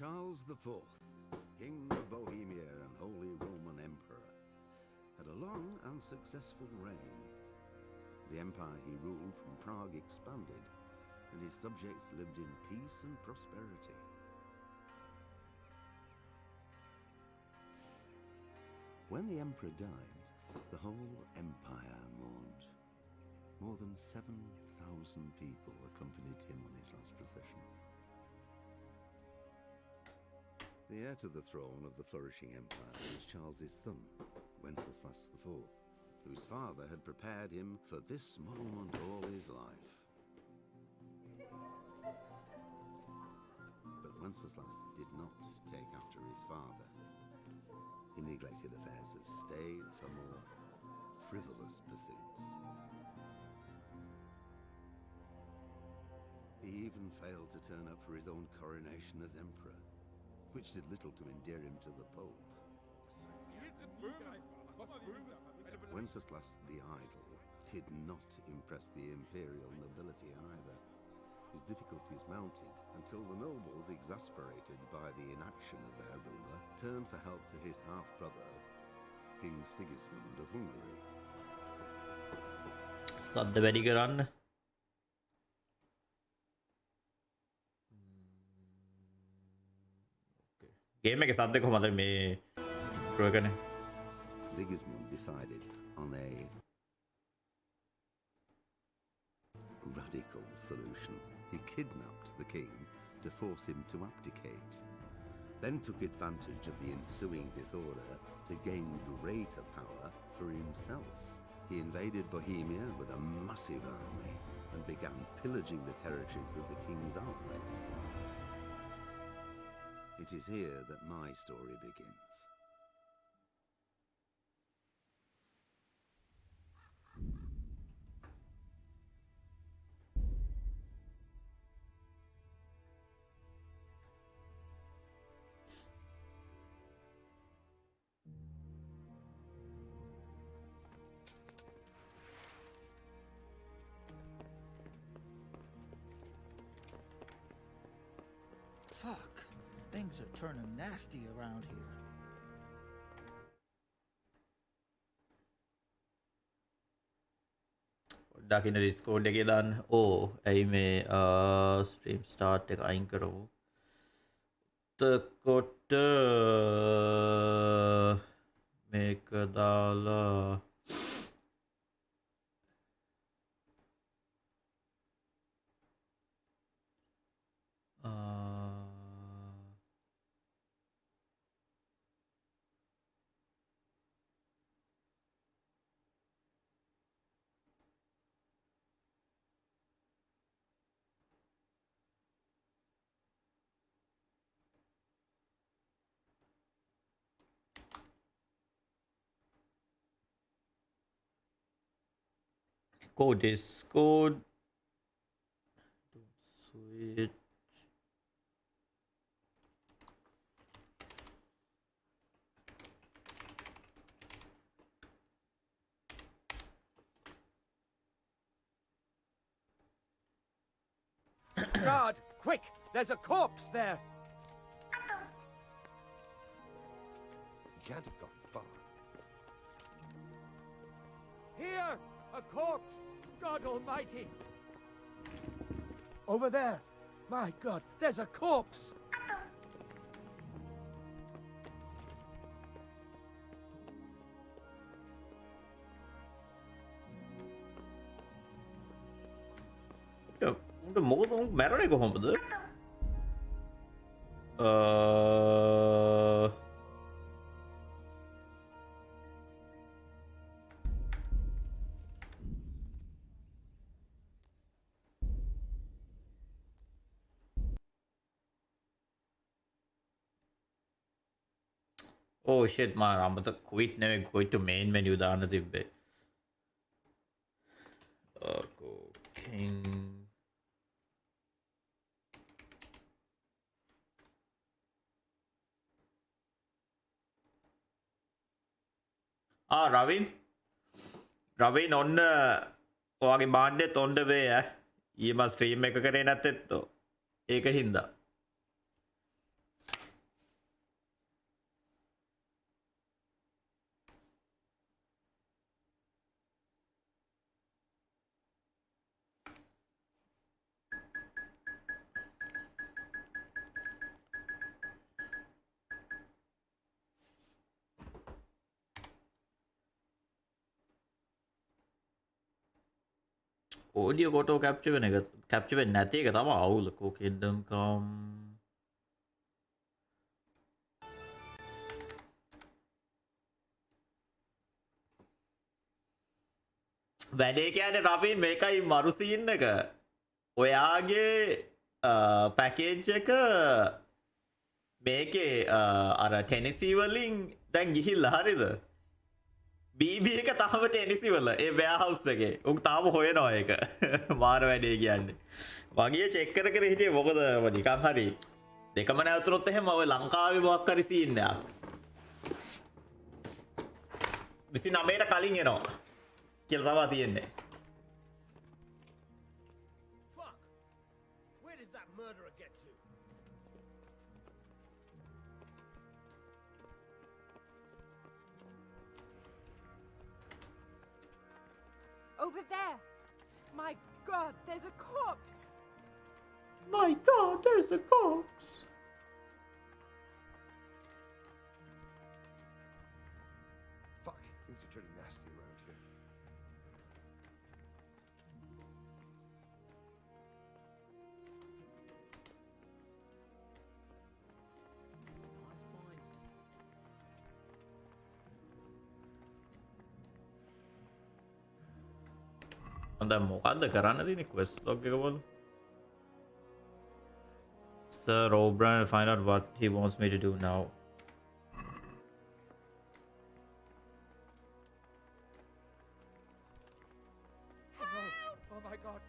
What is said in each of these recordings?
Charles IV, King of Bohemia and Holy Roman Emperor, had a long and successful reign. The empire he ruled from Prague expanded, and his subjects lived in peace and prosperity. When the emperor died, the whole empire mourned. More than 7,000 people accompanied him on his last procession. The heir to the throne of the flourishing empire was Charles's son, Wenceslas IV, whose father had prepared him for this moment all his life. But Wenceslas did not take after his father. He neglected affairs of state for more frivolous pursuits. He even failed to turn up for his own coronation as emperor, which did little to endear him to the Pope. Wenceslas the Idle did not impress the imperial nobility either. His difficulties mounted until the nobles, exasperated by the inaction of their ruler, turned for help to his half-brother, King Sigismund of Hungary. සද්ද වැඩි කරන්න. Game එකේ සද්ද කොහමද මේ intro එකනේ? Sigismund decided on a radical solution. He kidnapped the king to force him to abdicate, then took advantage of the ensuing disorder to gain greater power for himself. He invaded Bohemia with a massive army and began pillaging the territories of the king's allies. It is here that my story begins. Fuck. Things are turning nasty around here. දකින්න Discord එකේ දාන්න. ඕ ඇයි මේ stream start එක අයින් කරමු. එතකොට මේක දාලා Discord switch Guard, quick! There's a corpse there! You can't have gotten far. Here! A corpse! God Almighty! Over there! My God, there's a corpse! උන්ට මොකද උන් මැරණේ කොහොමද? Oh shit මම අමතක quit නෙවෙයි quit to main menu දාන්න තිබ්බේ. King රවින් ඔන්න ඔයාගේ බාණ්ඩෙත් ඔන්න වේ ඈ. ඊයේ මම ස්ට්‍රීම් එක කරේ නැත්තේත් ඒක හින්දා. Audio auto capture වෙන එක capture වෙන්නේ නැති එක තමයි අවුල. Kingdom Come වැඩේ කියන්නේ රවින් මේකයි මරු සීන් එක. ඔයාගේ පැකේජ් එක මේකේ අර ටෙනිසි වලින් දැන් ගිහිල්ලා හරිද? BB එක තාම ටෙනිසි වල ඒ වෙයාහවුස් එකේ. උන් තාම හොයනවා ඒක. මාර වැඩේ කියන්නේ. වගේ චෙක් කර කර හිටියේ මොකද නිකන් හරි දෙකම නැවතුනොත් එහෙම ඔය ලංකාවේ මොකක් හරි සීන් එකක්. 29ට කලින් එනවා කියලා තමයි තියෙන්නේ. Fuck! Where did that murderer get to? Over there! My God, there's a corpse! My God, there's a corpse. Fuck, things are turning nasty around here. දැන් මොකද්ද කරන්න තියෙන්නේ quest log එක බලමු. Sir O'Brien find out what he wants me to do now. Oh no! Oh my God!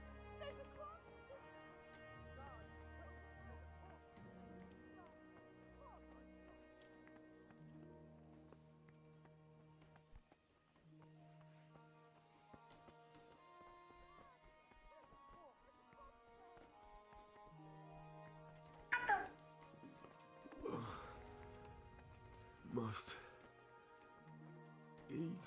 Must eat.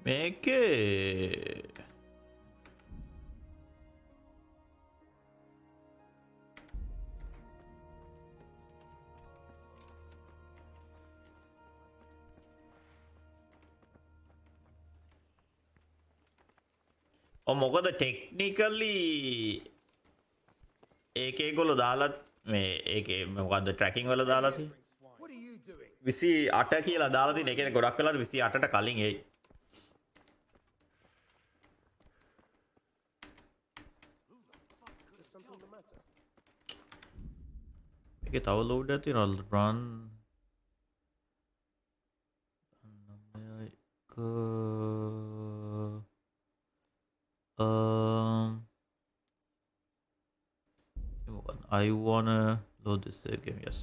මේකේ මොකද technically ඒකේ ගොල්ලෝ දාලා මේ ඒකේ මොකද්ද ට්‍රැකින් වල දාලා තියෙන්නේ What are you doing? 28 කියලා දාලා තියෙන. ඒ කියන්නේ ගොඩක් වෙලාවට 28ට කලින් එයි. Is something the matter? මේකේ තව ලෝඩ් එකක් තියෙනවා. run I wanna load this again. Yes.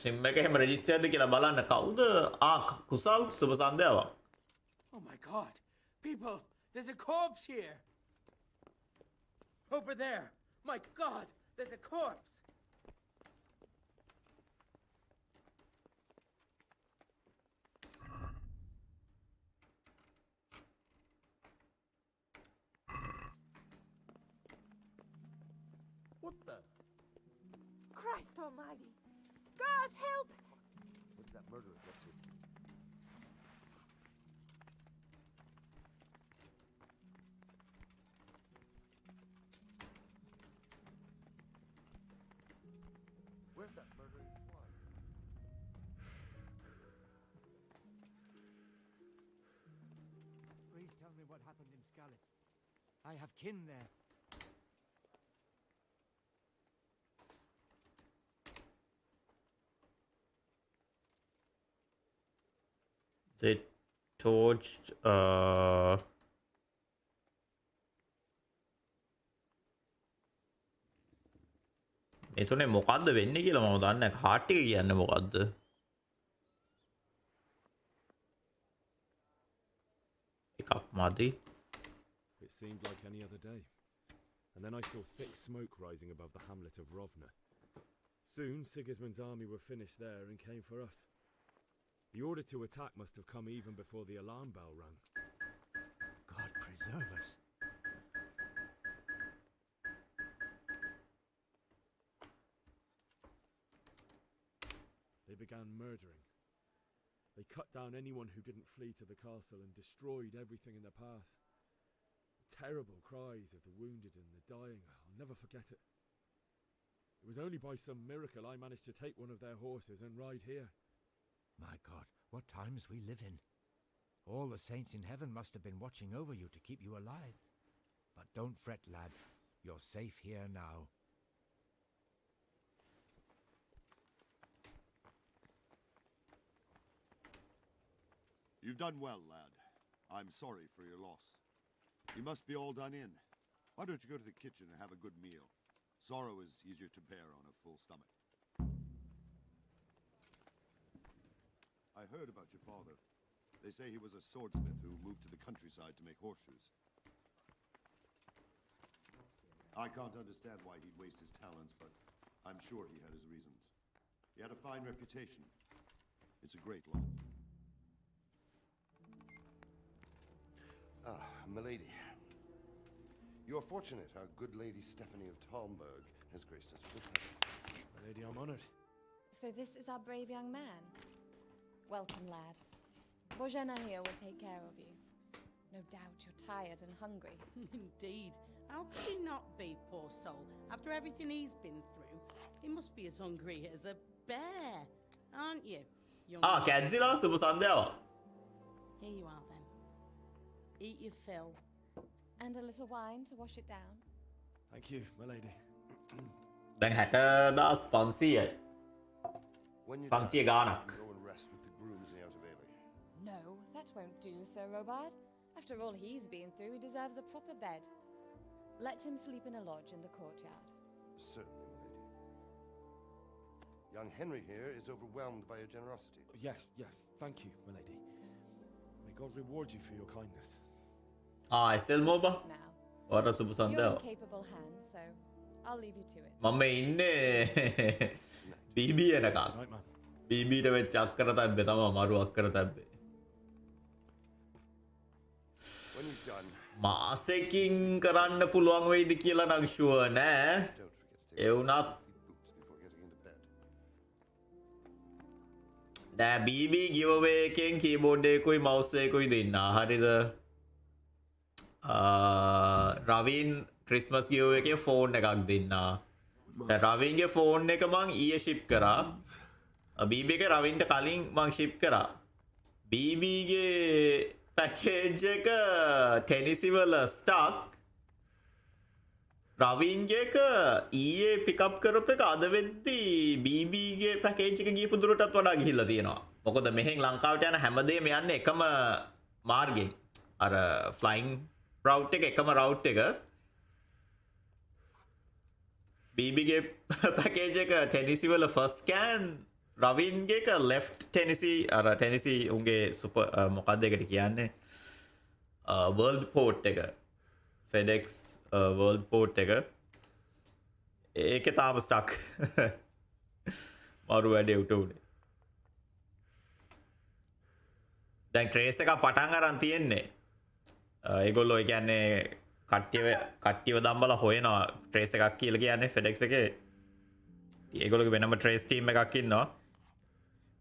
Sim එක එහෙම රෙජිස්ටර්ද කියලා බලන්න කවුද? කුසල් සුබ සන්ධ්‍යාවක්. Oh my god. People, there's a corpse here. Over there. My god, there's a corpse. What the? Christ almighty! God help! What did that murderer get to? Where's that murdering swine? Please tell me what happened in Skalitz. I have kin there. They torched එතුනේ මොකද්ද වෙන්නේ කියලා මම දන්නේ නැහැ. කාට් එක කියන්නේ මොකද්ද? එකක් මදි. It seemed like any other day. And then I saw thick smoke rising above the hamlet of Rovna. Soon Sigismund's army were finished there and came for us. The order to attack must have come even before the alarm bell rang. God preserve us. They began murdering. They cut down anyone who didn't flee to the castle and destroyed everything in their path. Terrible cries of the wounded and the dying. I'll never forget it. It was only by some miracle I managed to take one of their horses and ride here. My God, what times we live in. All the saints in heaven must have been watching over you to keep you alive. But don't fret, lad. You're safe here now. You've done well, lad. I'm sorry for your loss. You must be all done in. Why don't you go to the kitchen and have a good meal? Sorrow is easier to bear on a full stomach. I heard about your father. They say he was a swordsmith who moved to the countryside to make horseshoes. I can't understand why he'd waste his talents, but I'm sure he had his reasons. He had a fine reputation. It's a great loss. Ah, milady. You're fortunate our good lady Stephanie of Talmberg has graced us with her presence. My lady, I'm honored. So this is our brave young man. Welcome, lad. Bojana here will take care of you. No doubt you're tired and hungry. Indeed. How could he not be, poor soul? After everything he's been through, he must be as hungry as a bear, aren't you? Young කැන්සිලා සුබ සන්ධ්‍යාවක්. Here you are then. Eat your fill. And a little wine to wash it down. Thank you, my lady. දැන් 60,500යි. When you 500 ගාණක්. go and rest with the grooms in the Outer Bailey. No, that won't do, Sir Robard. After all he's been through, he deserves a proper bed. Let him sleep in a lodge in the courtyard. Certainly, milady. Young Henry here is overwhelmed by your generosity. Yes, yes. Thank you, my lady. May God reward you for your kindness. SL මොබ. Now, ඔයාට සුබ you're in සන්ධ්‍යාවක්. capable hands, so I'll leave you to it. මම ඉන්නේ BB එනකන්. Right, man. BBට වෙච්ච අක්කර තැබ්බේ තමයි මරු අක්කර තැබ්බේ. When you've done, මාසෙකින් කරන්න පුළුවන් වෙයිද කියලා නම් ෂුවර් නෑ. ඒ වුණත් before getting into bed. නෑ BB giveaway එකෙන් keyboard එකකුයි mouse එකකුයි දෙන්න. හරිද? රවින් ක්‍රිස්මස් giveaway එකේ ෆෝන් එකක් දෙන්න. දැන් රවින්ගේ ෆෝන් එක මං ඊයේ ship කරා. BB එක රවින්ට කලින් මං ship කරා. BB ගේ package එක Tennessee වල stock රවින්ගේ එක ඊයේ pick up කරපු එක අද වෙද්දී BB ගේ package එක ගියපු දුරටත් වඩා ගිහිල්ලා තියෙනවා. මොකද මෙහෙන් ලංකාවට යන හැමදේම යන්නේ එකම මාර්ගෙන්. අර flying route එක එකම route එක. BB ගේ package එක Tennessee වල first scan රවින්ගේ එක left Tennessee අර Tennessee උන්ගේ super මොකක්ද ඒකට කියන්නේ world port එක FedEx world port එක ඒකේ තාම stuck මරු වැඩේ උට උනේ දැන් trace එක පටන් අරන් තියෙන්නේ ඒගොල්ලෝ ඒ කියන්නේ කට්ටියව දම්බලා හොයනවා trace එකක් කියලා කියන්නේ FedEx එකේ ඒගොල්ලෝගේ වෙනම trace team එකක් ඉන්නවා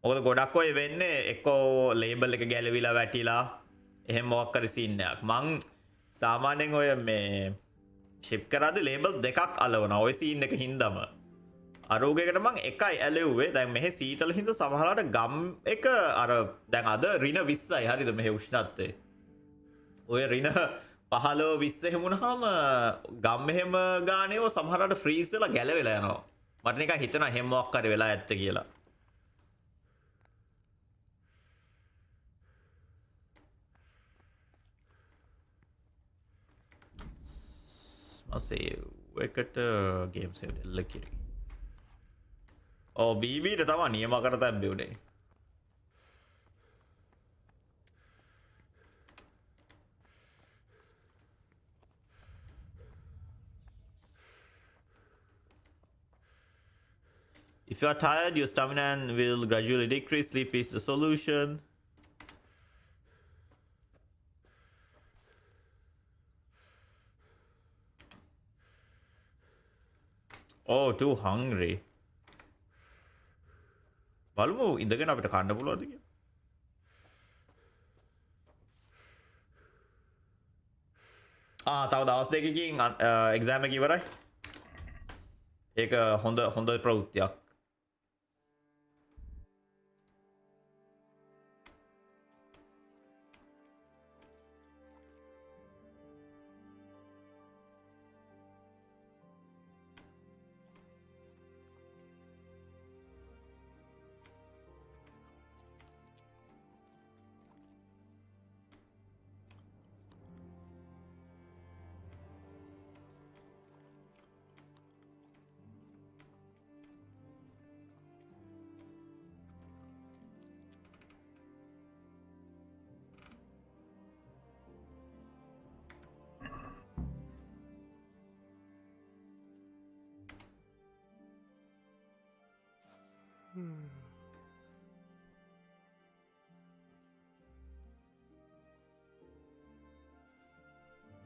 මොකද ගොඩක් ඔය වෙන්නේ එක්කෝ ලේබල් එක ගැලවිලා වැටිලා එහෙම මොකක් හරි සීන් එකක් මං සාමාන්‍යයෙන් ඔය මේ ෂිප් කරාදී ලේබල් දෙකක් අලවනවා ඔය සීන් එක හින්දාම අරෝගයකට මං එකයි ඇලෙව්වේ දැන් මෙහෙ සීතල හින්දා සමහරවිට ගම් එක අර දැන් අද රින 20යි හරිද මෙහෙ උෂ්ණත්වය ඔය රින 15 20 එහෙම වුණාම ගම් එහෙම ගානේව සමහරවිට ෆ්‍රීස් වෙලා ගැලවෙලා යනවා මට නිකන් හිතෙනවා එහෙම මොකක් හරි වෙලා ඇත්ත කියලා save එකට game save දෙල්ල කිරි. ඔව් BB ට තමයි නියම කර තැබ්බේ උනේ. If you are tired, your stamina will gradually decrease. Sleep is the solution. Oh, too hungry. බලමු ඉඳගෙන අපිට කන්න පුළුවන්ද කියලා. තව දවස් දෙකකින් එක්සෑම් එක ඉවරයි. ඒක හොඳ ප්‍රවෘත්තියක්.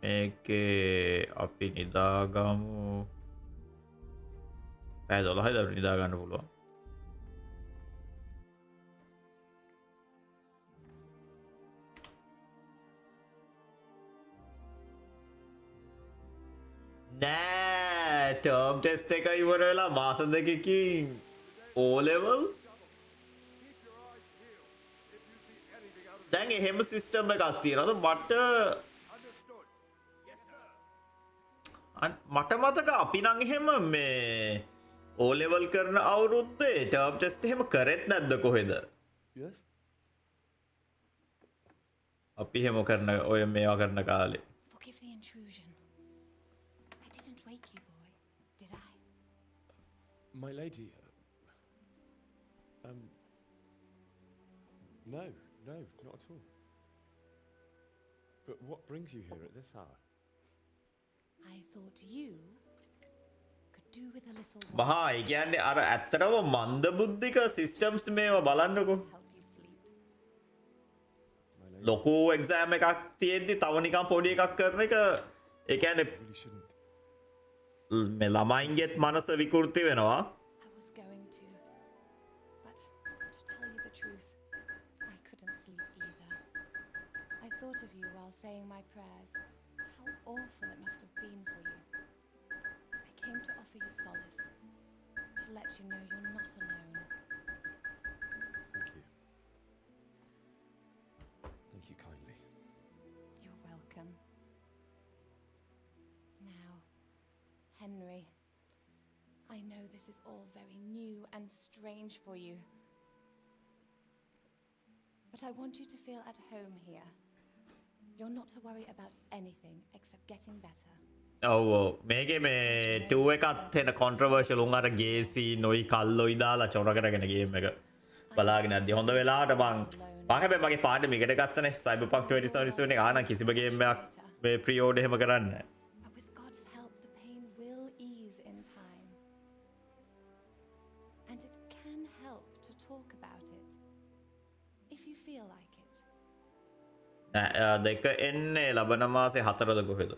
මේකේ අපි නිදාගමු පැය 12යි දවල් නිදා ගන්න පුළුවන් නෑ ටර්ම් ටෙස්ට් එක ඉවර වෙලා මාස දෙකකින් O level දැන් එහෙම සිස්ටම් එකක් තියෙනවද මට මතක අපි නම් එහෙම මේ O level කරන අවුරුද්දේ ටර්ම් ටෙස්ට් එහෙම කරෙත් නැද්ද කොහෙද Yes. අපි එහෙම කරන ඔය මේවා කරන කාලේ Forgive the intrusion. I didn't wake you, boy, did I? My lady. No, not at all. But what brings you here at this hour? I thought you could do with a little මහා ඒ කියන්නේ අර ඇත්තටම මන්ද බුද්ධික systems මේවා බලන්නකෝ ලොකු exam එකක් තියෙද්දි තව නිකන් පොඩි එකක් කරන එක ඒ කියන්නේ Really shouldn't. මේ ළමයින්ගේත් මනස විකෘති වෙනවා. I was going to. But to tell you the truth, I couldn't sleep either. I thought of you while saying my prayers. How awful it must have been for you. I came to offer you solace, to let you know you're not alone. Thank you. Thank you kindly. You're welcome. Now, Henry, I know this is all very new and strange for you. But I want you to feel at home here. You're not to worry about anything except getting better. ඔව් මේකේ මේ 2 එකත් එන controversial උන් අර ගේසි නොයි කල්ලොයි දාලා චොර කරගෙන game එක බලාගෙන යද්දි හොඳ වෙලාවට මං හැබැයි මගේ පාඩම ඉගෙන ගත්තනේ Cyberpunk 2077 එක ආනම් කිසිම ගේම් එකක් මේ ප්‍රී ඕඩර් එහෙම කරන්නේ නැහැ. But with God's help, the pain will ease in time. And it can help to talk about it, if you feel like it. දෙක එන්නේ ලබන මාසේ 4ද කොහෙද?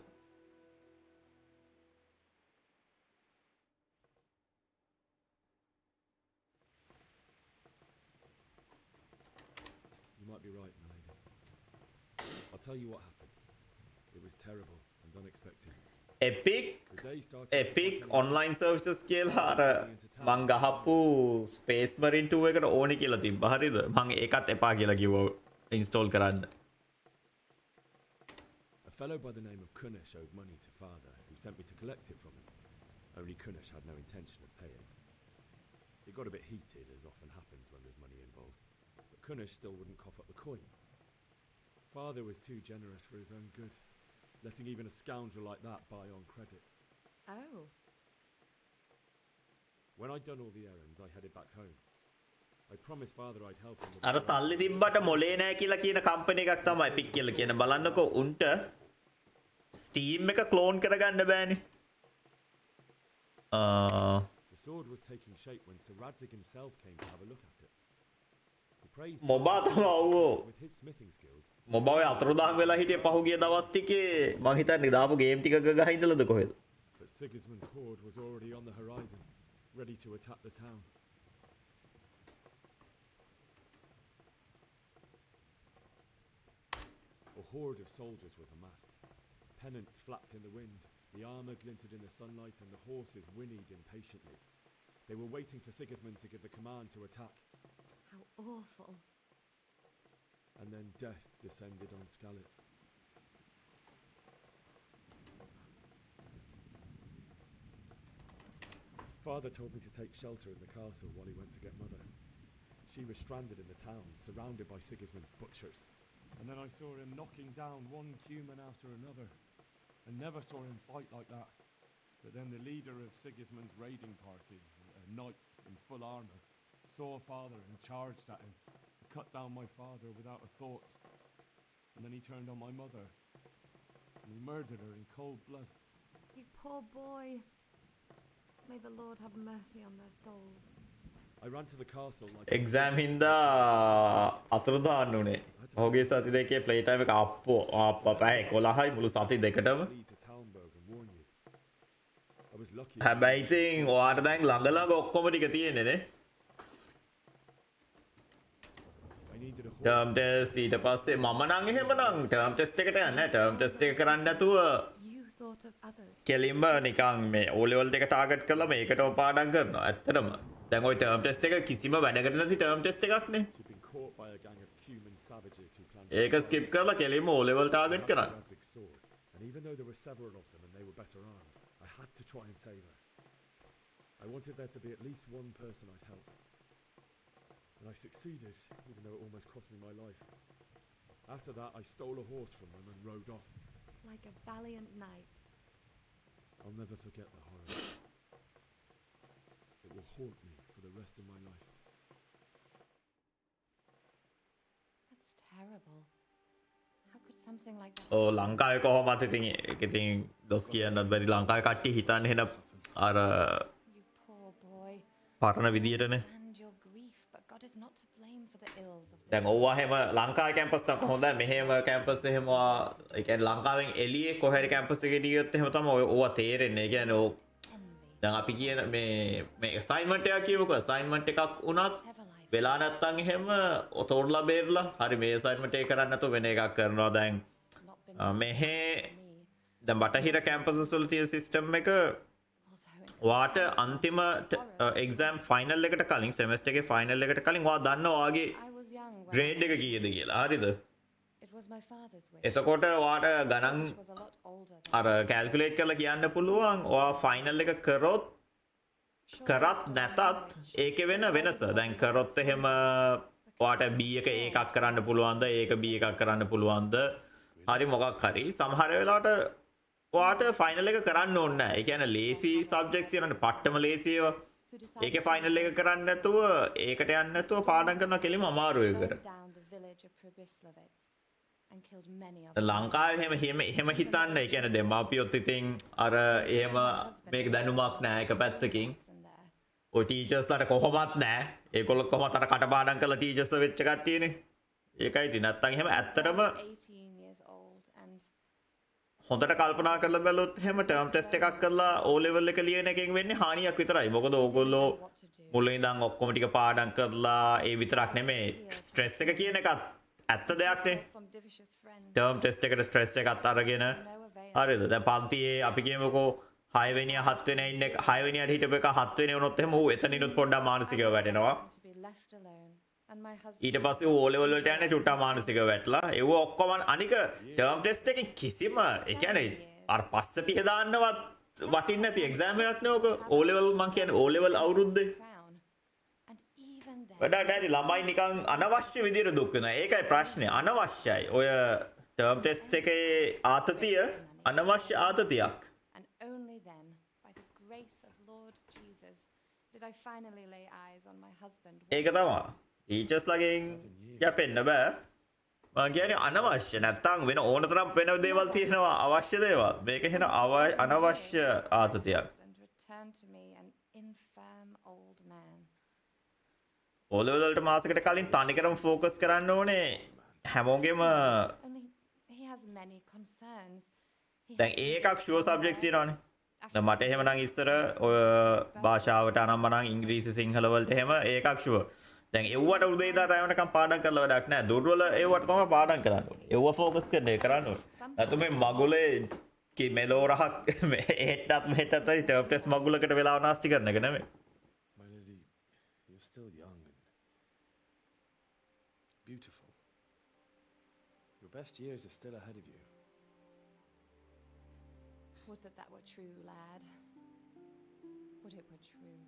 You might be right, my lady. I'll tell you what happened. It was terrible and unexpected. Epic online services කියලා අර මං ගහපු Space Marine 2 එකට ඕනි කියලා තිබ්බා. හරිද? මං ඒකත් එපා කියලා කිව්වා install කරන්න. A fellow by the name of Kunish owed money to father, who sent me to collect it from him. Only Kunish had no intention of paying. It got a bit heated, as often happens when there's money involved. But Kunish still wouldn't cough up the coin. Father was too generous for his own good, letting even a scoundrel like that buy on credit. Oh. When I'd done all the errands, I headed back home. I promised father I'd help him. අර සල්ලි තිබ්බට මොලේ නැහැ කියලා කියන company එකක් තමයි Epic කියලා කියන. බලන්නකෝ උන්ට Steam එක ක්ලෝන් කරගන්න බෑනේ. The sword was taking shape when Sir Radzig himself came to have a look at it. He praised මොබා තමයි ඔව්. with his smithing skills. මොබාවේ අතුරුදහන් වෙලා හිටියේ පහුගිය දවස් ටිකේ මං හිතන්නේ දාපු ගේම් ටිකක ගහ ඉඳලාද කොහෙද? But Sigismund's horde was already on the horizon, ready to attack the town. A horde of soldiers was amassed. Pennants flapped in the wind, the armour glinted in the sunlight, and the horses whinnied impatiently. They were waiting for Sigismund to give the command to attack. How awful. And then death descended on Skalitz. Father told me to take shelter in the castle while he went to get Mother. She was stranded in the town, surrounded by Sigismund's butchers. And then I saw him knocking down one human after another. I never saw him fight like that. But then the leader of Sigismund's raiding party, a knight in full armour, saw Father and charged at him. He cut down my father without a thought. And then he turned on my mother. And he murdered her in cold blood. You poor boy. May the Lord have mercy on their souls. I ran to the castle like exam හින්දා අතුරුදහන් වුණේ. ඔහුගේ සති දෙකේ play time එක පැය 11යි මුළු සති දෙකටම. හැබැයි ඉතින් ඔයාට දැන් ළඟ ළඟ ඔක්කොම ටික තියෙන්නේ නේ. ටර්ම් ටෙස්ට් ඊට පස්සේ මම නම් එහෙමනම් ටර්ම් ටෙස්ට් එකට යන්නේ නැහැ. ටර්ම් ටෙස්ට් එක කරන්න නැතුව කෙලින්ම නිකන් මේ O level එක ටාගට් කරලා මේකට පාඩම් කරනවා. ඇත්තටම දැන් ওই ටර්ම් ටෙස්ට් එක කිසිම වැඩකට නැති ටර්ම් ටෙස්ට් එකක් නේ. ඒක ස්කිප් කරලා කෙලින්ම O level ටාගට් කරන්න. And even though there were several of them and they were better armed, I had to try and save her. I wanted there to be at least one person I'd helped. And I succeeded, even though it almost cost me my life. After that, I stole a horse from them and rode off. Like a valiant knight. I'll never forget the horror. It will haunt me for the rest of my life. That's terrible. How could something like that ඔව් ලංකාවේ කොහොමද ඉතින් ඒක ඉතින් දොස් කියන්නත් බැරි ලංකාවේ කට්ටිය හිතන්නේ එන අර poor boy. පරණ විදියටනේ. And your grief, but God is not to blame for the the ills of the දැන් ඕවා හැම ලංකාවේ කැම්පස් එකක් හොඳයි මෙහෙම කැම්පස් එහෙම ඒ කියන්නේ ලංකාවෙන් එළියේ කොහේරි කැම්පස් එකකට ගියොත් එහෙම තමයි ඕවා තේරෙන්නේ. ඒ කියන්නේ දැන් අපි කියන මේ අසයින්මන්ට් එකක් කියමුකෝ අසයින්මන්ට් එකක් වුණත් වෙලා නැත්තම් එහෙම ඔතෝරලා බේරලා හරි මේ අසයින්මන්ට් එක කරන්න නැතුව වෙන එකක් කරනවා දැන් මෙහෙ දැන් බටහිර කැම්පසස් වල තියෙන සිස්ටම් එක වාට අන්තිම එක්සෑම් ෆයිනල් එකට කලින් සෙමෙස්ටර් එකේ ෆයිනල් එකට කලින් ඔයා දන්නවා ඔයාගේ ග්‍රේඩ් එක කීයද කියලා හරිද එතකොට ඔයාට ගණන් අර කැල්කියුලේට් කරලා කියන්න පුළුවන් ඔයා ෆයිනල් එක කරොත් කරත් නැතත් ඒකේ වෙන වෙනස දැන් කරොත් එහෙම ඔයාට B එක ඒකක් කරන්න පුළුවන්ද ඒක B එකක් කරන්න පුළුවන්ද හරි මොකක් හරි සමහර වෙලාවට ඔයාට ෆයිනල් එක කරන්න ඕනේ නැහැ. ඒ කියන්නේ ලේසි සබ්ජෙක්ට්ස් තියෙනවානේ පට්ටම ලේසි ඒවා. ඒකේ ෆයිනල් එක කරන්න නැතුව ඒකට යන්න නැතුව පාඩම් කරනවා කෙලිම අමාරු එකකට. ලංකාවේ එහෙම හිතන්න. ඒ කියන්නේ දෙමාපියොත් ඉතින් අර එහෙම මේක දැනුමක් නැහැ එක පැත්තකින්. ඔය ටීචර්ස්ලාට කොහොමත් නැහැ. ඒගොල්ලෝ කොහොමද අර කටපාඩම් කරලා ටීචර්ස් වෙච්ච කට්ටියනේ. ඒකයි ඉතින් නැත්තම් එහෙම ඇත්තටම හොඳට කල්පනා කරලා බැලුවොත් එහෙම ටර්ම් ටෙස්ට් එකක් කරලා O level එක ලියන එකෙන් වෙන්නේ හානියක් විතරයි. මොකද ඕගොල්ලෝ මුලින් ඉඳන් ඔක්කොම ටික පාඩම් කරලා ඒ විතරක් නෙමෙයි ස්ට්‍රෙස් එක කියන එකත් ඇත්ත දෙයක් නේ. ටර්ම් ටෙස්ට් එකට ස්ට්‍රෙස් එකත් අරගෙන හරිද? දැන් පන්තියේ අපි කියමුකෝ 6 වෙනියා 7 වෙනියා ඉන්න 6 වෙනියාට හිටපු එක 7 වෙනියා වුණොත් එහෙම ඌ එතනිනුත් පොඩ්ඩක් මානසිකව වැටෙනවා. ඊට පස්සේ O level වලට යන්නේ චුට්ටා මානසිකව වැටලා ඒව ඔක්කොම අනික ටර්ම් ටෙස්ට් එකේ කිසිම ඒ කියන්නේ අර පස්ස පිහ දාන්නවත් වටින්නේ නැති එක්සෑම් එකක් නේ ඔක O level මං කියන්නේ O level අවුරුද්දේ වැඩක් නැති ළමයි නිකන් අනවශ්‍ය විදියට දුක් වෙනවා ඒකයි ප්‍රශ්නේ අනවශ්‍යයි ඔය ටර්ම් ටෙස්ට් එකේ ආතතිය අනවශ්‍ය ආතතියක් ඒක තමයි ටීචර්ස් ලගෙන් යැපෙන්න බෑ මම කියන්නේ අනවශ්‍ය නැත්තම් වෙන ඕන තරම් වෙන දේවල් තියෙනවා අවශ්‍ය දේවල් මේක එහෙන අනවශ්‍ය ආතතියක් O level වලට මාසෙකට කලින් තනිකරම ફોකස් කරන්න ඕනේ හැමෝගෙම දැන් ඒකක් ෂුවර් සබ්ජෙක්ට්ස් තියෙනවානේ දැන් මට එහෙම නම් ඉස්සර ඔය භාෂාවට අනම්මනම් ඉංග්‍රීසි සිංහල වලට එහෙම ඒකක් ෂුවර් දැන් එව්වට උදේ ඉඳන් රැ වෙනකම් පාඩම් කරලා වැඩක් නැහැ. දුර්වල ඒවට තමයි පාඩම් කරන්න ඕනේ. එව්ව ફોකස් කරන්න ඒ කරන්න ඕනේ. නැත්නම් මේ මගුලේ කි මෙලෝ රහක් එහෙටත් මෙහෙටත් ටර්ම් ටෙස්ට් මගුලකට වෙලාව නාස්ති කරන එක නෙමෙයි. My lady, you're still young and beautiful. Your best years are still ahead of you. Would that were true, lad. Would it were true.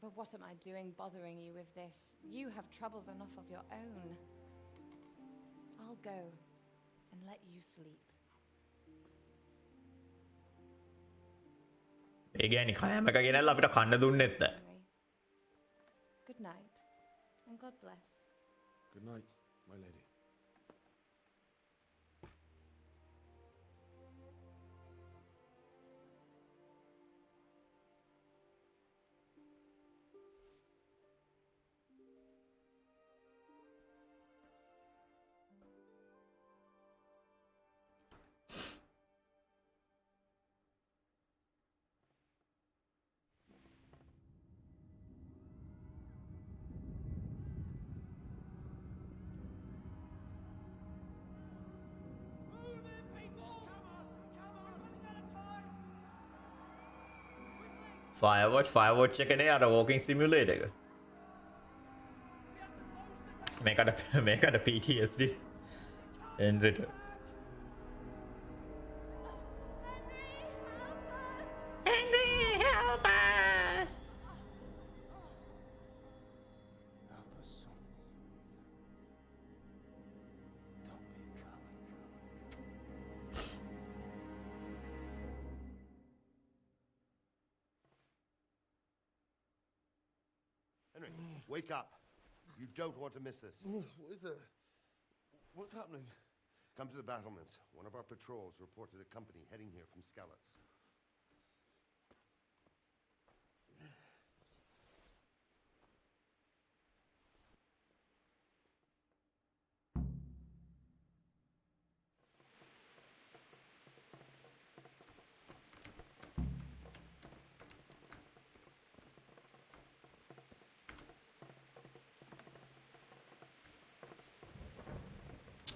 But what am I doing bothering you with this? You have troubles enough of your own. I'll go and let you sleep. ඒ කියන්නේ කයම එක ගෙනල්ලා අපිට කන්න දුන්නෙත් නැහැ. Good night and God bless. Good night, my lady. Firewatch එකනේ අර walking simulator එක. මේකට PTSD එන්ඩ්‍රට. Wake up. You don't want to miss this. What is it? What's happening? Come to the battlements. One of our patrols reported a company heading here from Skalitz.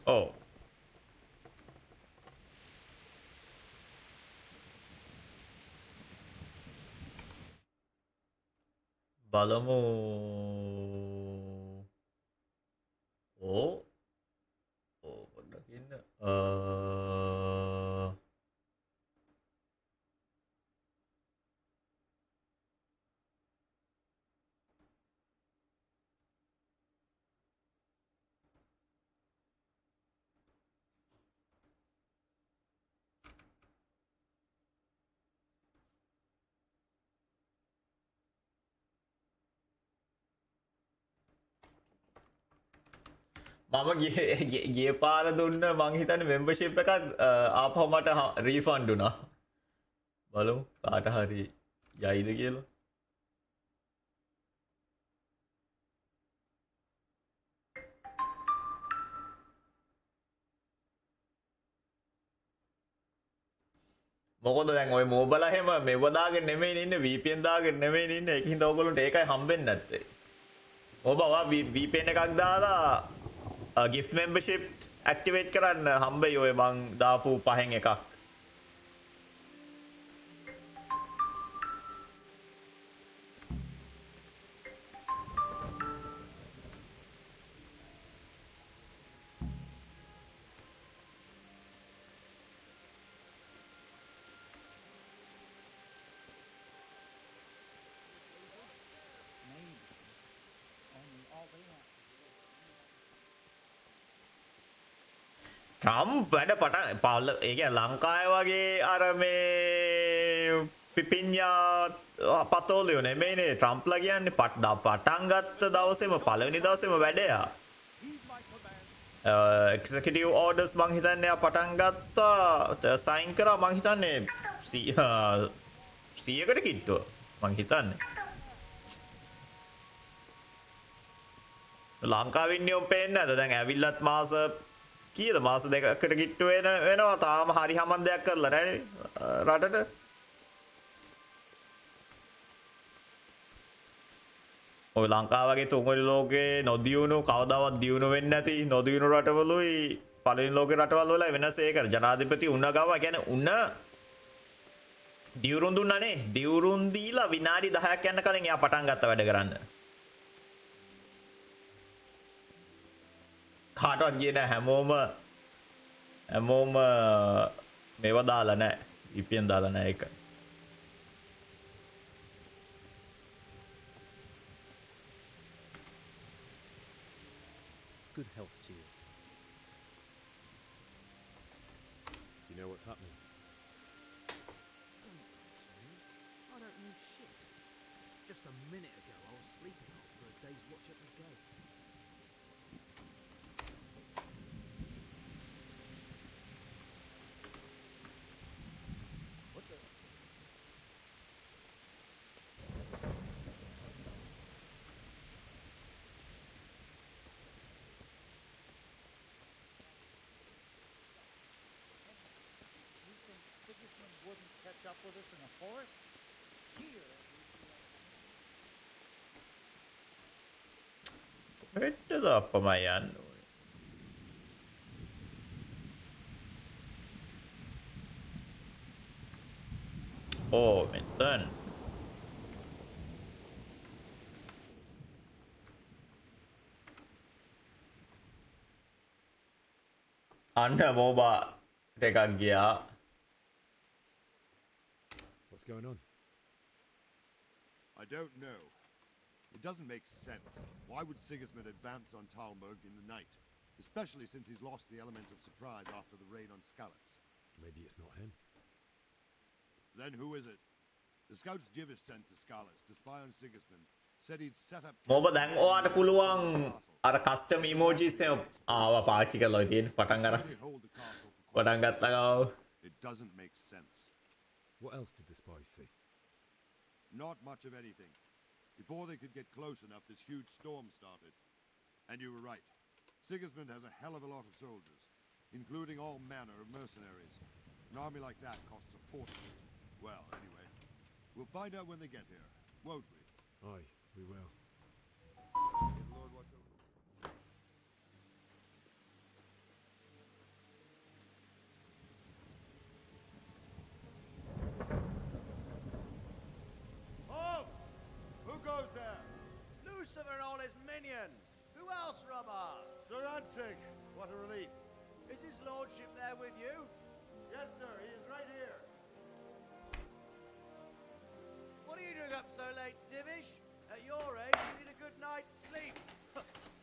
ඔව්. බලමු. ඕ පොඩ්ඩක් ඉන්න. මම ගිය පාර දුන්න මං හිතන්නේ membership එකක් ආපහු මට refund වුණා. බලමු කාට හරි යයිද කියලා. මොකද දැන් ඔය මෝබලා හැම මෙව දාගෙන නෙමෙයි ඉන්නේ VPN දාගෙන නෙමෙයි ඉන්නේ. ඒකින්ද ඔයගොල්ලන්ට ඒකයි හම්බෙන්නේ නැත්තේ. ඔබ VPN එකක් දාලා gift membership activate කරන්න හම්බෙයි ඔය මං දාපු 5න් එකක්. ට්‍රම්ප් වැඩ පටන් පල්ල ඒක ලංකාය වගේ අර මේ පිපිඤ්ඤා පතෝලියෝ නෙමෙයිනේ ට්‍රම්ප්ලා කියන්නේ පටන් ගත්ත දවසේම පළවෙනි දවසේම වැඩයා එක්සිකියුටිව් ඕඩර්ස් මං හිතන්නේ ආ පටන් ගත්තා සයින් කරා මං හිතන්නේ 100කට කිට්ටුව මං හිතන්නේ ලංකාවේ ඉන්නේ උන් පේන්නේ නැද දැන් ඇවිල්ලත් මාස කීයද මාස දෙකකට කිට්ටු වෙනවා තාම හරි හමන්දයක් කරලා නැහැ රටට ඔය ලංකාව වගේ තුන්වෙනි ලෝකේ නොදියුණු කවදාවත් දියුණු වෙන්නේ නැති නොදියුණු රටවලුයි පළවෙනි ලෝකේ රටවල් වල වෙනස ඒක ජනාධිපති උණ ගාව කියන්නේ උණ දියුරුම් දුන්නානේ දියුරුම් දීලා විනාඩි 10ක් යන කලින් එයා පටන් ගත්ත වැඩ කරන්න කාටවත් ගියේ නැහැ හැමෝම මේව දාලා නැහැ VPN දාලා නැහැ ඒක Good health to you. You know what's happening? I don't know shit. Just a minute ago, I was sleeping after a day's watch at the gate. What the? You think Sigismund wouldn't catch up with us in a forest? Here. වෙට්ටද අප්පමයි යන්න ඕනේ ඕ මෙතන අන්න මෝබා එකක් ගියා What's going on? I don't know. It doesn't make sense. Why would Sigismund advance on Talmberg in the night? Especially since he's lost the element of surprise after the raid on Skalitz. Maybe it's not him. Then who is it? The scouts Jivish sent to Skalitz to spy on Sigismund said he'd set up... මොබ දැන් ඔයාට පුළුවන් අර custom ඉමෝජිස් ආවා පාවිච්චි කරලා තියෙන පටන් ගන්න පටන් ගත්තා ගාව It doesn't make sense. What else did the spies see? Not much of anything. Before they could get close enough, this huge storm started. And you were right. Sigismund has a hell of a lot of soldiers, including all manner of mercenaries. An army like that costs a fortune. Well, anyway, we'll find out when they get here, won't we? Aye, we will. May the Lord watch over. Sir Ansig, what a relief. Is his lordship there with you? Yes, sir, he is right here. What are you doing up so late, Divish? At your age, you need a good night's sleep.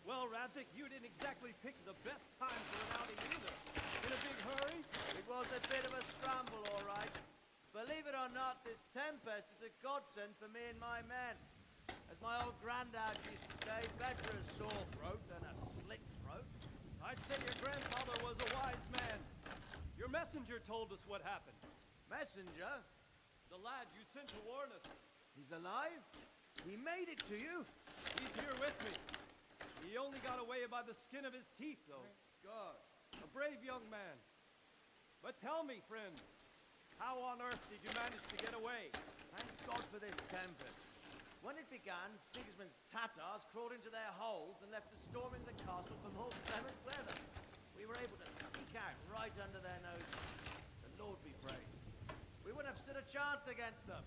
Well, Radzik, you didn't exactly pick the best time for an outing either. In a big hurry? It was a bit of a scramble, all right. Believe it or not, this tempest is a godsend for me and my men. As my old granddad used to say, better a sore throat than a slit throat. I'd say your grandfather was a wise man. Your messenger told us what happened. Messenger? The lad you sent to warn us. He's alive? He made it to you? He's here with me. He only got away by the skin of his teeth, though. God. A brave young man. But tell me, friend, how on earth did you manage to get away? Thank God for this tempest. When it began, Sigismund's Tatars crawled into their holes and left us storming the castle for Lord Clement's pleasure. We were able to sneak out right under their noses. The Lord be praised. We wouldn't have stood a chance against them.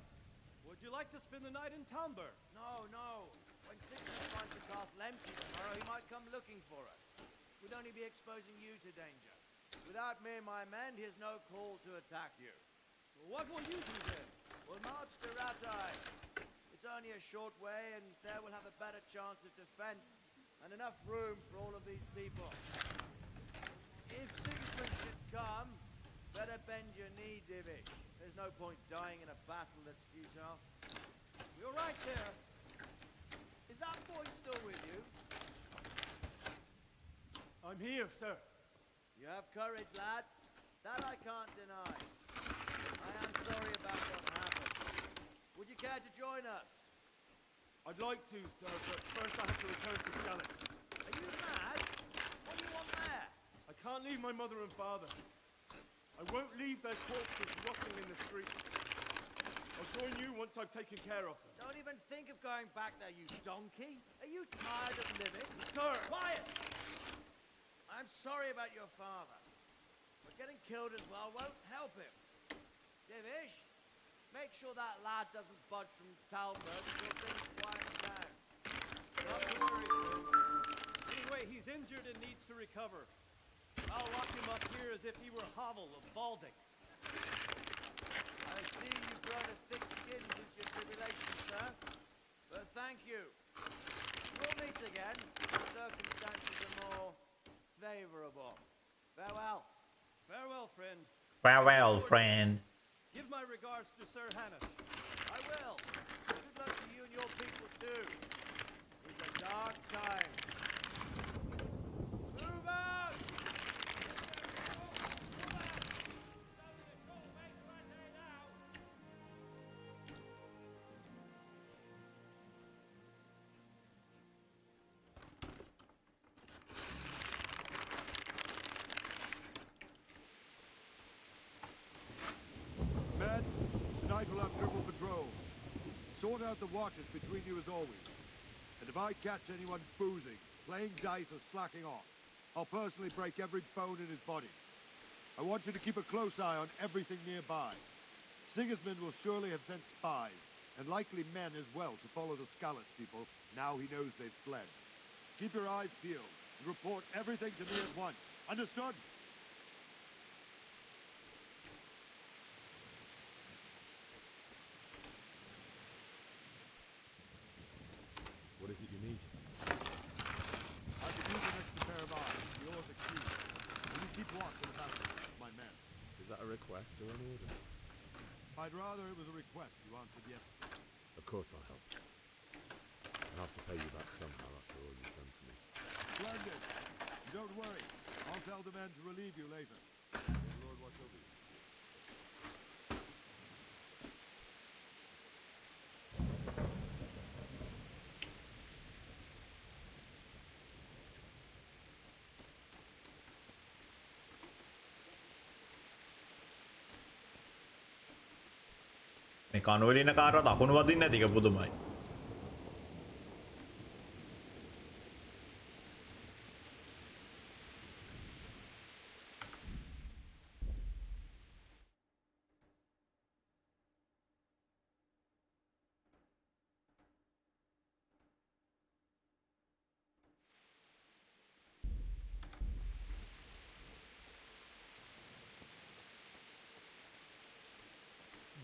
Would you like to spend the night in Talmberg? No, no. When Sigismund finds the castle empty tomorrow, he might come looking for us. We'd only be exposing you to danger. Without me and my men, he has no call to attack you. Well, what will you do then? We'll march to Ratai. It's only a short way, and there we'll have a better chance of defense and enough room for all of these people. If Sigismund should come, better bend your knee, Divish. There's no point dying in a battle that's futile. You're right there. Is that boy still with you? I'm here, sir. You have courage, lad. That I can't deny. I am sorry about what happened. Would you care to join us? I'd like to, sir, but first I have to return to Skellig. Are you mad? What do you want there? I can't leave my mother and father. I won't leave their corpses rotting in the street. I'll join you once I've taken care of them. Don't even think of going back there, you donkey. Are you tired of living? Sir! Quiet! I'm sorry about your father. But getting killed as well won't help him. Divish, make sure that lad doesn't budge from Talbot until things quiet down. Not to worry, sir. Anyway, he's injured and needs to recover. I'll lock him up here as if he were Hovel of Balding. I see you've grown a thick skin since your tribulation, sir. But thank you. We'll meet again when circumstances are more favorable. Farewell. Farewell, friend. Farewell, friend. Give my regards to Sir Hanish. I will. Good luck to you and your people, too. It's a dark time. Move out! Men, tonight we'll have triple patrol. Sort out the watches between you as always. And if I catch anyone boozing, playing dice or slacking off, I'll personally break every bone in his body. I want you to keep a close eye on everything nearby. Sigismund will surely have sent spies, and likely men as well, to follow the Skalitz people now he knows they've fled. Keep your eyes peeled, and report everything to me at once. Understood? What is it you need? I could use an extra pair of eyes. Yours are keen. Will you keep watch on the battle, my men? Is that a request or an order? I'd rather it was a request you answered yes to. Of course I'll help. I'll have to pay you back somehow after all you've done for me. Splendid. You don't worry. I'll tell the men to relieve you later. May the Lord watch over you. මේ කනුවලින කාරවත් අකුණු වදින්න නැතික පුදුමයි.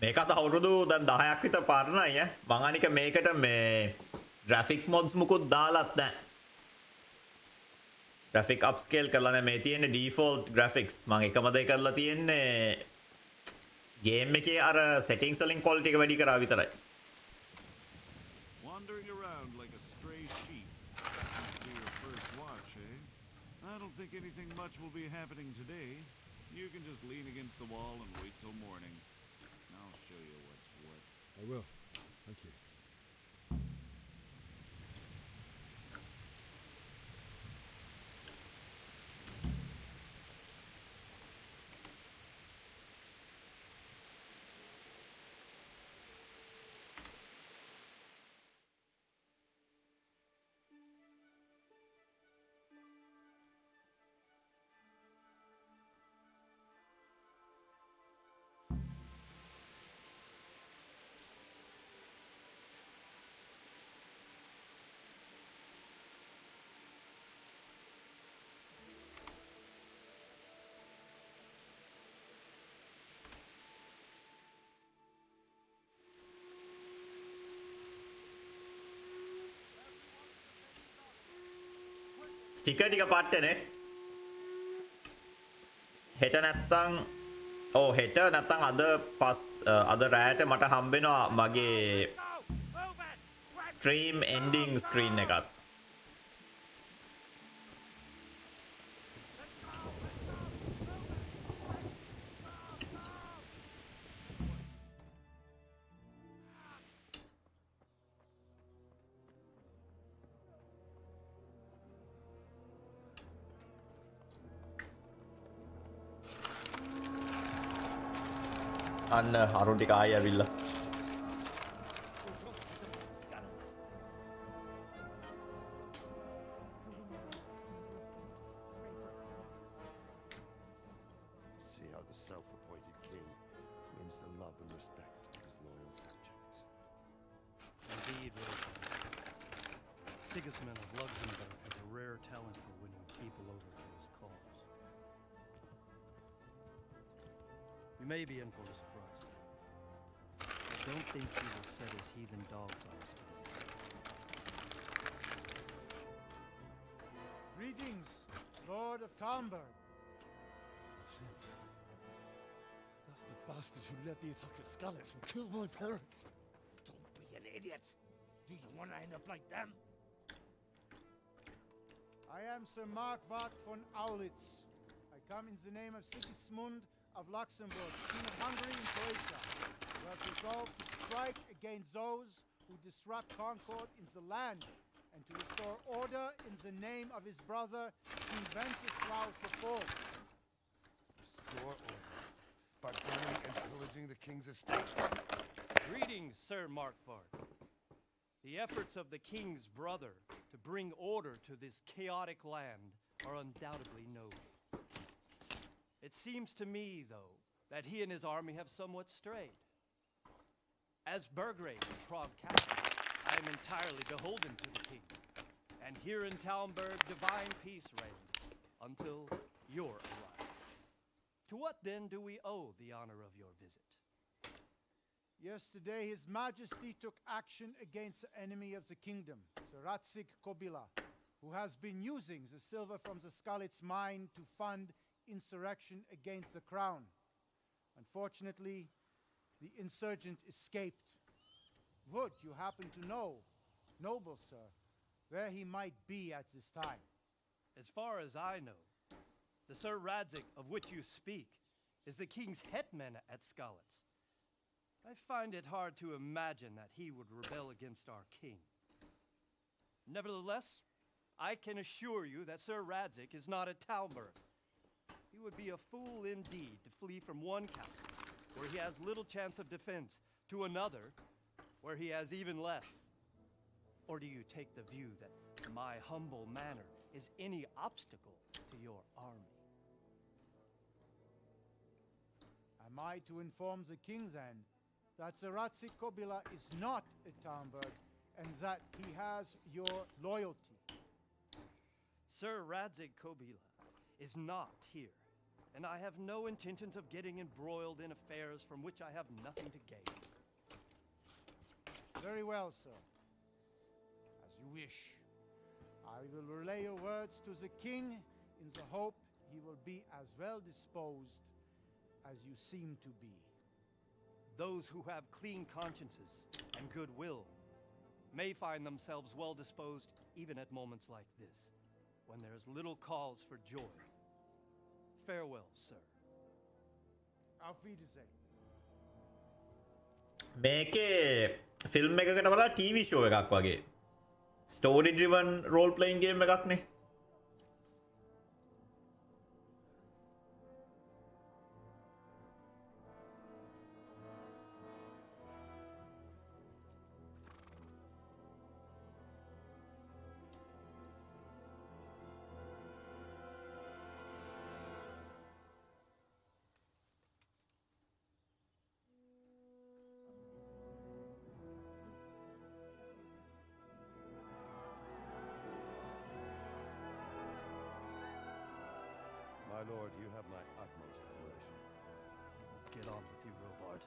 මේකත් අවුරුදු දැන් 10ක් විතර පරණයි ඈ. මං අනික මේකට මේ graphic mods මුකුත් දාලත් නැහැ. graphic upscale කරලා නැහැ. මේ තියෙන්නේ default graphics. මං එකම දේ කරලා තියෙන්නේ game එකේ අර settings වලින් quality එක වැඩි කරා විතරයි. Wandering around like a stray sheep. Must be your first watch, eh? I don't think anything much will be happening today. You can just lean against the wall and wait till morning. I'll show you what's what. I will. Thank you. Sticker ටික පට්ටනේ. හෙට නැත්තම් හෙට නැත්තම් අද රෑට මට හම්බෙනවා මගේ ස්ට්‍රීම් එන්ඩිං ස්ක්‍රීන් එකත්. අන්න අරුන් ටික ආයෙ ඇවිල්ලා. See how the self-appointed king wins the love and respect of his loyal subjects. Indeed, Sigismund of Luxembourg has a rare talent for winning people over to his cause. You may be in for a surprise. I don't think he will set his heathen dogs on us today. Greetings, Lord of Talmberg. That's the bastard who led the attack at Scarlet and killed my parents. Don't be an idiot. Do you want to end up like them? I am Sir Markwart von Aulitz. I come in the name of Sigismund of Luxembourg, King of Hungary and Croatia, who has resolved to strike against those who disrupt concord in the land and to restore order in the name of his brother, King Wenceslaus IV. Restore order by burning and pillaging the king's estates. Greetings, Sir Markwart. The efforts of the king's brother to bring order to this chaotic land are undoubtedly noble. It seems to me, though, that he and his army have somewhat strayed. As Burgrave of Prague Castle, I am entirely beholden to the king. And here in Talmberg, divine peace reigned until your arrival. To what then do we owe the honor of your visit? Yesterday, His Majesty took action against the enemy of the kingdom, the Ratsig Kobila, who has been using the silver from the Skalitz mine to fund insurrection against the crown. Unfortunately, the insurgent escaped. Would you happen to know, noble sir, where he might be at this time? As far as I know, the Sir Radzik of which you speak is the king's hetman at Skalitz. I find it hard to imagine that he would rebel against our king. Nevertheless, I can assure you that Sir Radzik is not at Talmberg. He would be a fool indeed to flee from one castle, where he has little chance of defense, to another, where he has even less. Or do you take the view that my humble manner is any obstacle to your army? Am I to inform the king then that the Ratsig Kobila is not at Talmberg and that he has your loyalty? Sir Radzik Kobila is not here, and I have no intentions of getting embroiled in affairs from which I have nothing to gain. Very well, sir. As you wish. I will relay your words to the king in the hope he will be as well disposed as you seem to be. Those who have clean consciences and goodwill may find themselves well disposed even at moments like this, when there is little cause for joy. Farewell, sir. Auf Wiedersehen. මේකේ film එකකට වඩා TV show එකක් වගේ. Story driven role playing game එකක් නේ. My lord, you have my utmost admiration. Get on with you, Robard.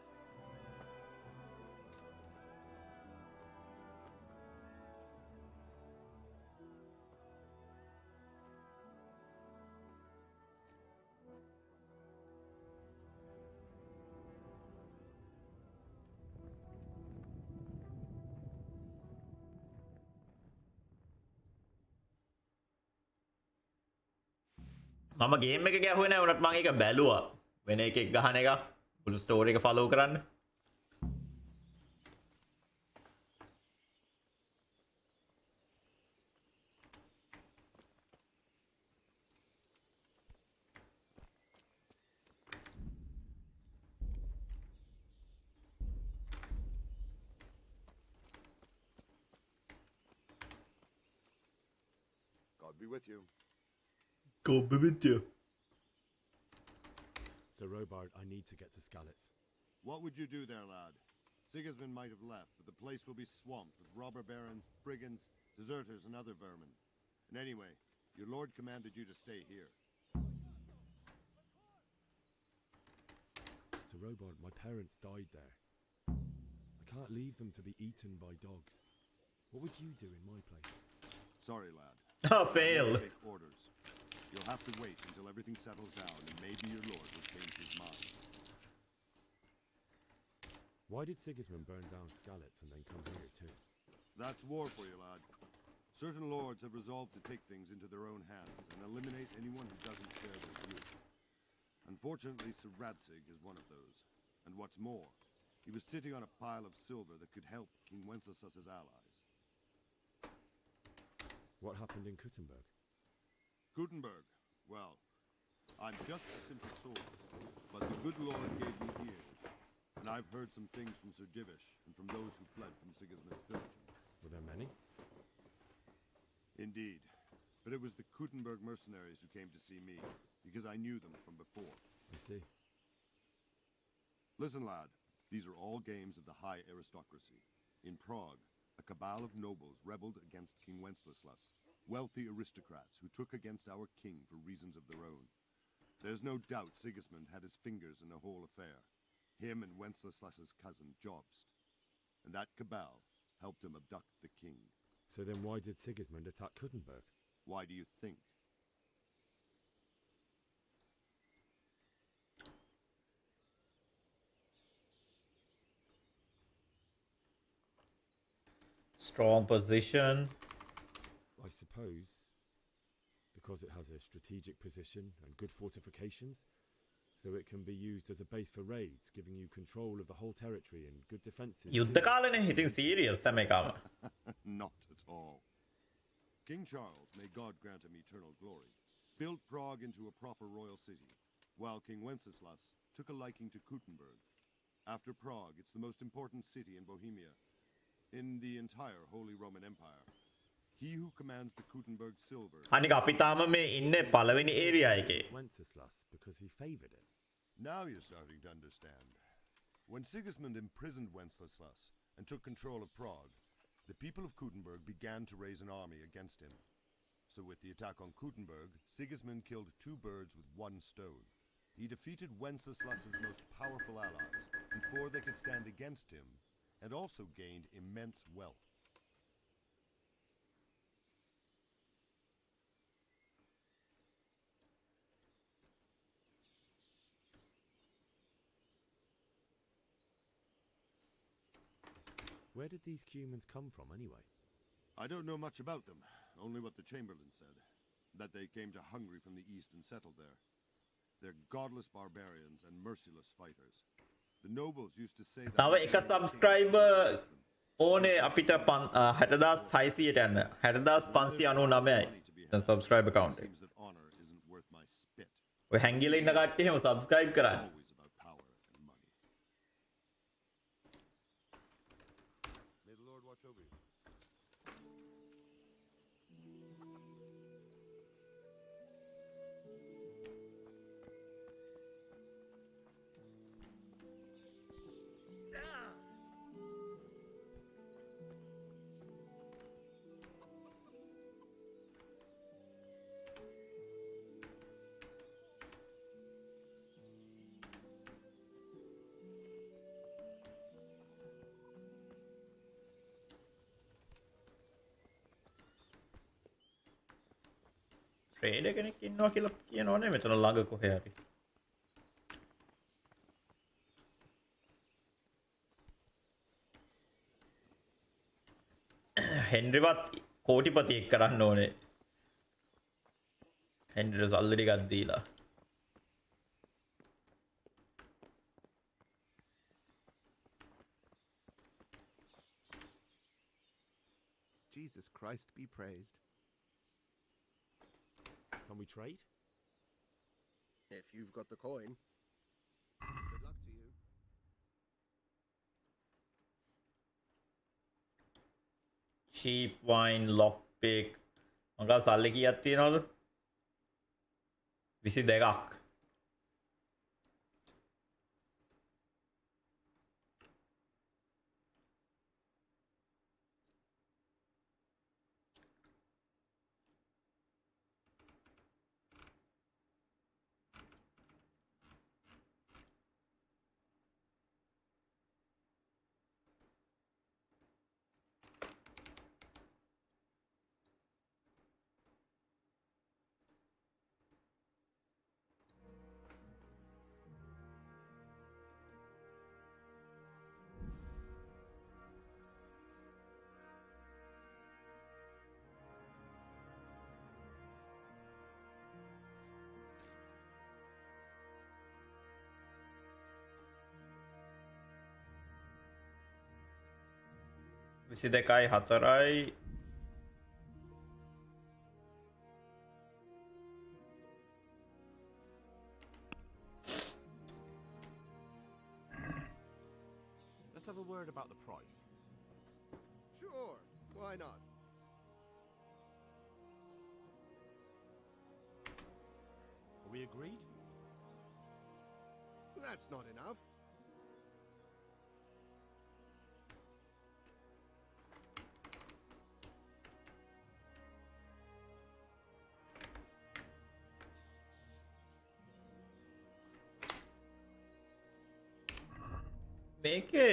මම game එක ගැහුවේ නැහැ උනත් මම ඒක බැලුවා වෙන එකෙක් ගහන එක මුළු ස්ටෝරි එක ෆලෝ කරන්න God be with you. God be with you. Sir Robard, I need to get to Skalitz. What would you do there, lad? Sigismund might have left, but the place will be swamped with robber barons, brigands, deserters, and other vermin. And anyway, your lord commanded you to stay here. Sir Robard, my parents died there. I can't leave them to be eaten by dogs. What would you do in my place? Sorry, lad. Oh, fail. Take orders. You'll have to wait until everything settles down, and maybe your lord will change his mind. Why did Sigismund burn down Skalitz and then come here too? That's war for you, lad. Certain lords have resolved to take things into their own hands and eliminate anyone who doesn't share their view. Unfortunately, Sir Radzig is one of those. And what's more, he was sitting on a pile of silver that could help King Wenceslas's allies. What happened in Kuttenberg? Gutenberg. Well, I'm just a simple soldier, but the good Lord gave me ears. And I've heard some things from Sir Divish and from those who fled from Sigismund's pillaging. Were there many? Indeed. But it was the Kuttenberg mercenaries who came to see me, because I knew them from before. I see. Listen, lad, these are all games of the high aristocracy. In Prague, a cabal of nobles rebelled against King Wenceslas, wealthy aristocrats who took against our king for reasons of their own. There's no doubt Sigismund had his fingers in the whole affair, him and Wenceslas's cousin Jobst. And that cabal helped him abduct the king. So then why did Sigismund attack Kuttenberg? Why do you think? Strong position. I suppose because it has a strategic position and good fortifications, so it can be used as a base for raids, giving you control of the whole territory and good defenses. යුද්ධ කාලේනේ ඉතින් serious හැම එකම. Not at all. King Charles, may God grant him eternal glory, built Prague into a proper royal city, while King Wenceslas took a liking to Kuttenberg. After Prague, it's the most important city in Bohemia, in the entire Holy Roman Empire. He who commands the Kuttenberg silver... අනික අපි තාම මේ ඉන්නේ පළවෙනි area එකේ. Wenceslas, because he favored it. Now you're starting to understand. When Sigismund imprisoned Wenceslas and took control of Prague, the people of Kuttenberg began to raise an army against him. So with the attack on Kuttenberg, Sigismund killed 2 birds with 1 stone. He defeated Wenceslas's most powerful allies before they could stand against him, and also gained immense wealth. Where did these humans come from, anyway? I don't know much about them, only what the Chamberlain said. That they came to Hungary from the east and settled there. They're godless barbarians and merciless fighters. The nobles used to say that... තව එක subscriber ඕනේ අපිට 60600ට යන්න 60599යි subscriber count එක. ඔය හැංගිලා ඉන්න කට්ටිය එහෙම subscribe කරන්න. May the Lord watch over you. Trader කෙනෙක් ඉන්නවා කියලා කියනෝනේ මෙතන ළඟ කොහේ හරි. හෙන්රිවත් කෝටිපතියෙක් කරන්න ඕනේ. හෙන්රිට සල්ලි ටිකක් දීලා. Jesus Christ be praised. Can we trade? If you've got the coin. Good luck to you. cheap wine lockpick මංගා සල්ලි කීයක් තියනවද 22ක් විසි දෙකයි හතරයි Let's have a word about the price. Sure, why not? Are we agreed? That's not enough. මේකේ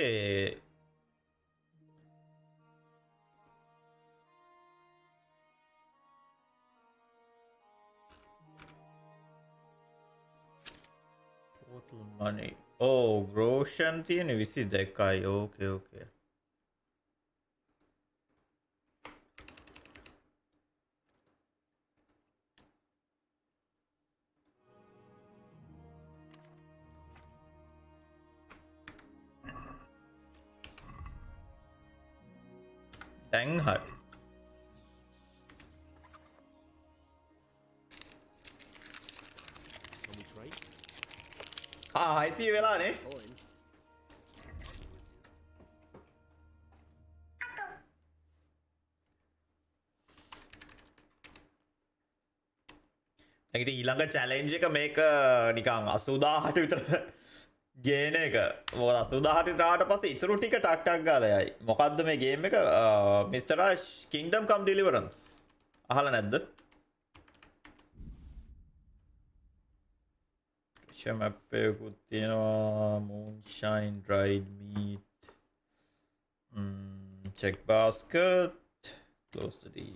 total money oh grocean තියෙන 22යි okay දැන් හරි Can we trade? IC වෙලානේ දැන් ඉතින් ඊළඟ challenge එක මේක නිකන් 80000ට විතර ගේන එක මොකද 80000ට විතරාට පස්සේ ඉතුරු ටික ටක් ටක් ගාලා යයි මොකද්ද මේ ගේම් එක මිස්ටර් රාෂ් Kingdom Come Deliverance අහලා නැද්ද map එකකුත් තියෙනවා. Moonshine, dried meat. Check basket. Close the deal.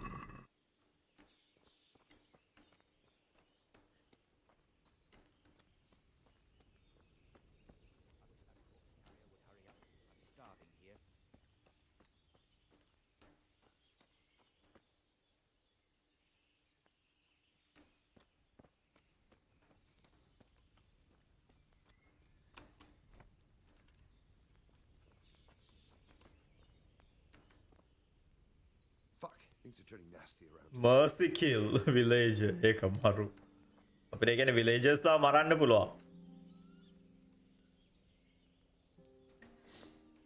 Fuck, things are turning nasty around. Mercy kill villager. ඒක මරු. අපිට ඒ කියන්නේ villagers ලා මරන්න පුළුවන්.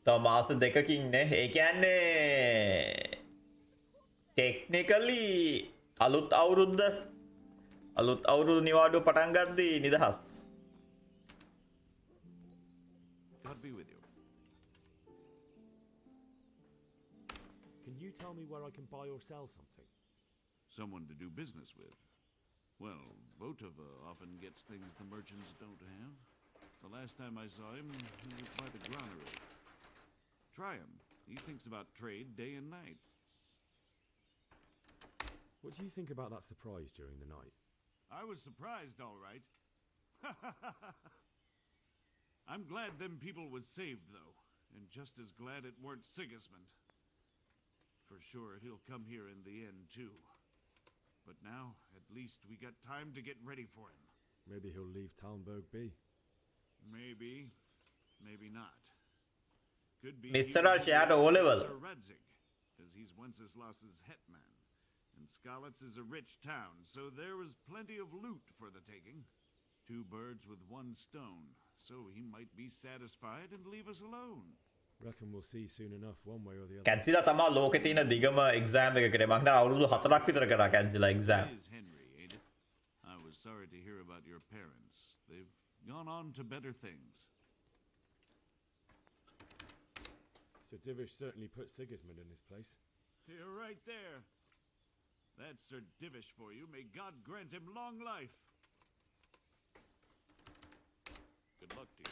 තව මාස දෙකකින් නේ. ඒ කියන්නේ technically අලුත් අවුරුදු නිවාඩුව පටන් ගද්දී නිදහස්. God be with you. Can you tell me where I can buy or sell something? Someone to do business with. Well, Votova often gets things the merchants don't have. The last time I saw him, he was by the granary. Try him. He thinks about trade day and night. What do you think about that surprise during the night? I was surprised, all right. I'm glad them people was saved, though, and just as glad it weren't Sigismund. For sure, he'll come here in the end, too. But now, at least we got time to get ready for him. Maybe he'll leave Talmberg be. Maybe. Maybe not. Could be Mr. Shadow O-level. Sir Radzig, because he's Wenceslas's hetman. And Skalitz is a rich town, so there was plenty of loot for the taking. 2 birds with 1 stone, so he might be satisfied and leave us alone. Reckon we'll see soon enough, one way or the other. කැන්සිලා තමා ලෝකේ තියෙන දිගම exam එක කරේ. මම හිතනවා අවුරුදු 4ක් විතර කරා කැන්සිලා exam. It is Henry, ain't it? I was sorry to hear about your parents. They've gone on to better things. Sir Divish certainly put Sigismund in his place. You're right there. That's Sir Divish for you. May God grant him long life. Good luck to you.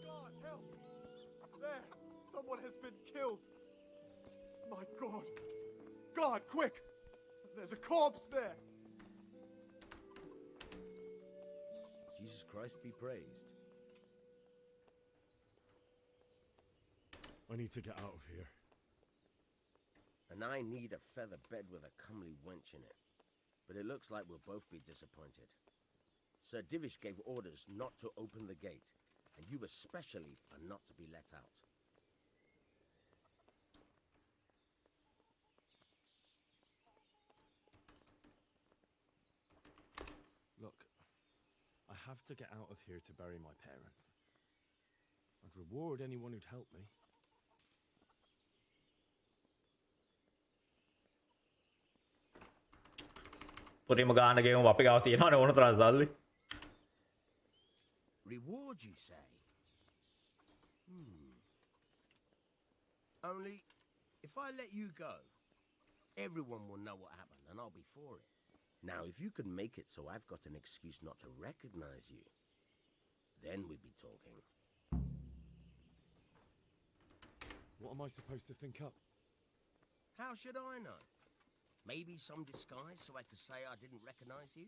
God, help! There! Someone has been killed! My God! God, quick! There's a corpse there! Jesus Christ be praised. I need to get out of here. And I need a feather bed with a comely wench in it. But it looks like we'll both be disappointed. Sir Divish gave orders not to open the gate, and you especially are not to be let out. Look, I have to get out of here to bury my parents. I'd reward anyone who'd help me. පුරිම ගාන ගේමු අපි ගාව තියෙනවනේ ඕන තරම් සල්ලි. Reward, you say? Only, if I let you go, everyone will know what happened, and I'll be for it. Now, if you can make it so I've got an excuse not to recognize you, then we'd be talking. What am I supposed to think up? How should I know? Maybe some disguise so I could say I didn't recognize you?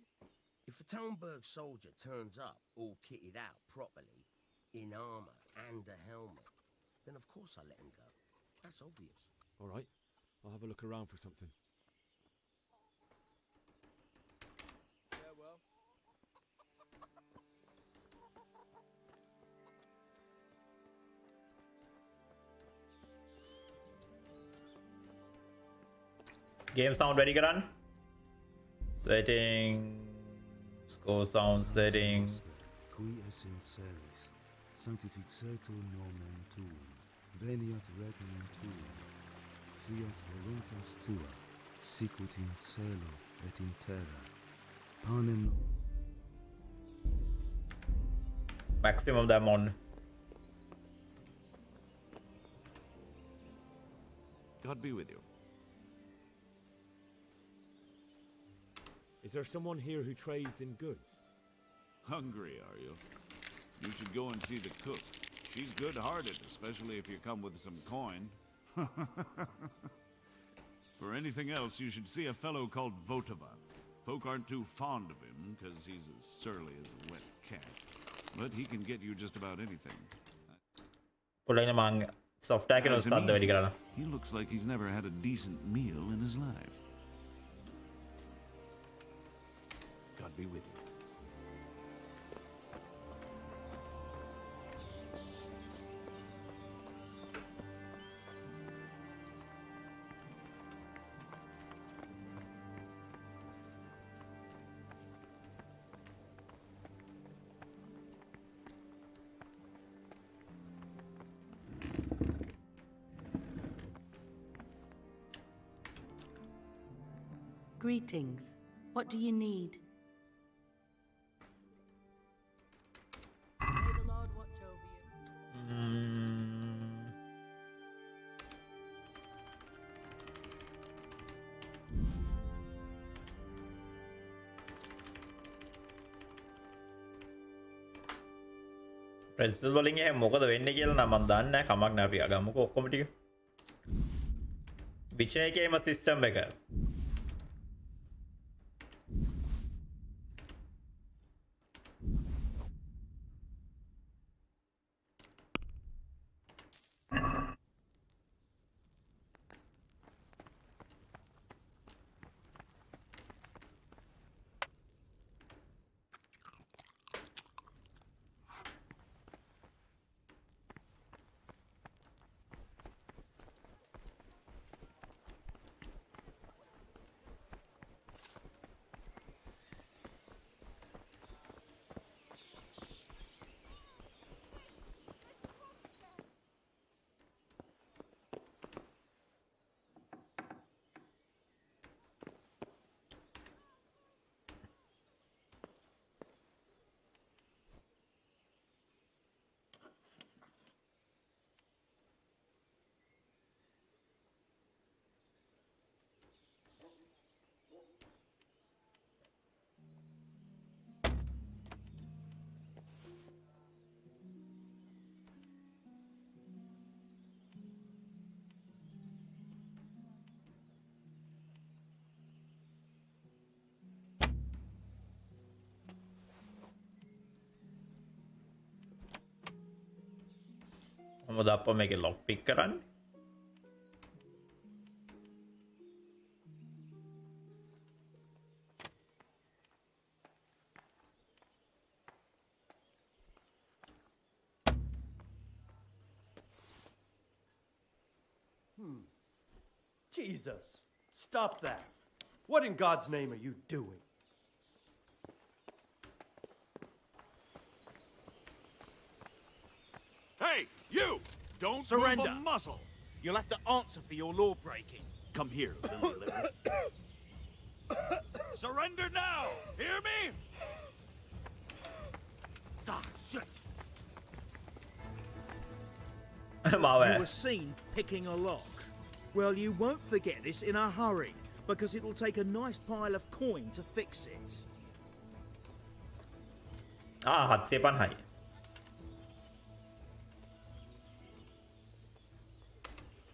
If a Talmberg soldier turns up all kitted out properly, in armor and a helmet, then of course I let him go. That's obvious. All right, I'll have a look around for something. Farewell. Game sound ready කරන්න. Setting. Score sound setting. Qui essencelis, sanctificetur nomen tuum, veniat regnum tuum, fiat voluntas tua, sicut in cielo et in terra. Panem maximum them on. God be with you. Is there someone here who trades in goods? Hungry, are you? You should go and see the cook. She's good-hearted, especially if you come with some coin. For anything else, you should see a fellow called Votava. Folk aren't too fond of him, because he's as surly as a wet cat. But he can get you just about anything. Soft tag Nice and easy. He looks like he's never had a decent meal in his life. God be with you. Greetings. What do you need? May the Lord watch over you. ප්‍රෙස්ස් වලින් එහෙම මොකද වෙන්නේ කියලා නම් මම දන්නේ නැහැ. කමක් නැහැ අපි ගමුකෝ ඔක්කොම ටික. විචයකේම සිස්ටම් එක. මොකද අප්පා මේකේ ලොක් පික් කරන්නේ? Jesus, stop that. What in God's name are you doing? Hey, you! Don't Surrender. move a muscle! You'll have to answer for your law breaking. Come here, Lily Liver. Surrender now! Hear me? Ah, shit! My You bad. were seen picking a lock. Well, you won't forget this in a hurry, because it'll take a nice pile of coin to fix it. 750යි.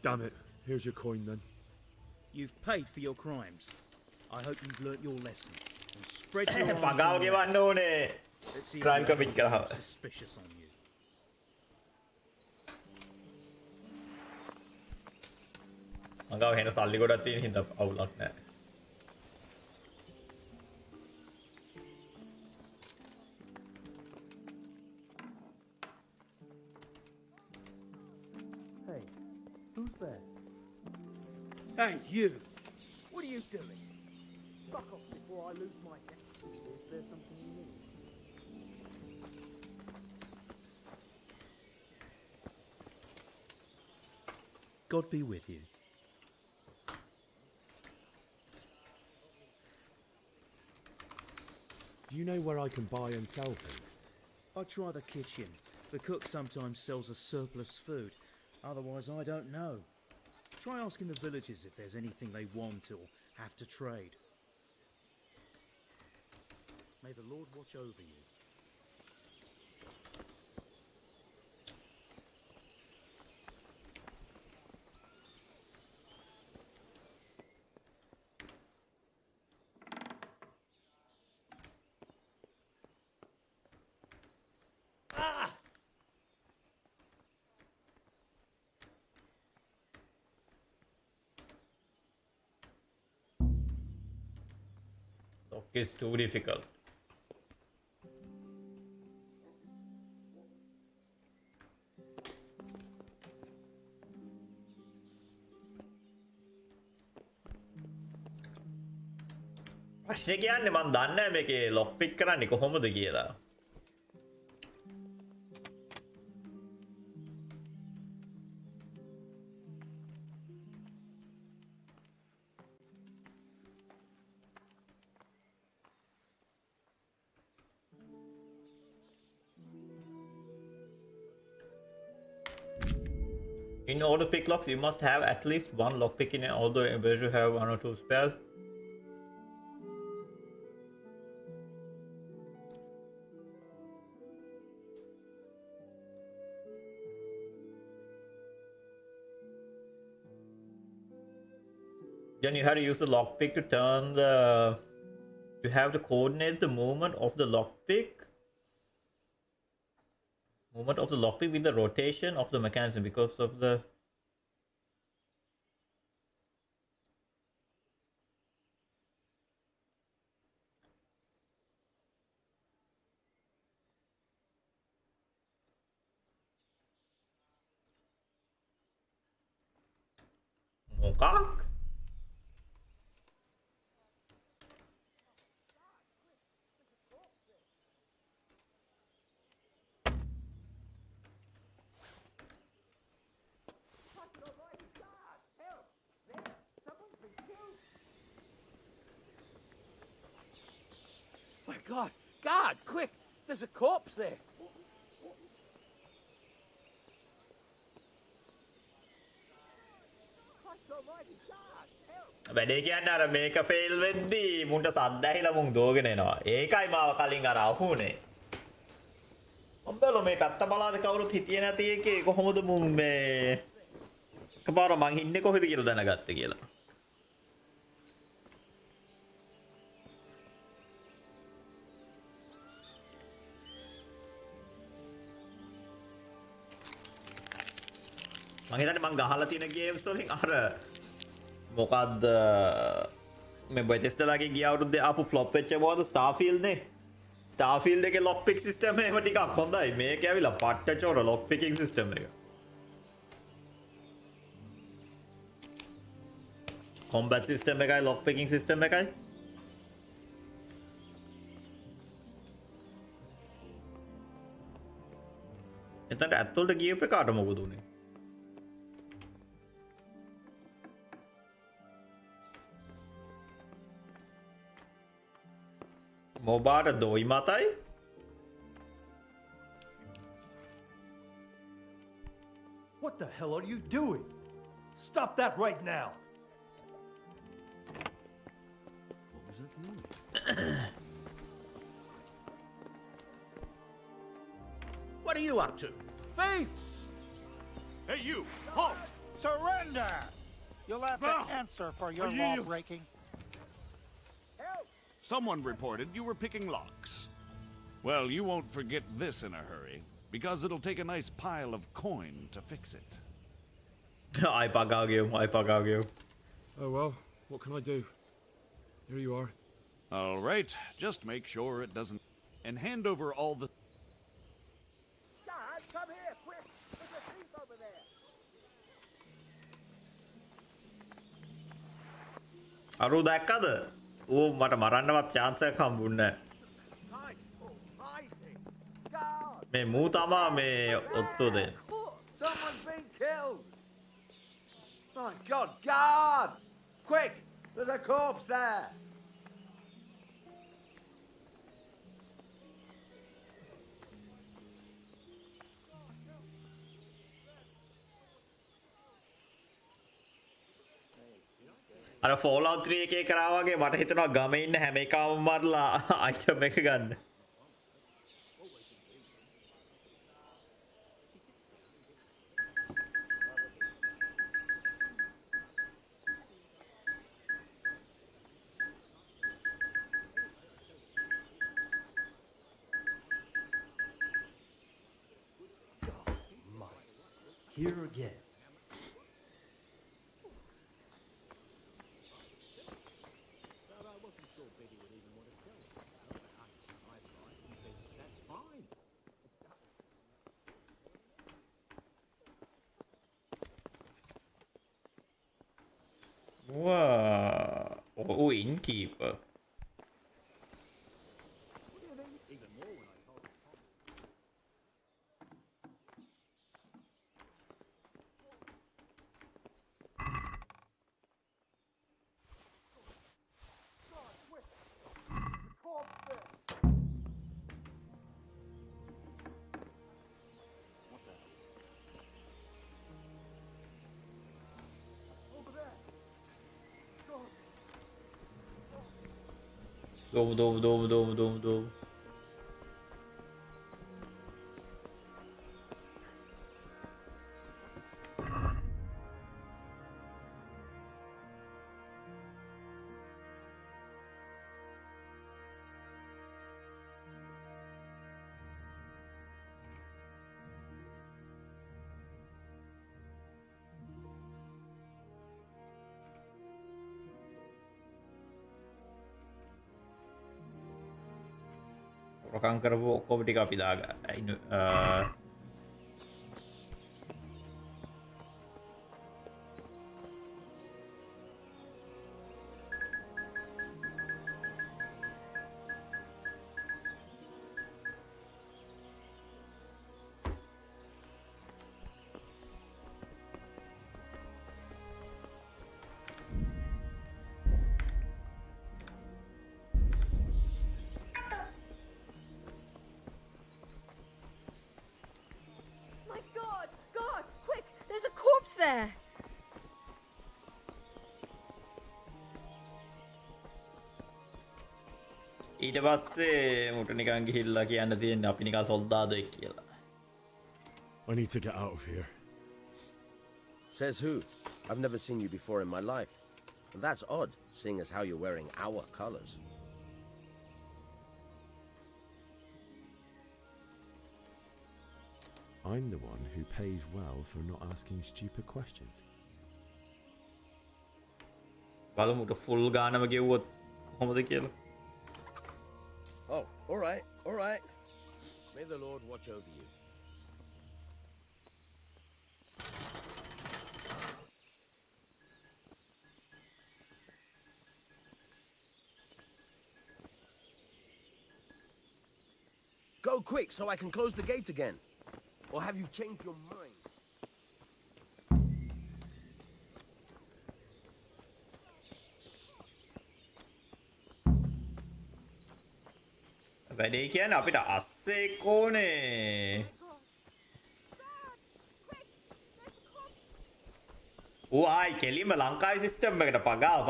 Damn it. Here's your coin then. You've paid for your crimes. I hope you've learnt your lesson. And spread your arms පගාව on the ගෙවන්න ඕනේ. Let's see if Crime we commit have anything කරාව. suspicious on you. මගාව හෙන සල්ලි ගොඩක් තියෙන හින්දා අවුලක් නැහැ. Hey, who's there? Hey, you! What are you doing? Fuck off before I lose my head. Is there something you need? God be with you. Do you know where I can buy and sell things? I'd try the kitchen. The cook sometimes sells a surplus food. Otherwise, I don't know. Try asking the villagers if there's anything they want or have to trade. May the Lord watch over you. Lock is too difficult. ප්‍රශ්නේ කියන්නේ මම දන්නේ නැහැ මේකේ lock pick කරන්නේ කොහොමද කියලා. In order to pick locks, you must have at least one lockpick in it, although you have one or two spares. Then you have to use the lockpick to turn the... You have to coordinate the movement of the lockpick. Movement of the lockpick with the rotation of the mechanism because of the... Mokak? My God! Guard, quick! There's a corpse there! වැඩේ කියන්නේ අර මේක fail වෙද්දී මුන්ට සද්ද ඇහිලා මුන් දෝගෙන එනවා. ඒකයි මාව කලින් අර අහුනේ. ඔබල මේ පැත්ත බලාද කවුරුත් හිටියේ නැති එකේ කොහොමද මුන් මේ එකපාර මං ඉන්නේ කොහෙද කියලා දැනගත්තේ කියලා. මං හිතන්නේ මං ගහලා තියෙන ගේම්ස් වලින් අර මොකක්ද මේ බෙතෙස්ටාලාගේ ගිය අවුරුද්දේ ආපු ෆ්ලොප් වෙච්ච මොකද ස්ටාර්ෆීල්ඩ් නේ ස්ටාර්ෆීල්ඩ් එකේ ලොක් පික් සිස්ටම් එක ටිකක් හොඳයි මේක ඇවිල්ලා පට්ට චෝර ලොක් පිකින් සිස්ටම් එක කොම්බැට් සිස්ටම් එකයි ලොක් පිකින් සිස්ටම් එකයි එතනට ඇත්තොල්ට ගියප එකාට මොකද උනේ මොබාට දොයි මතයි What the hell are you doing? Stop that right now! What was that noise? What are you up to? Thief! Hey, you! Halt! Surrender! You'll have to answer for your law breaking. Someone reported you were picking locks. Well, you won't forget this in a hurry, because it'll take a nice pile of coin to fix it. I pagag you. Oh well, what can I do? Here you are. All right, just make sure it doesn't... And hand over all the... Dad, come here, quick! There's a thief over there! අරු දැක්කද? ඌ මට මරන්නවත් chance එකක් හම්බුන්නේ නැහැ. මේ මූ තමා මේ ඔත්තු දෙන්නේ. Someone's been killed! My God, guard! Quick! There's a corpse there! අර Fallout 3 එකේ කරා වගේ මට හිතෙනවා ගමේ ඉන්න හැම එකම මරලා අයිටම් එක ගන්න. Here again. Wow. Oh, innkeeper. Dove. Orang කරපු ඔක්කොම ටික අපි දාගන්න. My God! God! Quick! There's a corpse there! ඊට පස්සේ මුට නිකන් ගිහිල්ලා කියන්න තියෙන්නේ අපි නිකන් සොල්දාදුවෙක් කියලා. I need to get out of here. Says who? I've never seen you before in my life. That's odd, seeing as how you're wearing our colors. I'm the one who pays well for not asking stupid questions. බලමුට full ගානම ගෙව්වොත් කොහොමද කියලා. Oh, all right. May the Lord watch over you. Go quick so I can close the gate again. Or have you changed your mind? වැඩේ කියන්නේ අපිට අස්සෙක් ඕනේ. ඌ ආයි කෙලිම ලංකාවේ සිස්ටම් එකට පගාව.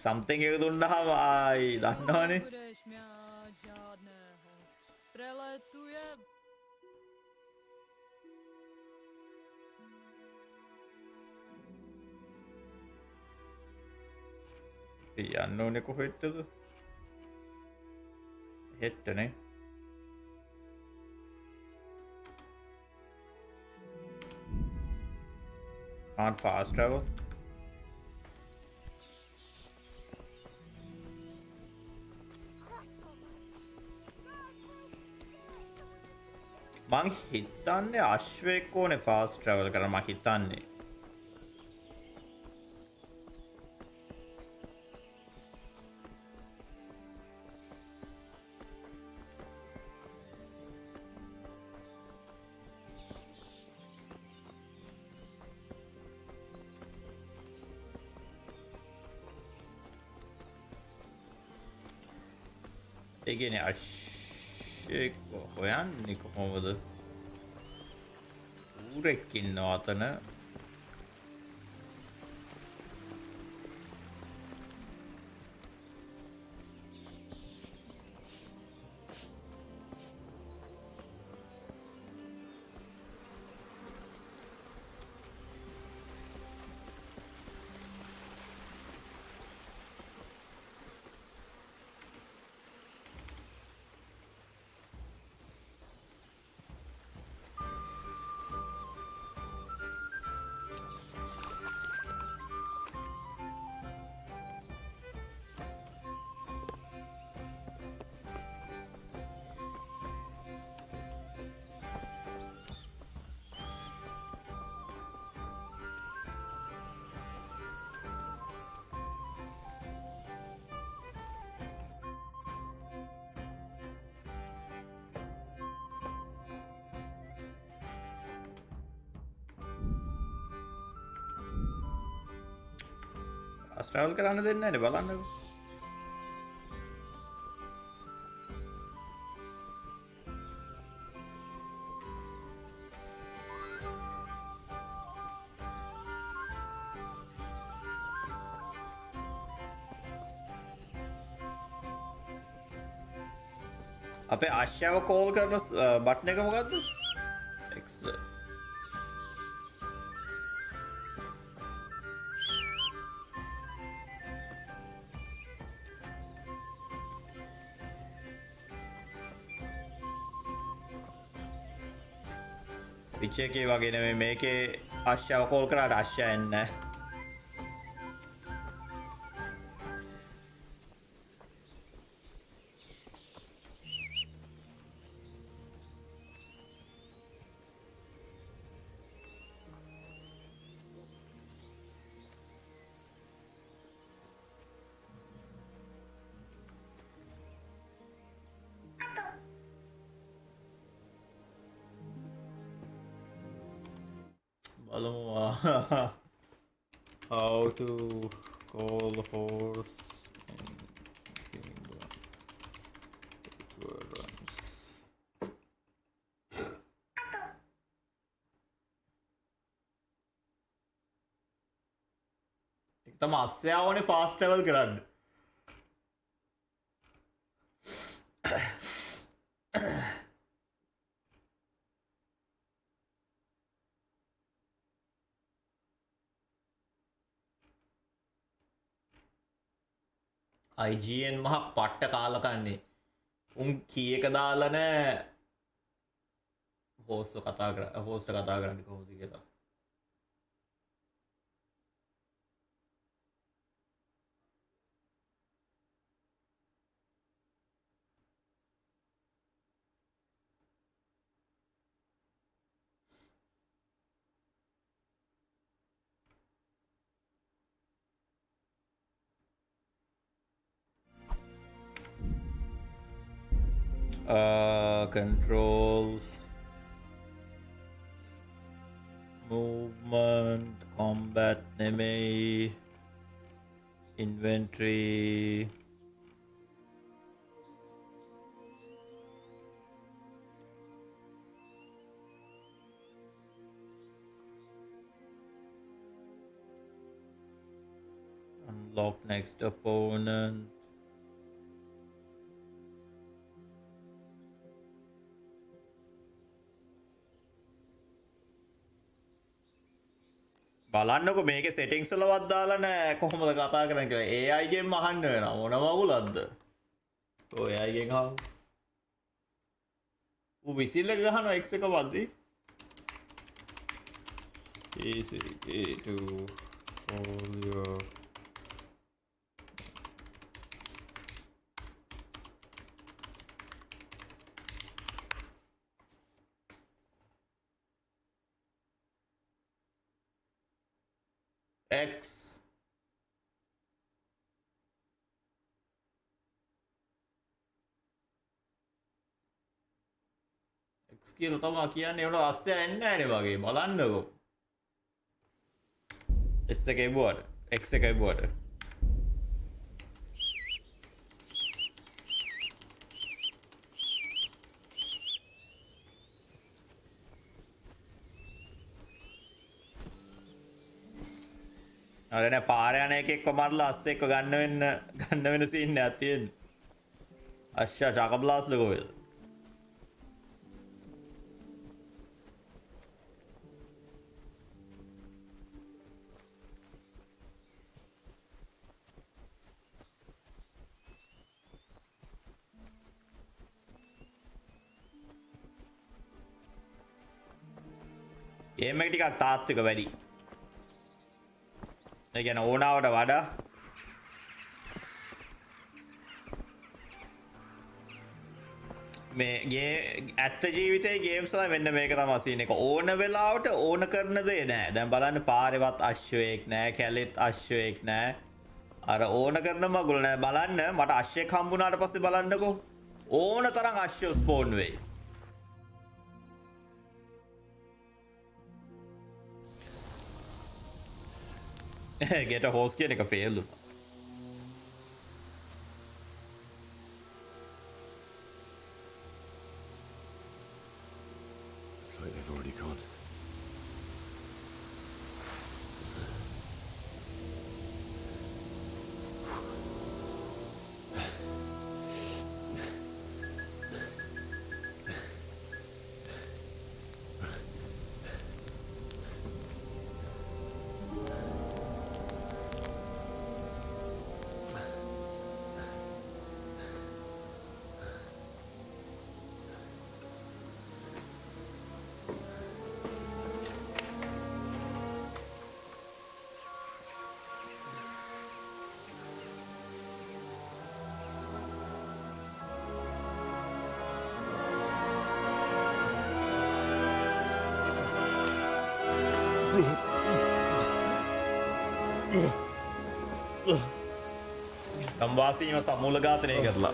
something එක දුන්නාම ආයි දන්නවනේ. යන්න ඕනේ කොහෙටද? හෙට්ටනේ. Can't fast travel. මං හිතන්නේ අශ්වයෙක් ඕනේ fast travel කරන්න මං හිතන්නේ. ඒ කියන්නේ අශ්වයෙක් හොයන්නේ කොහොමද? ඌරෙක් ඉන්නවා අතන. ෆාස්ට් ට්‍රැවල් කරන්න දෙන්නේ නැහැ නේ බලන්නකෝ. අපේ ආශ්‍යාව කෝල් කරන බට්න එක මොකක්ද? X පිච් එකේ වගේ නෙමෙයි මේකේ ආශ්‍යාව කෝල් කරාට ආශ්‍යා එන්නේ නැහැ. How to call the horse in Deliverance. एकदम आस्याओने फास्ट ट्रैवल करන්න. IGN මහ පට්ට කාලකන්නේ උන් කීයක දාලා නෑ හෝස්ට් කතා කරන්නේ කොහොමද කියලා. Controls, movement, combat නෙමෙයි, inventory, unlock next opponent. බලන්නකො මේකේ settings වලවත් දාලා නැහැ කොහොමද කතා කරන්නේ කියලා. AI ගෙන් අහන්න වෙනවා මොන වගුලක්ද? ඔය AI ගෙන් අහමු. ඌ විසිල් එක ගහනවා X එක වද්දි. easy to all your X කියලා තමයි කියන්නේ. ඒකට අස්සය එන්නේ නැහැ නේ වගේ. බලන්නකෝ. S එකේ බුවට X එකේ බුවට අර නෑ පාර යන එකෙක්ව මරලා අස්ස එක්ක ගන්න වෙන සීන් එකක් තියෙන්නේ. අශ්ෂා චාකබ්ලාස්ද කොහෙද? ගේම් එක ටිකක් තාත්වික වැඩි. ඒ කියන්නේ ඕනාවට වඩා මේ ඇත්ත ජීවිතයේ ගේම්ස් වල මෙන්න මේක තමයි සීන් එක. ඕන වෙලාවට ඕන කරන දේ නෑ. දැන් බලන්න පාරේවත් අශ්වයෙක් නෑ, කැලෙත් අශ්වයෙක් නෑ. අර ඕන කරන මගුල නෑ. බලන්න මට අශ්වයෙක් හම්බුනාට පස්සේ බලන්නකෝ ඕන තරම් අශ්වය ස්පෝන් වෙයි. get a horse කියන එක fail දුන්නා. It's like they've already gone. ගම්වාසීම සමූල ඝාතනය කරලා.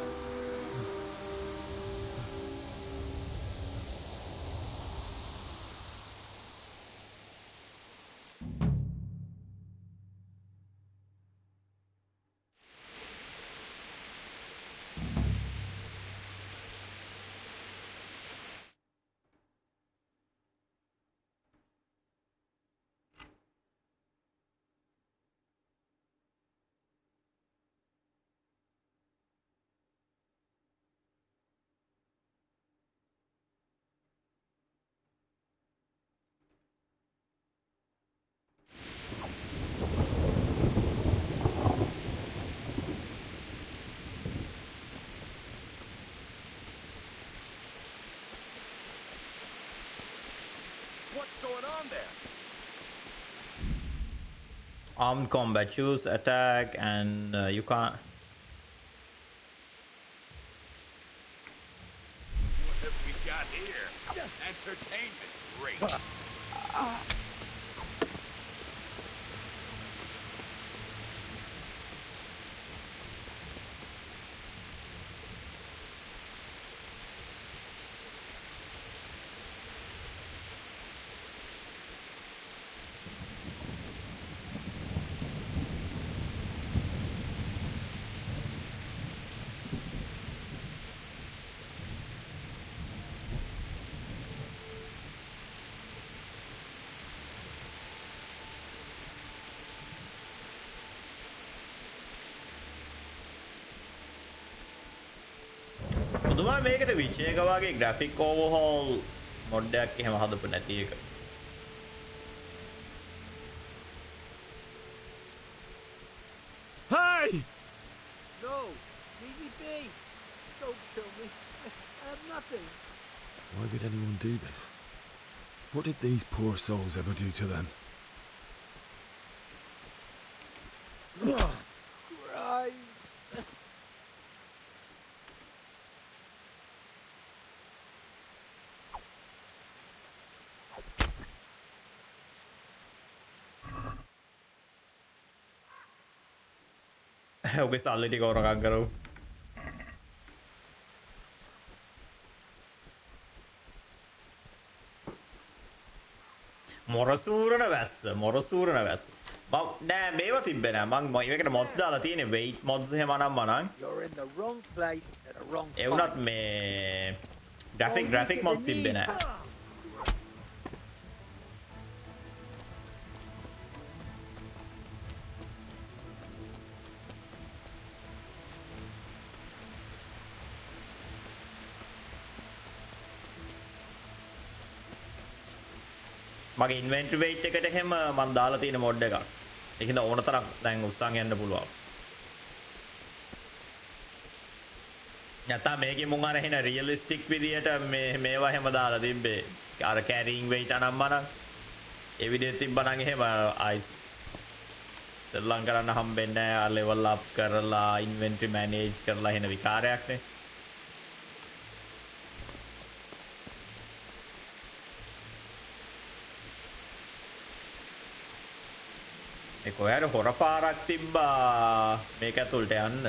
What's going on there? Armed combat, choose attack, and you can't. What have we got here? Entertainment, great. මුදුමා මේකට විච් එක වගේ graphic overhaul mod එකක් එහෙම හදපු නැති එක. Hey! No, leave me be. Don't kill me. I have nothing. Why would anyone do this? What did these poor souls ever do to them? Christ. ඔගේ සල්ලි ටික හොරකම් කරමු. මොරසූරන වැස්ස. නෑ මේවා තිබ්බේ නෑ. මං මේකට මොඩ්ස් දාලා තියෙන්නේ weight mods එහෙම නම් මනං. You're in the wrong place at the wrong ඒ වුණත් මේ graphic mods තිබ්බේ නෑ. මගේ ඉන්වෙන්ටරි වෙයිට් එකට එහෙම මම දාලා තියෙන මොඩ් එකක්. ඒකින්ද ඕන තරම් දැන් උස්සන් යන්න පුළුවන්. නැත්නම් මේකේ මුන් අර එහෙන රියලිස්ටික් විදියට මේවා එහෙම දාලා තිබ්බේ. අර කැරියින් වෙයිට් අනම්මනම් ඒ විදිහට තිබ්බනම් එහෙම ආයිස් සෙල්ලම් කරන්න හම්බෙන්නේ නැහැ. ලෙවල් අප් කරලා ඉන්වෙන්ටරි මැනේජ් කරලා එහෙන විකාරයක් නේ. ඒක ඔයාට හොර පාරක් තිබ්බා මේක ඇතුළට යන්න.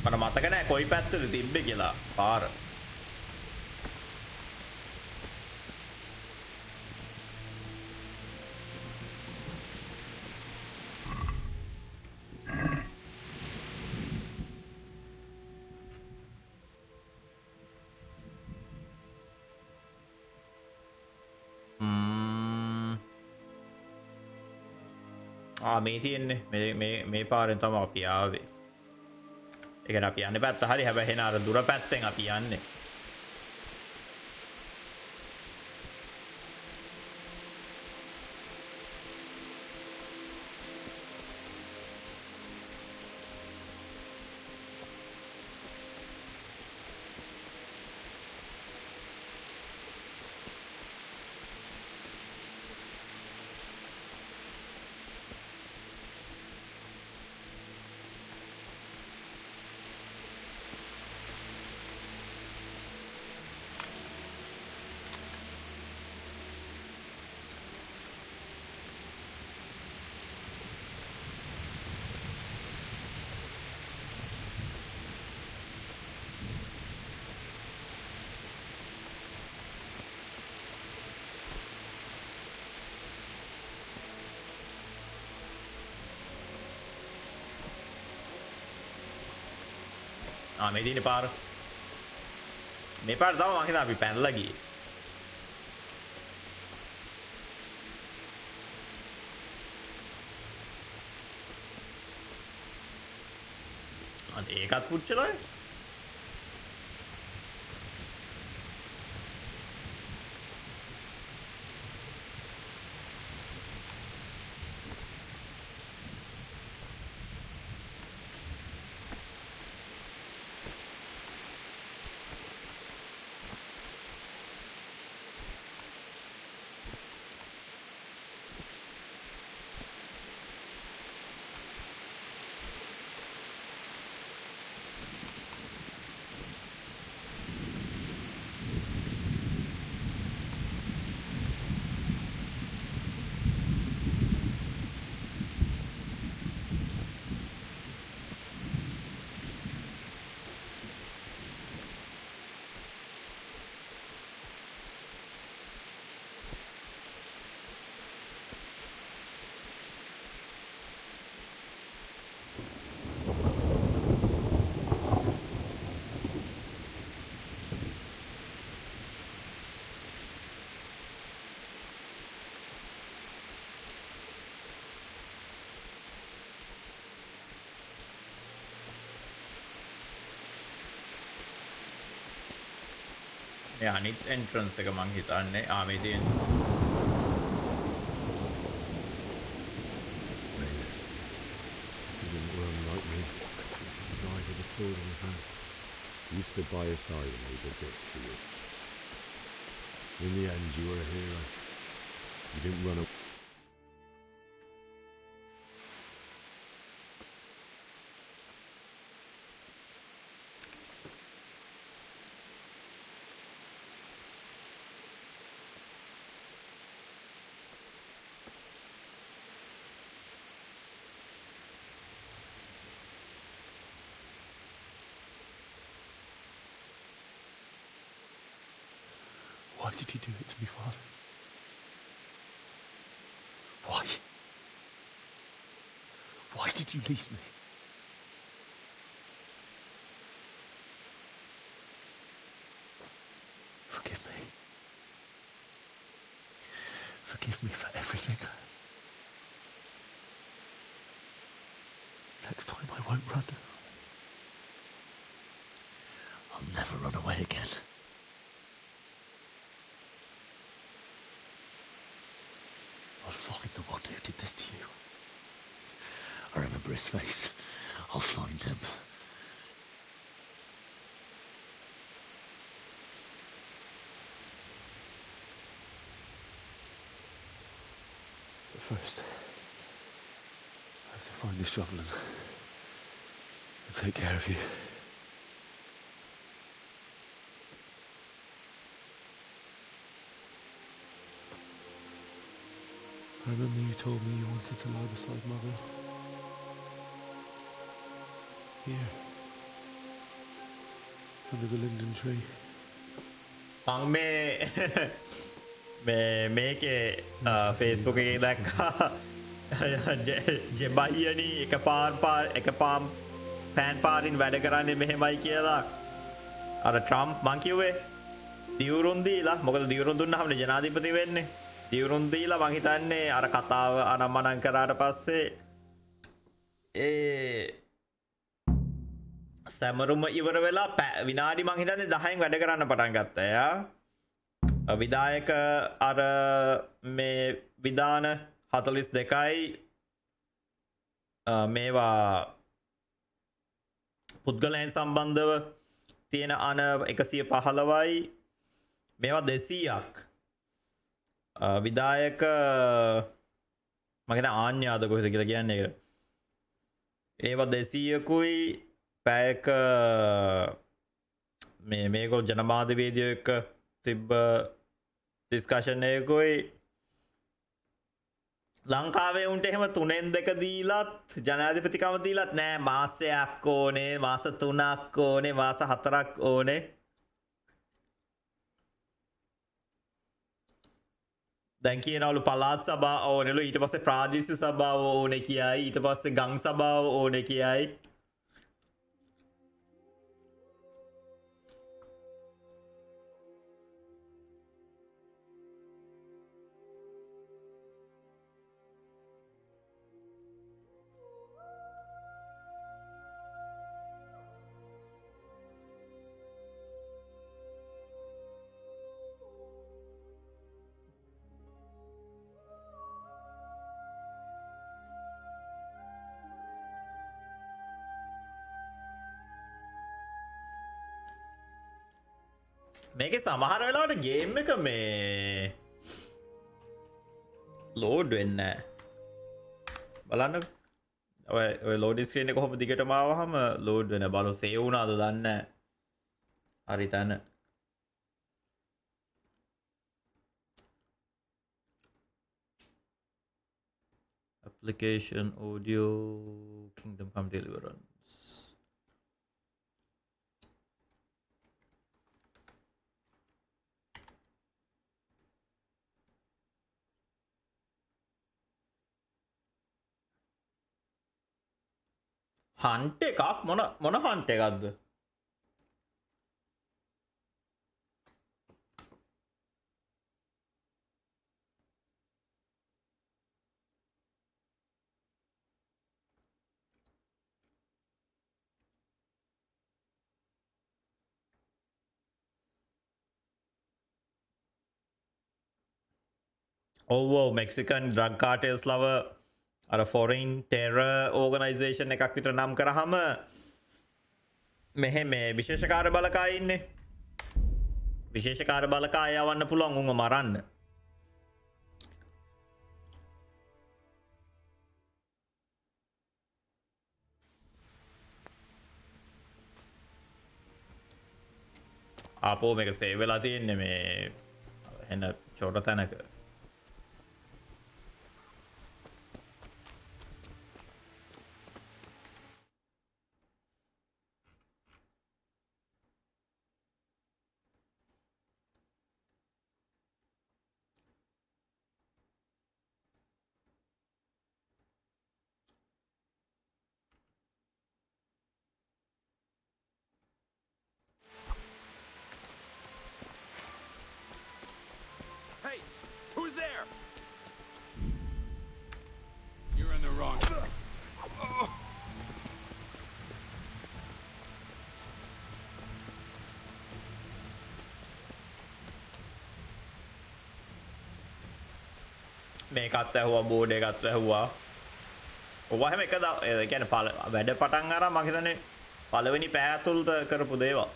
මට මතක නෑ කොයි පැත්තද තිබ්බේ කියලා පාර. මේ තියෙන්නේ මේ පාරෙන් තමයි අපි ආවේ. ඒ කියන්නේ අපි යන්නේ පැත්ත හරි හැබැයි එන අර දුර පැත්තෙන් අපි යන්නේ. මේ තියෙන පාර. මේ පාර තමයි මං හිතා අපි පැනලා ගියේ. ඒකත් පුච්චලා. අනිත් එන්ට්‍රන්ස් එක මං හිතන්නේ මේ තියෙන He didn't run like me. He died with a sword in his hand. You stood by his side and he did this to you. In the end, you were a hero. You didn't run away. Why did you do it to me, Father? Why? Why did you leave me? Forgive me. Forgive me for everything. Next time I won't run. I'll never run away again. I'll find the one who did this to you. I remember his face. I'll find him. But first, I have to find the shovel and take care of you. I remember you told me you wanted to lie beside Mother. Here. Under the linden tree. මේකේ Facebook එකේ දැක්කා ජෙබයියනි එක පෑන් පාරින් වැඩ කරන්නේ මෙහෙමයි කියලා අර ට්‍රම්ප් මං කිව්වේ දිවුරුන් දීලා මොකද දිවුරුන් දුන්නාම ජනාධිපති වෙන්නේ දියුරුම් දීලා මං හිතන්නේ අර කතාව අනම්මනම් කරාට පස්සේ ඒ සැමරුම ඉවර වෙලා විනාඩි මං හිතන්නේ 10න් වැඩ කරන්න පටන් ගත්තා යා. විදායක අර මේ විධාන 42යි මේවා පුද්ගලයන් සම්බන්ධව තියෙන අන 115යි මේවා 200ක් විදායක මගේ ආඥාද කොහෙද කියලා කියන්නේ ඒක. ඒවා 200කුයි පැයක මේගොල්ලෝ ජනමාධ්‍යවේදියෝ එක්ක තිබ්බ ඩිස්කෂන් එකකුයි ලංකාවේ උන්ට එහෙම 3න් 2 දීලත් ජනාධිපතිකම දීලත් නෑ මාසයක් ඕනේ මාස 3ක් ඕනේ මාස 4ක් ඕනේ. දැන් කියනවලු පළාත් සභා ඕනෙලු ඊට පස්සේ ප්‍රාදේශීය සභාව ඕනේ කියයි ඊට පස්සේ ගම් සභාව ඕනේ කියයි. මේකේ සමහර වෙලාවට ගේම් එක මේ ලෝඩ් වෙන්නේ නැහැ. බලන්න ඔය ලෝඩින් ස්ක්‍රීන් එක කොහොම දිගටම ආවහම ලෝඩ් වෙන බලමු සේව් වුණාද දන්නේ නැහැ. හරි තැන. application audio kingdom come deliverance. Hunt එකක් මොන හන්ට් එකක්ද? ඔව් මෙක්සිකන් ඩ්‍රග් කාටෙල්ස් ලව අර ෆොරින් ටෙරර් ඕගනයිසේෂන් එකක් විතර නම් කරාම මෙහෙ මේ විශේෂකාර බලකාය ඉන්නේ. විශේෂකාර බලකාය යවන්න පුළුවන් උන්ව මරන්න. ආපෝ මේක සේව් වෙලා තියෙන්නේ මේ එන චෝට තැනක. Hey, who's there? You're in the wrong. Oh. මේකත් ඇහුවා බෝඩ් එකත් ඇහුවා. ඔවා හැම එක ඒ කියන්නේ වැඩ පටන් අරන් මම හිතන්නේ පළවෙනි පෑ ඇතුළත කරපු දේවල්.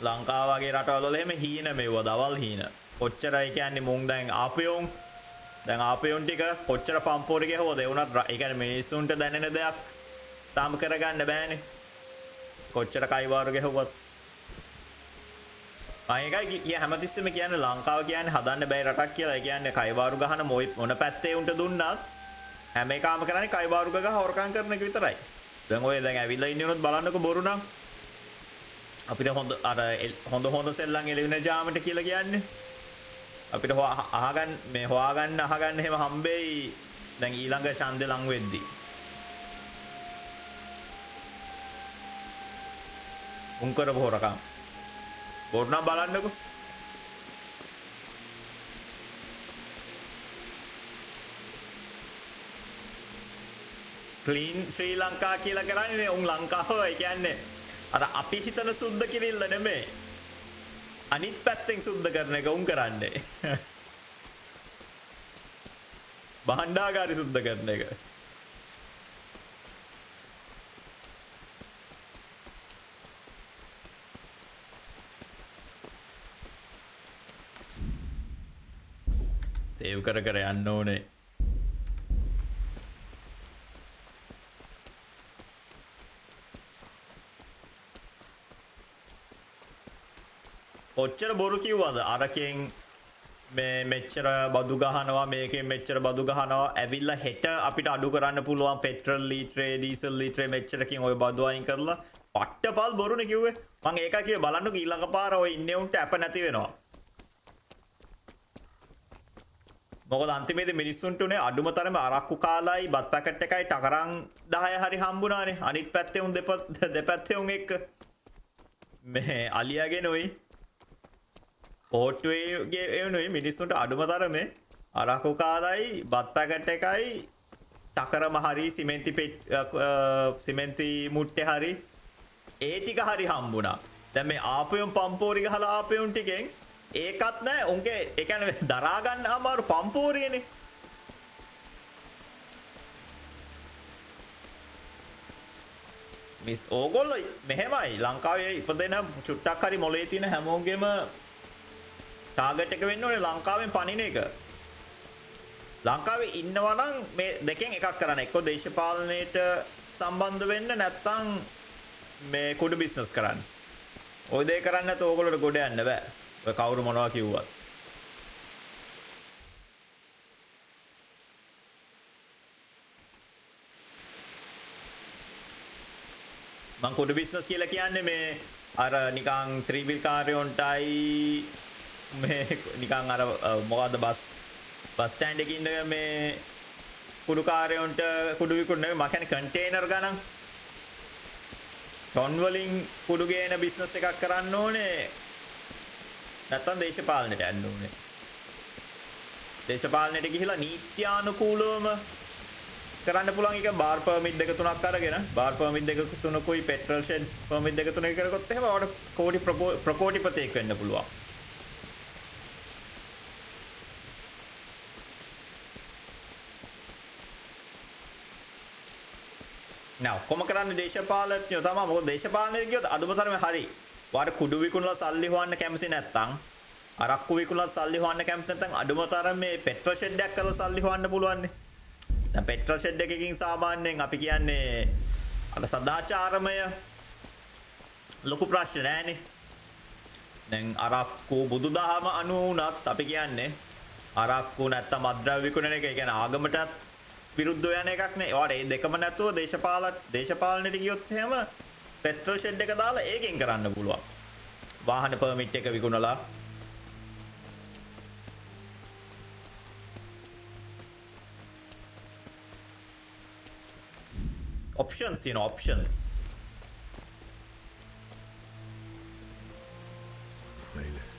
ලංකාව වගේ රටවල එහෙම හීන මෙවුවා දවල් හීන. කොච්චරයි කියන්නේ මුං දැන් ආපයෝන් ටික කොච්චර පම්පෝරි ගහුවද ඒ උනත් ඒ කියන්නේ මිනිස්සුන්ට දැනෙන දෙයක් තාම කරගන්න බෑනේ. කොච්චර කයිවාරු ගහුවත්. අයකයි කිය හැමතිස්සෙම කියන්නේ ලංකාව කියන්නේ හදන්න බැරි රටක් කියලා. ඒ කියන්නේ කයිවාරු ගහන මොන පැත්තේ උන්ට දුන්නත් හැම එකම කරන්නේ කයිවාරු ගහ හොරකම් කරන එක විතරයි. දැන් ඔය දැන් ඇවිල්ලා ඉන්නේ උනොත් බලන්නකො බොරු නම්. අපිට හොඳ සෙල්ලම් එළවෙන ජාමට කියලා කියන්නේ අපිට අහගන්න මේ හොයාගන්න අහගන්න එහෙම හම්බෙයි දැන් ඊළඟ ඡන්දේ ලඟ වෙද්දි. උන් කරපු හොරකම්. බොරු නම් බලන්නකෝ. ක්ලීන් ශ්‍රී ලංකා කියලා කරන්නේ උන් ලංකාව ඒ කියන්නේ අර අපි හිතන සුද්ධ කිරිල්ල නෙමෙයි. අනිත් පැත්තෙන් සුද්ධ කරන එක උන් කරන්නේ. භාණ්ඩාගාරي සුද්ධ කරන එක. සේව් කර කර යන්න ඕනේ. ඔච්චර බොරු කිව්වද අරකින් මේ මෙච්චර බදු ගහනවා මේකෙන් මෙච්චර බදු ගහනවා ඇවිල්ලා හෙට අපිට අඩු කරන්න පුළුවන් පෙට්‍රල් ලීටරේ ඩීසල් ලීටරේ මෙච්චරකින් ඔය බදු අයින් කරලා පට්ටපල් බොරුනේ කිව්වේ මම ඒක කිව්වේ බලන්නකෝ ඊළඟ පාර ඔය ඉන්නේ උන්ට අප නැති වෙනවා මොකද අන්තිමේදී මිනිස්සුන්ට උනේ අඩුම තරමේ අරක්කු කාලයි බත් පැකට් එකයි ටකරන් 10 හරි හම්බුණානේ අනිත් පැත්තේ උන් දෙපැත්තේ උන් එක්ක මේ අලියාගෙන ඔයි ඕට්ටුවේ එවනුයි මිනිස්සුන්ට අඩුම තරමේ අරක්කු කාලයි බත් පැකට් එකයි ටකරම හරි සිමෙන්ති මුට්ටේ හරි ඒ ටික හරි හම්බුණා දැන් මේ ආපයුම් පම්පෝරි ගහලා ආපයුම් ටිකෙන් ඒකත් නෑ උන්ගේ ඒ කියන්නේ දරා ගන්න අමාරු පම්පෝරියනේ මිස් ඕගොල්ලෝ මෙහෙමයි ලංකාවේ ඉපදෙන චුට්ටක් හරි මොලේ තියෙන හැමෝගෙම ටාගට් එක වෙන්න ඕනේ ලංකාවෙන් පනින එක. ලංකාවේ ඉන්නවා නම් මේ දෙකෙන් එකක් කරන්න. එක්ක දේශපාලනයට සම්බන්ධ වෙන්න නැත්නම් මේ කුඩු බිස්නස් කරන්න. ওই දෙක කරන්නේ නැත්නම් ඕගොල්ලෝට ගොඩ යන්න බෑ. ඔය කවුරු මොනවා කිව්වත්. මං කුඩු බිස්නස් කියලා කියන්නේ මේ අර නිකන් ත්‍රිවිල් කාර්යොන්ටයි මේ නිකන් අර මොකද්ද බස් ස්ටෑන්ඩ් එකේ ඉන්න මේ කුඩු කාර්යොන්ට කුඩු විකුණන නෙමෙයි මම කියන්නේ කන්ටේනර් ගණන් ටොන් වලින් කුඩු ගේන බිස්නස් එකක් කරන්න ඕනේ නැත්තම් දේශපාලනයට යන්න ඕනේ දේශපාලනයට ගිහිලා නීත්‍යානුකූලවම කරන්න පුළුවන් එක බාර් පර්මිට් දෙක තුනක් අරගෙන බාර් පර්මිට් දෙක තුනකුයි පෙට්‍රල් ෂෙඩ් පර්මිට් දෙක තුනක කරගොත් එහෙම ඔයාලට කෝටි ප්‍රකෝටිපතියෙක් වෙන්න පුළුවන් now කොම කරන්නේ දේශපාලනඥයෝ තමයි මොකද දේශපාලනයට ගියොත් අදුම තරමේ හරි වාර කුඩු විකුණලා සල්ලි හොයන්න කැමති නැත්නම් අරක්කු විකුණලා සල්ලි හොයන්න කැමති නැත්නම් අදුම තරමේ පෙට්‍රල් ෂෙඩ් එකක් කරලා සල්ලි හොයන්න පුළුවන් නේ දැන් පෙට්‍රල් ෂෙඩ් එකකින් සාමාන්‍යයෙන් අපි කියන්නේ අර සදාචාරමය ලොකු ප්‍රශ්න නෑනේ දැන් අරක්කු බුදුදහම අනුව උනත් අපි කියන්නේ අරක්කු නැත්නම් මද්ද්‍රව්‍ය විකුණන එක කියන්නේ ආගමටත් විරුද්ධව යන එකක් නේ. ඒවට ඒ දෙකම නැතුව දේශපාලනයට ගියොත් එහෙම පෙට්‍රල් ෂෙඩ් එක දාලා ඒකෙන් කරන්න පුළුවන්. වාහන පර්මිට් එක විකුණලා options තියෙන options. Bailiff.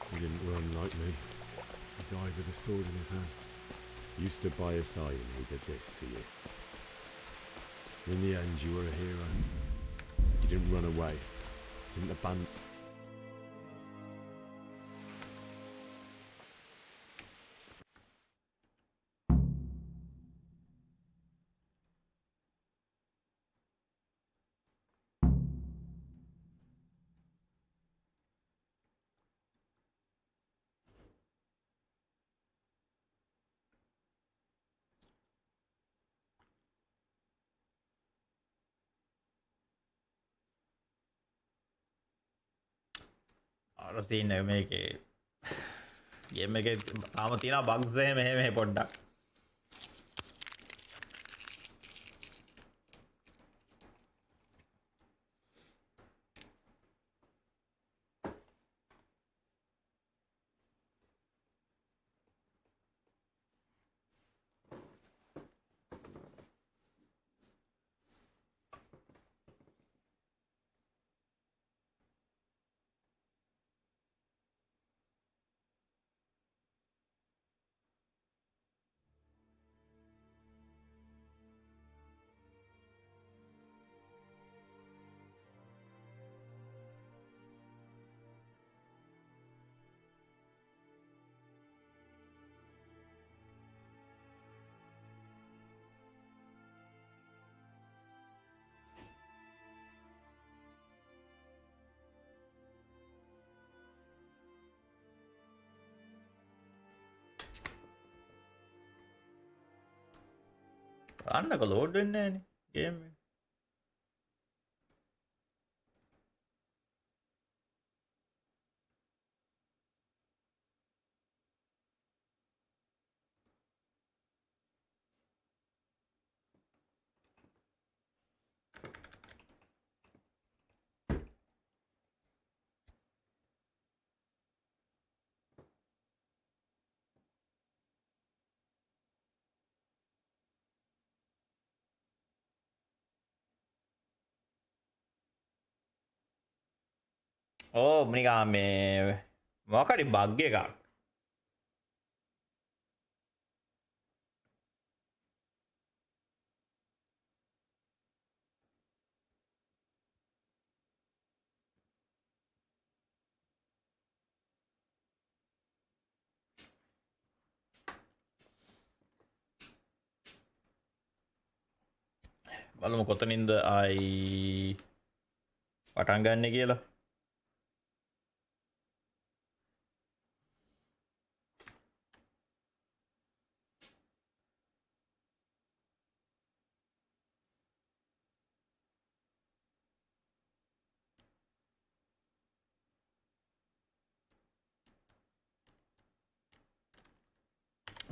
He didn't run like me. He died with a sword in his hand. You stood by his side and he did this to you. In the end, you were a hero. You didn't run away. You didn't abandon. අර scene එක මේකේ game එකේ තාම තියෙනවා bugs එහෙම මෙහෙම පොඩ්ඩක් අන්නක load වෙන්නේ නැහනේ ගේම් එක. ඕ නිකන් මේ මොකක් හරි බග් එකක්. බලමු කොතනින්ද ආයි පටන් ගන්න කියලා.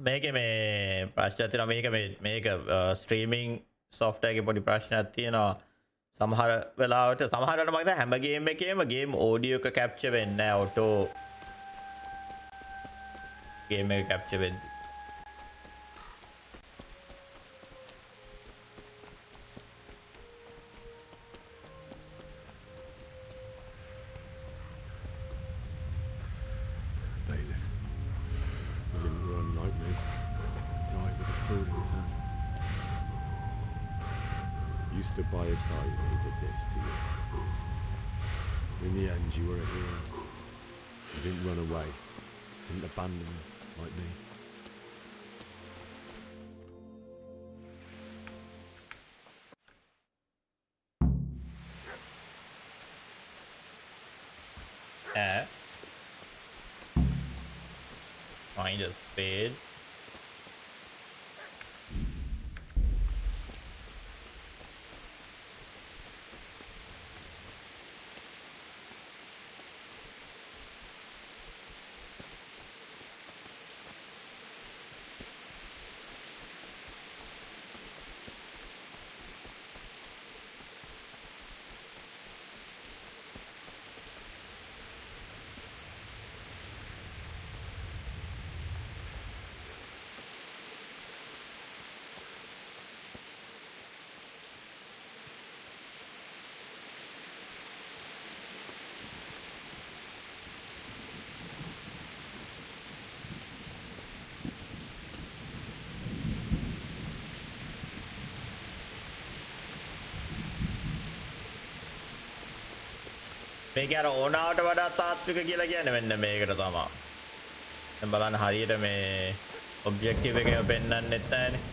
මේක මේ ප්‍රශ්නයක් තියෙනවා. මේක ස්ට්‍රීමිංగ్ software එකේ පොඩි ප්‍රශ්නයක් තියෙනවා. සමහර වෙලාවට සමහරවට මම හිතන්නේ හැම ගේම් එකේම ගේම් ඔඩියෝ එක කැප්චර් වෙන්නේ නැහැ ඔටෝ ගේම් එක කැප්චර් වෙද්දී. Bailiff. He didn't run like me. Died with a sword in his hand. You stood by his side and he did this to you. In the end, you were a hero. You didn't run away. Didn't abandon him like me. Find a spade. මේක අර ඕනාවට වඩා තාත්වික කියලා කියන්නේ මෙන්න මේකට තමයි. දැන් බලන්න හරියට මේ ඔබ්ජෙක්ටිව් එකේම පෙන්වන්නෙත් නැහැනේ.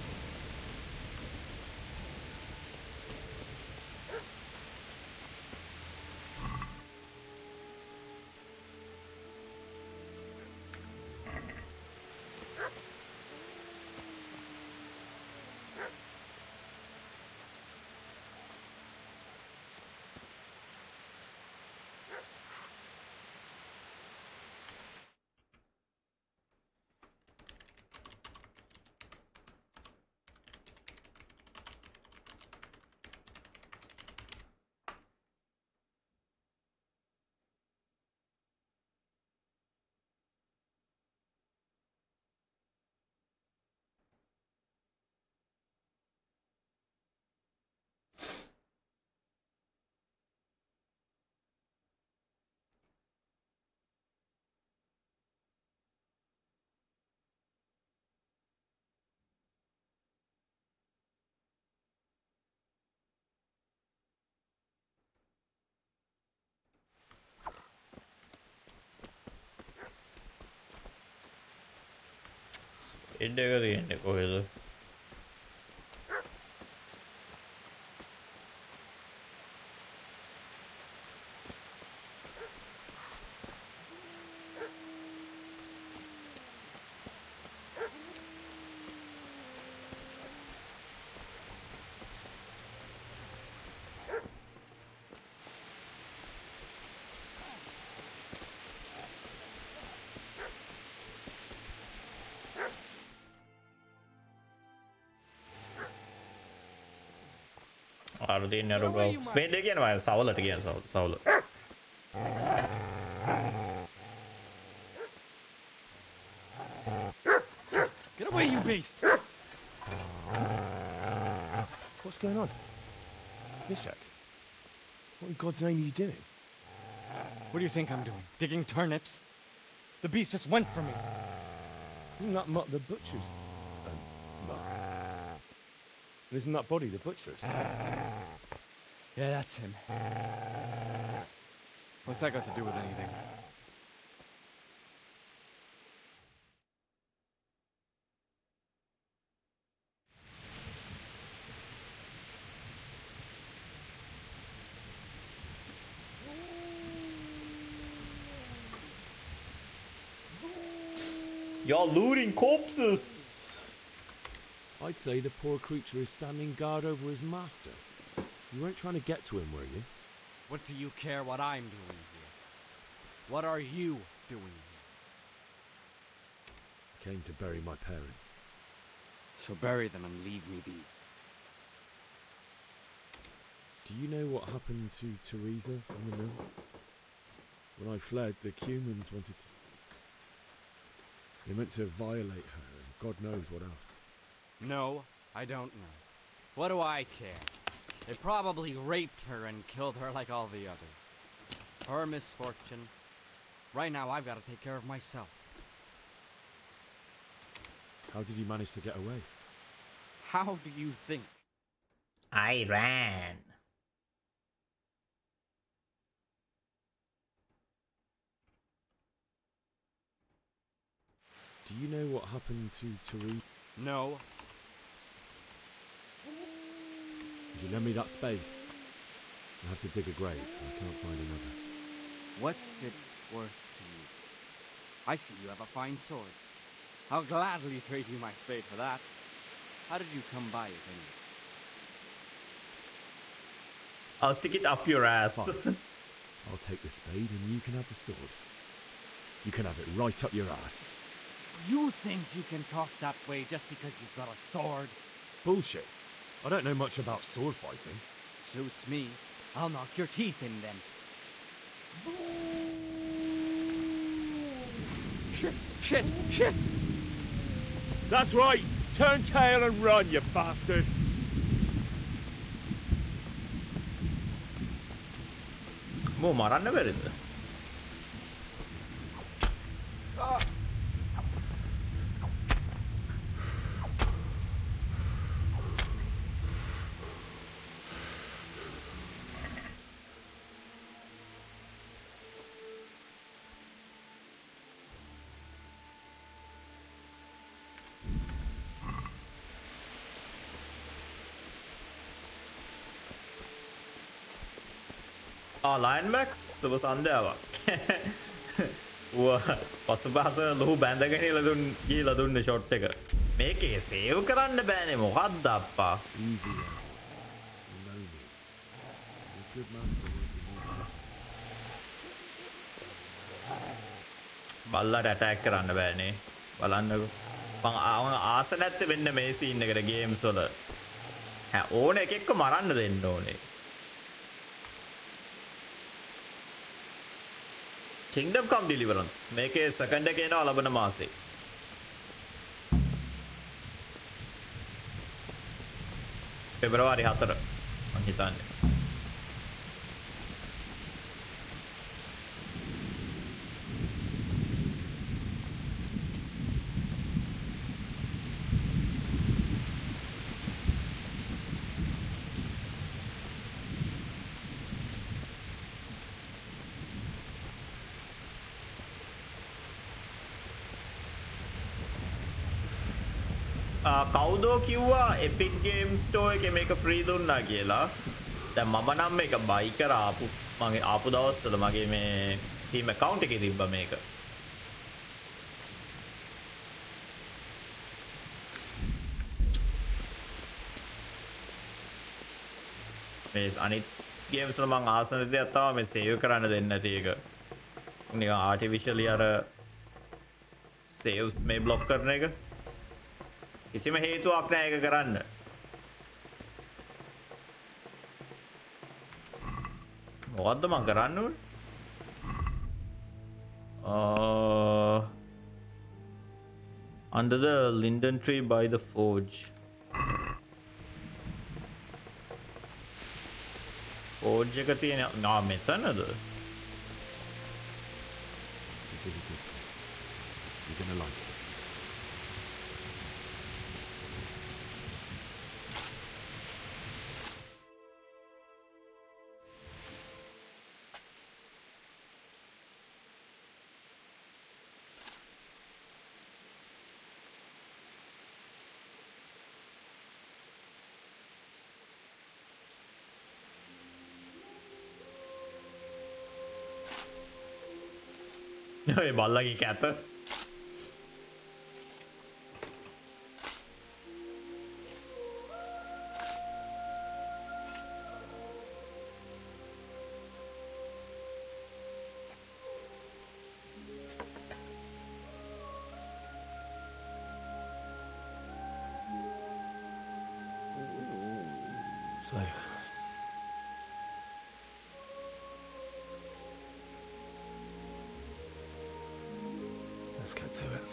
ස්පීඩ් එක තියෙන්නේ කොහෙද? කාරු තියෙන අර බ්‍රෝ ස්පේඩ් එක කියනවා සවලට කියන සවල Get away, you beast! What's going on? Mishak, what in God's name are you doing? What do you think I'm doing? Digging turnips? The beast just went for me. Isn't that Mutt the butcher's? Mutt? And isn't that body the butcher's? Yeah, that's him. What's that got to do with anything? You're looting corpses. I'd say the poor creature is standing guard over his master. You weren't trying to get to him, were you? What do you care what I'm doing here? What are you doing here? I came to bury my parents. So bury them and leave me be. Do you know what happened to Teresa from the mill? When I fled, the Cumans wanted to... They meant to violate her, and God knows what else. No, I don't know. What do I care? They probably raped her and killed her like all the others. Her misfortune. Right now, I've got to take care of myself. How did you manage to get away? How do you think? I ran. Do you know what happened to Teresa? No. Would you lend me that spade? I have to dig a grave. I can't find another. What's it worth to you? I see you have a fine sword. I'll gladly trade you my spade for that. How did you come by it anyway? I'll stick it up your ass. Fine. I'll take the spade and you can have the sword. You can have it right up your ass. You think you can talk that way just because you've got a sword? Bullshit. I don't know much about sword fighting. Suits me. I'll knock your teeth in then. Shit! Shit! Shit! That's right! Turn tail and run, you bastard! මෝ මරන්න බැරිද? Lion Max සුබ සන්ධ්‍යාවක්. පසුපස ලොහු බැඳගෙන ගිහිලා දුන්න shot එක. මේකේ save කරන්න බෑනේ මොකක්ද අප්පා. Easy then. You know me. A good master won't be more බල්ලට ඇටැක් කරන්න බෑනේ. බලන්නකෝ. මං ආස නැත්තේ වෙන්න මේ සීන් එකට ගේම්ස් වල. ඕන එකෙක්ව මරන්න දෙන්න ඕනේ. Kingdom Come Deliverance මේකේ සෙකන්ඩ් එක එනවා ලබන මාසේ. පෙබරවාරි 4 මං හිතන්නේ. කවුදෝ කිව්වා Epic Game Store එකේ මේක ෆ්‍රී දුන්නා කියලා. දැන් මම නම් මේක බයි කරා මගේ ආපු දවස්වල මගේ මේ Steam account එකේ තිබ්බා මේක. මේ අනිත් games වල මම ආසන දෙයක් තමයි මේ save කරන්න දෙන්නේ නැති එක. නිකන් artificially අර saves මේ block කරන එක. කිසිම හේතුවක් නැහැ ඒක කරන්න. මොකද්ද මං කරන්න ඕනේ? Under the linden tree by the forge. Forge එක තියෙන මෙතනද? This is a good place. You're gonna like it. ඔය බල්ලගේ කැත. So, let's get to it.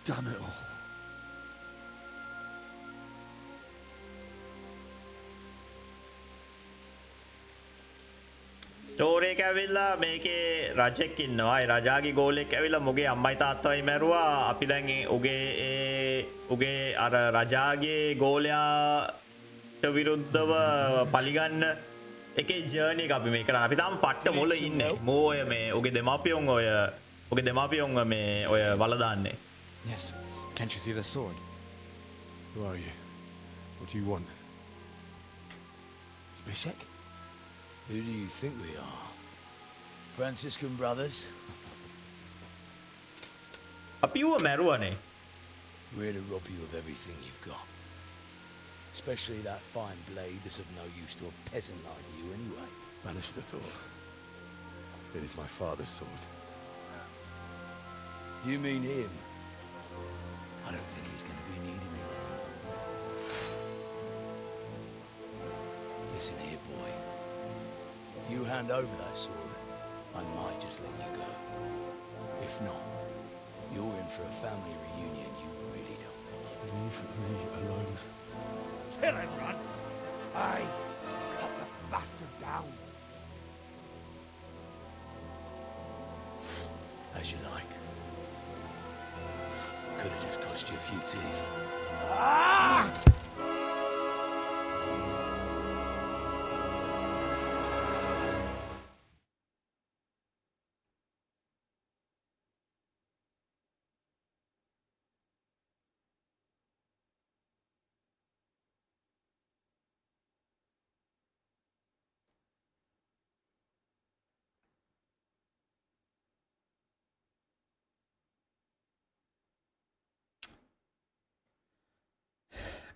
Damn it all. Story එක ඇවිල්ලා මේකේ රජෙක් ඉන්නවා. ඒ රජාගේ ගෝලෙක් ඇවිල්ලා මුගේ අම්මයි තාත්තයි මැරුවා. අපි දැන් උගේ අර රජාගේ ගෝලයාට විරුද්ධව පලිගන්න එකේ ජර්නි එක අපි මේ කරන්නේ. අපි තාම පට්ට මුල ඉන්නේ. මෝ ඔය මේ උගේ දෙමාපියොන් මේ ඔය වල දාන්නේ. Yes. Can't you see the sword? Who are you? What do you want? Zbyszek? Who do you think we are? Franciscan brothers? අපි ඌව මැරුවනේ. We're here to rob you of everything you've got. Especially that fine blade that's of no use to a peasant like you anyway. Banish the thought. It is my father's sword. You mean him? I don't think he's going to be needing it. Listen here, boy. You hand over that sword, I might just let you go. If not, you're in for a family reunion you really don't want. Leave me alone. Kill him, Runt! Aye, cut the bastard down. As you like. Could have just cost you a few teeth. Ah!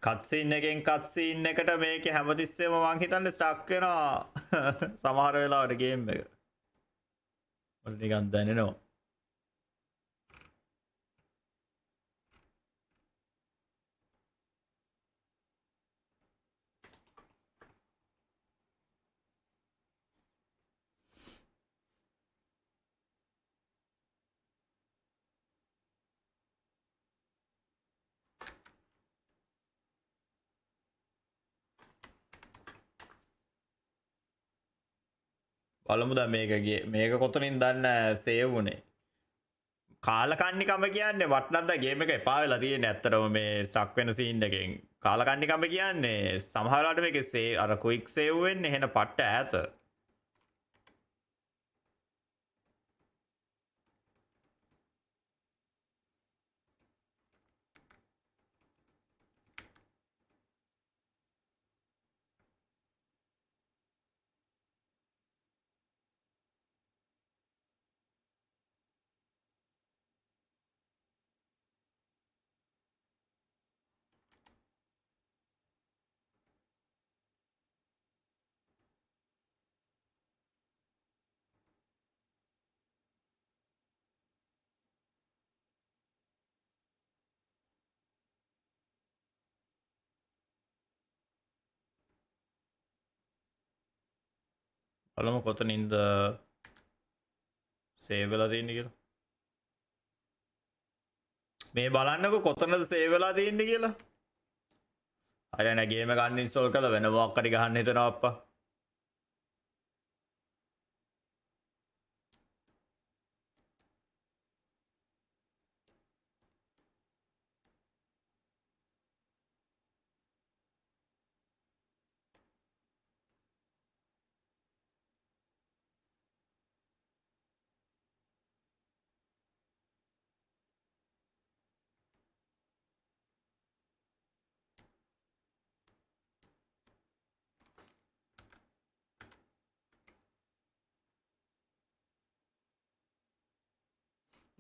කත්සීන් එකෙන් කත්සීන් එකට මේක හැමතිස්සෙම මං හිතන්නේ stuck වෙනවා සමහර වෙලාවට game එක. මට නිකන් දැනෙනවා. බලමු දැන් මේක කොතනින් දන්න සේව් වුනේ. කාලකන්නිකම කියන්නේ වටනද්ද ගේම් එක එපා වෙලා තියෙන්නේ ඇත්තටම මේ ස්ටක් වෙන සීන් එකෙන්. කාලකන්නිකම කියන්නේ සමහර වෙලාවට මේකේ සේව් අර ක්වික් සේව් වෙන්නේ එහෙන පට්ට ඈත. බලමු කොතනින්ද සේව් වෙලා තියෙන්නේ කියලා. මේ බලන්නකො කොතනද සේව් වෙලා තියෙන්නේ කියලා. අර නෑ ගේම ගන්න ඉන්ස්ටෝල් කරලා වෙන මොකක් හරි ගහන්න හිතනවා අප්පා.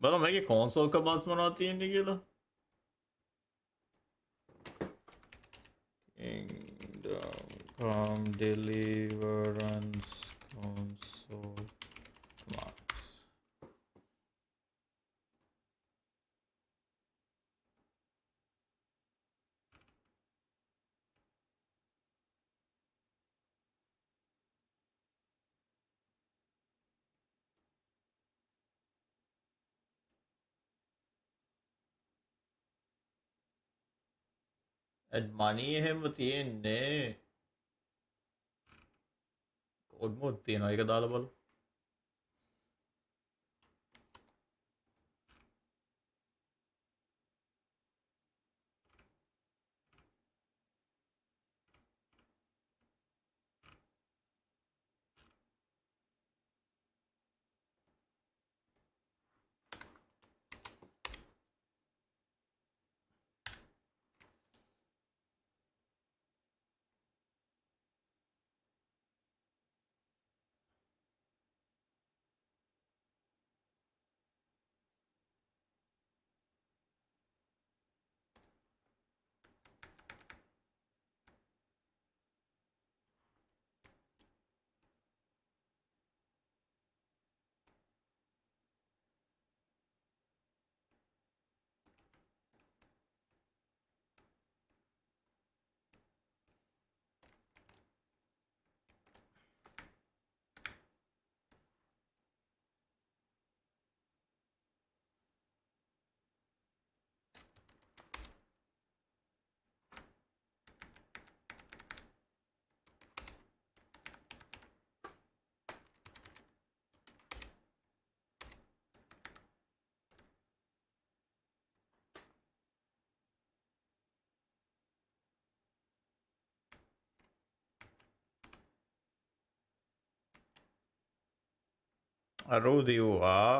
බලමු මේකේ කෝන්සෝල් කමාන්ඩ්ස් මොනවද තියෙන්නේ කියලා. Kingdom Deliverance console commands. add money එහෙම තියෙන්නේ. code mode තියෙනවා ඒක දාලා බලමු. අරූ දිව්වා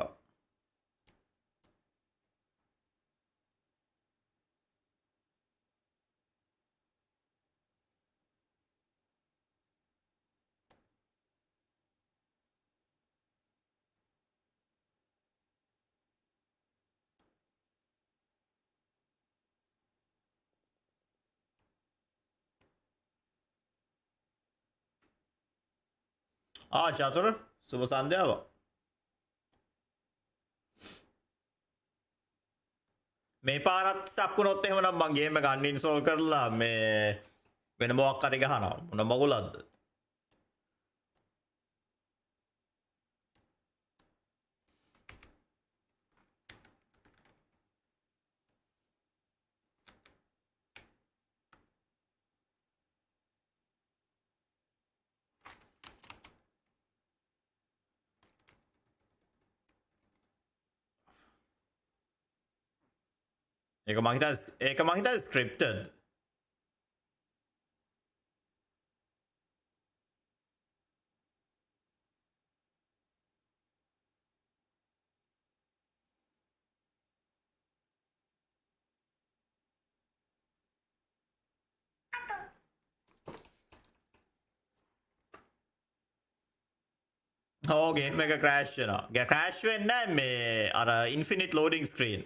චතුර සුබ සන්ධ්‍යාවක්. මේ පාරත් සක්කුණොත් එහෙමනම් මං ගේම ගන්න ඉන්ස්ටෝල් කරලා මේ වෙන මොකක් හරි ගහනවා. මොන මගුලක්ද? ඒක මං හිතා ස්ක්‍රිප්ටඩ්. ඕ ගේම් එක ක්‍රෑෂ් වෙනවා. ක්‍රෑෂ් වෙන්නේ නැහැ මේ අර ඉන්ෆිනිට් ලෝඩින් ස්ක්‍රීන්.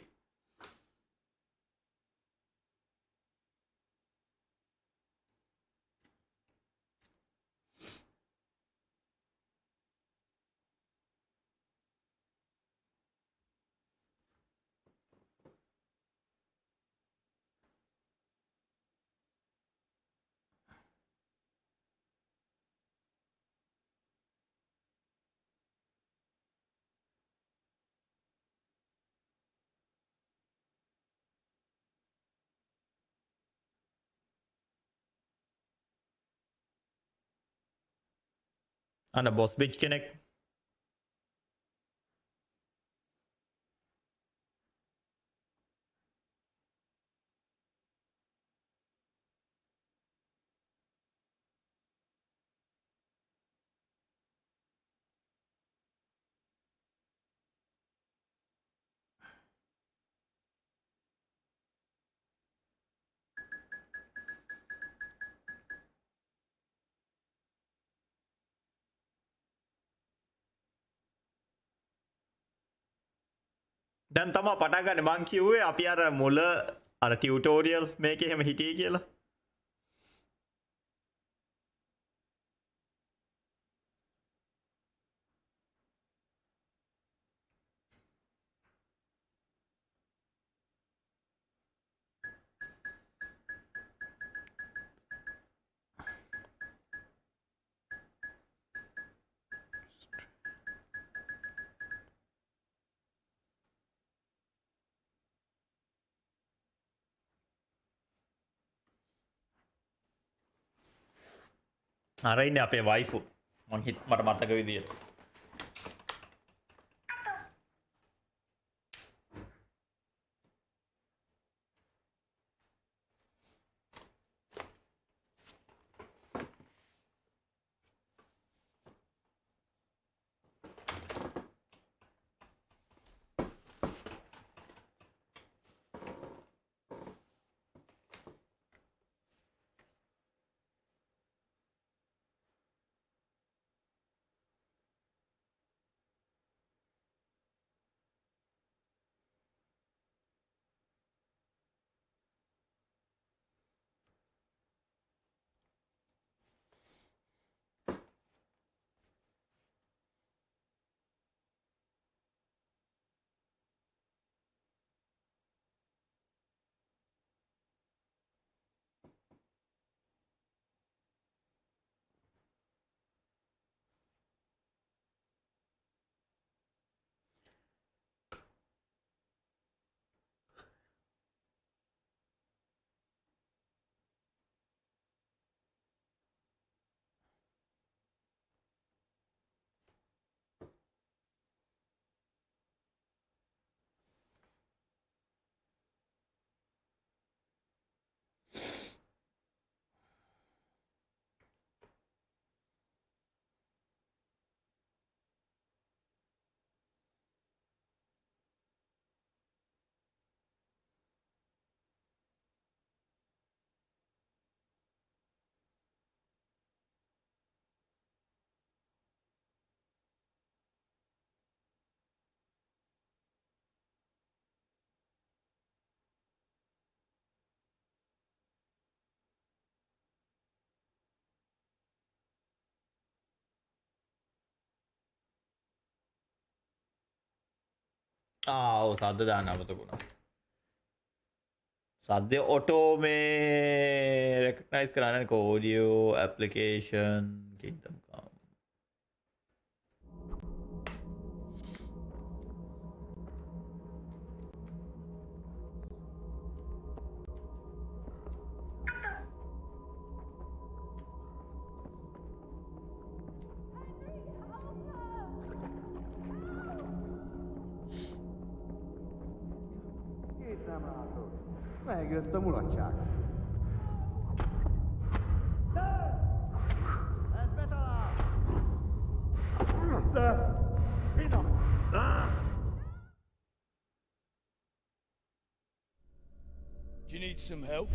අන්න බොස් බිච් කෙනෙක්. දැන් තමා පටන් ගන්න මං කිව්වේ අපි අර මුල අර ටියුටෝරියල් මේකේ එහෙම හිටියේ කියලා. අර ඉන්නේ අපේ වයිෆු. මට මතක විදියට. ඔව් සද්ද දාන්න අමතකුණා. සද්ද ඔටෝ මේ රෙකග්නයිස් කරන්න ඕඩියෝ ඇප්ලිකේෂන් කින්ඩම් කම්. Két nem látod. Megjött a mulatság. Ez betalál! Do you need some help?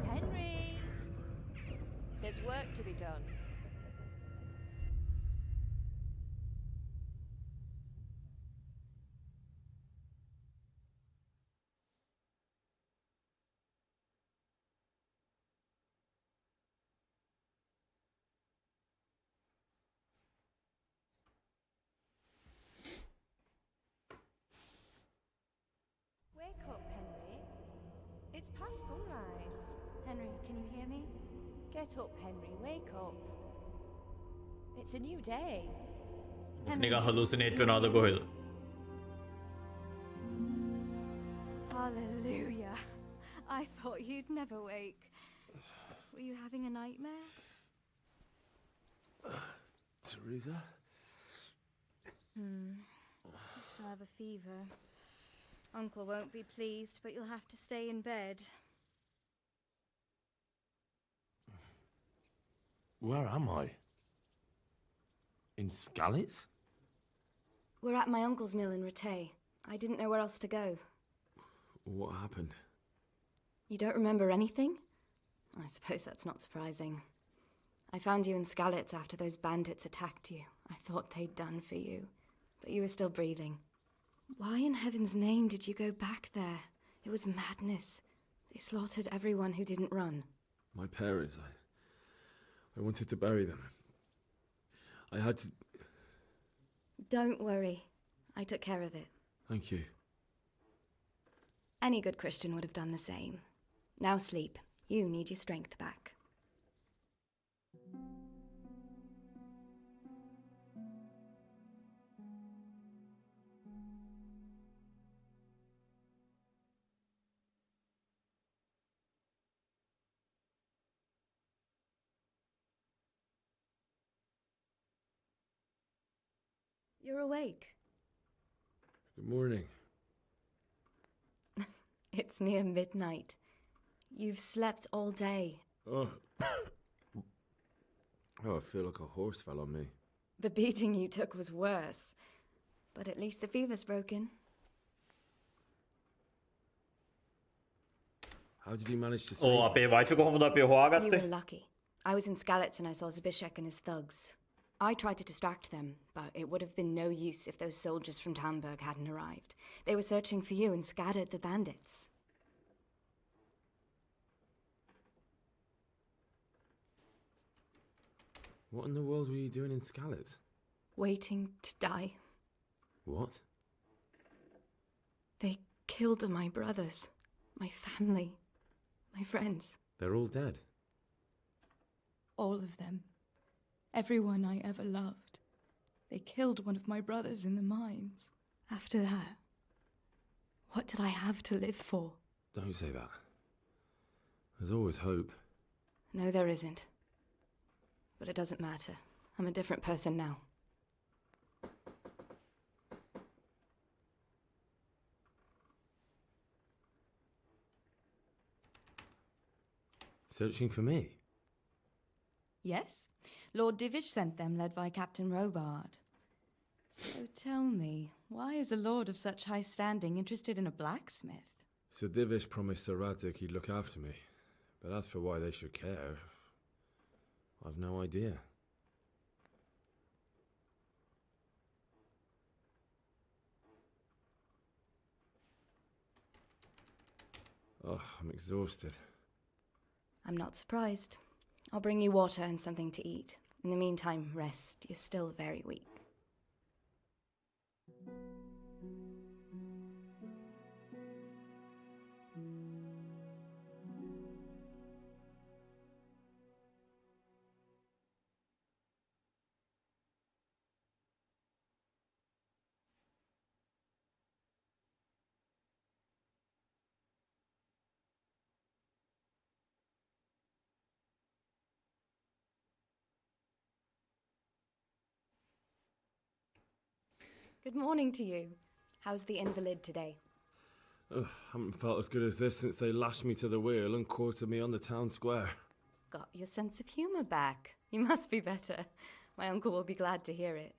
Henry! There's work to be done. Get up, Henry. Wake up. It's a new day. නිකන් hallucinate වෙනවද කොහෙද? Hallelujah. I thought you'd never wake. Were you having a nightmare? Teresa? You still have a fever. Uncle won't be pleased, but you'll have to stay in bed. Where am I? In Skalitz? We're at my uncle's mill in Rattay. I didn't know where else to go. What happened? You don't remember anything? I suppose that's not surprising. I found you in Skalitz after those bandits attacked you. I thought they'd done for you, but you were still breathing. Why in heaven's name did you go back there? It was madness. They slaughtered everyone who didn't run. My parents, I wanted to bury them. I had to... Don't worry. I took care of it. Thank you. Any good Christian would have done the same. Now sleep. You need your strength back. You're awake. Good morning. It's near midnight. You've slept all day. Oh. Oh, I feel like a horse fell on me. The beating you took was worse. But at least the fever's broken. How did you manage to save ඕ අපේ wife එක කොහොමද අපි You හොයාගත්තේ? were lucky. I was in Skalitz and I saw Zbyszek and his thugs. I tried to distract them, but it would have been no use if those soldiers from Tamburg hadn't arrived. They were searching for you and scattered the bandits. What in the world were you doing in Skalitz? Waiting to die. What? They killed my brothers, my family, my friends. They're all dead. All of them. Everyone I ever loved. They killed one of my brothers in the mines. After that, what did I have to live for? Don't say that. There's always hope. No, there isn't. But it doesn't matter. I'm a different person now. Searching for me? Yes. Lord Divish sent them, led by Captain Robard. So tell me, why is a lord of such high standing interested in a blacksmith? Sir Divish promised Sir Radzig he'd look after me. But as for why they should care, I've no idea. Oh, I'm exhausted. I'm not surprised. I'll bring you water and something to eat. In the meantime, rest. You're still very weak. Good morning to you. How's the invalid today? Ugh, haven't felt as good as this since they lashed me to the wheel and quartered me on the town square. Got your sense of humour back. You must be better. My uncle will be glad to hear it.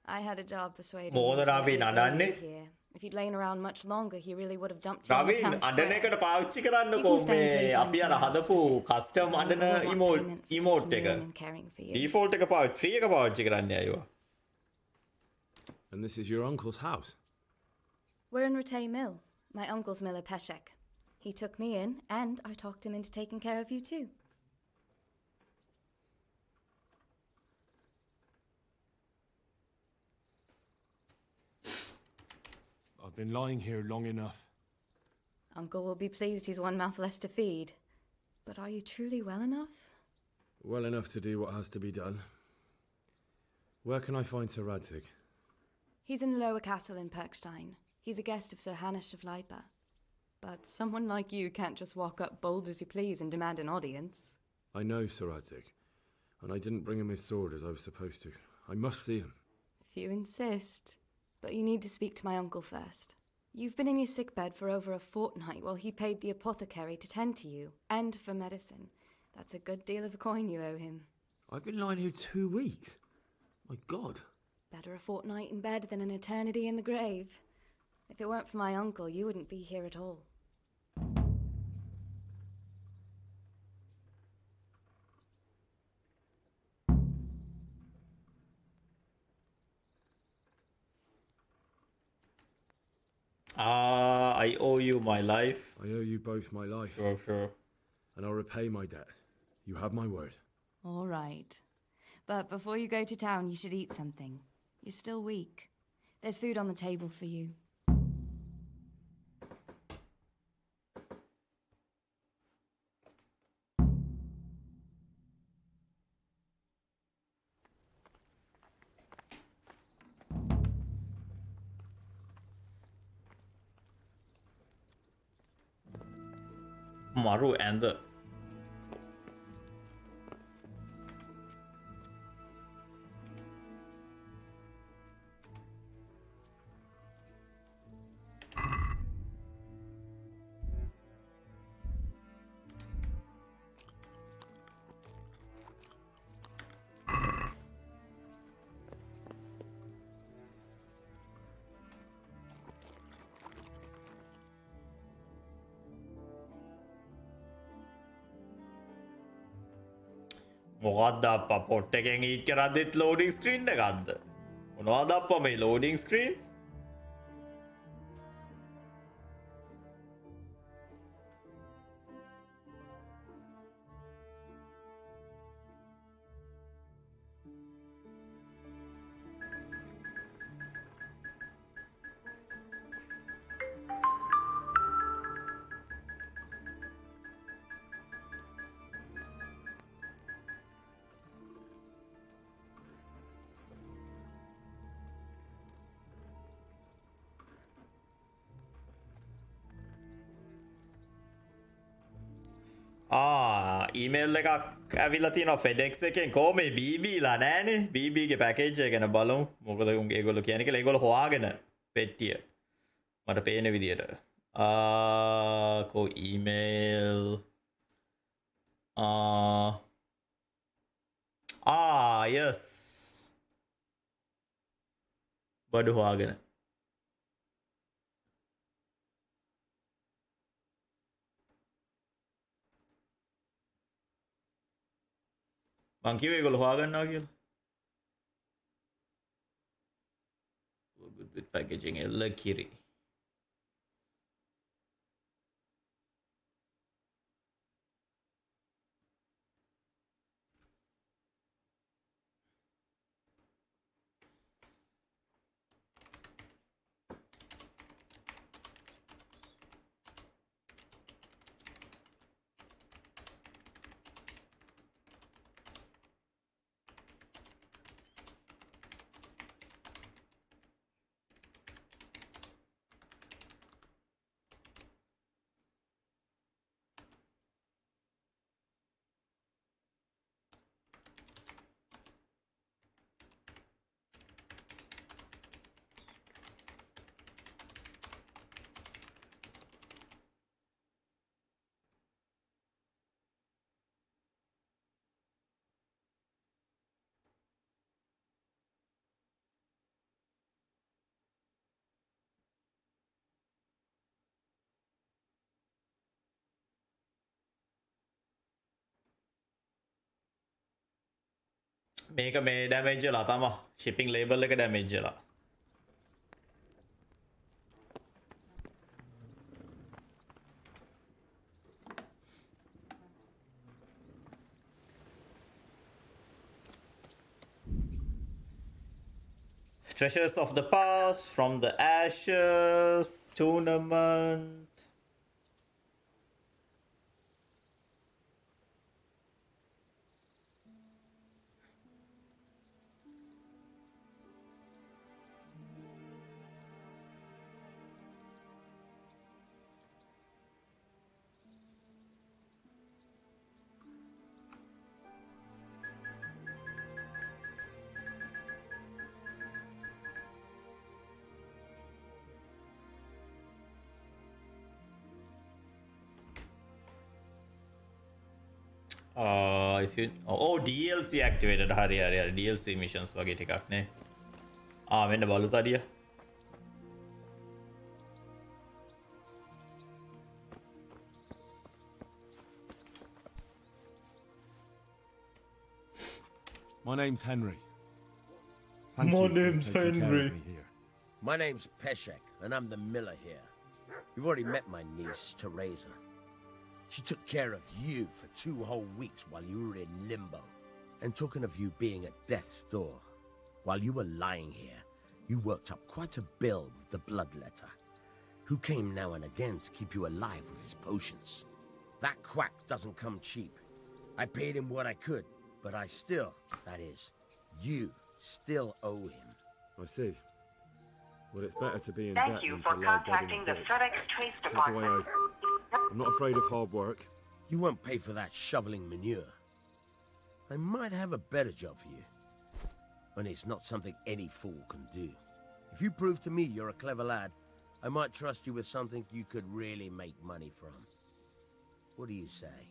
I had a job persuading him to let me bring you here. If you'd lain around much longer, he really would have dumped you on the town රවින් අඩන square. එකට පාවිච්චි කරන්නකෝ You can stay මේ until you අපි find අර someone else හදපු to live. Custom I අඩන won't want payment for emote taking එක you in and caring for you. default එක පාවිච්චි free එක පාවිච්චි කරන්න අයවා. And this is your uncle's house? We're in Rattay Mill. My uncle's miller Peshek. He took me in, and I talked him into taking care of you too. I've been lying here long enough. Uncle will be pleased he's one mouth less to feed. But are you truly well enough? Well enough to do what has to be done. Where can I find Sir Radzig? He's in the lower castle in Perkstein. He's a guest of Sir Hanush of Leipa. But someone like you can't just walk up bold as you please and demand an audience. I know Sir Radzig, and I didn't bring him his sword as I was supposed to. I must see him. If you insist. But you need to speak to my uncle first. You've been in your sickbed for over a fortnight while he paid the apothecary to tend to you, and for medicine. That's a good deal of a coin you owe him. I've been lying here 2 weeks. My God. Better a fortnight in bed than an eternity in the grave. If it weren't for my uncle, you wouldn't be here at all. I owe you my life. I owe you both my life. Sure. And I'll repay my debt. You have my word. All right. But before you go to town, you should eat something. You're still weak. There's food on the table for you. Maru and the මොකක්ද අප්පා පොට් එකෙන් ඊට් කරද්දිත් loading screen එකක්ද මොනවද අප්පා මේ loading screens email එකක් ඇවිල්ලා තියෙනවා FedEx එකෙන් කොහොමේ BBලා නෑනේ BB ගේ පැකේජ් එක ගැන බලමු මොකද උන්ගේ ඒගොල්ලෝ කියන්නේ කියලා ඒගොල්ලෝ හොයාගෙන පෙට්ටිය මට පේන විදියට කෝ ඊමේල් yes බඩු හොයාගෙන මං කිව්වේ ඒගොල්ලෝ හොයාගන්නවා කියලා. Good with packaging එල්ල කිරි. මේක මේ ඩැමේජ් වෙලා තමයි shipping label එක ඩැමේජ් වෙලා Treasures of the past from the ashes tournament if you DLC activated. හරි DLC missions වගේ ටිකක් නේ. මෙන්න බලුතඩිය. My name's Henry. My name's Henry. My name's Peshek, and I'm the miller here. You've already met my niece, Teresa. She took care of you for 2 whole weeks while you were in limbo. And talking of you being at death's door, while you were lying here, you worked up quite a bill with the bloodletter, who came now and again to keep you alive with his potions. That quack doesn't come cheap. I paid him what I could, but I still, that is, you still owe him. I see. Well, it's better to be in Thank debt you than for to lie dead in contacting a the ditch. FedEx Trace What do I Department. owe? I'm not afraid of hard work. You won't pay for that shoveling manure. I might have a better job for you. And it's not something any fool can do. If you prove to me you're a clever lad, I might trust you with something you could really make money from. What do you say?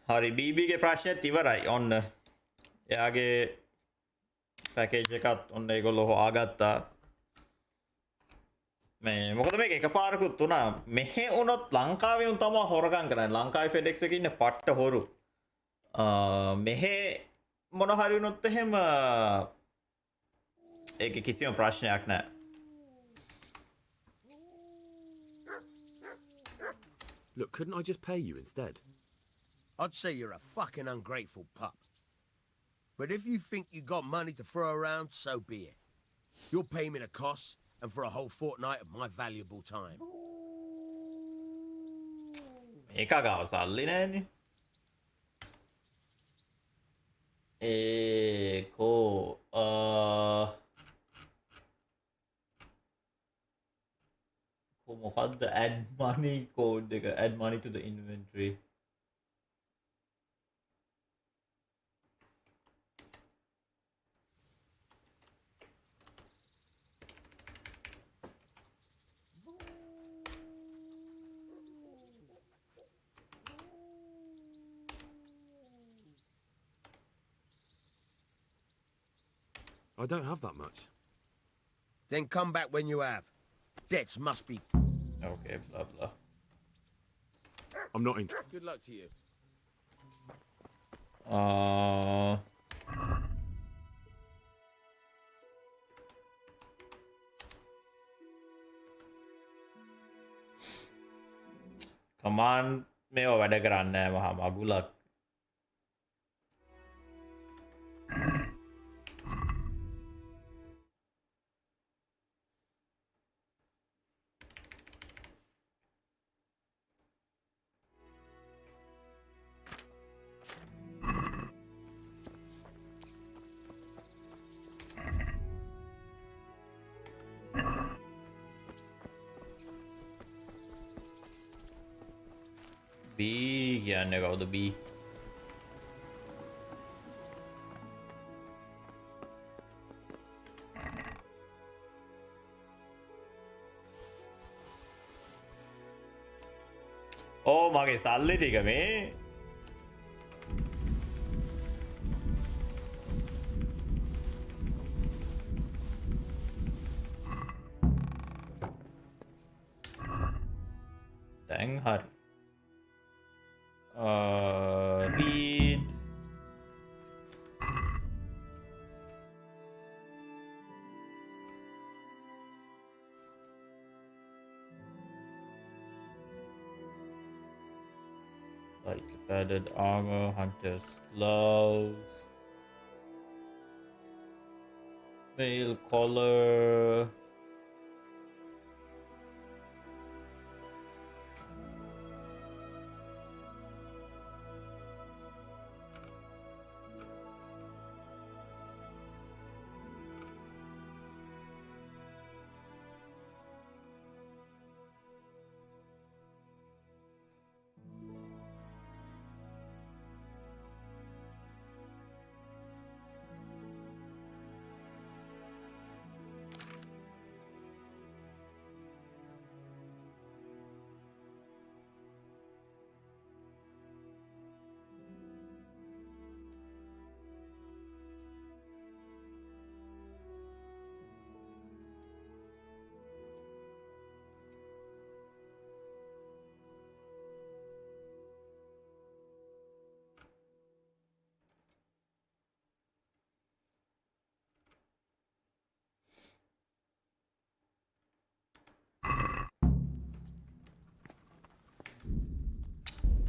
හරි බීබීගේ ප්‍රශ්නයත් ඉවරයි ඔන්න එයාගේ package එකත් ඔන්න ඒගොල්ලෝ හොයාගත්තා මේ මොකද මේක එකපාරකුත් වුණා මෙහෙ වුණොත් ලංකාවේ උන් තමයි හොරගම් කරන්නේ ලංකාවේ FedEx එකේ ඉන්නේ පට්ට හොරු මෙහෙ මොන හරි වුණොත් එහෙම ඒකේ කිසිම ප්‍රශ්නයක් නැහැ Look, couldn't I just pay you instead? I'd say you're a fucking ungrateful pup. But if you think you got money to throw around, so be it. You'll pay me the costs and for a whole fortnight of my valuable time. ඒකා ගාව සල්ලි නෑනේ ඒකෝ මොකක්ද add money code එක add money to the inventory I don't have that much. Then come back when you have. Debts must be... Okay, blah blah. I'm not interested. Good luck to you. Command මේව වැඩ කරන්නේ නැහැ මහා මගුලක් B කියන්නේ කවුද B ඕ මගේ සල්ලි ටික මේ දැන් හරි read like padded armor hunter's gloves mail collar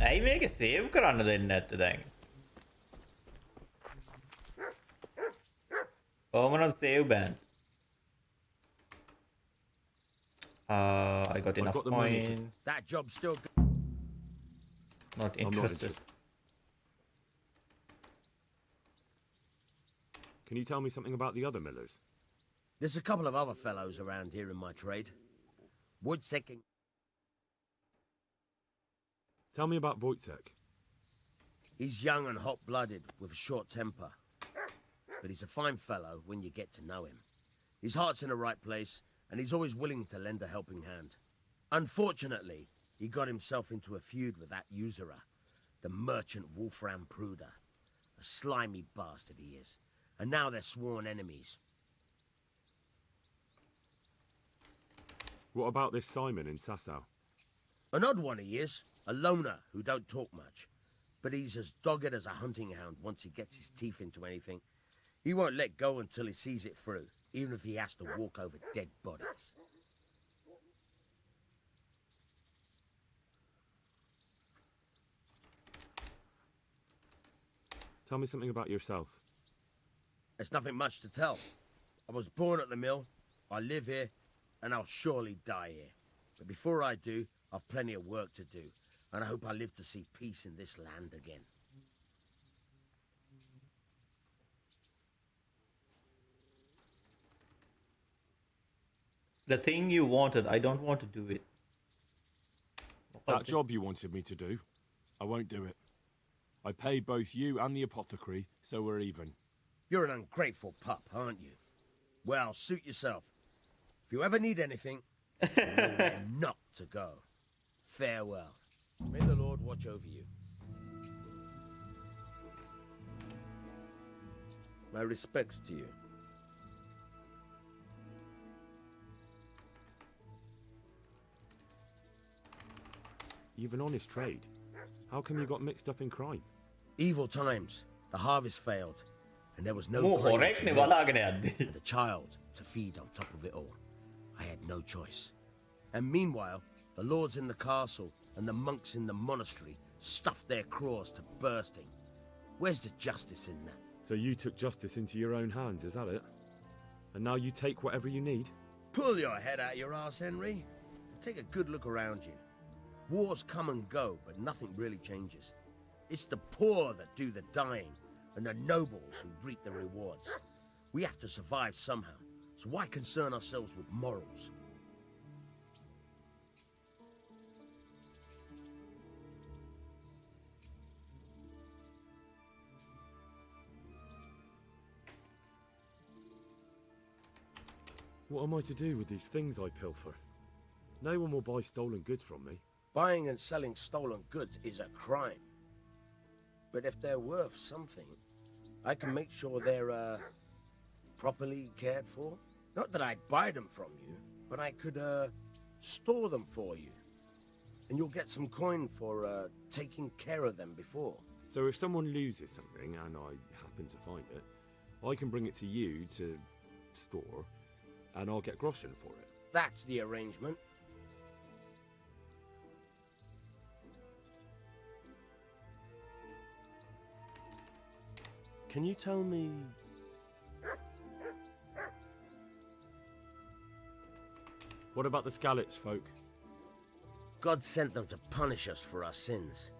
ඇයි මේක සේව් කරන්න දෙන්නේ නැත්තේ දැන් කොහොමද save band I got enough got the money. coin That job's still good. not I'm not interested interested. Can you tell me something about the other millers? There's a couple of other fellows around here in my trade. Woodsick and... Tell me about Wojtek. He's young and hot-blooded, with a short temper. But he's a fine fellow when you get to know him. His heart's in the right place, and he's always willing to lend a helping hand. Unfortunately, he got himself into a feud with that usurer, the merchant Wolfram Pruder. A slimy bastard he is. And now they're sworn enemies. What about this Simon in Sasau? An odd one he is. A loner who don't talk much. But he's as dogged as a hunting hound once he gets his teeth into anything. He won't let go until he sees it through, even if he has to walk over dead bodies. Tell me something about yourself. There's nothing much to tell. I was born at the mill, I live here, and I'll surely die here. But before I do, I've plenty of work to do, and I hope I live to see peace in this land again. The thing you wanted, I don't want to do it. That job you wanted me to do, I won't do it. I paid both you and the apothecary, so we're even. You're an ungrateful pup, aren't you? Well, suit yourself. If you ever need anything, you know where not to go. Farewell. May the Lord watch over you. My respects to you. You've an honest trade. How come you got mixed up in crime? Evil times. The harvest failed. And there was no Mo grain horek to ne milk, wala gane and a child to feed on top of it all. I had no choice. And meanwhile, the lords in the castle and the monks in the monastery stuffed their craws to bursting. Where's the justice in that? So you took justice into your own hands, is that it? And now you take whatever you need? Pull your head out your arse, Henry. Take a good look around you. Wars come and go, but nothing really changes. It's the poor that do the dying, and the nobles who reap the rewards. We have to survive somehow, so why concern ourselves with morals? What am I to do with these things I pilfer? No one will buy stolen goods from me. Buying and selling stolen goods is a crime. But if they're worth something, I can make sure they're, properly cared for. Not that I'd buy them from you, but I could, store them for you. And you'll get some coin for, taking care of them before. So if someone loses something, and I happen to find it, I can bring it to you to store, and I'll get groschen for it. That's the arrangement. Can you tell me... What about the Skalitz folk? God sent them to punish us for our sins.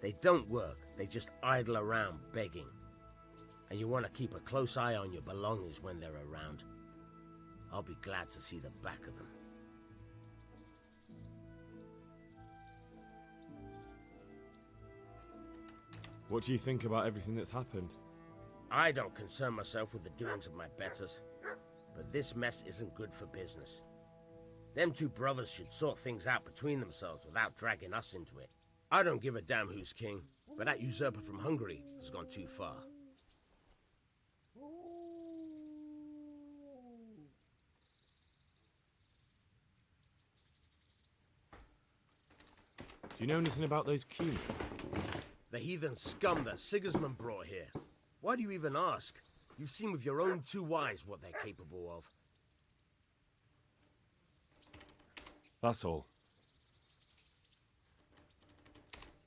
They don't work, they just idle around begging. And you want to keep a close eye on your belongings when they're around. I'll be glad to see the back of them. What do you think about everything that's happened? I don't concern myself with the doings of my betters, but this mess isn't good for business. Them two brothers should sort things out between themselves without dragging us into it. I don't give a damn who's king, but that usurper from Hungary has gone too far. Do you know anything about those Cumans? The heathen scum that Sigismund brought here. Why do you even ask? You've seen with your own two eyes what they're capable of. That's all.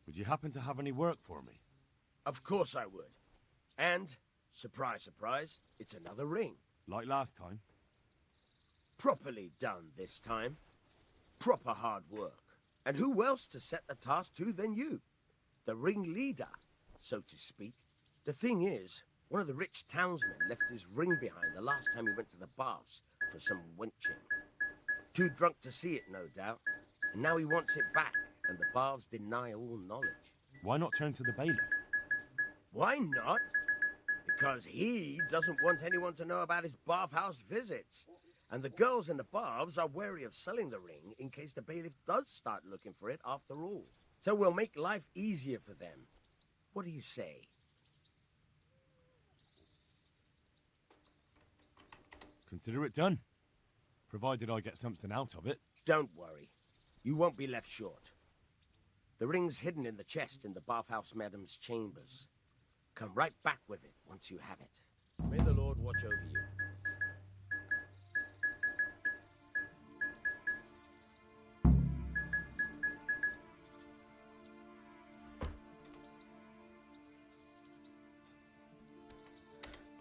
Would you happen to have any work for me? Of course I would. And, surprise, surprise, it's another ring. Like last time? Properly done this time. Proper hard work. And who else to set the task to than you? The ringleader, so to speak. The thing is, one of the rich townsmen left his ring behind the last time he went to the baths for some wenching. Too drunk to see it, no doubt. And now he wants it back, and the baths deny all knowledge. Why not turn to the bailiff? Why not? Because he doesn't want anyone to know about his bathhouse visits. And the girls in the baths are wary of selling the ring in case the bailiff does start looking for it after all. So we'll make life easier for them. What do you say? Consider it done. Provided I get something out of it. Don't worry. You won't be left short. The ring's hidden in the chest in the bathhouse madam's chambers. Come right back with it once you have it. May the Lord watch over you.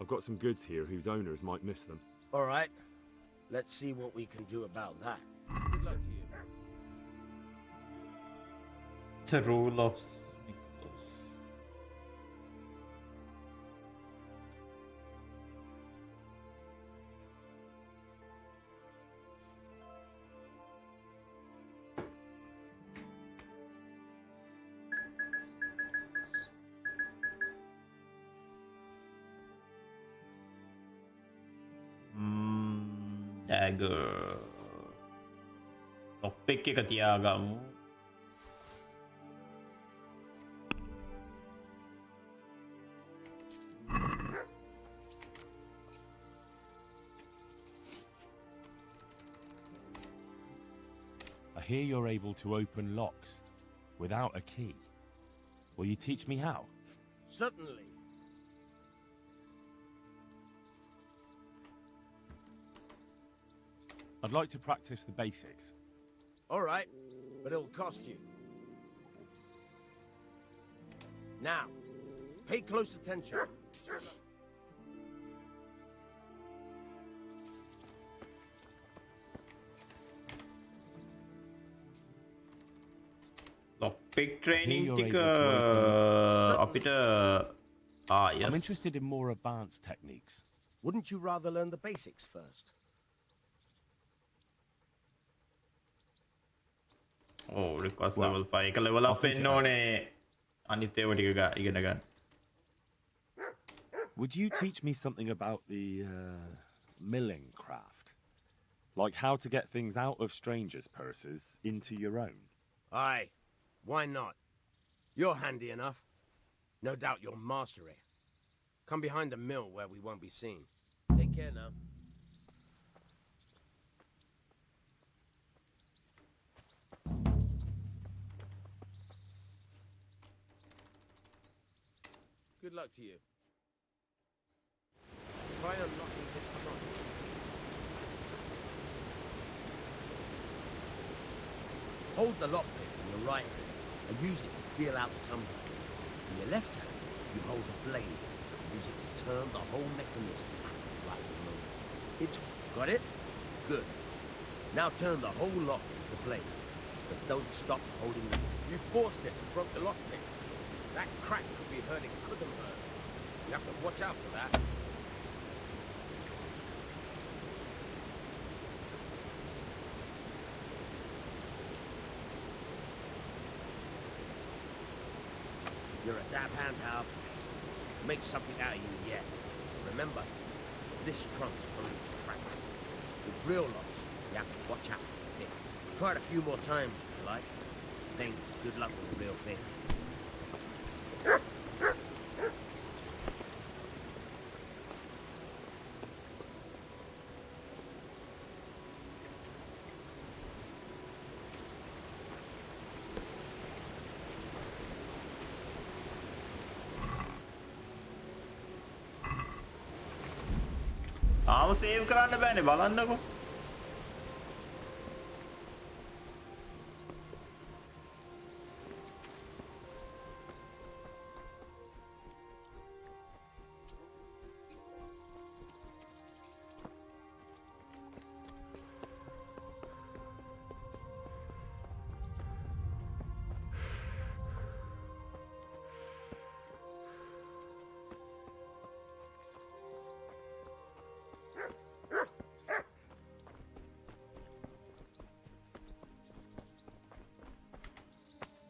I've got some goods here whose owners might miss them. All right. Let's see what we can do about that. Good luck to you. The rule of Nicholas. Dagger. Lockpick එක තියාගමු. I hear you're able to open locks without a key. Will you teach me how? Certainly. I'd like to practice the basics. All right, but it'll cost you. Now, pay close attention. Lockpick training you're ටික able to open- අපිට yes. I'm interested in more advanced techniques. Wouldn't you rather learn the basics first? Oh, request level 5 එක level up වෙන්න ඕනේ. අනිත් ඒවා ටික ඉගෙන ගන්න. Would you teach me something about the milling craft? Like how to get things out of strangers' purses into your own? Aye, why not? You're handy enough. No doubt you'll master it. Come behind the mill where we won't be seen. Take care now. Good luck to you. Try unlocking this trunk. Hold the lockpick in your right hand and use it to feel out the tumbler. In your left hand, you hold the blade and use it to turn the whole mechanism at the right moment. It's got it? Good. Now turn the whole lock with the blade, but don't stop holding it. You forced it and broke the lockpick. That crack could be hurting Kuttenberg. You have to watch out for that. You're a dab hand, Hal. Make something out of you yet. Remember, this trunk's only for practice. With real locks, you have to watch out for the pick. Try it a few more times if you like. Then good luck with the real thing. ආව save කරන්න බෑනේ බලන්නකෝ.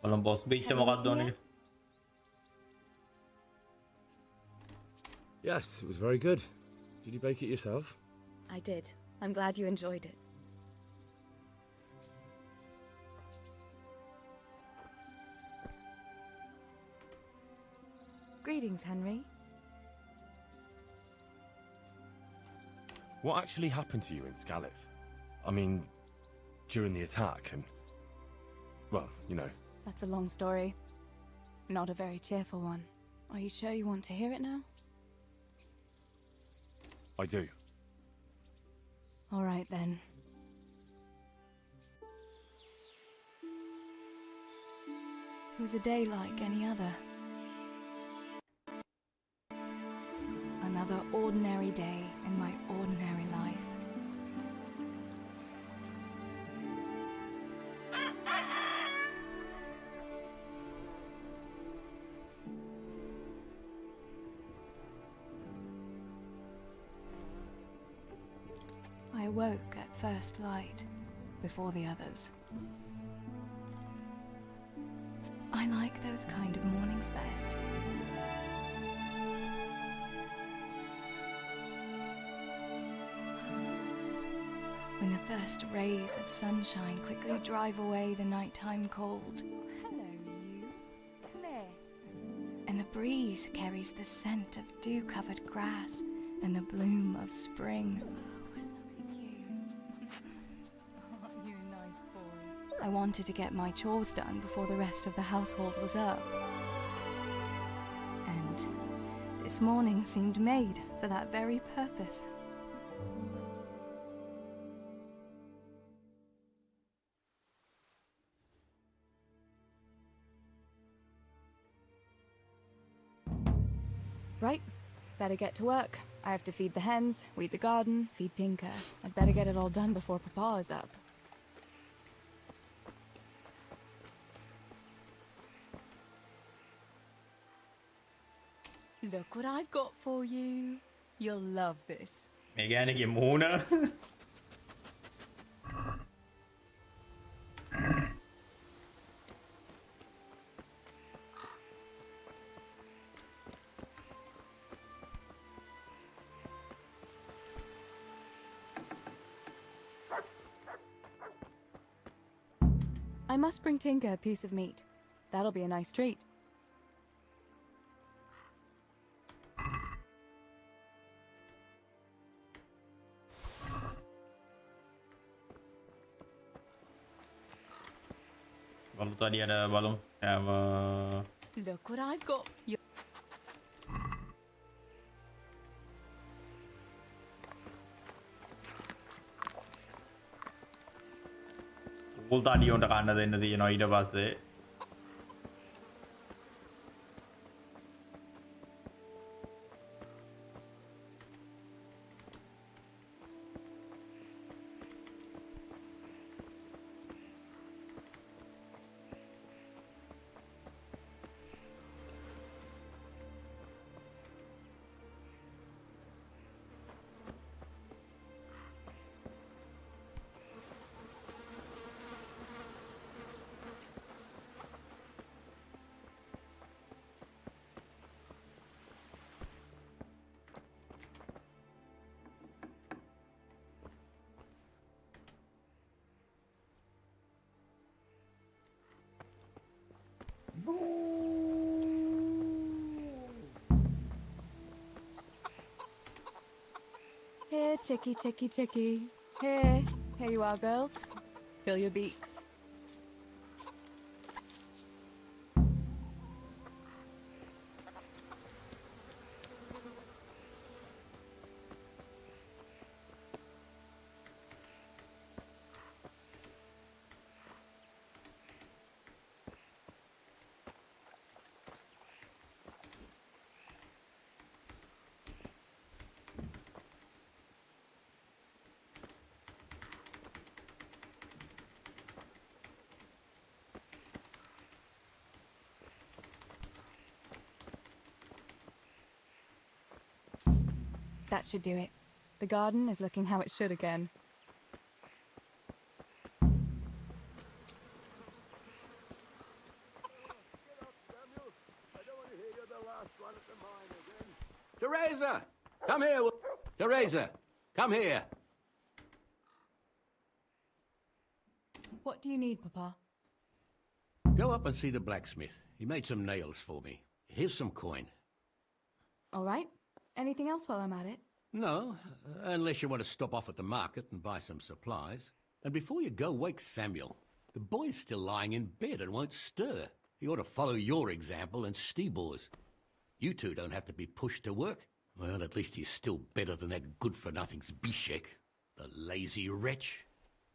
බලමු boss beat එක මොකක්ද ඕනේ කියලා. Yes, it was very good. Did you bake it yourself? I did. I'm glad you enjoyed it. Greetings, Henry. What actually happened to you in Skalitz? I mean, during the attack and... well, you know. That's a long story. Not a very cheerful one. Are you sure you want to hear it now? I do. All right, then. It was a day like any other. Another ordinary day in my ordinary life. I awoke at first light, before the others. I like those kind of mornings best. When the first rays of sunshine quickly drive away the nighttime cold. Hello, you. Come here. And the breeze carries the scent of dew-covered grass and the bloom of spring. Aren't you a nice boy? I wanted to get my chores done before the rest of the household was up. And this morning seemed made for that very purpose. Right, better get to work. I have to feed the hens, weed the garden, feed Tinker. I'd better get it all done before Papa is up. Look what I've got for you. You'll love this. මේ ගෑණිගේ මූණ I must bring Tinker a piece of meat. That'll be a nice treat. බලු තඩි අර බලමු. Look what I've got. උල් තඩි උන්ට කන්න දෙන්න තියෙනවා ඊට පස්සේ. Here, chickie, chickie, chickie. Here you are, girls. Fill your beaks. That should do it. The garden is looking how it should again. Teresa! Come here! Teresa! Come here! What do you need, Papa? Go up and see the blacksmith. He made some nails for me. Here's some coin. All right. Anything else while I'm at it? No, unless you want to stop off at the market and buy some supplies. And before you go, wake Samuel. The boy's still lying in bed and won't stir. He ought to follow your example and Stebor's. You two don't have to be pushed to work. Well, at least he's still better than that good-for-nothing's Bishek. The lazy wretch.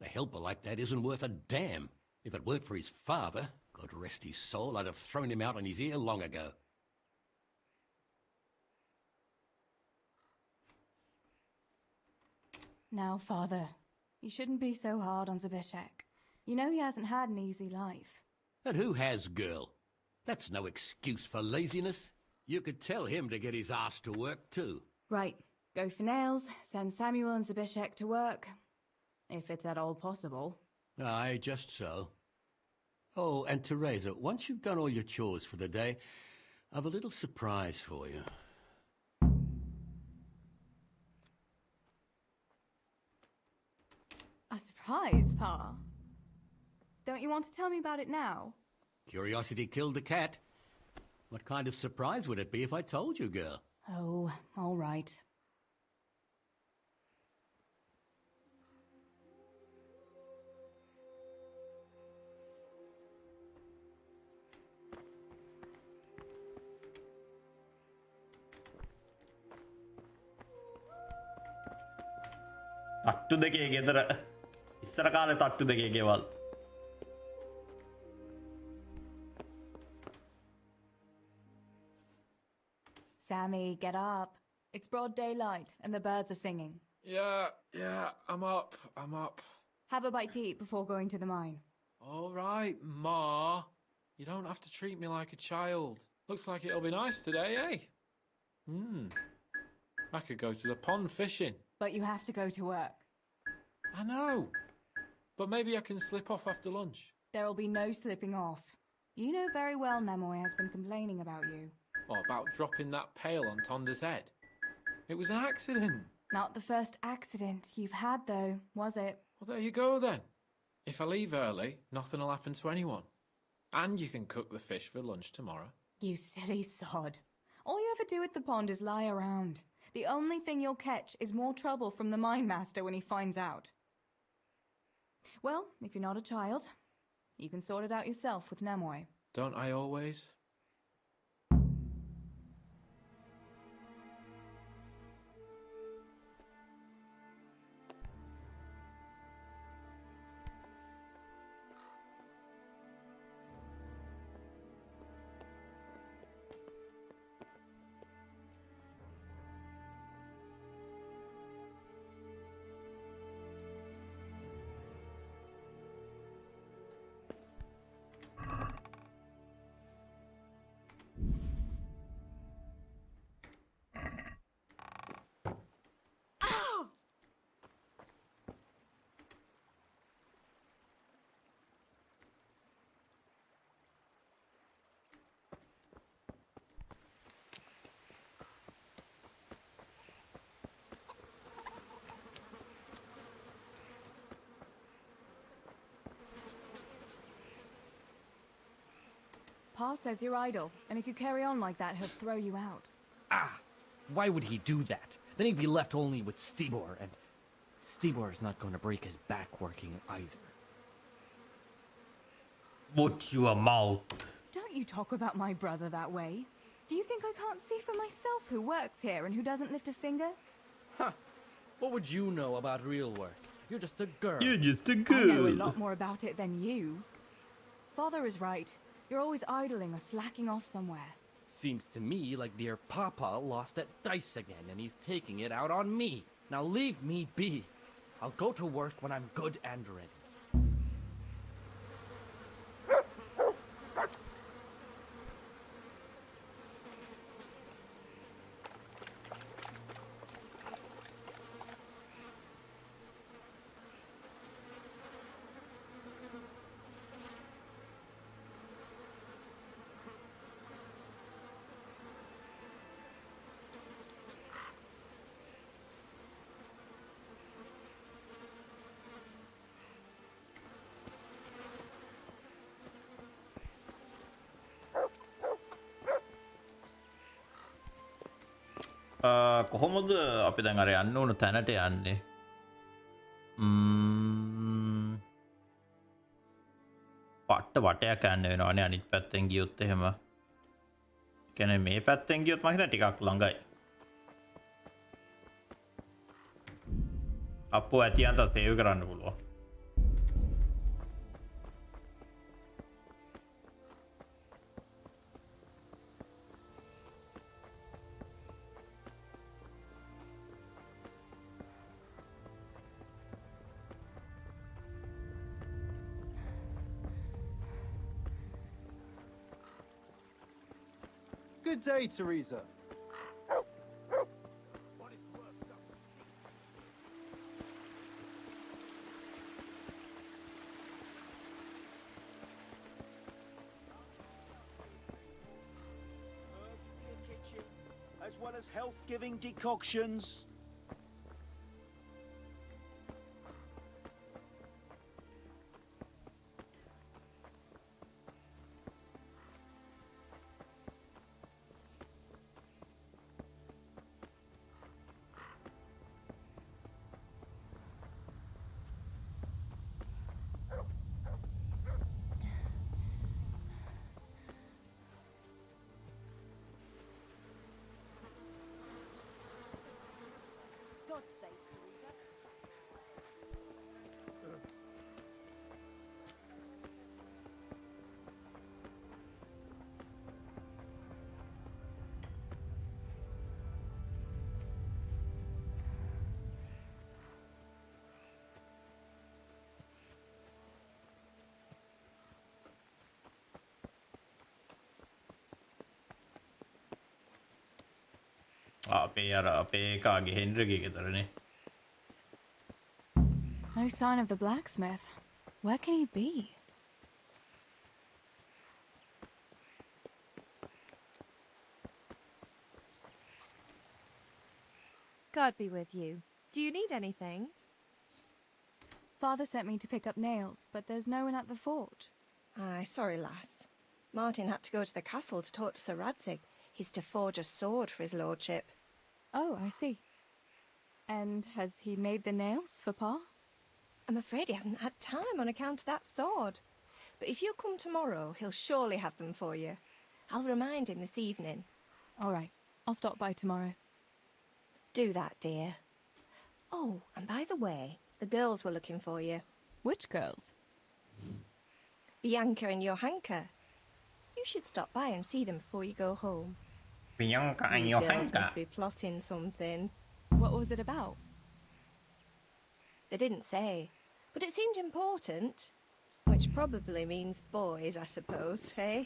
A helper like that isn't worth a damn. If it weren't for his father, God rest his soul, I'd have thrown him out on his ear long ago. Now, Father, you shouldn't be so hard on Zabishek. You know he hasn't had an easy life. And who has, girl? That's no excuse for laziness. You could tell him to get his ass to work, too. Right. Go for nails, send Samuel and Zabishek to work. If it's at all possible. Aye, just so. Oh, and Teresa, once you've done all your chores for the day, I've a little surprise for you. A surprise, Pa? Don't you want to tell me about it now? Curiosity killed the cat. What kind of surprise would it be if I told you, girl? Oh, all right. තට්ටු දෙකේ ගෙදර ඉස්සර කාලේ තට්ටු දෙකේ ගෙවල්. Sammy, get up. It's broad daylight and the birds are singing. Yeah, I'm up. Have a bite to eat before going to the mine. All right, Ma. You don't have to treat me like a child. Looks like it'll be nice today, eh? I could go to the pond fishing. But you have to go to work. I know. But maybe I can slip off after lunch. There will be no slipping off. You know very well Nemoy has been complaining about you. What about dropping that pail on Tonda's head? It was an accident. Not the first accident you've had, though, was it? Well, there you go then. If I leave early, nothing will happen to anyone. And you can cook the fish for lunch tomorrow. You silly sod. All you ever do at the pond is lie around. The only thing you'll catch is more trouble from the mine master when he finds out. Well, if you're not a child, you can sort it out yourself with Nemoy. Don't I always? Pa says you're idle, and if you carry on like that, he'll throw you out. Why would he do that? Then he'd be left only with Stibor, and Stibor's not going to break his back working either. Watch your mouth. Don't you talk about my brother that way. Do you think I can't see for myself who works here and who doesn't lift a finger? What would you know about real work? You're just a girl. You're just a I girl. know a lot more about it than you. Father is right. You're always idling or slacking off somewhere. Seems to me like dear Papa lost at dice again and he's taking it out on me. Now leave me be. I'll go to work when I'm good and ready. කොහොමද අපි දැන් අර යන්න ඕන තැනට යන්නේ? පට්ට වටයක් යන්න වෙනවනේ අනිත් පැත්තෙන් ගියොත් එහෙම. කියන්නේ මේ පැත්තෙන් ගියොත් මම හිතන්නේ ටිකක් ළඟයි. අප්පෝ ඇතියන්ත සේව් කරන්න පුළුවන්. Good day, Teresa. As well as health-giving decoctions. God's sake, Teresa. අපේ කාගේ හෙන්රිගේ ගෙදරනේ. No sign of the blacksmith. Where can he be? God be with you. Do you need anything? Father sent me to pick up nails, but there's no one at the fort. Aye, sorry, lass. Martin had to go to the castle to talk to Sir Radzig. He's to forge a sword for his lordship. Oh, I see. And has he made the nails for Pa? I'm afraid he hasn't had time on account of that sword. But if you come tomorrow, he'll surely have them for you. I'll remind him this evening. All right. I'll stop by tomorrow. Do that, dear. Oh, and by the way, the girls were looking for you. Which girls? Bianca and Johanka. You should stop by and see them before you go home. Bianca and You girls Johanka. must be plotting something. What was it about? They didn't say, but it seemed important. Which probably means boys, I suppose, eh?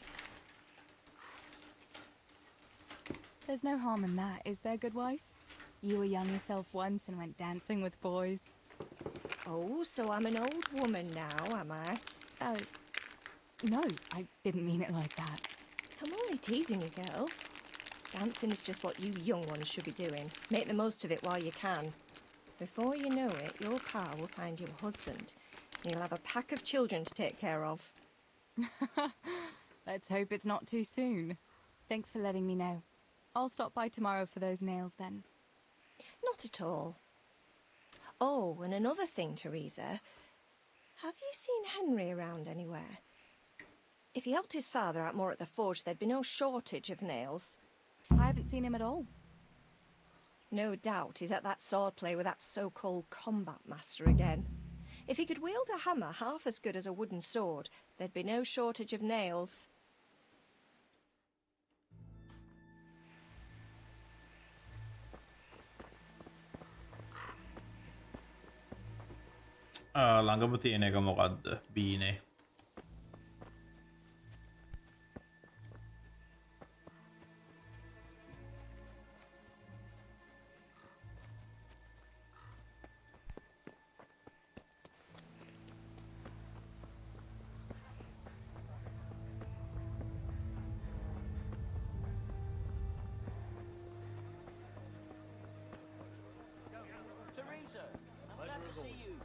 There's no harm in that, is there, good wife? You were young yourself once and went dancing with boys. Oh, so I'm an old woman now, am I? No, I didn't mean it like that. I'm only teasing you, girl. Dancing is just what you young ones should be doing. Make the most of it while you can. Before you know it, your pa will find you a husband, and you'll have a pack of children to take care of. Let's hope it's not too soon. Thanks for letting me know. I'll stop by tomorrow for those nails then. Not at all. Oh, and another thing, Teresa. Have you seen Henry around anywhere? If he helped his father out more at the forge, there'd be no shortage of nails. I haven't seen him at all. No doubt he's at that swordplay with that so-called combat master again. If he could wield a hammer half as good as a wooden sword, there'd be no shortage of nails. ළඟම තියෙන එක මොකක්ද? බීනේ. Teresa, I'm glad to see you.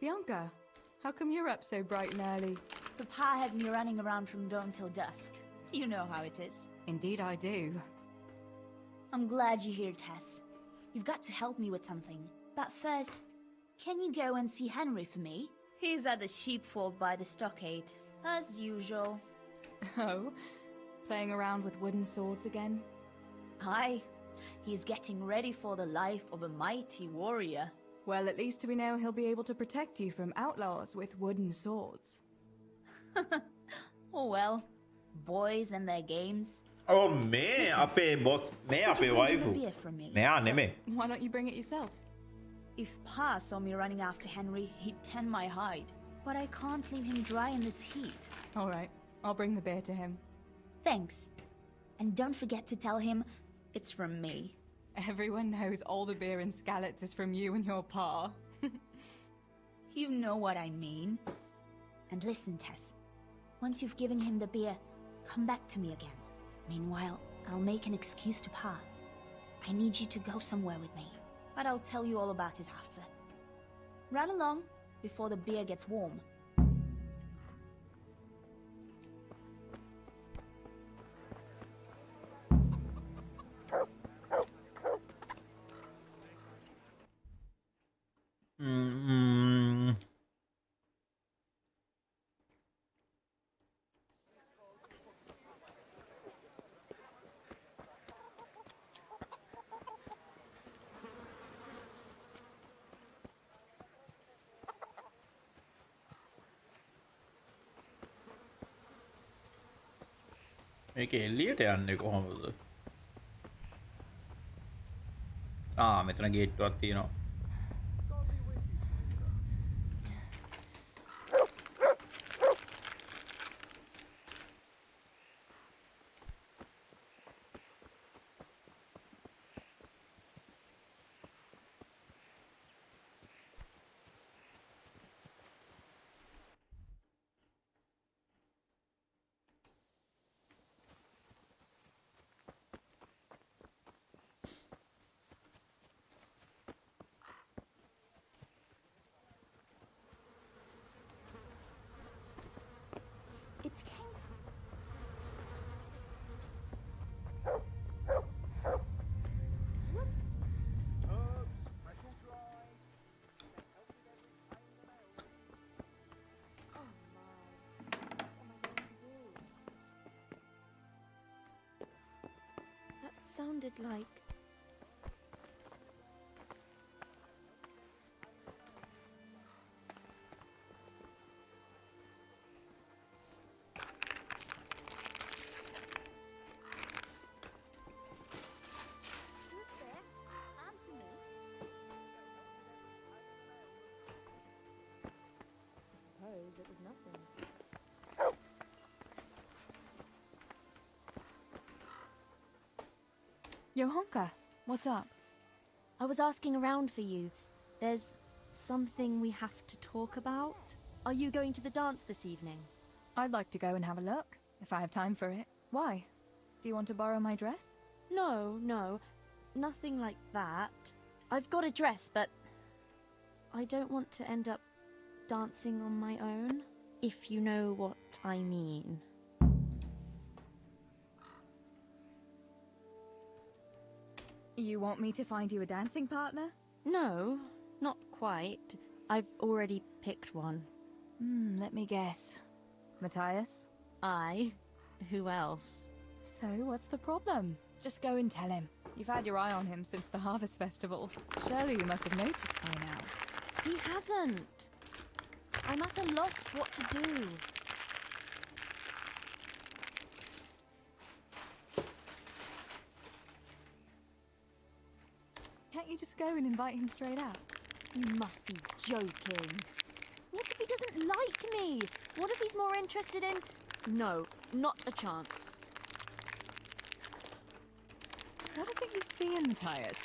Bianca, how come you're up so bright and early? Papa has me running around from dawn till dusk. You know how it is. Indeed I do. I'm glad you're here, Tess. You've got to help me with something. But first, can you go and see Henry for me? He's at the sheepfold by the stockade, as usual. Oh? Playing around with wooden swords again? Aye. He's getting ready for the life of a mighty warrior. Well, at least we know he'll be able to protect you from outlaws with wooden swords. Oh well. Boys and their games. Oh මේ අපේ boss මේ අපේ wife. මෙයා නෙමෙයි. Why don't you bring it yourself? If Pa saw me running after Henry, he'd tan my hide. But I can't leave him dry in this heat. All right, I'll bring the beer to him. Thanks. And don't forget to tell him it's from me. Everyone knows all the beer in Skalitz is from you and your pa. You know what I mean. And listen, Tess. Once you've given him the beer, come back to me again. Meanwhile, I'll make an excuse to Pa. I need you to go somewhere with me. But I'll tell you all about it after. Run along before the beer gets warm. මේක එල්ලියට යන්නේ කොහොමද? මෙතන ගේට්ටුවක් තියෙනවා. It's King. That sounded like... It was nothing. Johanka, what's up? I was asking around for you. There's something we have to talk about. Are you going to the dance this evening? I'd like to go and have a look, if I have time for it. Why? Do you want to borrow my dress? No, nothing like that. I've got a dress, but I don't want to end up dancing on my own, if you know what I mean. You want me to find you a dancing partner? No, not quite. I've already picked one. Let me guess. Matthias? Aye. Who else? So, what's the problem? Just go and tell him. You've had your eye on him since the Harvest Festival. Surely you must have noticed by now. He hasn't. I'm at a loss what to do. Can't you just go and invite him straight out? You must be joking. What if he doesn't like me? What if he's more interested in... No, not a chance. What is it you see in Matthias?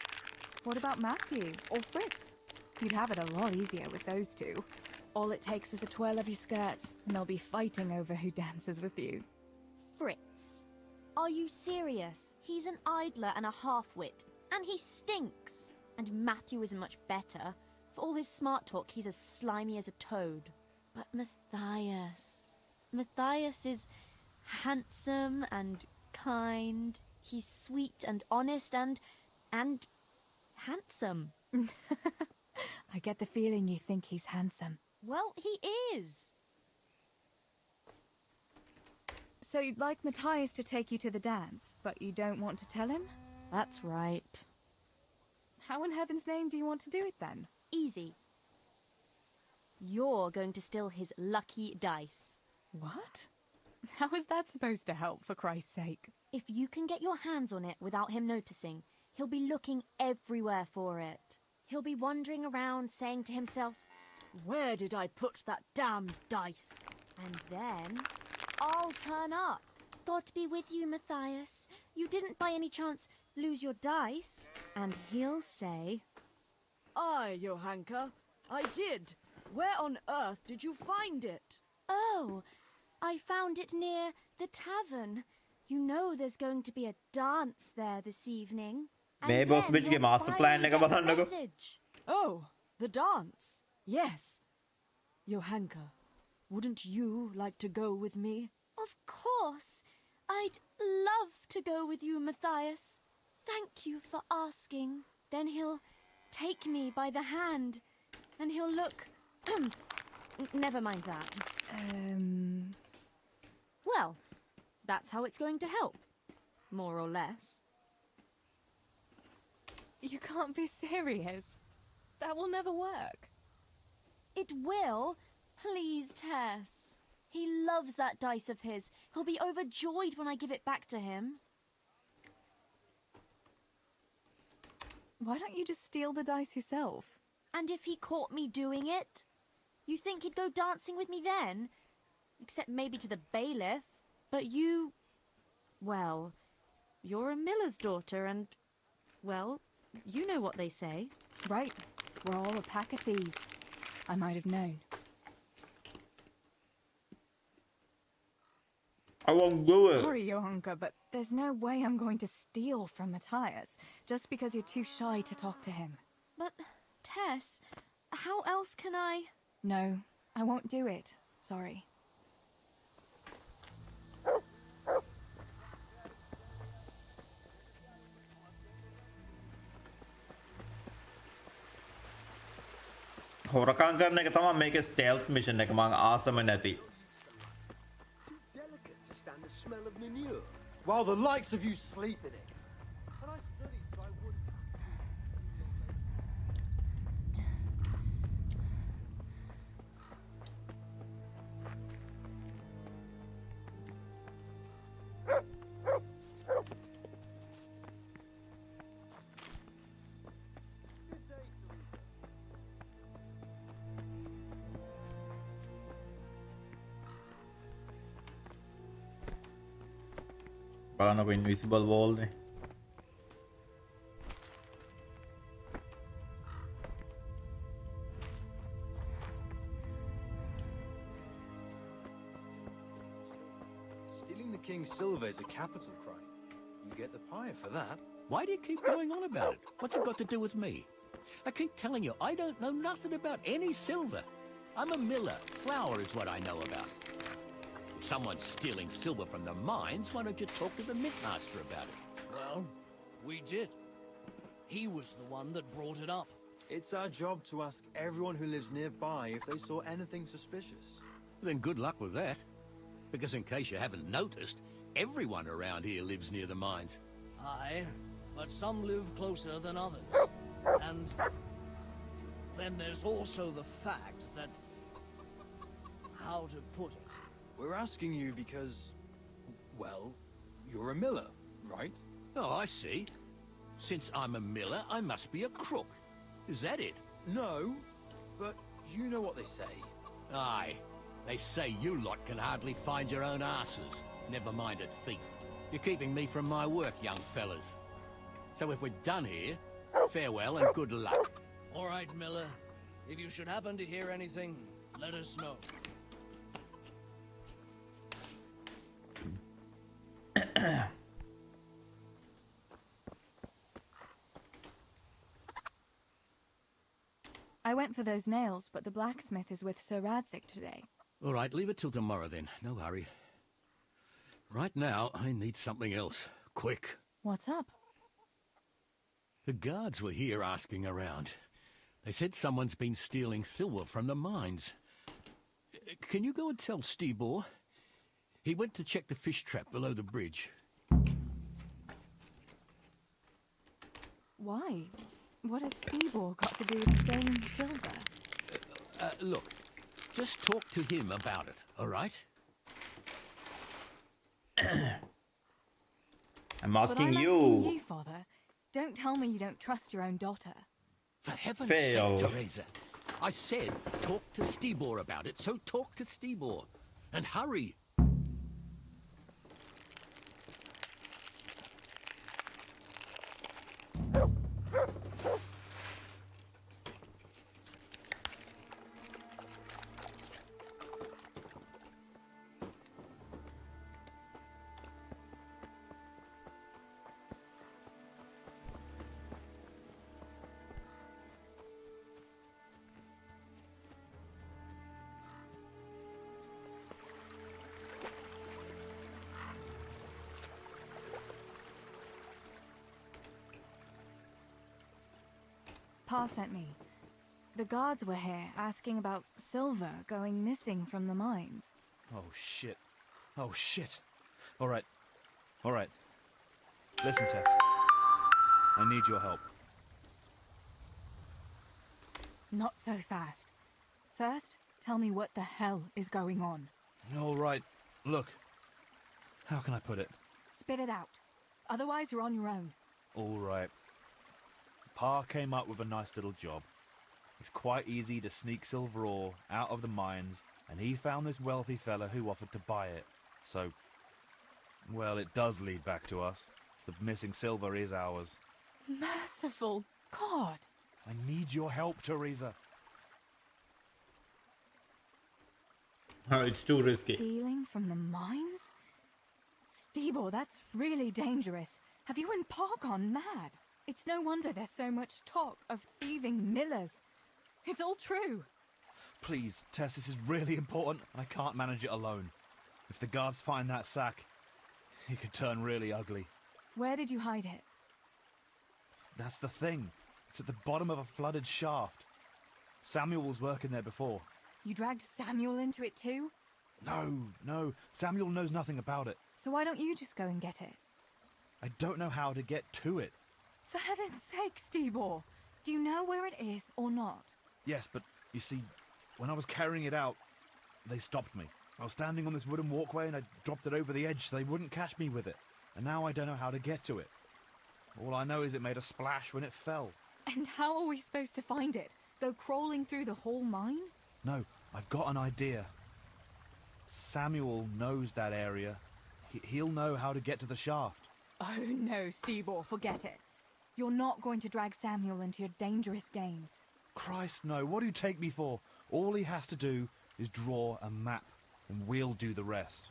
What about Matthew or Fritz? You'd have it a lot easier with those two. All it takes is a twirl of your skirts, and they'll be fighting over who dances with you. Fritz? Are you serious? He's an idler and a half-wit, and he stinks. And Matthew isn't much better. For all his smart talk, he's as slimy as a toad. But Matthias is handsome and kind. He's sweet and honest and handsome. I get the feeling you think he's handsome. Well, he is. So you'd like Matthias to take you to the dance, but you don't want to tell him? That's right. How in heaven's name do you want to do it then? Easy. You're going to steal his lucky dice. What? How is that supposed to help, for Christ's sake? If you can get your hands on it without him noticing, he'll be looking everywhere for it. He'll be wandering around saying to himself, "Where did I put that damned dice?" And then I'll turn up. God be with you, Matthias. You didn't by any chance lose your dice? And he'll say, "Aye, Johanka, I did. Where on earth did you find it?" "Oh, I found it near the tavern. You know there's going to be a dance there this evening." මේ boss බිට්ගේ master plan එක බලන්නකෝ. Oh, the dance. Yes. Johanka, wouldn't you like to go with me? Of course. I'd love to go with you, Matthias. Thank you for asking. Then he'll take me by the hand, and he'll look... Never mind that. Well, that's how it's going to help. More or less. You can't be serious. That will never work. It will. Please, Tess. He loves that dice of his. He'll be overjoyed when I give it back to him. Why don't you just steal the dice yourself? And if he caught me doing it? You think he'd go dancing with me then? Except maybe to the bailiff. But you... Well, you're a miller's daughter and... Well, you know what they say. Right. We're all a pack of thieves. I might have known. I won't do it. Sorry, Johanka, but there's no way I'm going to steal from Matthias just because you're too shy to talk to him. But, Tess, how else can I... No, I won't do it. Sorry. හොරකම් කරන එක තමයි මේකේ ස්ටෙල්ත් mission එක මම ආසම නැති. Delicate to stand the smell of manure. While the likes of you sleep in it. And I studied so I wouldn't. බලන්නකො invisible wall නේ. Stealing the king's silver is a capital crime. You get the pyre for that. Why do you keep going on about it? What's it got to do with me? I keep telling you, I don't know nothing about any silver. I'm a miller. Flour is what I know about. If someone's stealing silver from the mines, why don't you talk to the mint master about it? Well, we did. He was the one that brought it up. It's our job to ask everyone who lives nearby if they saw anything suspicious. Then good luck with that. Because in case you haven't noticed, everyone around here lives near the mines. Aye, but some live closer than others. And then there's also the fact that... How to put it? We're asking you because, well, you're a miller, right? Oh, I see. Since I'm a miller, I must be a crook. Is that it? No, but you know what they say. Aye. They say you lot can hardly find your own asses. Never mind a thief. You're keeping me from my work, young fellas. So if we're done here, farewell and good luck. All right, Miller. If you should happen to hear anything, let us know. I went for those nails, but the blacksmith is with Sir Radzik today. All right, leave it till tomorrow then. No hurry. Right now, I need something else. Quick. What's up? The guards were here asking around. They said someone's been stealing silver from the mines. Can you go and tell Stibor? He went to check the fish trap below the bridge. Why? What has Stibor got to do with stealing silver? Look, just talk to him about it, all right? I'm But asking I'm you. asking you, Father. Don't tell me you don't trust your own daughter. For heaven's Fail. sake, Teresa. I said talk to Stibor about it, so talk to Stibor. And hurry. Pa sent me. The guards were here asking about silver going missing from the mines. Oh, shit. Oh, shit. All right. All right. Listen, Tess. I need your help. Not so fast. First, tell me what the hell is going on. All right. Look. How can I put it? Spit it out. Otherwise, you're on your own. All right. Pa came up with a nice little job. It's quite easy to sneak silver ore out of the mines, and he found this wealthy fella who offered to buy it. So, well, it does lead back to us. The missing silver is ours. Merciful God! I need your help, Teresa. Oh, it's too risky. Stealing from the mines? Stibor, that's really dangerous. Have you and Pa gone mad? It's no wonder there's so much talk of thieving millers. It's all true. Please, Tess, this is really important. I can't manage it alone. If the guards find that sack, it could turn really ugly. Where did you hide it? That's the thing. It's at the bottom of a flooded shaft. Samuel was working there before. You dragged Samuel into it too? No. Samuel knows nothing about it. So why don't you just go and get it? I don't know how to get to it. For heaven's sake, Stibor! Do you know where it is or not? Yes, but you see, when I was carrying it out, they stopped me. I was standing on this wooden walkway and I dropped it over the edge so they wouldn't catch me with it. And now I don't know how to get to it. All I know is it made a splash when it fell. And how are we supposed to find it? Go crawling through the whole mine? No, I've got an idea. Samuel knows that area. He'll know how to get to the shaft. Oh no, Stibor, forget it. You're not going to drag Samuel into your dangerous games. Christ, no. What do you take me for? All he has to do is draw a map, and we'll do the rest.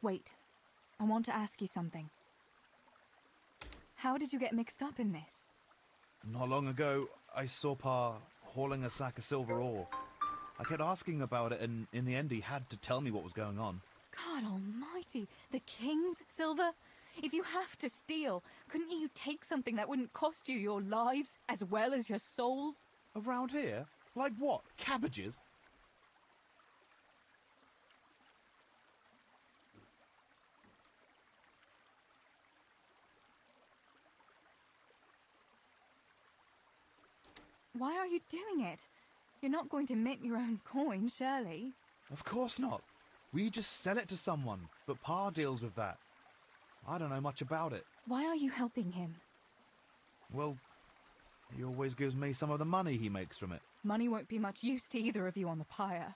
Wait, I want to ask you something. How did you get mixed up in this? Not long ago, I saw Pa hauling a sack of silver ore. I kept asking about it, and in the end he had to tell me what was going on. God almighty, the king's silver? If you have to steal, couldn't you take something that wouldn't cost you your lives as well as your souls? Around here? Like what? Cabbages? Why are you doing it? You're not going to mint your own coin, surely? Of course not. We just sell it to someone, but Pa deals with that. I don't know much about it. Why are you helping him? Well, he always gives me some of the money he makes from it. Money won't be much use to either of you on the pyre.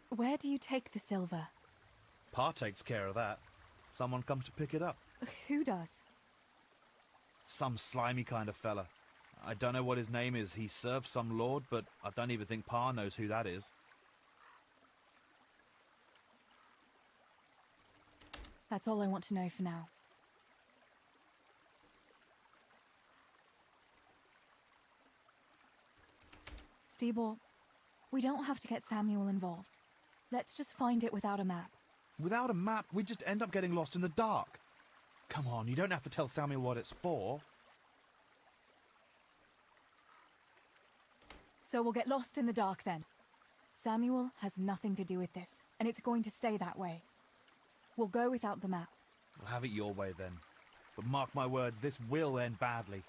Where do you take the silver? Pa takes care of that. Someone comes to pick it up. Who does? Some slimy kind of fella. I don't know what his name is. He served some lord, but I don't even think Pa knows who that is. That's all I want to know for now. Stibor, we don't have to get Samuel involved. Let's just find it without a map. Without a map, we'd just end up getting lost in the dark. Come on, you don't have to tell Samuel what it's for. So we'll get lost in the dark then. Samuel has nothing to do with this, and it's going to stay that way. We'll go without the map. We'll have it your way then. But mark my words, this will end badly.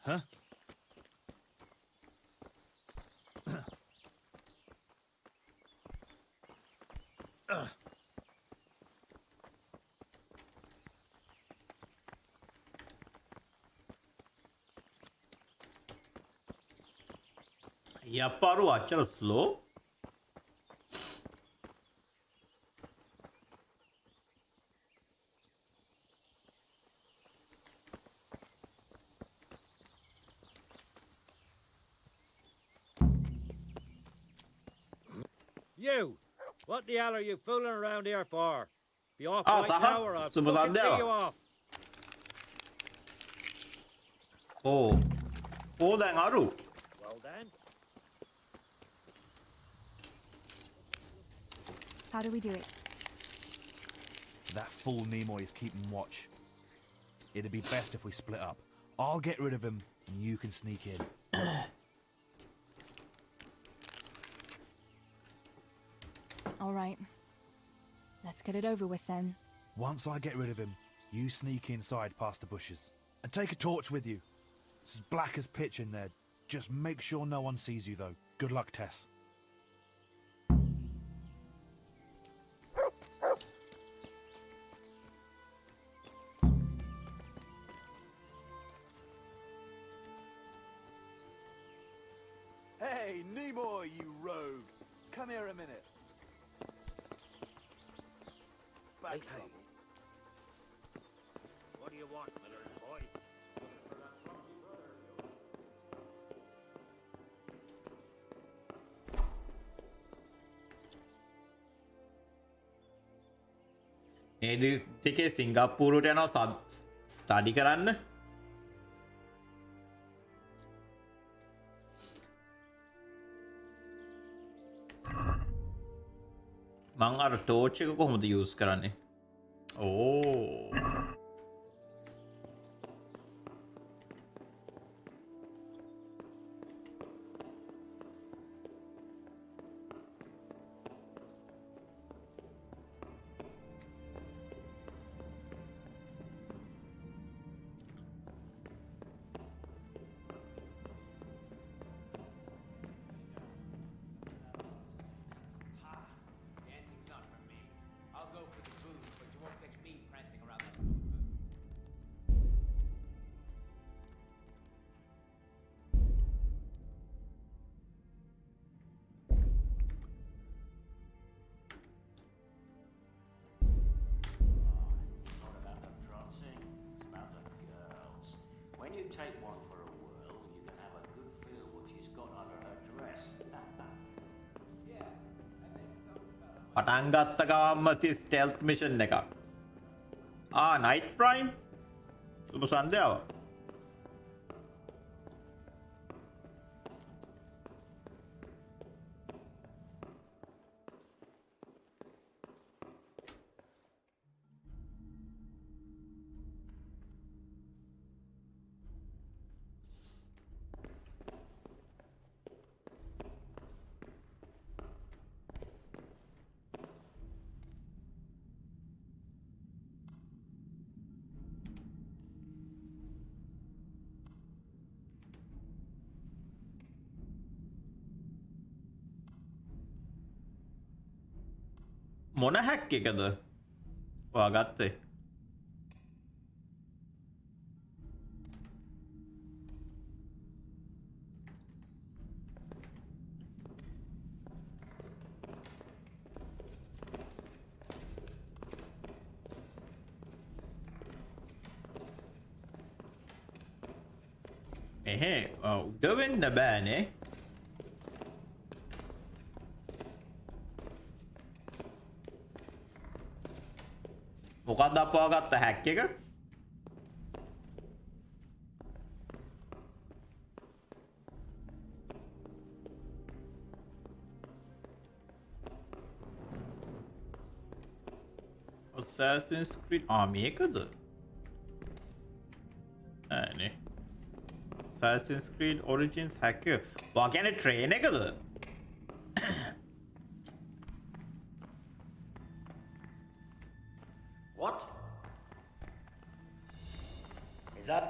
Huh? යප්පාරු අච්චර slow. You! What the hell are you fooling around here for? Be off Ah, right now or I'll සුබ fucking see සන්ධ්‍යාවක්. you off. ඕ දැන් අරු. Well then. How do we do it? That fool Nimoy is keeping watch. It'd be best if we split up. I'll get rid of him, and you can sneak in. All right. Let's get it over with then. Once I get rid of him, you sneak inside past the bushes. And take a torch with you. It's as black as pitch in there. Just make sure no one sees you, though. Good luck, Tess. Hey, Nimoy, you rogue! Come here a minute. Back Hey. What do you want, Miller's boy? ඒකේ සිංගප්පූරුවට යනවා study කරන්න. මං අර torch එක කොහොමද use කරන්නේ? ඕ Dancing's not for me. I'll go for the booze, but you won't catch me prancing around like a buffoon. Not about the prancing, it's about the girls. When you take one for a whirl, you can have a good feel what she's got under her dress. පටන් ගත්ත ගමන්ම ස්ටෙල්ත් mission එකක්. Night prime. සුබ සන්ධ්‍යාවක්. මොන හැක් එකද ඔයා ගත්තේ උඩ වෙන්න බෑනේ මොකක්ද අපවා ගත්ත හැක් එක Assassin's Creed මේකද නේ Assassin's Creed Origins hacker. වා කියන්නේ train එකද? What? Is that?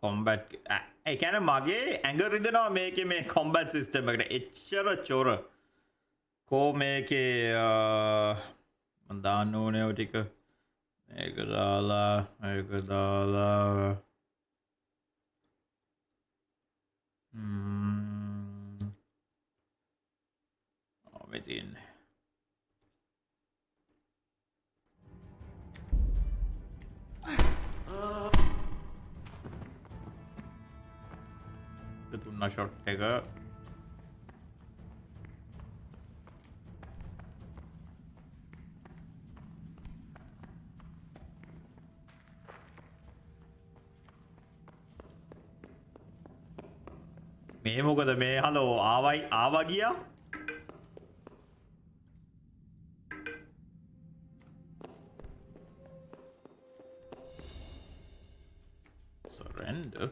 කොම්බට් ඒ කියන්නේ මගේ ඇඟ රිදෙනවා මේකේ මේ කොම්බට් සිස්ටම් එකට එච්චර චොර කෝ මේකේ මම දාන්න ඕනේ ඔය ටික මේක දාලා මේ තියෙන්නේ තුන්න ෂොට් එක මේ මොකද මේ හලෝ ආවා ගියා surrender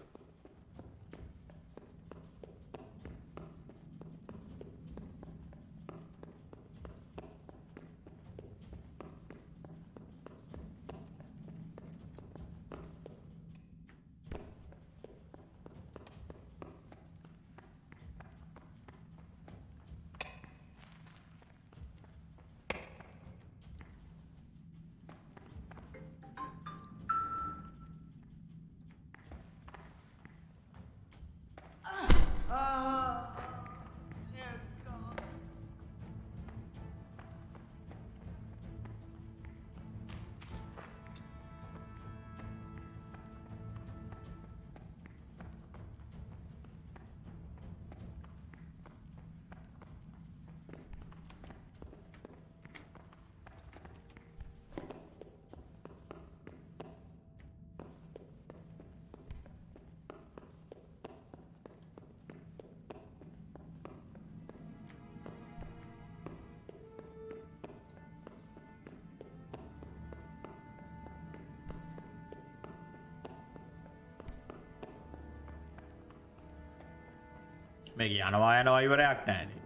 මේක යනවා ඉවරයක් නැහැනේ.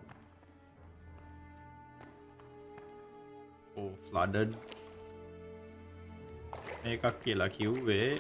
ඕ flooded මේකක් කියලා කිව්වේ.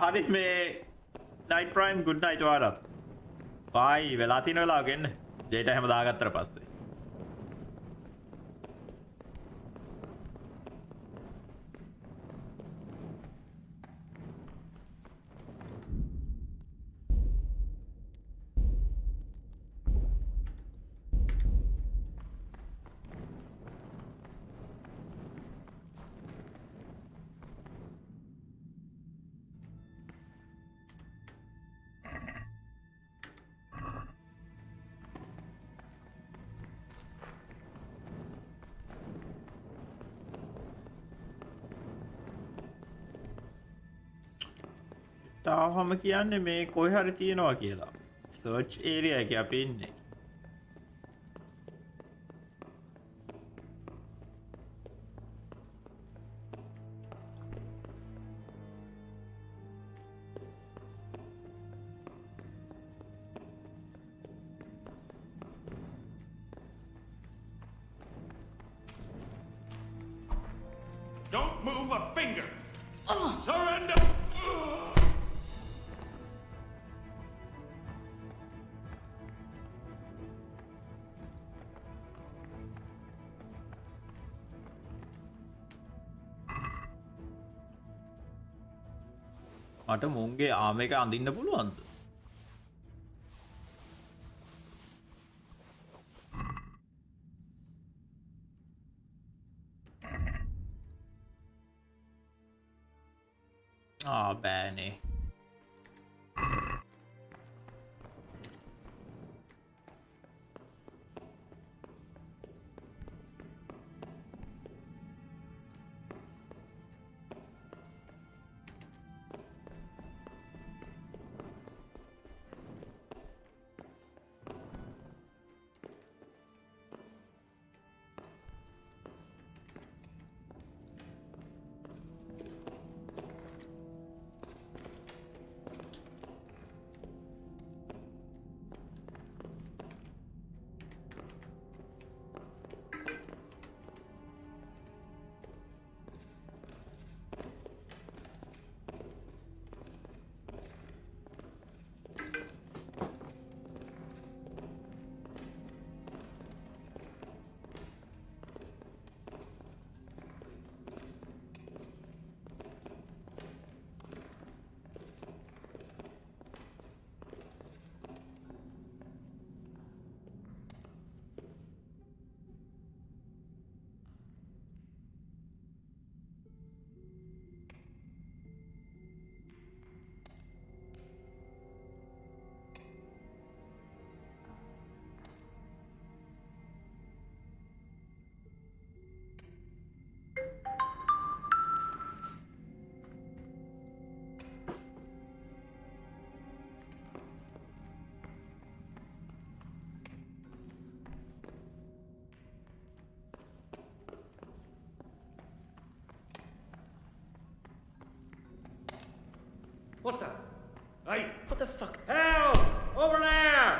හරි මේ night prime good night ඔයාලට. bye වෙලා තියෙන වෙලාවක එන්න. data හැම දාගත්තට පස්සේ. තාවම කියන්නේ මේ කොයි හරි තියෙනවා කියලා. සර්ච් ඒරියා එකේ අපි ඉන්නේ. Don't move a finger! Surrender! මට මුන්ගේ ආම එක අඳින්න පුළුවන්ද? බෑනේ. What's that? Hey, what the fuck? Help! Over there!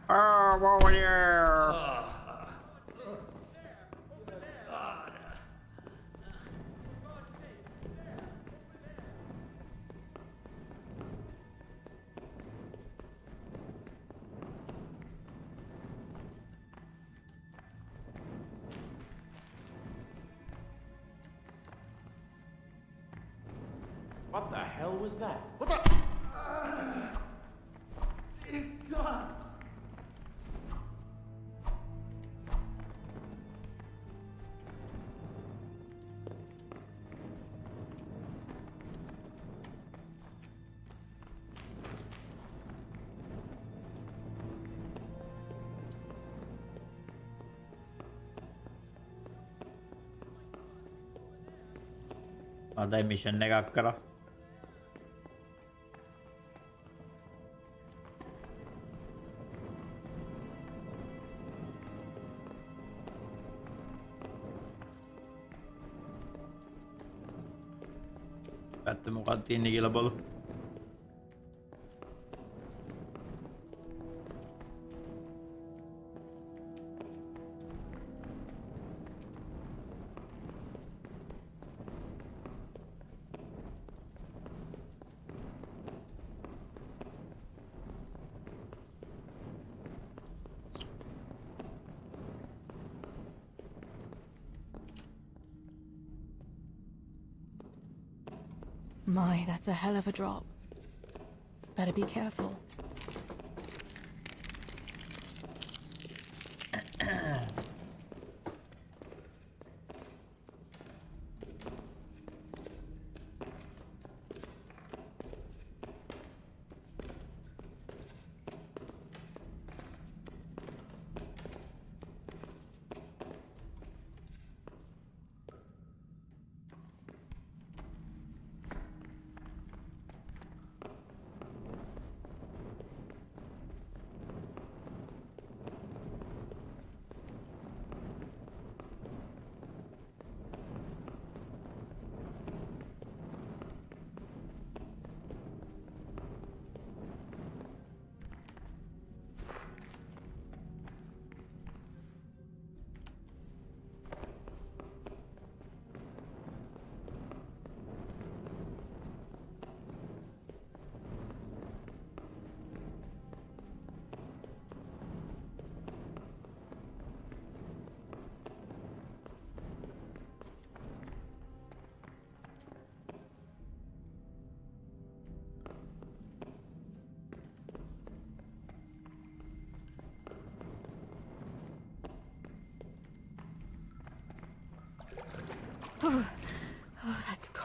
Over there! What the hell was that? What the? Dear God! අදයි මිෂන් එකක් කරා. පැත්ත මොකක්ද තියෙන්නේ කියලා බලමු. My, that's a hell of a drop. Better be careful.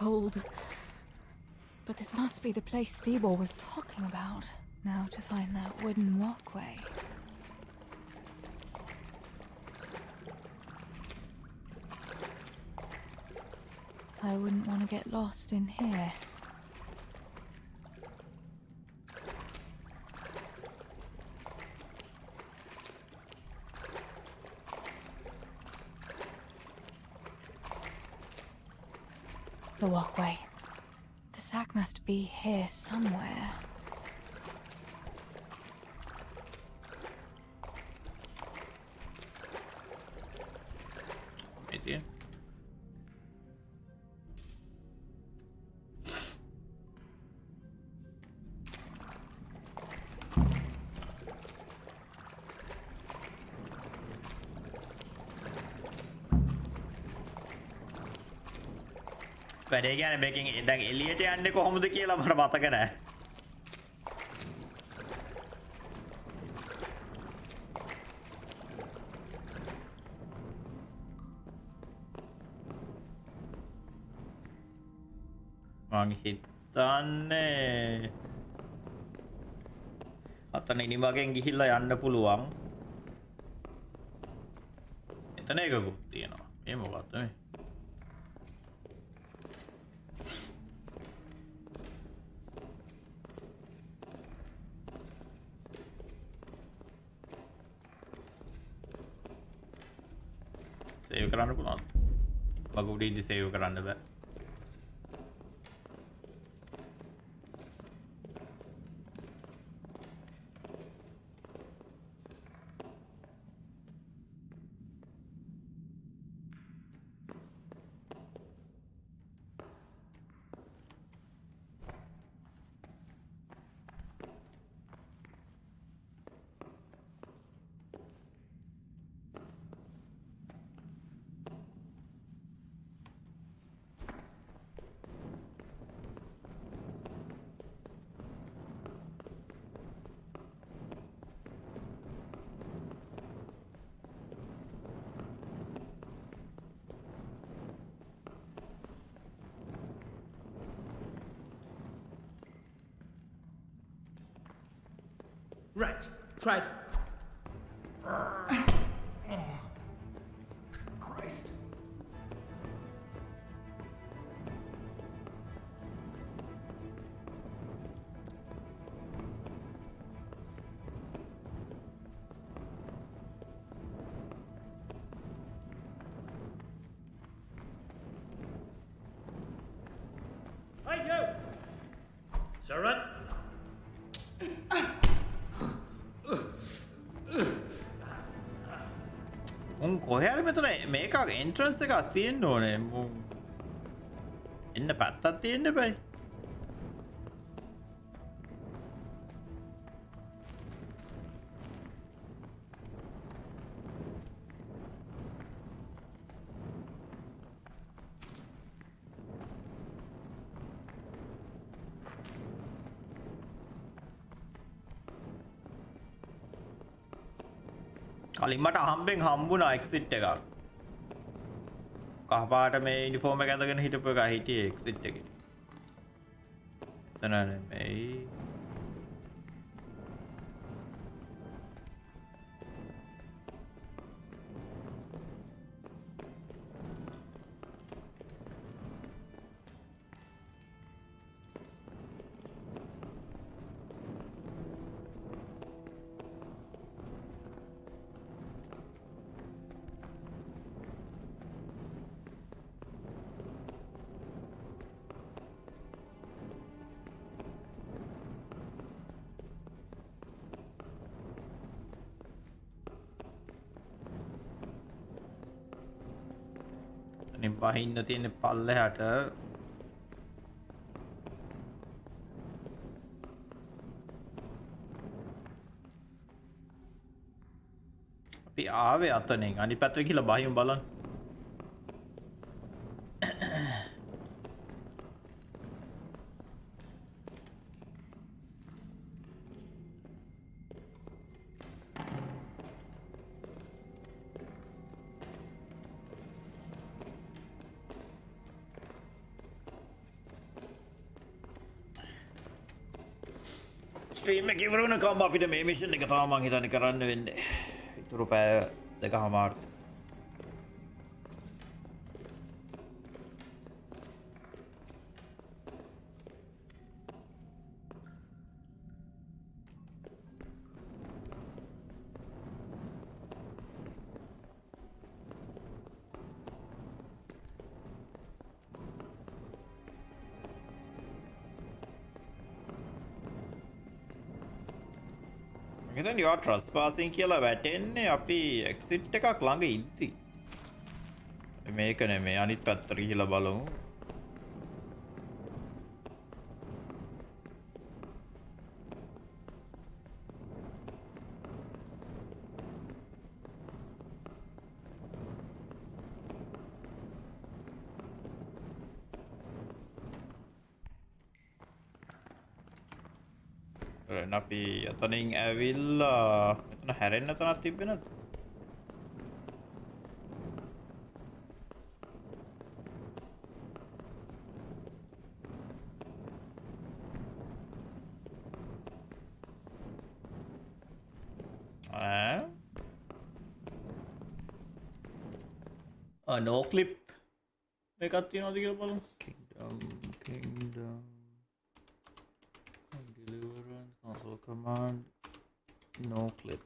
cold. But this must be the place Steebor was talking about. Now to find that wooden walkway. I wouldn't want to get lost in here. The walkway. The sack must be here somewhere. Idea. වැඩේ ගැන මේකෙන් දැන් එළියට යන්නේ කොහොමද කියලා මට මතක නැහැ. මං හිතන්නේ අතන ඉනිමගෙන් ගිහිල්ලා යන්න පුළුවන්. එතන එකකුත් තියෙනවා. මේ මොකක්ද මේ? සේව් කරන්න පුළුවන්. මග උඩින්දි සේව් කරන්න බෑ. Right. Try it. Christ. Hey, you! Surrender. උන් කොහේ හරි මෙතන මේක එන්ට්‍රන්ස් එකක් තියෙන්න ඕනේ. එන්න පැත්තක් තියෙන්න බෑ. කලින් මට හම්බෙන් හම්බුණා එක්සිට් එකක්. කහපාට මේ යුනිෆෝම් එක ඇඳගෙන හිටපු එක හිටියේ එක්සිට් එකේ. එතන නෙමෙයි. බහින්න තියෙන පල්ලෙහාට අපි ආවේ අතනෙන් අනිත් පැත්තට ගිහලා බහිමු බලන්න. ස්ට්‍රීම් එක ඉවරුණකම් අපිට මේ මිෂන් එක තමයි මං හිතන්නේ කරන්න වෙන්නේ. ඉතුරු පැය දෙකමාර. then you are trespassing කියලා වැටෙන්නේ අපි exit එකක් ළඟ ඉද්දි. මේක නෙමෙයි අනිත් පැත්තට ගිහිලා බලමු. අපි අතනින් ඇවිල්ලා මෙතන හැරෙන්න තැනක් තිබ්බේ නැද්ද? no clip එකක් තියෙනවද කියලා බලමු. Kingdom Deliverance console command no clip.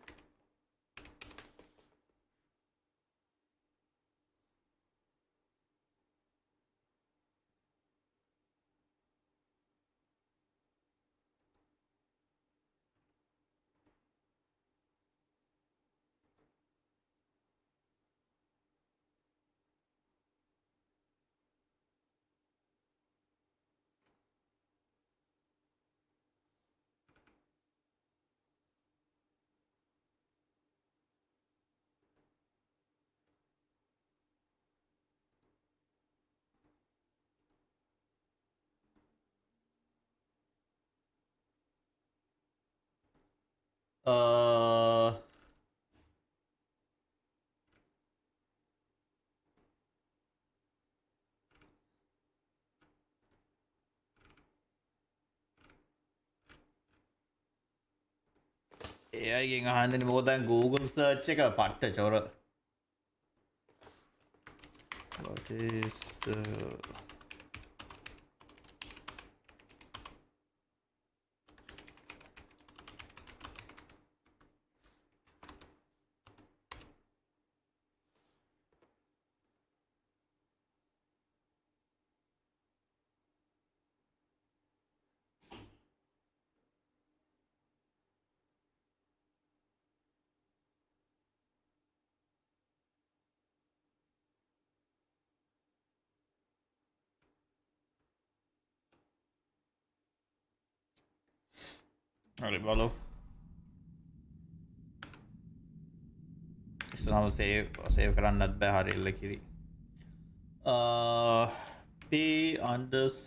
එයාගෙන් අහන්නේ මොකද දැන් Google search එක පට්ට චොර. What is the හරි බලමු. ඉස්සරහම සේව් කරන්නත් බෑ හරි එල්ල කිරි. p underscore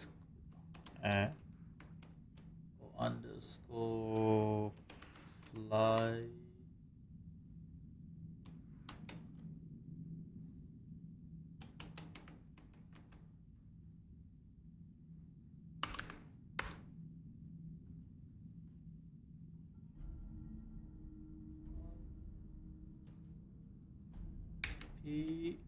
fly population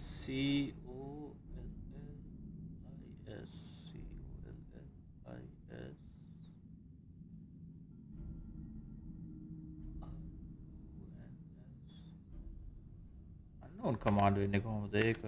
p underscore unknown command වෙන්නේ කොහොමද ඒක?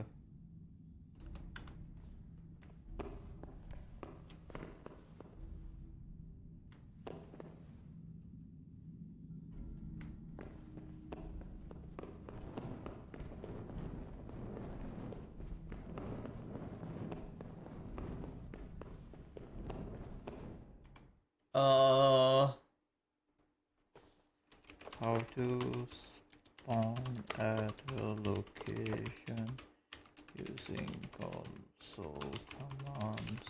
How to spawn at a location using console commands.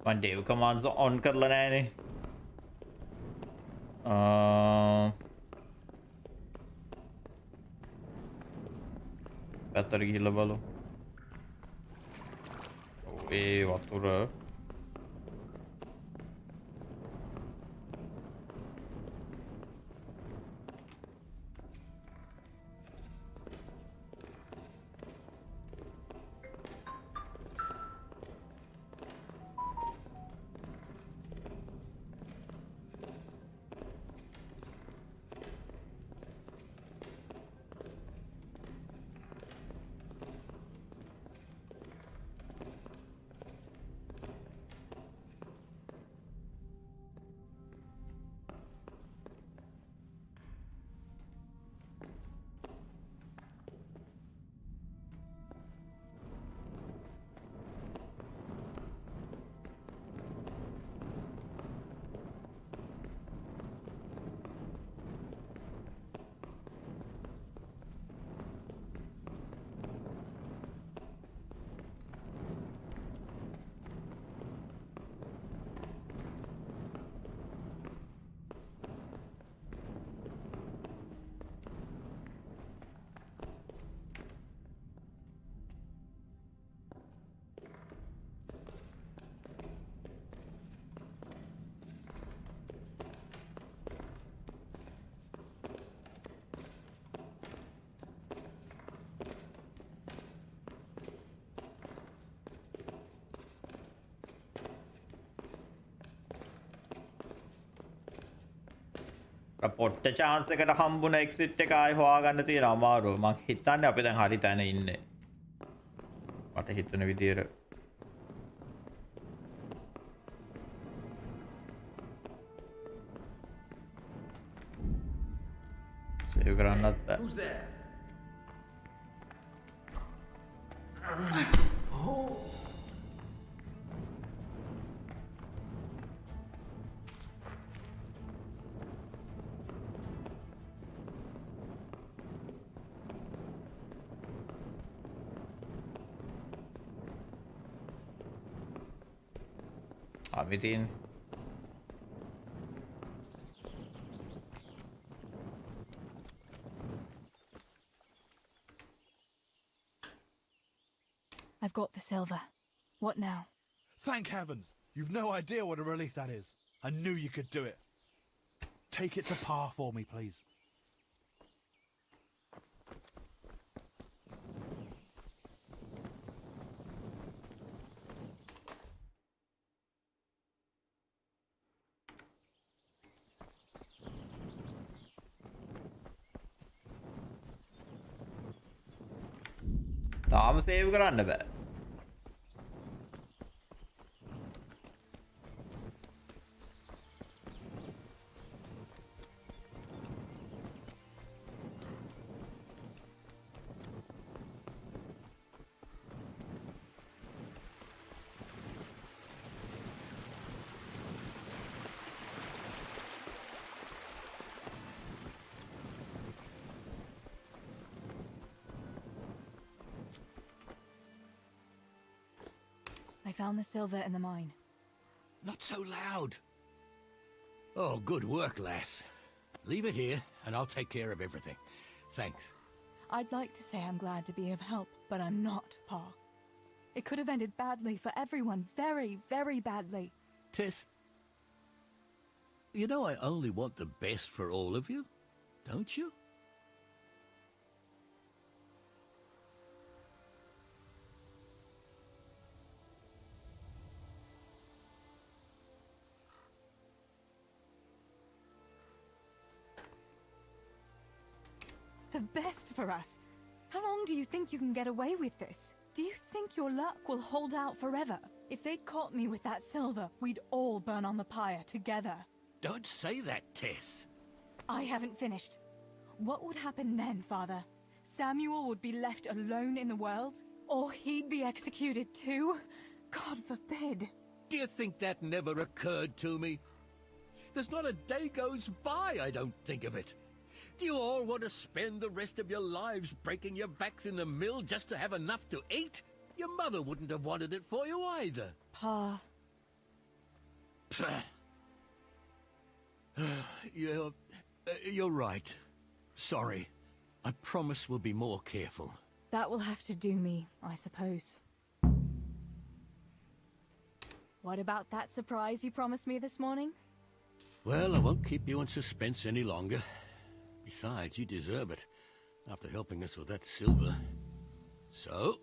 මම ඩේව් කමාන්ඩ්ස් ඔන් කරලා නැහැනේ. පැත්තට ගිහිල්ලා බලමු. ඒ වතුර පොට්ට chance එකට හම්බුන exit එක ආයෙ හොයාගන්න තියෙන අමාරුව. මං හිතන්නේ අපි දැන් හරි තැන ඉන්නේ. මට හිතෙන විදියට. සේව් කරන්නත් බෑ. Who's there? Avidin. I've got the silver. What now? Thank heavens! You've no idea what a relief that is. I knew you could do it. Take it to Pa for me, please. තාම save කරන්න බෑ. I found the silver in the mine. Not so loud. Oh, good work, lass. Leave it here, and I'll take care of everything. Thanks. I'd like to say I'm glad to be of help, but I'm not, Pa. It could have ended badly for everyone. Very, very badly. Tess, you know I only want the best for all of you, don't you? The best for us? How long do you think you can get away with this? Do you think your luck will hold out forever? If they caught me with that silver, we'd all burn on the pyre together. Don't say that, Tess. I haven't finished. What would happen then, Father? Samuel would be left alone in the world? Or he'd be executed too? God forbid. Do you think that never occurred to me? There's not a day goes by I don't think of it. Do you all want to spend the rest of your lives breaking your backs in the mill just to have enough to eat? Your mother wouldn't have wanted it for you either. Pa, You're right. Sorry. I promise we'll be more careful. That will have to do me, I suppose. What about that surprise you promised me this morning? Well, I won't keep you in suspense any longer. Besides, you deserve it, after helping us with that silver. So,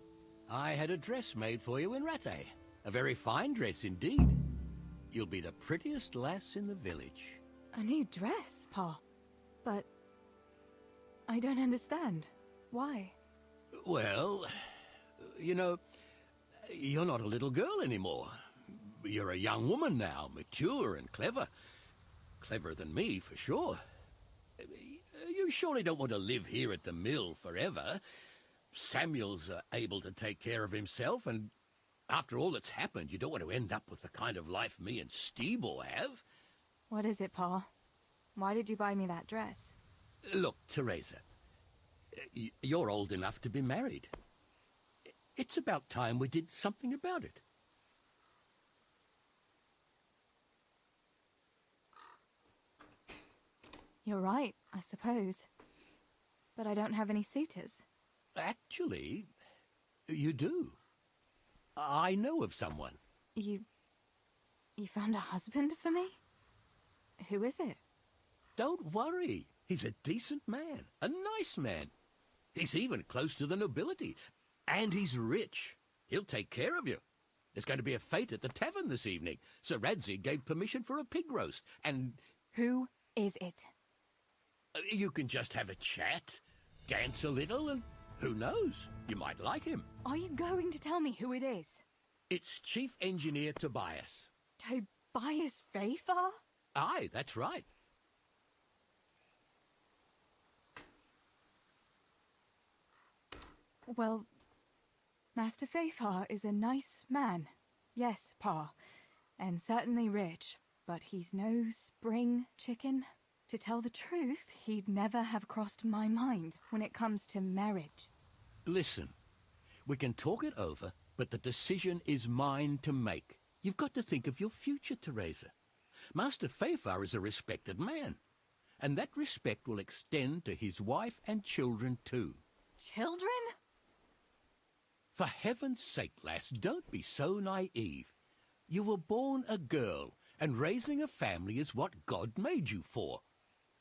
I had a dress made for you in Rattay. A very fine dress indeed. You'll be the prettiest lass in the village. A new dress, Pa. But I don't understand. Why? Well, you know, you're not a little girl anymore. You're a young woman now, mature and clever. Cleverer than me, for sure. You surely don't want to live here at the mill forever. Samuel's able to take care of himself, and after all that's happened, you don't want to end up with the kind of life me and Steeble have. What is it, Pa? Why did you buy me that dress? Look, Teresa, you're old enough to be married. It's about time we did something about it. You're right, I suppose. But I don't have any suitors. Actually, you do. I know of someone. You found a husband for me? Who is it? Don't worry. He's a decent man. A nice man. He's even close to the nobility. And he's rich. He'll take care of you. There's going to be a fete at the tavern this evening. Sir Radzig gave permission for a pig roast, and... Who is it? You can just have a chat, dance a little, and who knows? You might like him. Are you going to tell me who it is? It's Chief Engineer Tobias. Tobias Fafar? Aye, that's right. Well, Master Fafar is a nice man. Yes, Pa. And certainly rich. But he's no spring chicken. To tell the truth, he'd never have crossed my mind when it comes to marriage. Listen, we can talk it over, but the decision is mine to make. You've got to think of your future, Teresa. Master Fafar is a respected man, and that respect will extend to his wife and children too. Children? For heaven's sake, lass, don't be so naive. You were born a girl, and raising a family is what God made you for.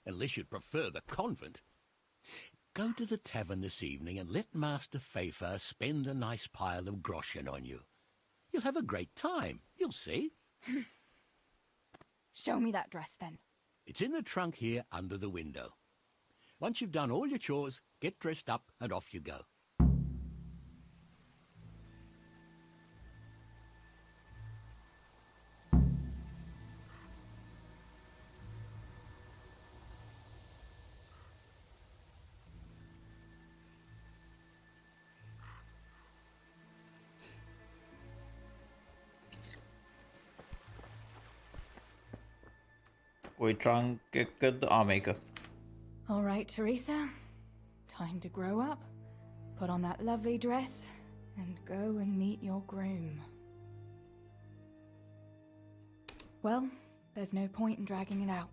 Unless you'd prefer the convent. Go to the tavern this evening and let Master Fafar spend a nice pile of groschen on you. You'll have a great time, you'll see. Show me that dress, then. It's in the trunk here under the window. Once you've done all your chores, get dressed up and off you go. कोई trunk एक आमेगा. All right, Teresa. Time to grow up. Put on that lovely dress and go and meet your groom. Well, there's no point in dragging it out.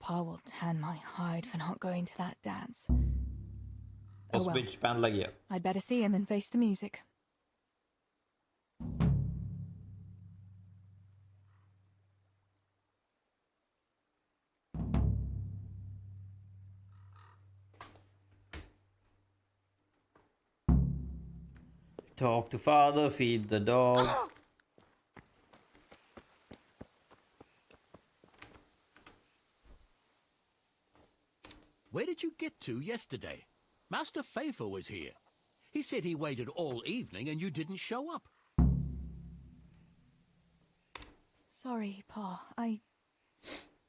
Pa will tan my hide for not going to that dance. उस बीच pan लग गया. I'd better see him and face the music. Talk to father, feed the dog. Where did you get to yesterday? Master Faithful was here. He said he waited all evening and you didn't show up. Sorry, Pa.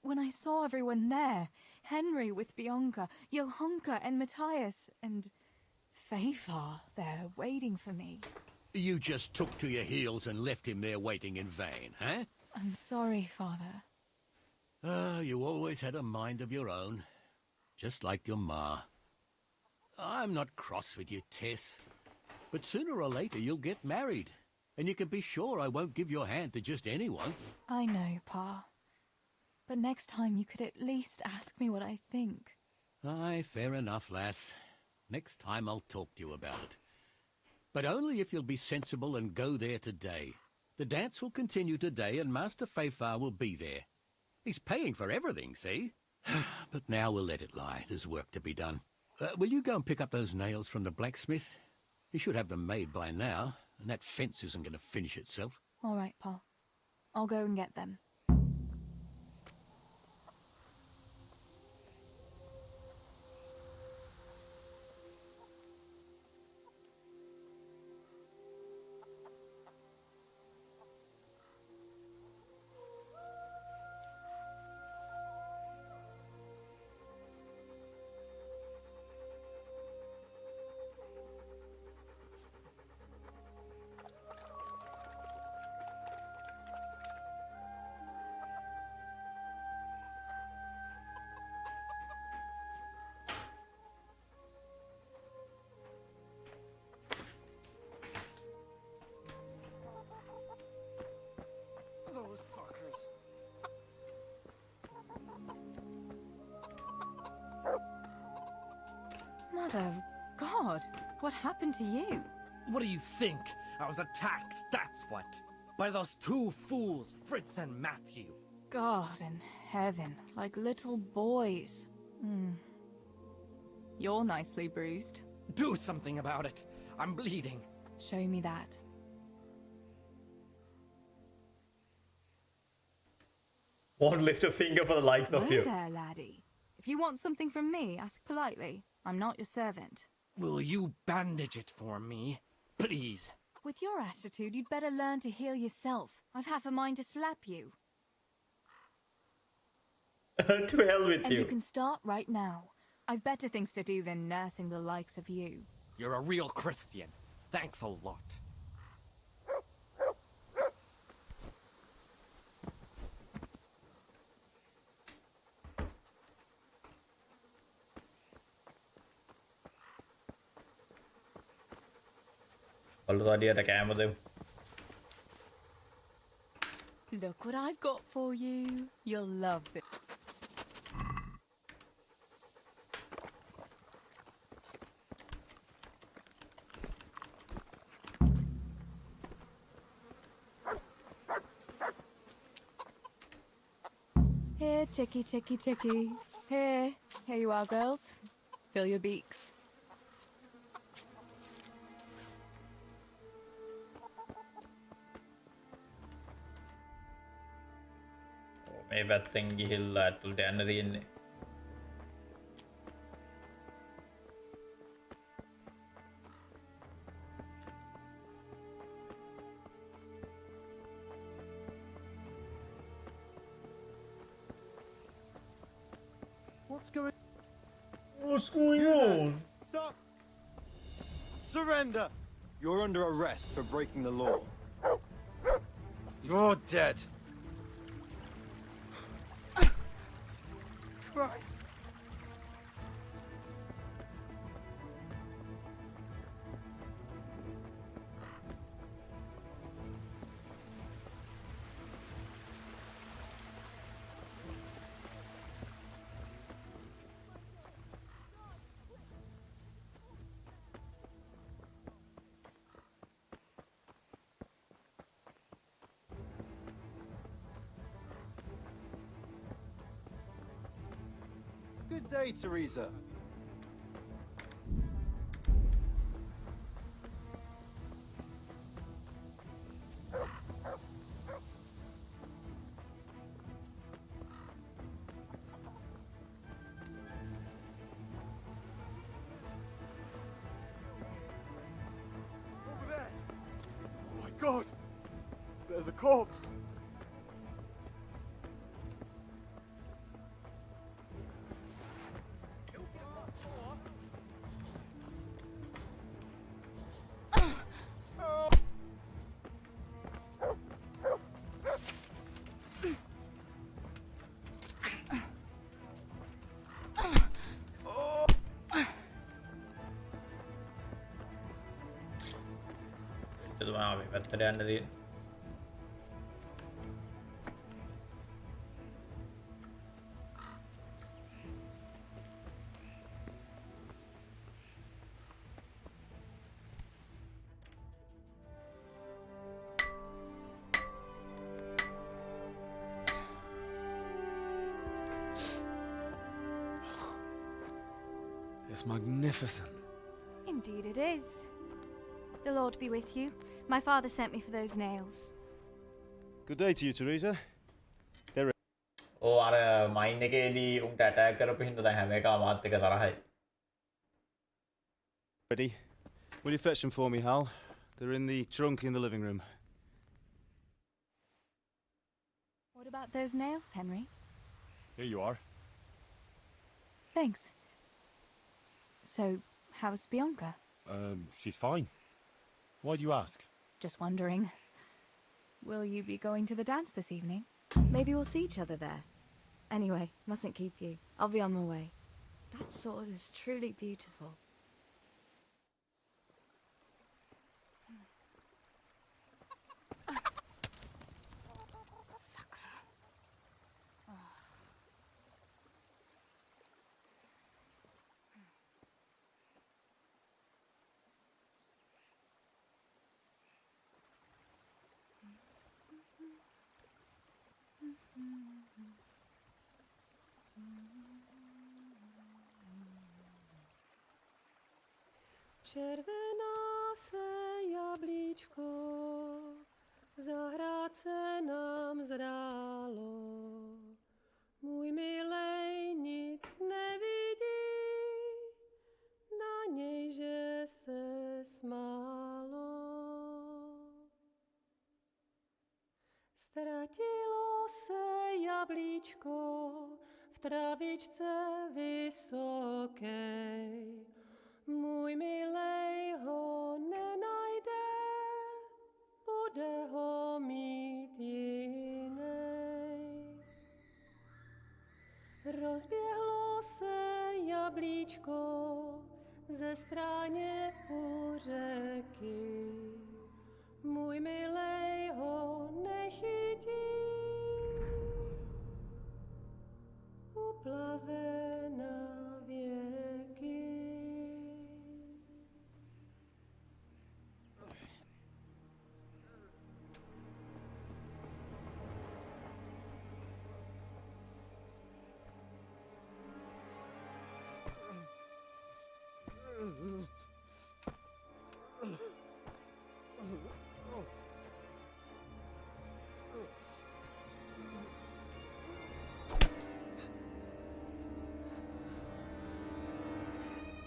When I saw everyone there, Henry with Bianca, Johanka and Matthias, and Fafar there waiting for me. You just took to your heels and left him there waiting in vain, huh? I'm sorry, Father. You always had a mind of your own. Just like your ma. I'm not cross with you, Tess. But sooner or later you'll get married. And you can be sure I won't give your hand to just anyone. I know, Pa. But next time you could at least ask me what I think. Aye, fair enough, lass. Next time I'll talk to you about it. But only if you'll be sensible and go there today. The dance will continue today and Master Fafar will be there. He's paying for everything, see? But now we'll let it lie. There's work to be done. Will you go and pick up those nails from the blacksmith? He should have them made by now, and that fence isn't going to finish itself. All right, Pa. I'll go and get them. Those fuckers. Mother of God, what happened to you? What do you think? I was attacked, that's what. By those two fools, Fritz and Matthew. God in heaven, like little boys. You're nicely bruised. Do something about it. I'm bleeding. Show me that. Won't lift a finger for the likes of you. There, laddie. If you want something from me, ask politely. I'm not your servant. Will you bandage it for me? Please. With your attitude, you'd better learn to heal yourself. I've half a mind to slap you. To hell with And you. you can start right now. I've better things to do than nursing the likes of you. You're a real Christian. Thanks a lot. Look what I've got for you. You'll love it. Here, chickie, chickie, chickie. Here you are, girls. Fill your beaks. මේ පැත්තෙන් ගිහිල්ලා ඇතුළට යන්න තියෙන්නේ. What's going on? Stop! Surrender! You're under arrest for breaking the law. You're dead. Christ. day, Teresa. Over there! Oh my god! There's a corpse! Itu mah apa? Baterai dari It's magnificent. Indeed it is. The Lord be with you. My father sent me for those nails. Good day to you, Teresa. They're ඕ අර මයින් එකේදී උන්ට attack කරපු හින්දා දැන් හැම එකම මාත් එක තරහයි. ready. Will you fetch them for me, Hal? They're in the trunk in the living room. What about those nails, Henry? Here you are. Thanks. So, how's Bianca? She's fine. Why do you ask? Just wondering. Will you be going to the dance this evening? Maybe we'll see each other there. Anyway, mustn't keep you. I'll be on my way. That sword is truly beautiful. Červená se jablíčko, zahrát se nám zdálo. Můj milej nic nevidí, na něj, že se smálo. Ztratilo se jablíčko v travičce vysokej. Můj milej ho nenajde, bude ho mít jinej. Rozběhlo se jablíčko ze stráně u řeky. Můj milej ho nechytí, uplave na věky.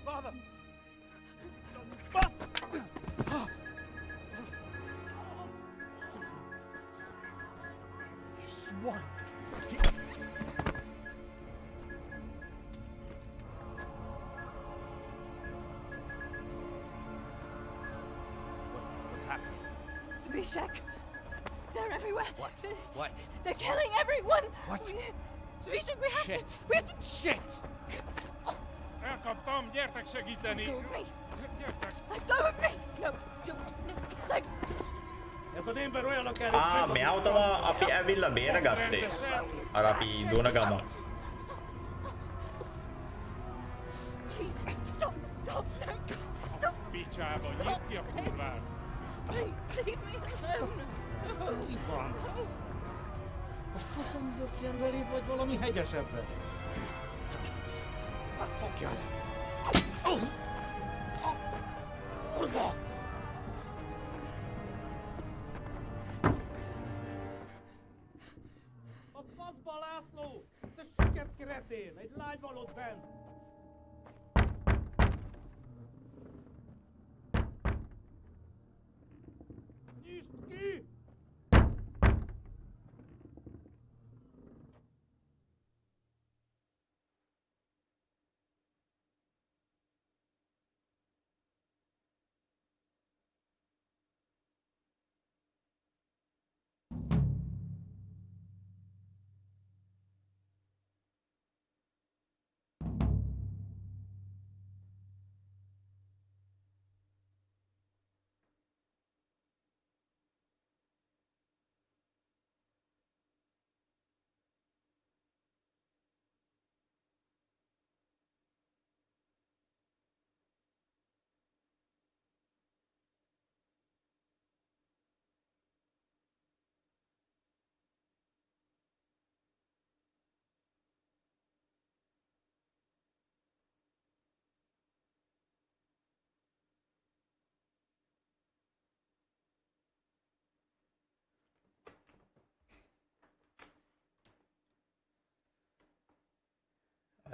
Father! You swine! What's happened? Zbyszek! They're everywhere! What? What? They're killing everyone! What? Zbyszek, we have Shit! to... We have to... Shit! Elkaptam, gyertek segíteni! Let go of me! Gyertek! Let go of me! No, no, let... Ez az ember olyanok előtt... මෙයාව තමා අපි ඇවිල්ලා බේරගත්තේ. අර අපි දුවන ගමන්. Stop, stop, no! Stop! Picsába, nyisd ki a kurvát! Please, leave me alone! Franc! A faszom dökjen beléd, vagy valami hegyesebbre? A faszba, László! Te süket kretén! Egy lágyban ott bent! Nyisd ki!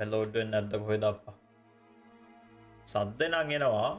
Load වෙන්නේ නැද්ද කොහෙද අප්පා? සද්ද නම් එනවා.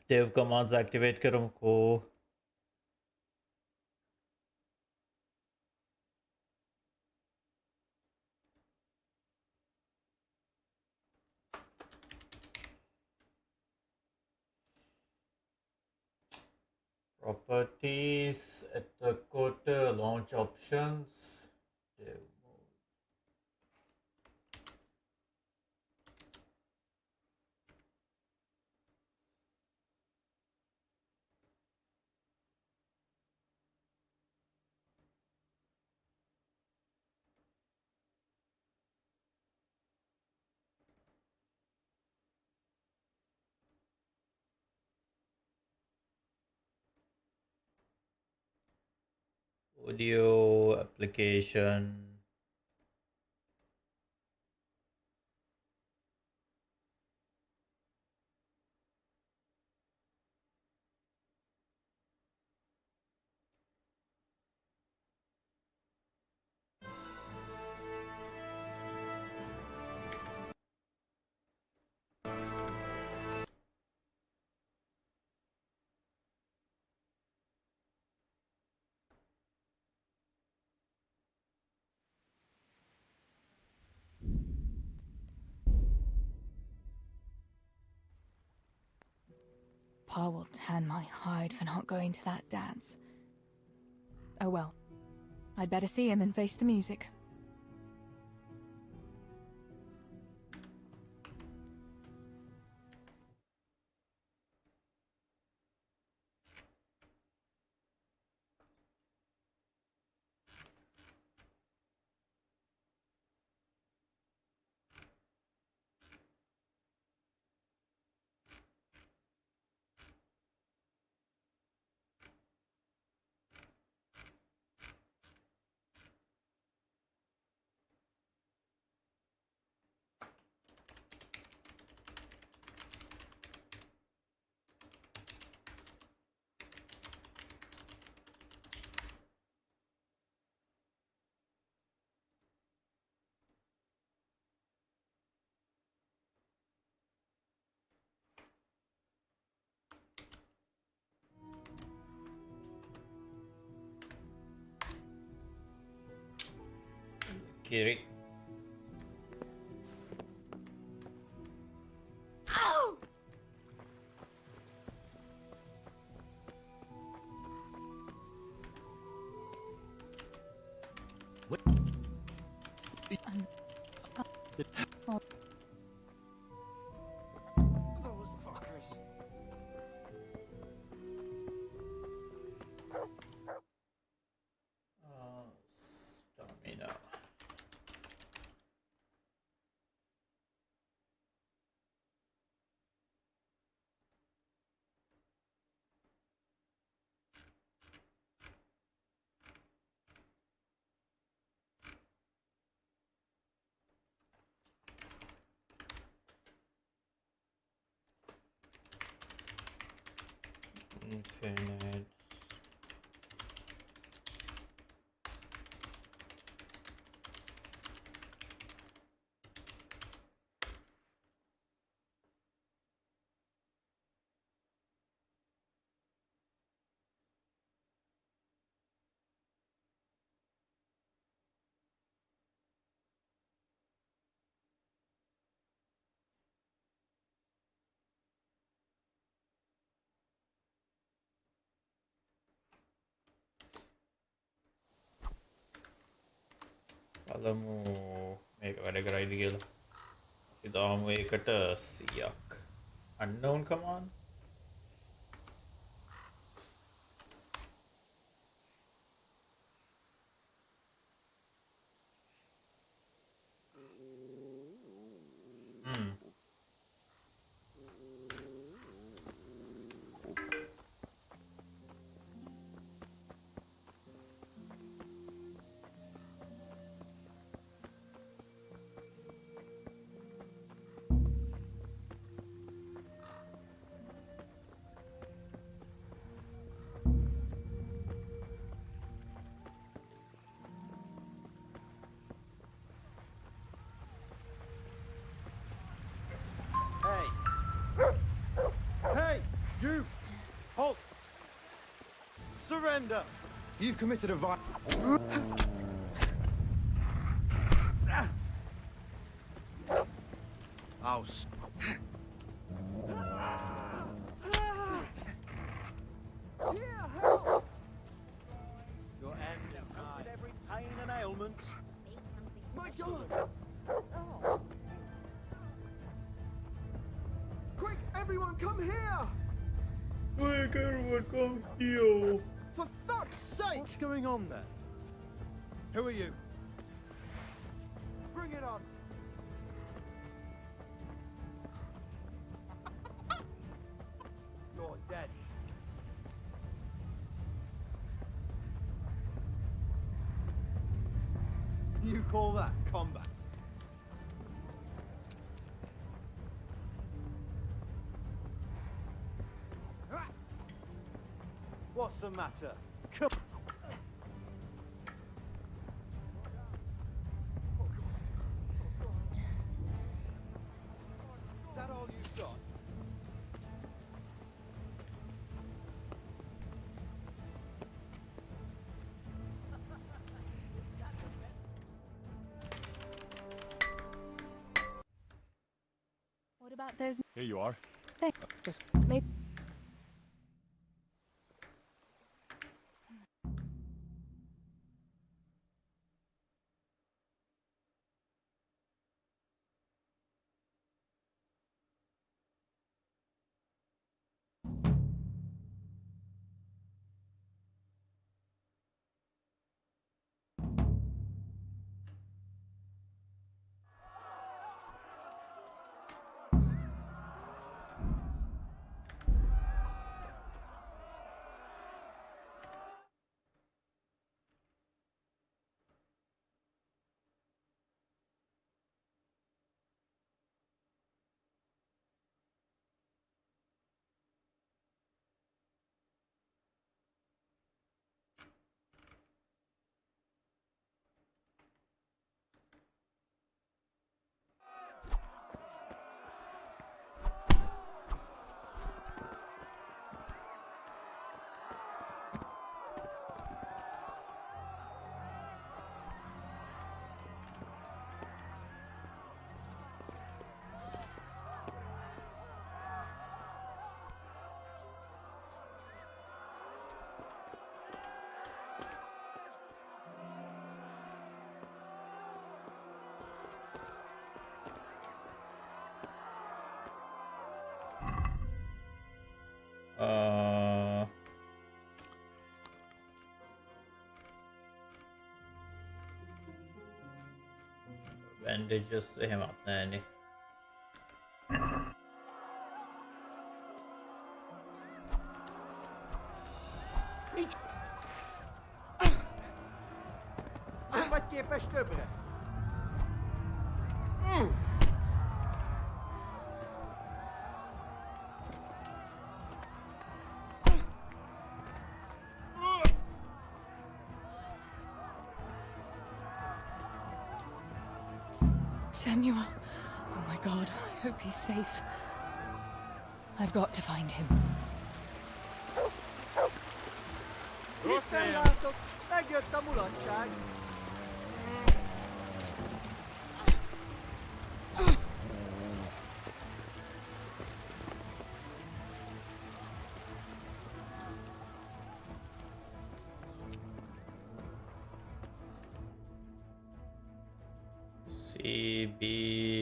Dev commands activate करूँको. Properties at the quarter launch options. Dev mode. Audio application. Pa will tan my hide for not going to that dance. Oh well. I'd better see him and face the music. Kiri. Ow! Those fuckers. Stamina. Infinite. බලමු මේක වැඩ කරයිද කියලා. අපි දාමු ඒකට 100ක්. Unknown command. Hey, you! Halt! Surrender! You've committed a Oh, yeah, Quick, everyone, come here! Quick, everyone, come here! For fuck's sake! What's going on there? Who are you? Bring it on! You're dead. You call that combat? What's the matter? Come. Is that all you've got? What about those Here you are. things? Just maybe. Bandages එහෙම නෑනේ. Vad ger bestöbare? Samuel. Oh my god, I hope he's safe. I've got to find him. Itt nem látok! Megjött a mulatság! CBA.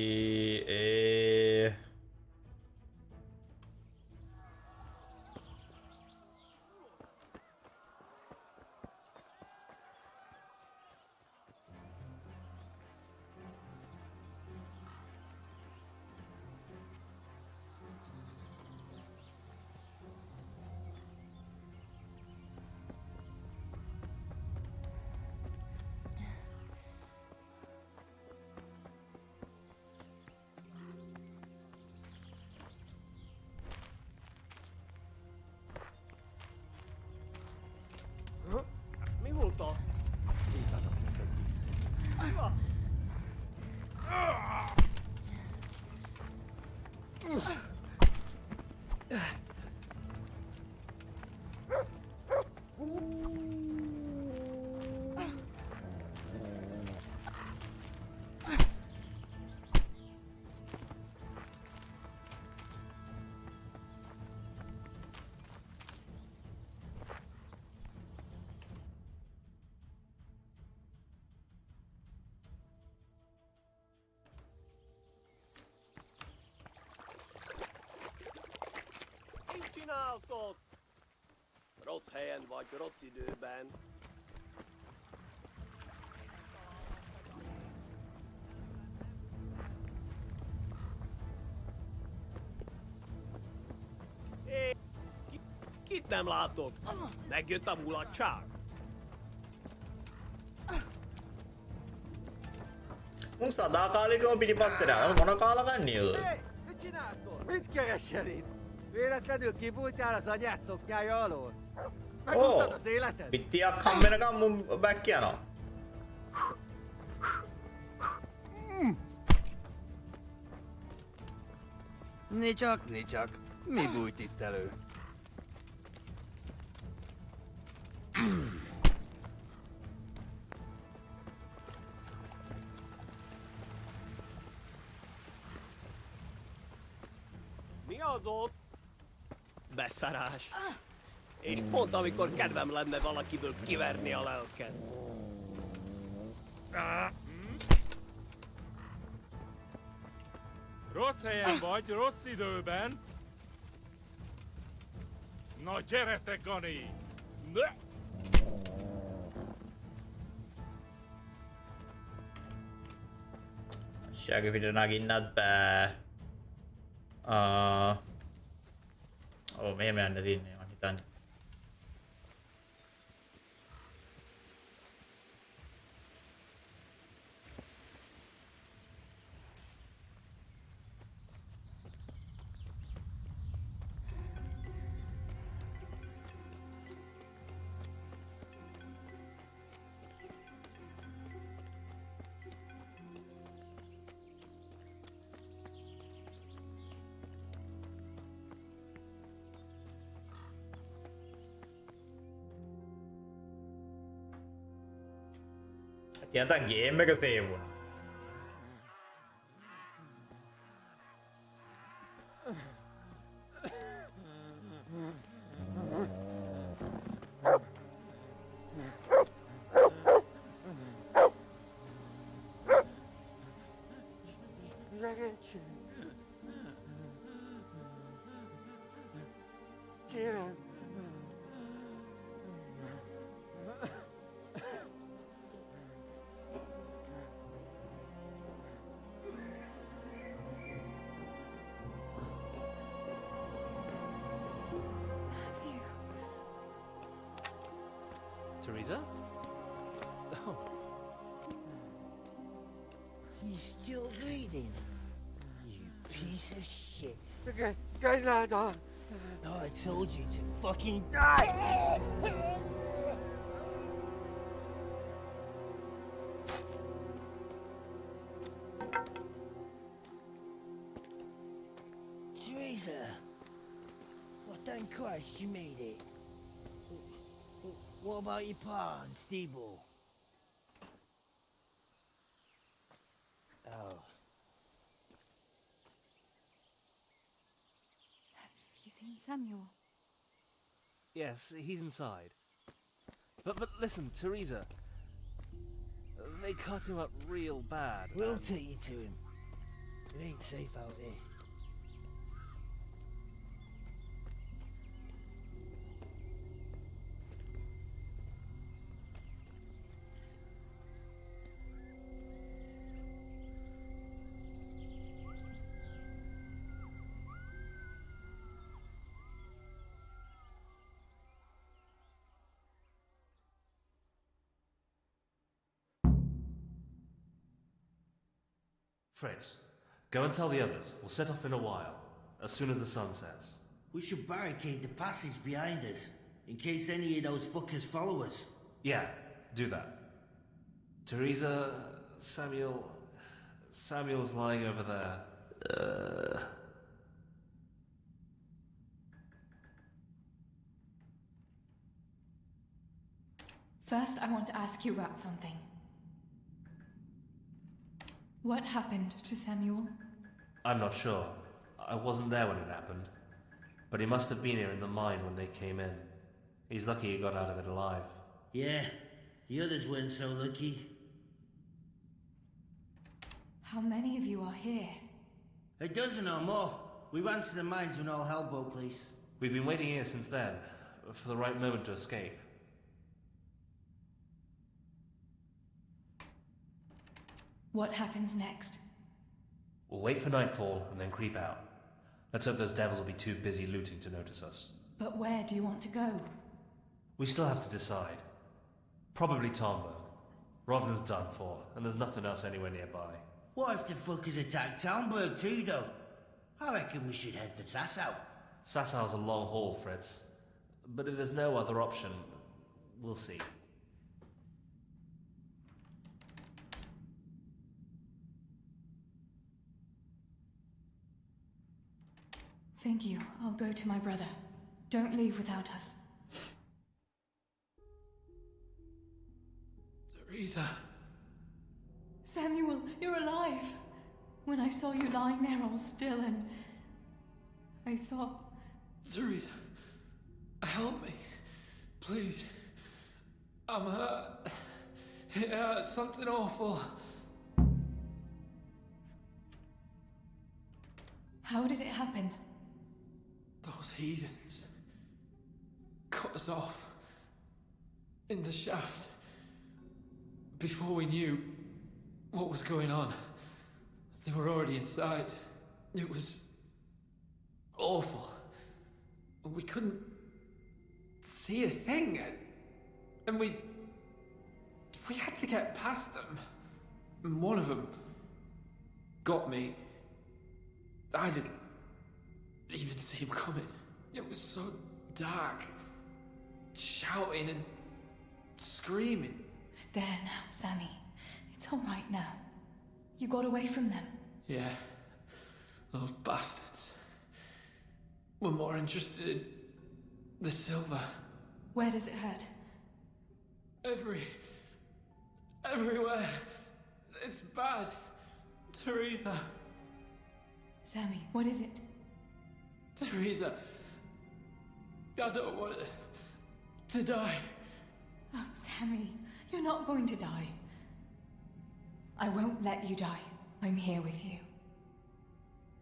csinálsz? Rossz helyen vagy, rossz időben. Kit nem látok? Megjött a mulatság. උන් සදාකාලිකව පිටිපස්සට යනවා මොන කාලා ගන්නේද? Hé, mit csinálsz? Mit keresel itt? Véletlenül kibújtál az anyád szoknyája alól? Megúttad az életed? පිටියක් හම් වෙනකම් මුන් back යනවා. Nicsak. Mi bújt itt elő? Mi az ott? Beszarás. És pont amikor kedvem lenne valakiből kiverni a lelket. Rossz helyen vagy, rossz időben. Na gyere, Gani! Ne! ශයක පිට නගින්නත් බෑ. ඔව් මෙහෙම යන්න තියන්නේ මම හිතන්නේ. යතන් ගේම් එක සේව් වුණා. Teresa? Oh. He's still breathing. You piece of shit. Kailangan. Oh, I told you to fucking die! Teresa! Well, thank Christ you made it. What about your pa and Steve-Ball? Oh. Have you seen Samuel? Yes, he's inside. But listen, Teresa. They cut him up real bad. We'll take you to him. It ain't safe out there. Fritz, go and tell the others. We'll set off in a while, as soon as the sun sets. We should barricade the passage behind us, in case any of those fuckers follow us. Yeah, do that. Teresa, Samuel's lying over there. First, I want to ask you about something. What happened to Samuel? I'm not sure. I wasn't there when it happened. But he must have been here in the mine when they came in. He's lucky he got out of it alive. Yeah, the others weren't so lucky. How many of you are here? A dozen or more. We ran to the mines when all hell broke loose. We've been waiting here since then, for the right moment to escape. What happens next? We'll wait for nightfall and then creep out. Let's hope those devils will be too busy looting to notice us. But where do you want to go? We still have to decide. Probably Tomberg. Rovna's done for, and there's nothing else anywhere nearby. What if the fuckers attack Townburg too, though? I reckon we should head for Sasau. Sassau's a long haul, Fritz. But if there's no other option, we'll see. Thank you. I'll go to my brother. Don't leave without us. Teresa. Samuel, you're alive. When I saw you lying there all still and I thought... Teresa, help me. Please. I'm hurt. It hurts something awful. How did it happen? Those heathens cut us off in the shaft before we knew what was going on. They were already inside. It was awful. We couldn't see a thing, and we had to get past them. And one of them got me. I didn't even see him coming. It was so dark. Shouting and screaming. There now, Sammy. It's all right now. You got away from them. Yeah. Those bastards were more interested in the silver. Where does it hurt? Everywhere. It's bad. Teresa. Sammy, what is it? Teresa. I don't want to die. Oh, Sammy, you're not going to die. I won't let you die. I'm here with you.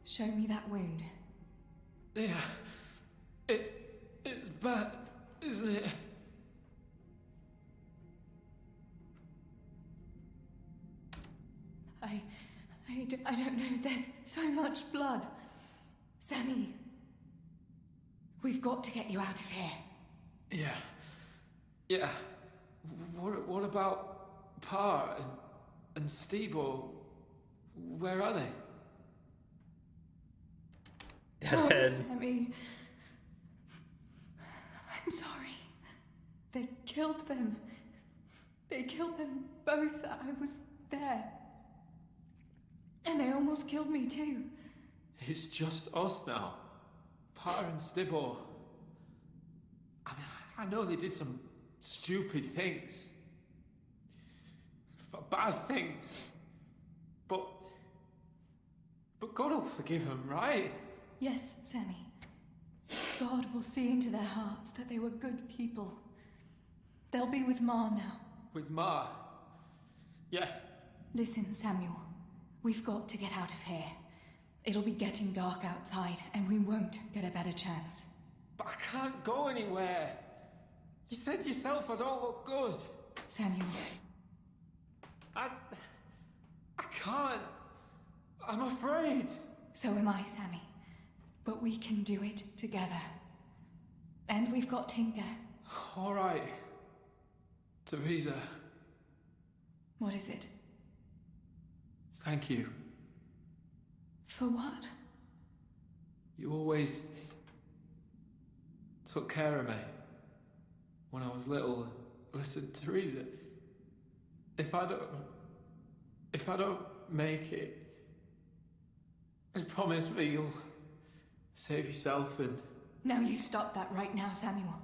Show me that wound. Yeah. It's bad, isn't it? I don't know. There's so much blood. Sammy. We've got to get you out of here. Yeah. What about Pa and Stebo? Where are they? Oh, Sammy. I'm sorry. They killed them. They killed them both. I was there. And they almost killed me too. It's just us now. Pa and Stibor. I mean, I know they did some stupid things. Bad things. But God will forgive them, right? Yes, Sammy. God will see into their hearts that they were good people. They'll be with Ma now. With Ma? Yeah. Listen, Samuel. We've got to get out of here. It'll be getting dark outside, and we won't get a better chance. But I can't go anywhere. You said yourself I don't look good. Samuel. I can't. I'm afraid. So am I, Sammy. But we can do it together. And we've got Tinker. All right. Teresa. What is it? Thank you. For what? You always took care of me when I was little. Listen, Teresa, if I don't make it, just promise me you'll save yourself and... Now you stop that right now, Samuel.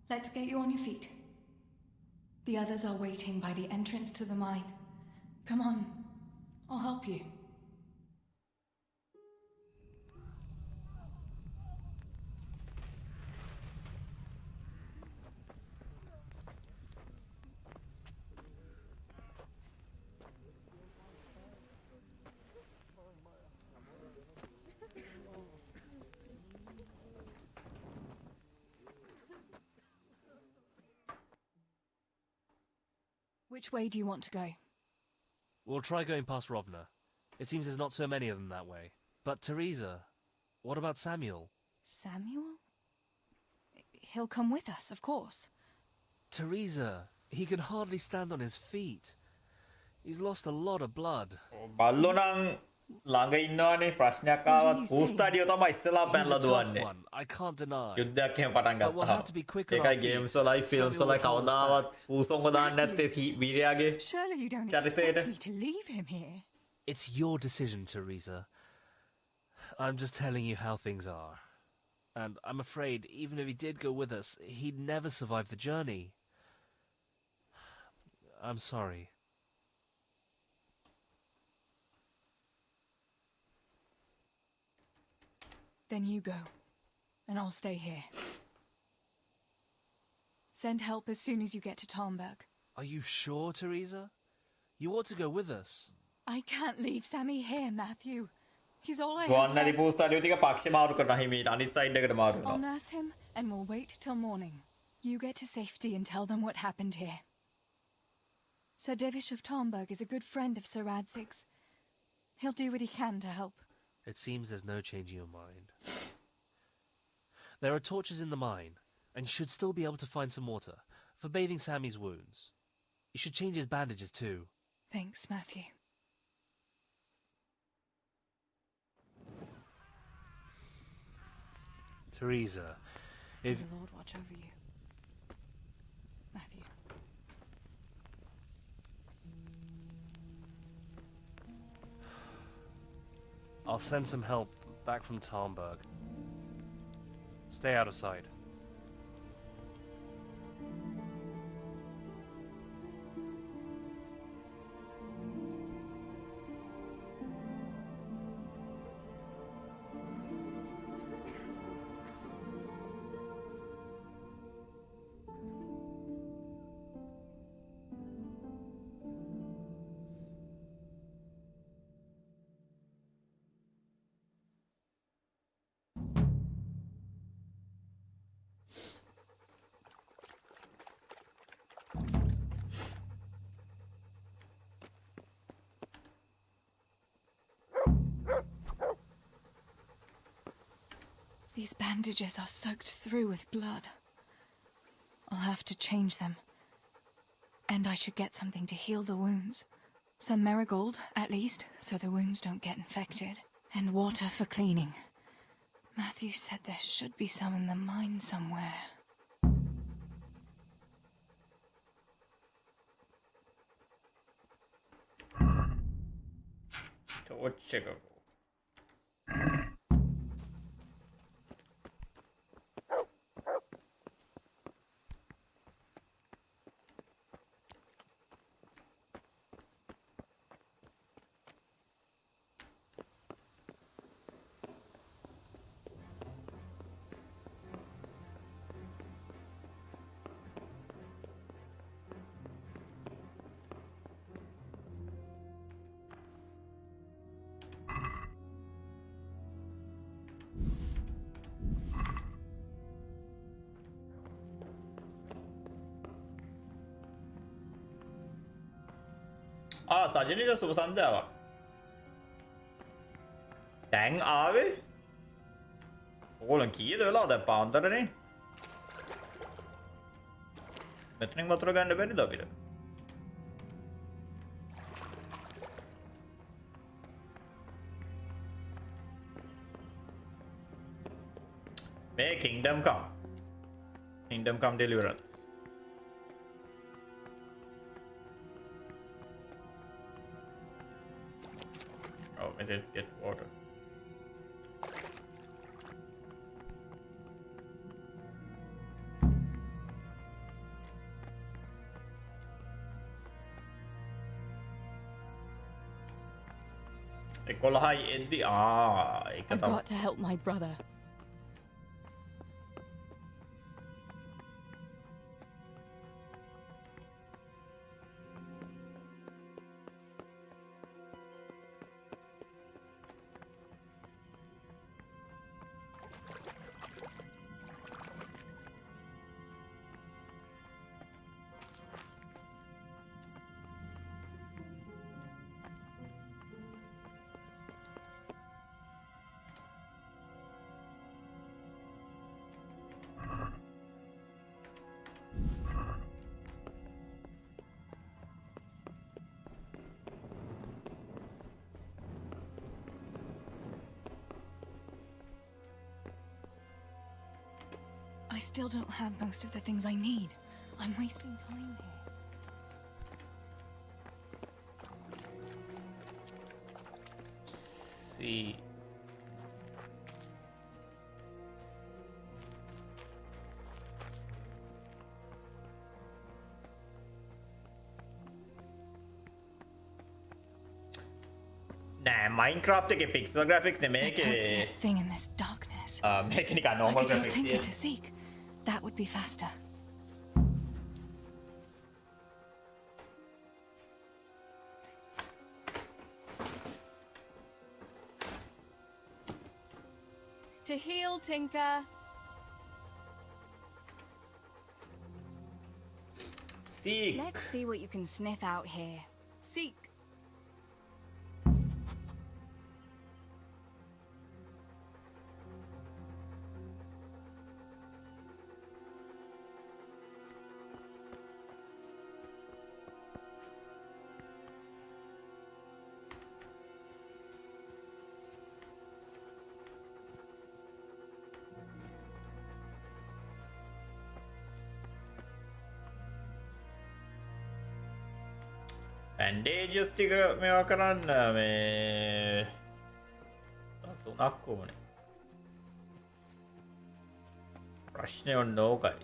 Let's get you on your feet. The others are waiting by the entrance to the mine. Come on, I'll help you. Which way do you want to go? We'll try going past Rovna. It seems there's not so many of them that way. But Teresa, what about Samuel? Samuel? He'll come with us, of course. Teresa, he can hardly stand on his feet. He's lost a lot of blood. බල්ලෝ නම් ළඟ ඉන්නවනේ ප්‍රශ්නයක් ආවත් ඌස්ටඩියෝ තමයි ඉස්සලා He's පැනලා a tough දුවන්නේ. one, I can't deny. යුද්ධයක් එහෙම පටන් But we'll ගත්තා. have to be quick on our ඒකයි feet. ගේම්ස් වලයි ෆිල්ම්ස් Samuel වලයි holds කවදාවත් ඌසොංග දාන්න නැත්තේ වීරයාගේ Surely you don't චරිතයට. expect me to leave him here. It's your decision, Teresa. I'm just telling you how things are. And I'm afraid, even if he did go with us, he'd never survive the journey. I'm sorry. Then you go, and I'll stay here. Send help as soon as you get to Tarnberg. Are you sure, Teresa? You ought to go with us. I can't leave Sammy here, Matthew. He's all I have ගුවන්විදුලි left. පූස්ටඩියෝ ටික පක්ෂ මාරු කරනවා හිමීට අනිත් side එකට මාරු I'll කරනවා. nurse him, and we'll wait till morning. You get to safety and tell them what happened here. Sir Devish of Tarnberg is a good friend of Sir Radzig's. He'll do what he can to help. It seems there's no changing your mind. There are torches in the mine, and you should still be able to find some water for bathing Sammy's wounds. You should change his bandages too. Thanks, Matthew. Teresa, May if... the Lord watch over you. Matthew. I'll send some help back from Tarnberg. Stay out of sight. These bandages are soaked through with blood. I'll have to change them. And I should get something to heal the wounds. Some marigold, at least, so the wounds don't get infected. And water for cleaning. Matthew said there should be some in the mine somewhere. Torch එක. සජනීට සුබ සන්ධ්‍යාවක්. දැන් ආවේ? ඕගොල්ලන් කීයද වෙලා දැන් පාන්දරනේ? මෙතනින් වතුර ගන්න බැරිද අපිට? මේ Kingdom Come. Kingdom Come Deliverance. Oh, I didn't get water. එකොළහයි එද්දි ඒක I've තමයි. got to help my brother. still don't have most of the things I need. I'm wasting time here. See. Nah, Minecraft එකේ pixel graphics නෙමේ I can't see a ඒකේ thing in this darkness. මේක නිකන් I normal could tell graphics Tinker තියෙන. to seek. That would be faster. To heal, Tinker. Seek. Let's see what you can sniff out here. Seek. bandages ටික මේවා කරන්න මේ තුනක් ඕනේ. ප්‍රශ්නේ ඔන්න ඕකයි.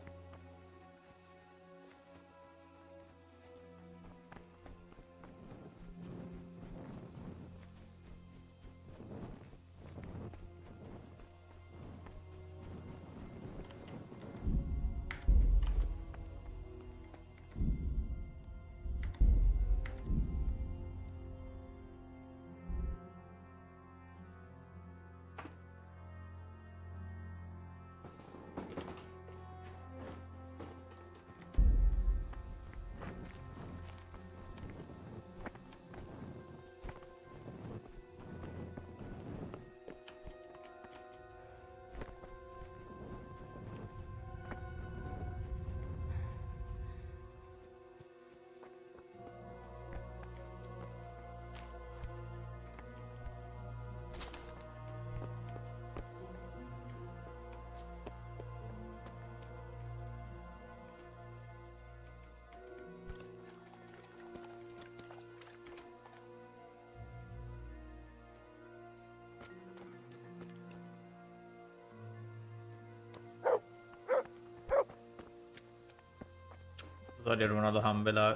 Sorry, මොනවද හම්බෙලා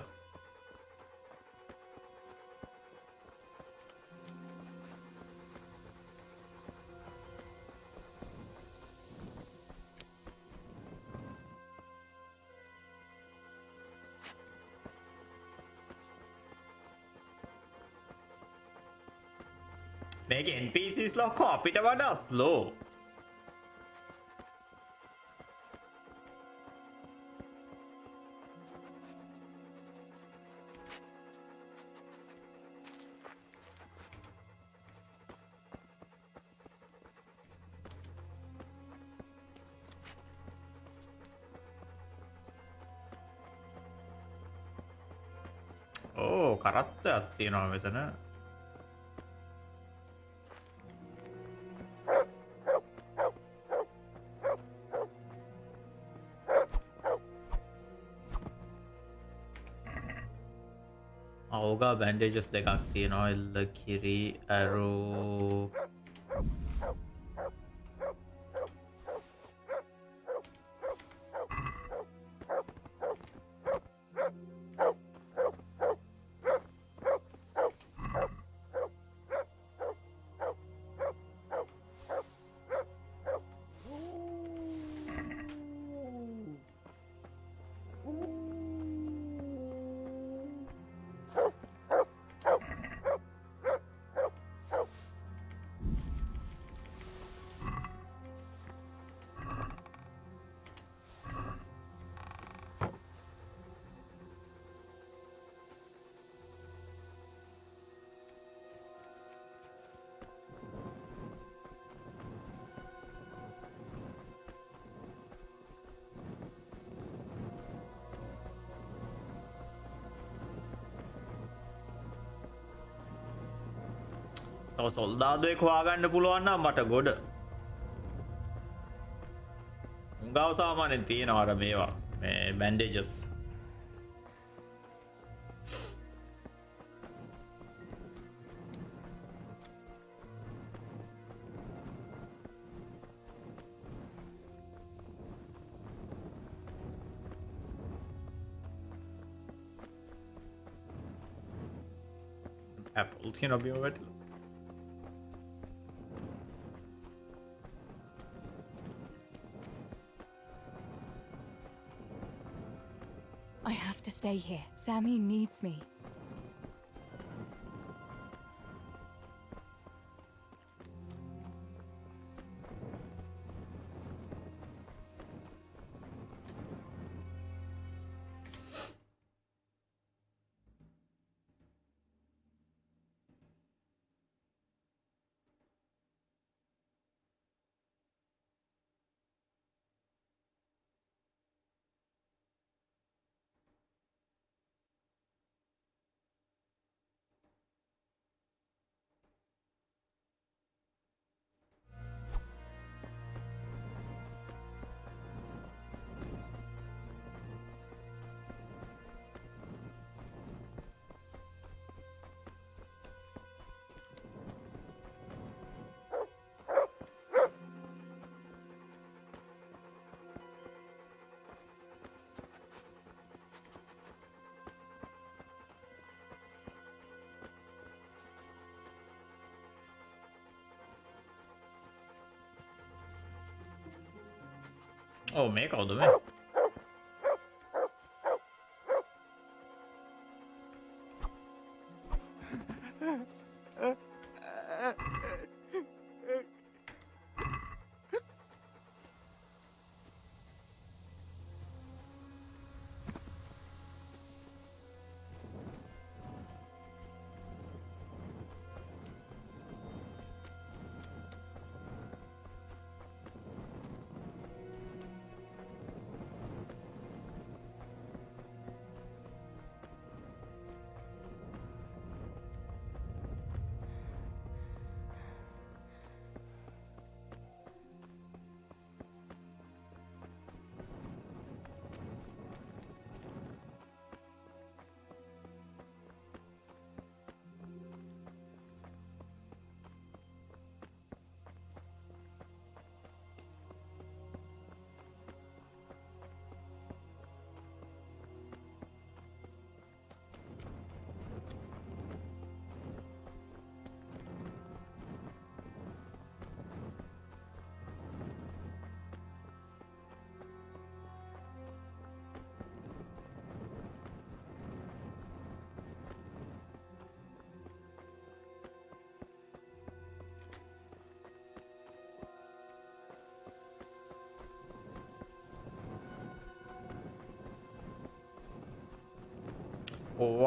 මේක NPCs ලොක්කෝ අපිට වඩා slow. ඕ කරත්තයක් තියෙනවා මෙතන. ඕගා බැන්ඩේජස් දෙකක් තියෙනවා. එල්ල කිරි ඇරෝ තව සොල්දාදුවෙක් හොයාගන්න පුළුවන් නම් මට ගොඩ. උංගාව සාමාන්‍යයෙන් තියෙනවා අර මේවා මේ බැන්ඩේජස්. Apple තියෙනවා බිම වැටිලා. I have to stay here. Sammy needs me. Oh, මේ කවුද මේ?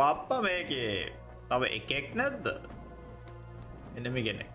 අප්පා මේකේ තව එකෙක් නැද්ද? එනමි කෙනෙක්.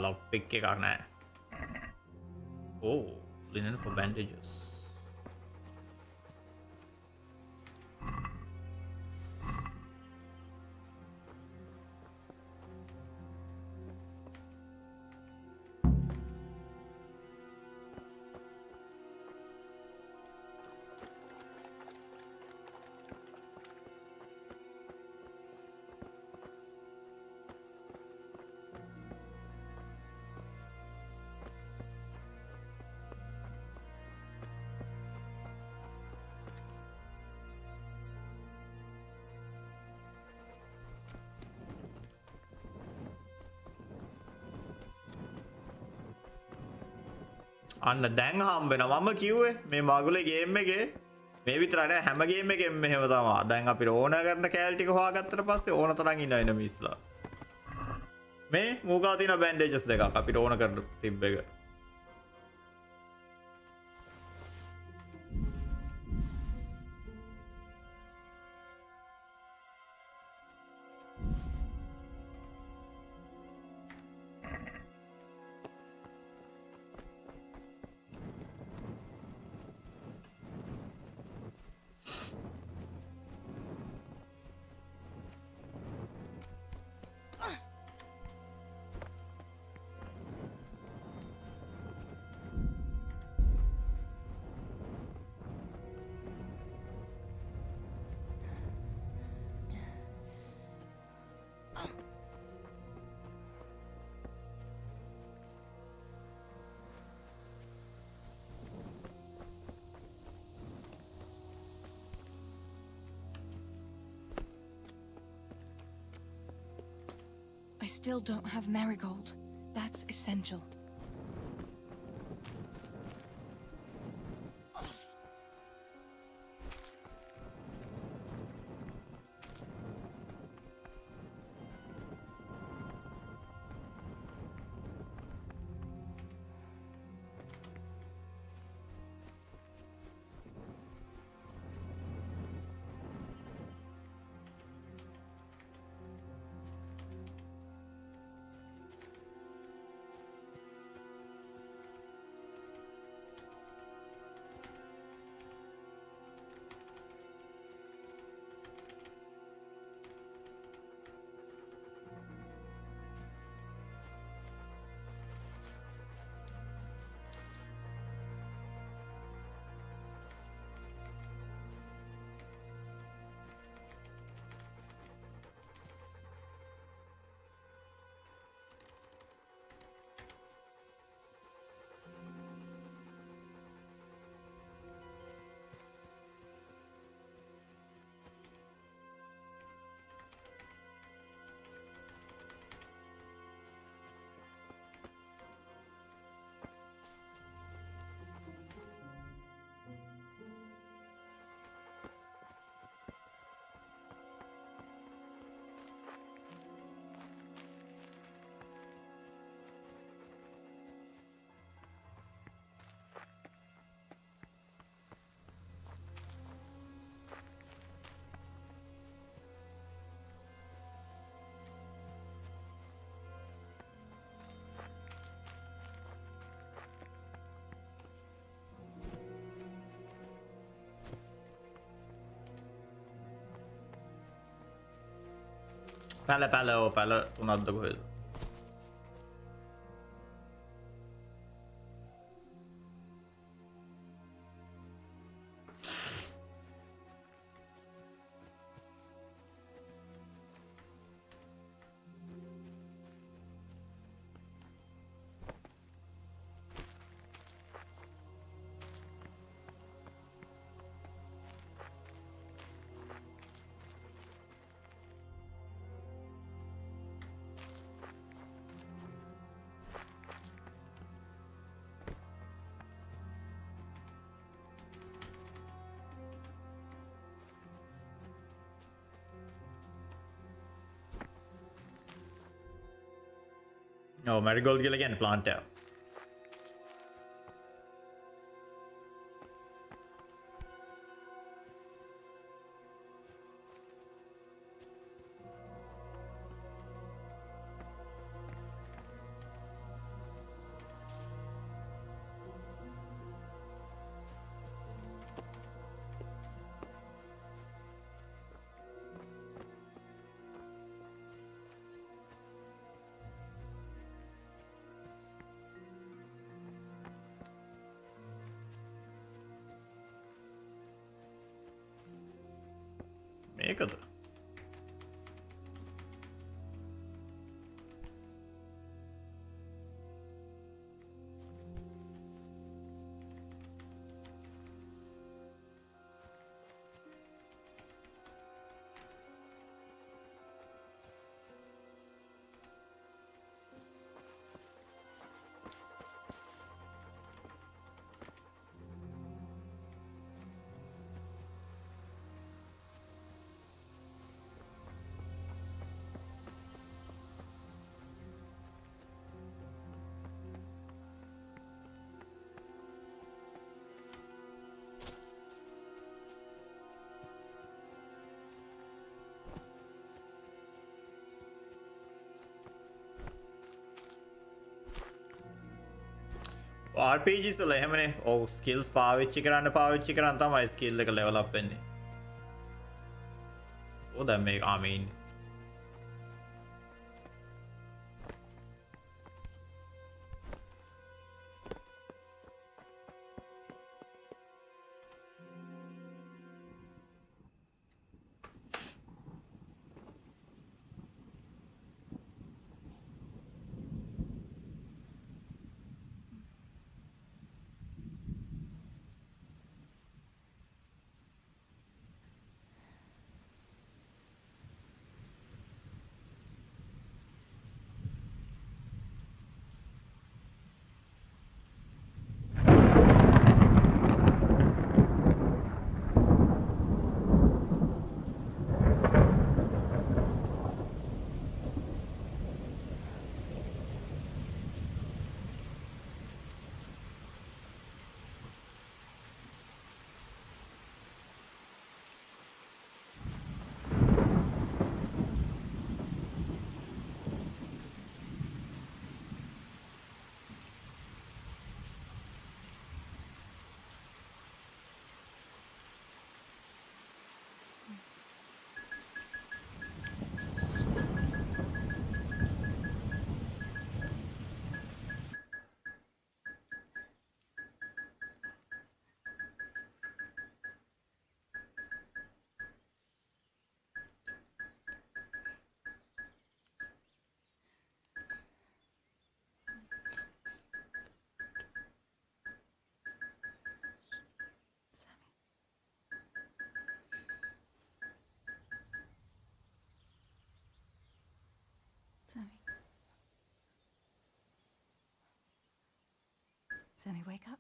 lock pick එකක් නෑ. Oh, linen for bandages. අන්න දැන් හම්බෙනවා මම කිව්වේ මේ මගුලේ ගේම් එකේ මේ විතර නෑ හැම ගේම් එකෙම මෙහෙම තමයි. දැන් අපිට ඕන කරන කෑලි ටික හොයාගත්තට පස්සේ ඕන තරම් ඉන්න එනමිස්ලා. මේ මූගා තියෙන බෑන්ඩේජස් දෙකක් අපිට ඕන කරන තිබ්බ එක. I still don't have Marigold. That's essential. පැල තුනක්ද කොහෙද? Oh, marigold කියලා කියන්නේ plant එක. මේකද? RPGs වල එහෙමනේ. ඔව් ස්කිල්ස් පාවිච්චි කරන් තමයි ස්කිල් එක ලෙවල් අප් වෙන්නේ. ඔව් දැන් මේක I mean Sammy, wake up.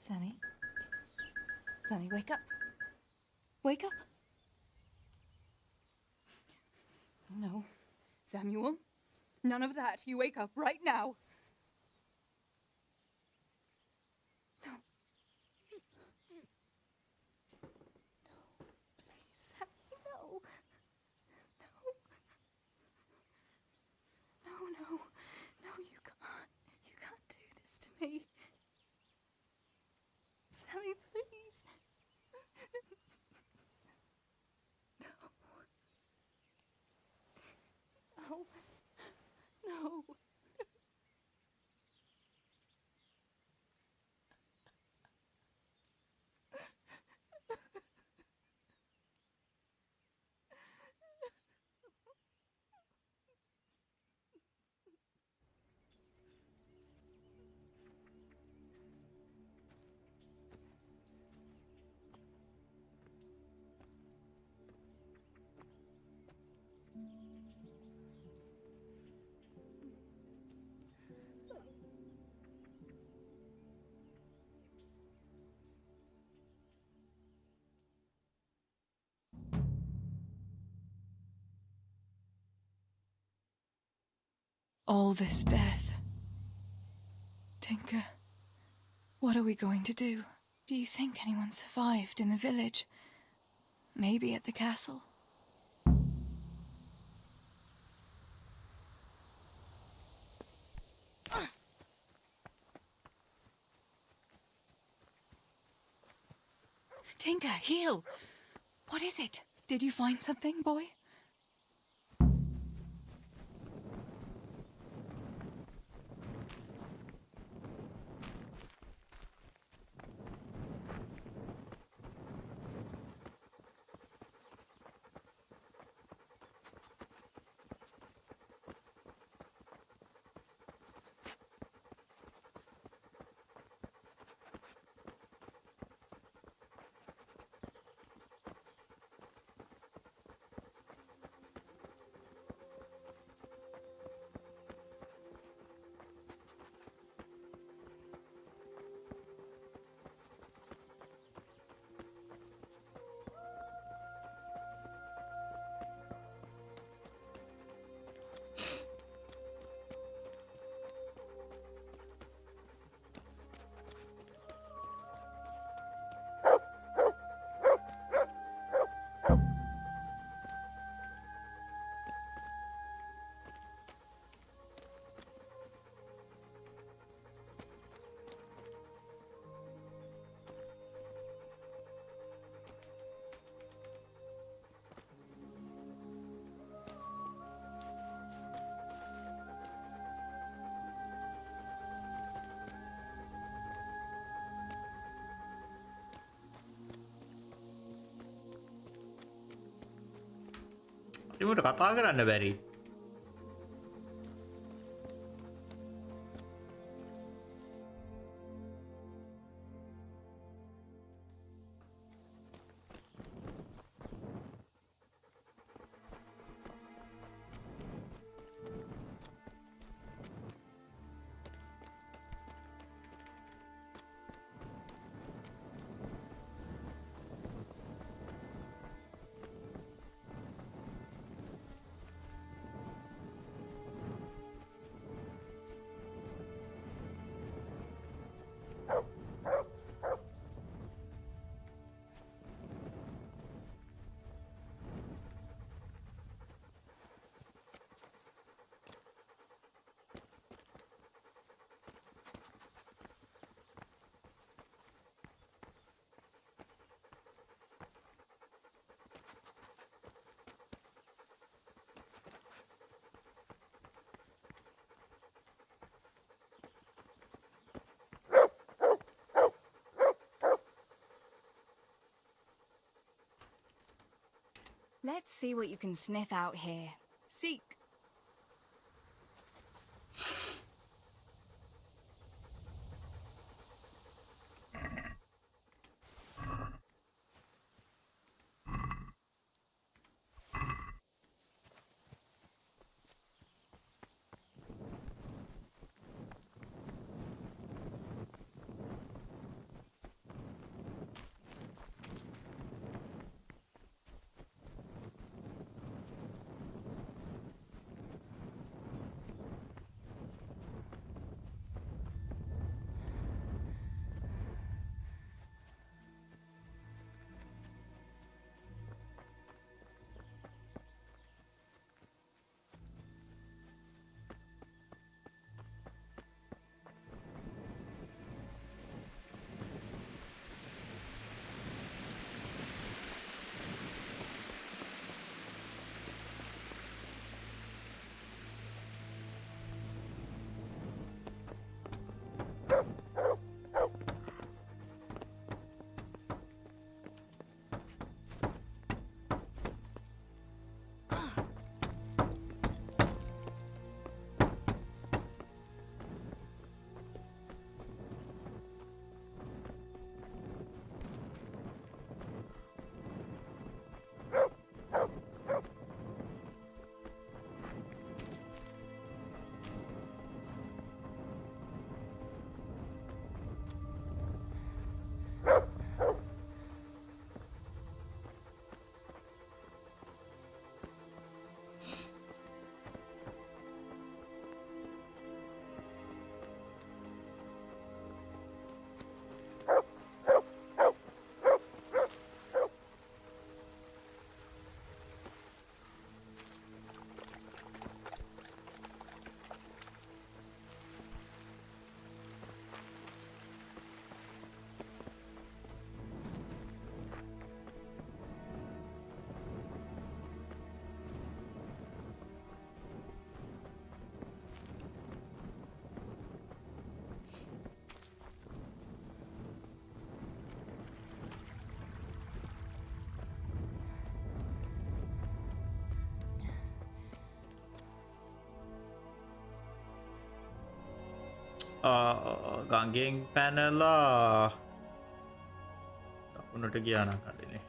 Sammy. Sammy, wake up. Wake up. No. Samuel. None of that. You wake up right now. No. Please, Sammy, no. No, you can't. You can't do this to me. Sammy, please. No. No. All this death. Tinker, what are we going to do? Do you think anyone survived in the village? Maybe at the castle? Tinker, heal! What is it? Did you find something, boy? පිළිමුට කතා කරන්න බැරි. Let's see what you can sniff out here. Seek. ගංගෙන් පැනලා දකුණට ගියා නම් හරිනේ.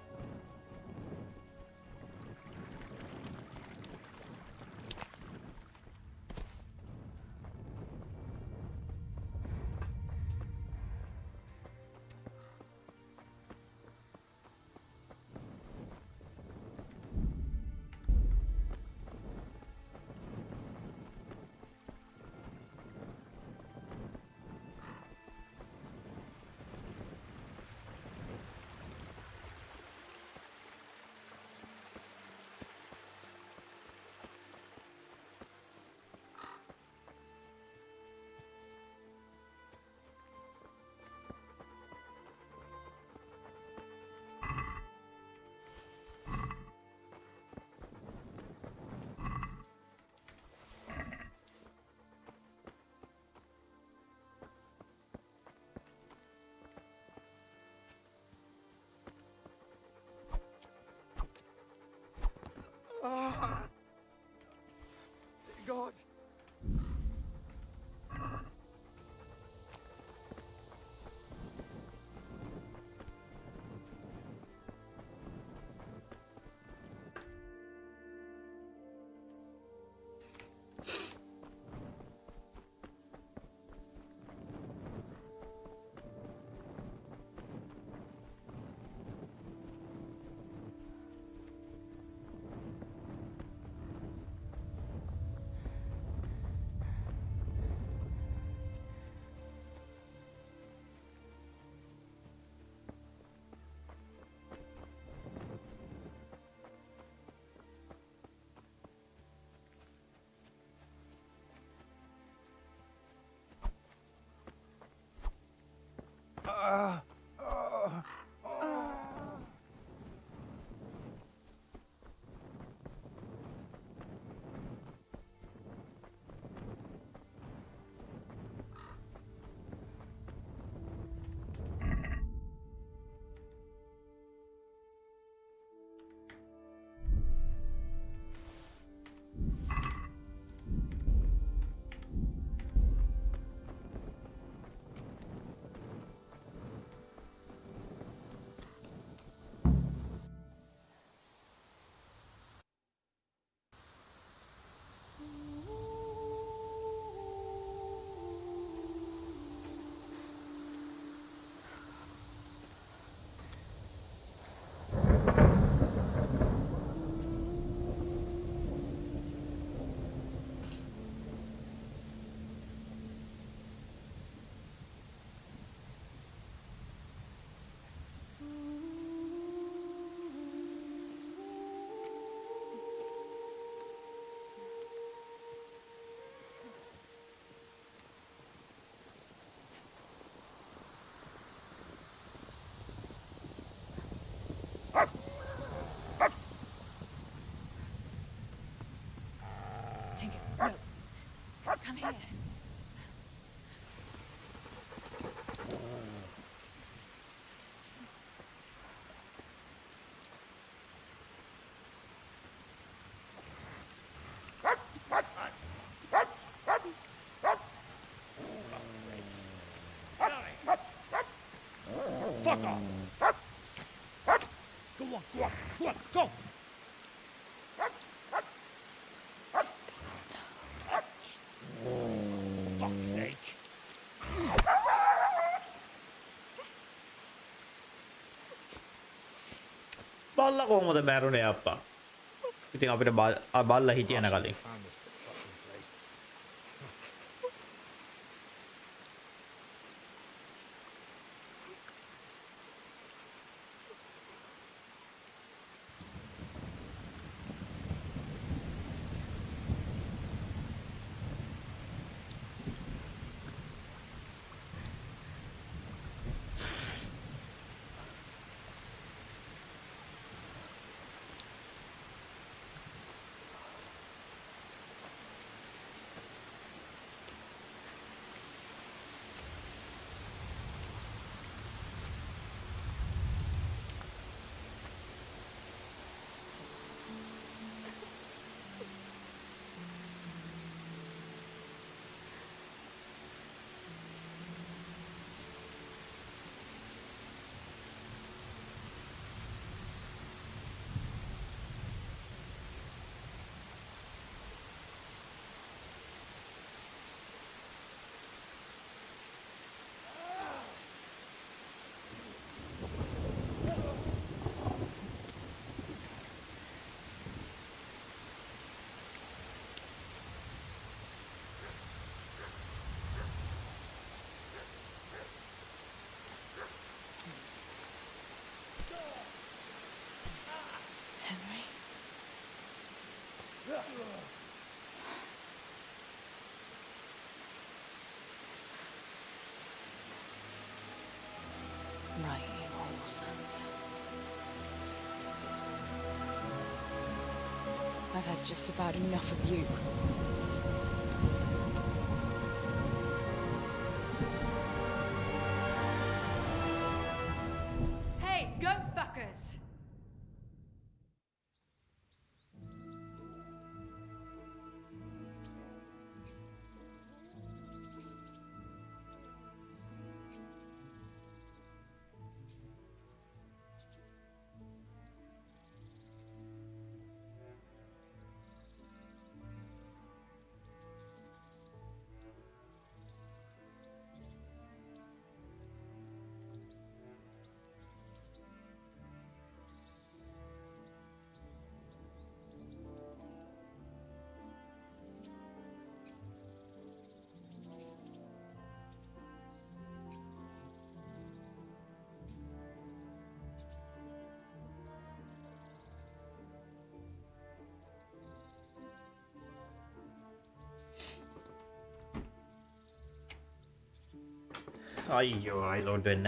Fuck off! Go on, go on, go on, go! Fuck's sake. බල්ලා කොහොමද මැරුණේ අප්පා? ඉතින් අපිට බල්ලා හිටියන කලින්. Henry? Right, you whole sons. I've had just about enough of you. Hey, go fuckers! අයියෝ අයිලෝඩ් වෙන්න.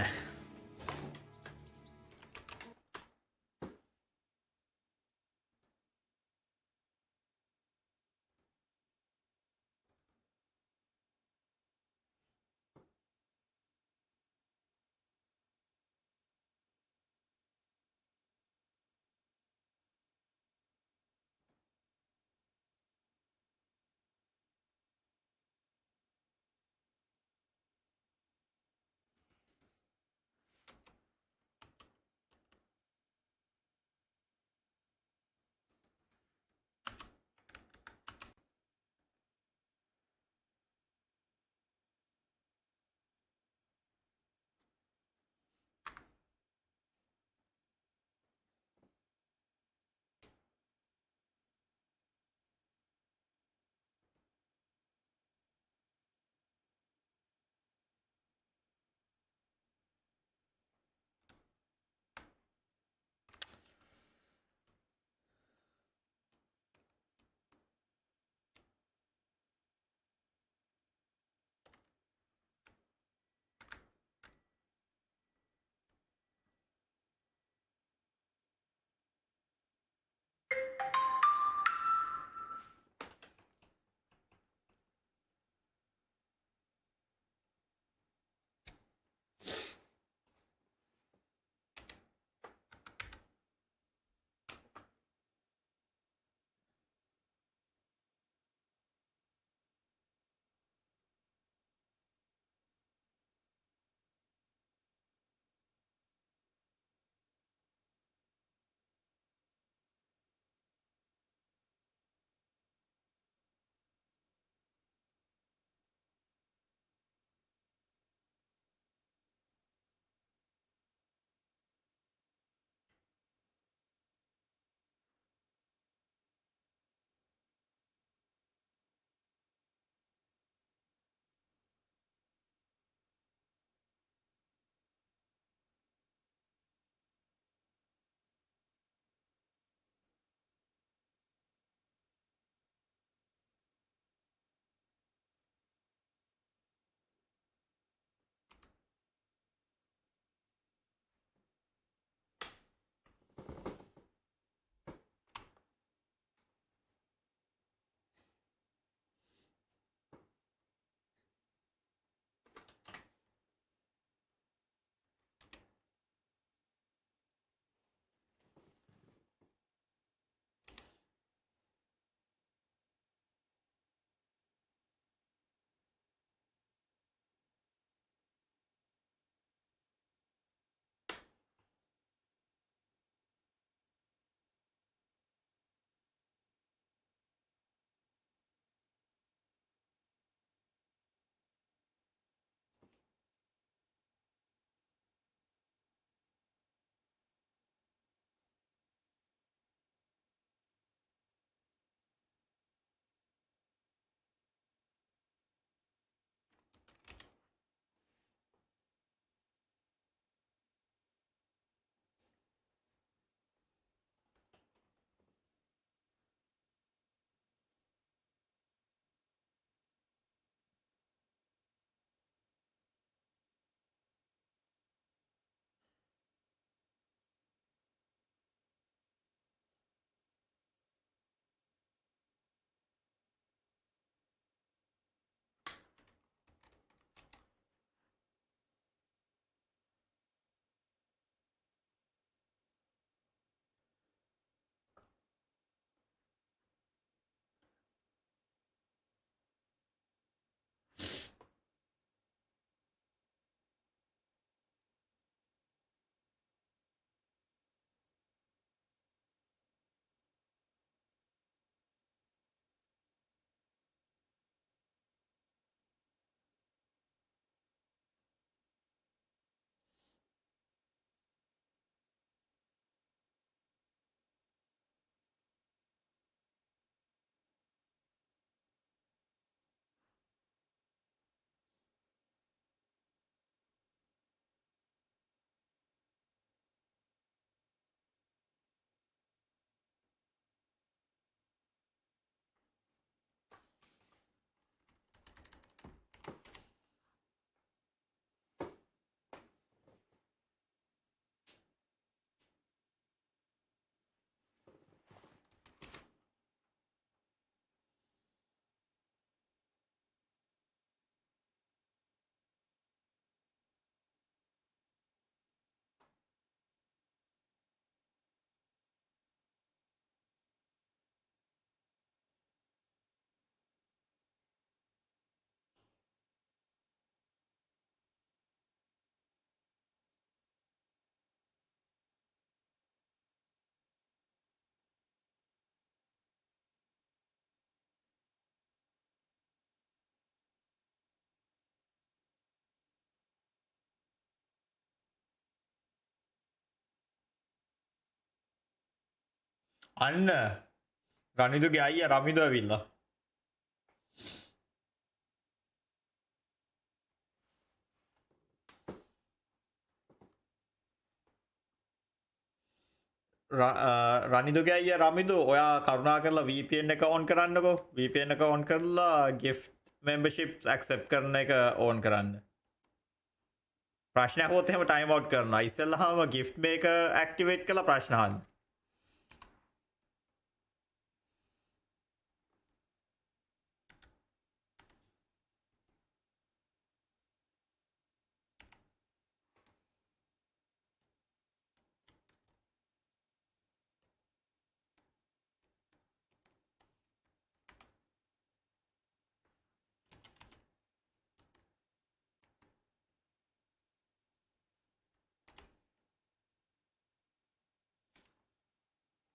අන්න රනිදුගේ අයියා රමිදු ඇවිල්ලා. රනිදුගේ අයියා රමිදු ඔයා කරුණා කරලා VPN එක on කරන්නකෝ. VPN එක on කරලා gift memberships accept කරන එක on කරන්න. ප්‍රශ්න අහුවොත් එහෙම time out කරනවා. ඉස්සෙල්ලාම gift මේක activate කරලා ප්‍රශ්න අහන්න.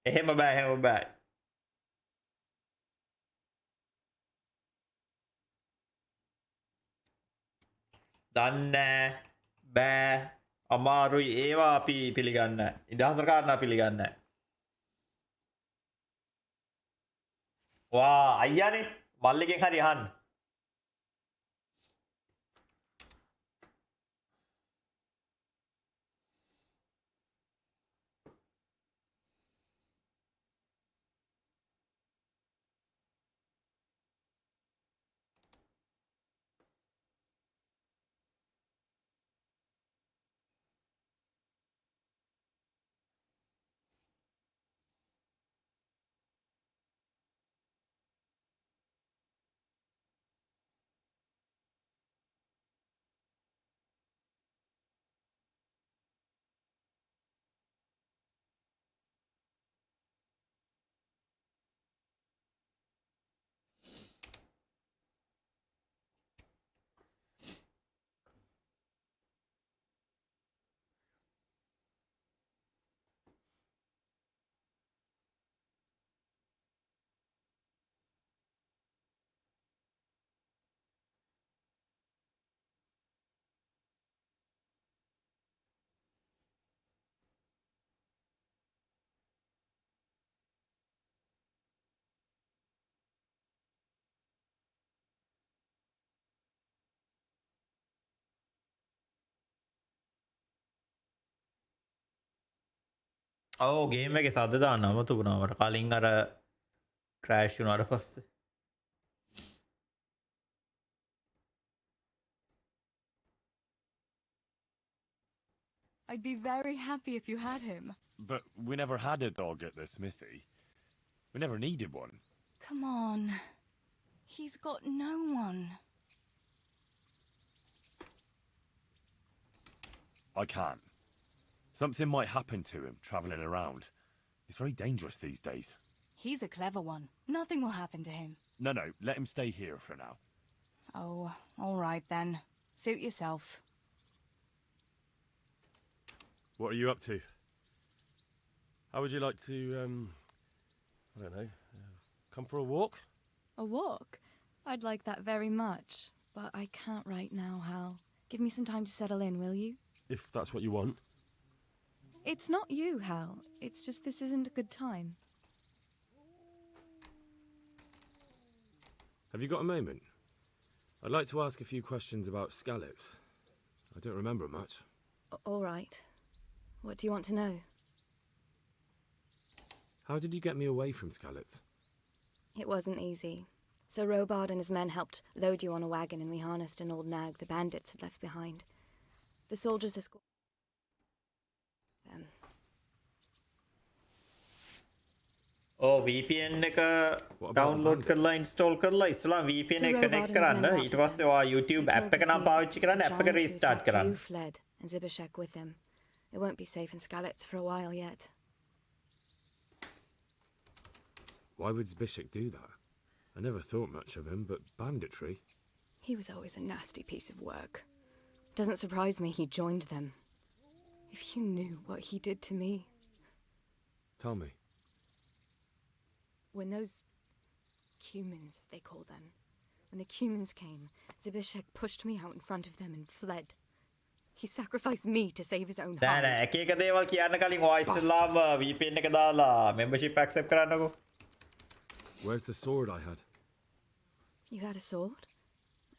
එහෙම බෑ. දන්නේ බෑ අමාරුයි ඒවා අපි පිළිගන්න. ඉදහසර කාරණා පිළිගන්න. වා අයියානේ මල්ලිගෙන් හරි අහන්න. ඔව් ගේම් එකේ සද්ද දාන්න අමතක වුණා මට කලින් අර ක්‍රෑෂ් වුණාට පස්සේ. I'd be very happy if you had him. But we never had a dog at the smithy. We never needed one. Come on. He's got no one. I can't. Something might happen to him travelling around. It's very dangerous these days. He's a clever one. Nothing will happen to him. No, let him stay here for now. Oh, all right then. Suit yourself. What are you up to? How would you like to, I don't know, come for a walk? A walk? I'd like that very much. But I can't right now, Hal. Give me some time to settle in, will you? If that's what you want. It's not you, Hal. It's just this isn't a good time. Have you got a moment? I'd like to ask a few questions about Skalitz. I don't remember much. All right. What do you want to know? How did you get me away from Skalitz? It wasn't easy. So Robard and his men helped load you on a wagon and we harnessed an old nag the bandits had left behind. The soldiers escorted them. O VPN එක download කරලා install කරලා ඉස්සලා VPN එක connect කරන්න ඊට පස්සේ ඔයා YouTube app එක නම් පාවිච්චි කරන්න app එක restart කරන්න. You fled and Zibishek with him. It won't be safe in Skalitz for a while yet. Why would Zbyszek do that? I never thought much of him, but banditry? He was always a nasty piece of work. Doesn't surprise me he joined them. If you knew what he did to me. Tell me. When those Cumans, they call them, when the Cumans came, Zbyszek pushed me out in front of them and fled. He sacrificed me to save his own නෑ hide. නෑ එක එක දේවල් කියන්න කලින් ඔයා ඉස්සෙල්ලාම VPN එක දාලා membership accept කරන්නකෝ. Where's the sword I had? You had a sword?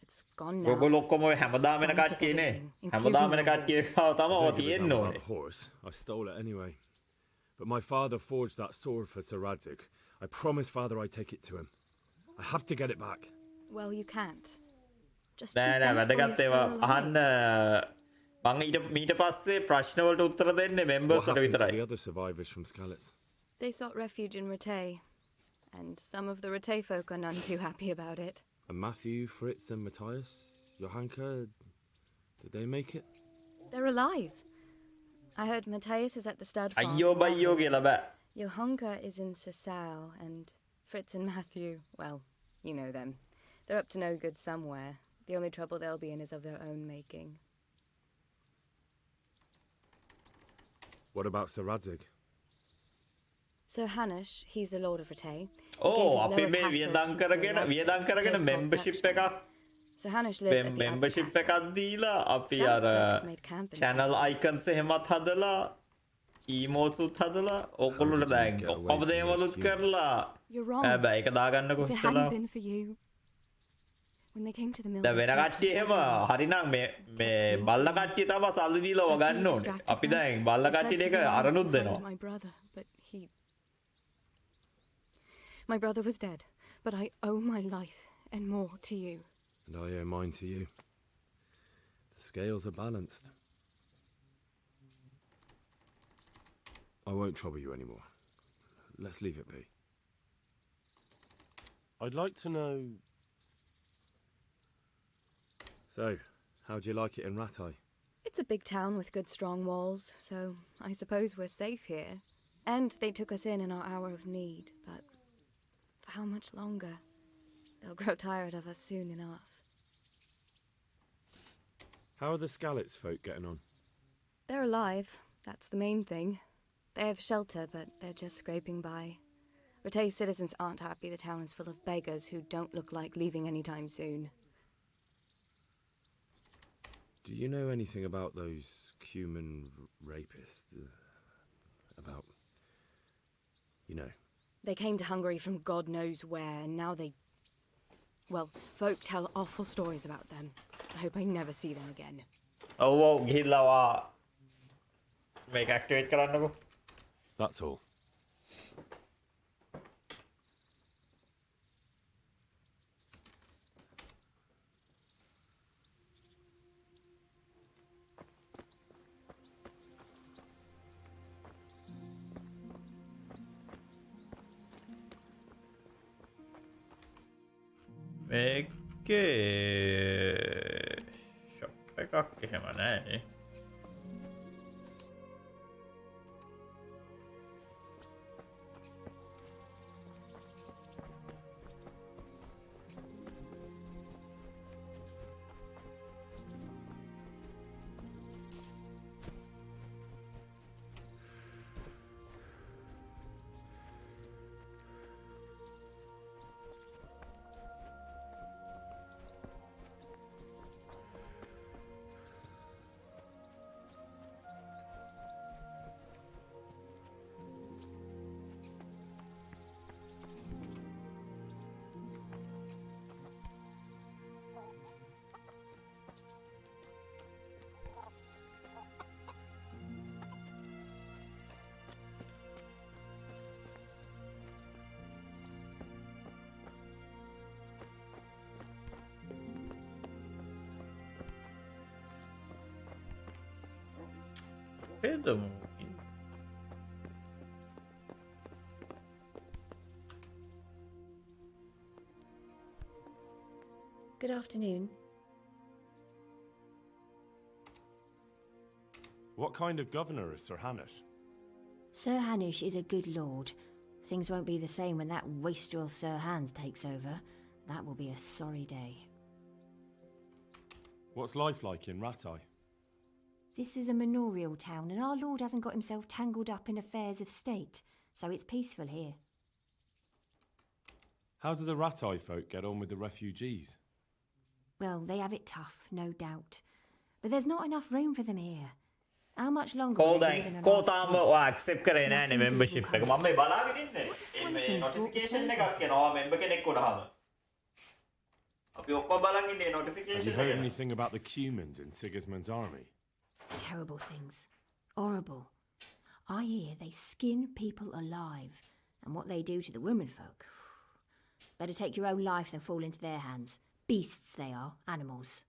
It's gone now. ඔයගොල්ලෝ ඔක්කොම ඔය Your හැමදාම එන scum took කට්ටියනේ. everything, හැමදාම එන including your කට්ටිය horse. ගාව තමයි ඔය Don't give a තියෙන්න damn ඕනේ. about a horse. I stole it anyway. But my father forged that sword for Sir Radzig. I promised father I'd take it to him. I have to get it back. Well, you can't. Just නෑ be නෑ thankful you're වැදගත් still ඒවා alive. අහන්න මං ඊට පස්සේ ප්‍රශ්න වලට උත්තර දෙන්නේ What members වලට happened to විතරයි. the other survivors from Skalitz? They sought refuge in Ratay, and some of the Ratay folk are none too happy about it. And Matthew, Fritz, and Matthias? Johanka? Did they make it? They're alive. I heard Matthias is at the stud farm. අයියෝ බයියෝ කියලා බෑ. Johanka is in Sasau, and Fritz and Matthew, well, you know them. They're up to no good somewhere. The only trouble they'll be in is of their own making. What about Sir Radzig? Sir Hanush, he's the Lord of Ratay. ඕ අපි මේ වියදම් කරගෙන membership එකක් Sir Hanush lives at the membership එකක් දීලා අපි අර made camp in channel icons එහෙමත් හදලා emotes උත් හදලා ඔයගොල්ලෝට දැන් ඔක්කොම දේවලුත් කරලා You're wrong. හැබැයි ඒක දාගන්නකෝ If it ඉස්සලා hadn't been for you, when they came to the mill, දැන් වෙන කට්ටිය එහෙම හරිනම් මේ බල්ල කට්ටිය තමයි සල්ලි දීලා ඔය ගන්න ඕනේ අපි දැන් බල්ල කට්ටියට ඒක අරනුත් දෙනවා my brother, but my brother was dead, but I owe my life and more to you. And I owe mine to you. The scales are balanced. I won't trouble you anymore. Let's leave it be. I'd like to know... So, how'd you like it in Rattay? It's a big town with good strong walls, so I suppose we're safe here. And they took us in our hour of need, but for how much longer? They'll grow tired of us soon enough. How are the Skalitz folk getting on? They're alive, that's the main thing. They have shelter, but they're just scraping by. Ratay's citizens aren't happy the town is full of beggars who don't look like leaving anytime soon. Do you know anything about those Cuman rapists? About... you know. They came to Hungary from God knows where, and now they... Well, folk tell awful stories about them. I hope I never see them again. ඔව් ගිහිල්ලා මේක activate කරන්නකෝ. That's all. මේකේ shop එකක් එහෙම නැහැ. Good afternoon. What kind of governor is Sir Hanush? Sir Hanush is a good lord. Things won't be the same when that wastrel Sir Hans takes over. That will be a sorry day. What's life like in Rattay? This is a manorial town, and our lord hasn't got himself tangled up in affairs of state, so it's peaceful here. How do the Rattay folk get on with the refugees? Well, they have it tough, no doubt. But there's not enough room for them here. How much longer කෝ will they දැන් live in කෝ our තාම streets? ඔයා accept කරේ නෑනේ Nothing good will membership come එක. of මම මේ this. බලාගෙන ඉන්නේ. මේ things brought the notification table. එකක් එනවා member කෙනෙක් වුණාම. අපි ඔක්කොම බලන් ඉන්නේ Have you notification heard එක. anything about the Cumans in Sigismund's army? Terrible things. Horrible. I hear they skin people alive. And what they do to the womenfolk. Better take your own life than fall into their hands. Beasts they are, animals.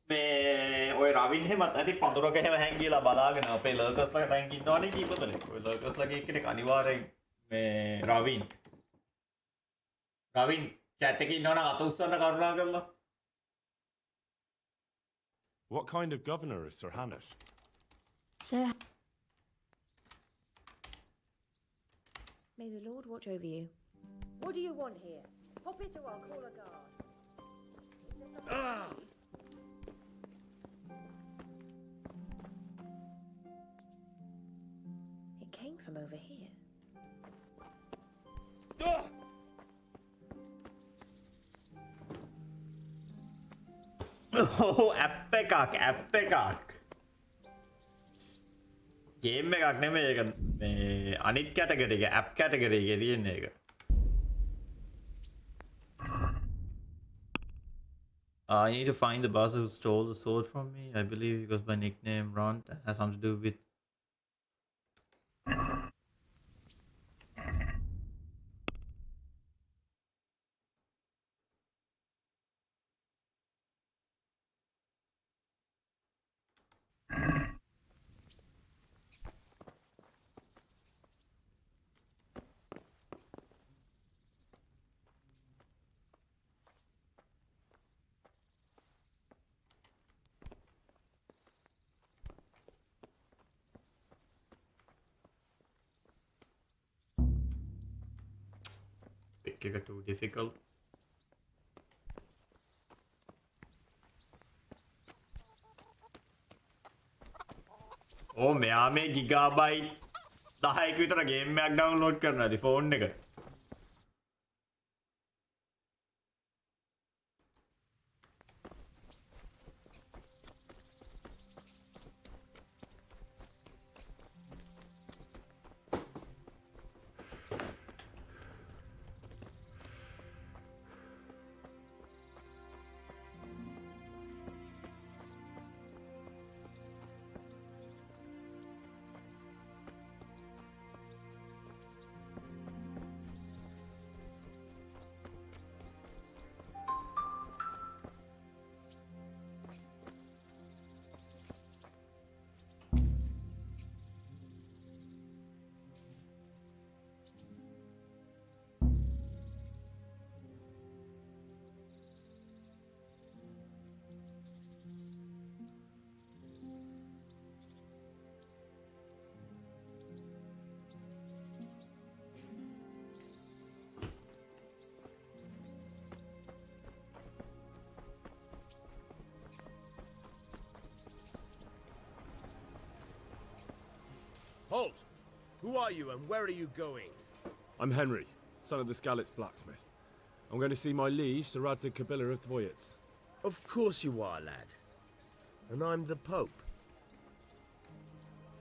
මේ ඔය රවින් එහෙමත් ඇති පඳුරක එහෙම හැංගිලා බලාගෙන අපේ ලර්කස්ලා දැන් ඉන්නවනේ කීපදෙනෙක්. ඔය ලර්කස්ලාගේ එක්කෙනෙක් අනිවාර්යෙන් මේ රවින් chat එකේ ඉන්නවනම් අත උස්සන්න කරුණා කරලා. What kind of governor is Sir Hanush? Sir, may the Lord watch over you. What do you want here? Pop it or I'll call a guard. Is there something you need? It came from over here. App එකක් game එකක් නෙමෙයි ඒක මේ අනිත් category එක app category එකේ තියෙන එක. I need to find the boss who stole the sword from me. I believe because my nickname Ron has something to do with. Pick it too difficult. Oh, මෙයා මේ gigabyte 10ක විතර game එකක් download කරනවා ඉතින් phone එක. Halt! Who are you and where are you going? I'm Henry, son of the Skalitz blacksmith. I'm going to see my liege, Sir Radzig Kabila of Dvoyets. Of course you are, lad. And I'm the Pope.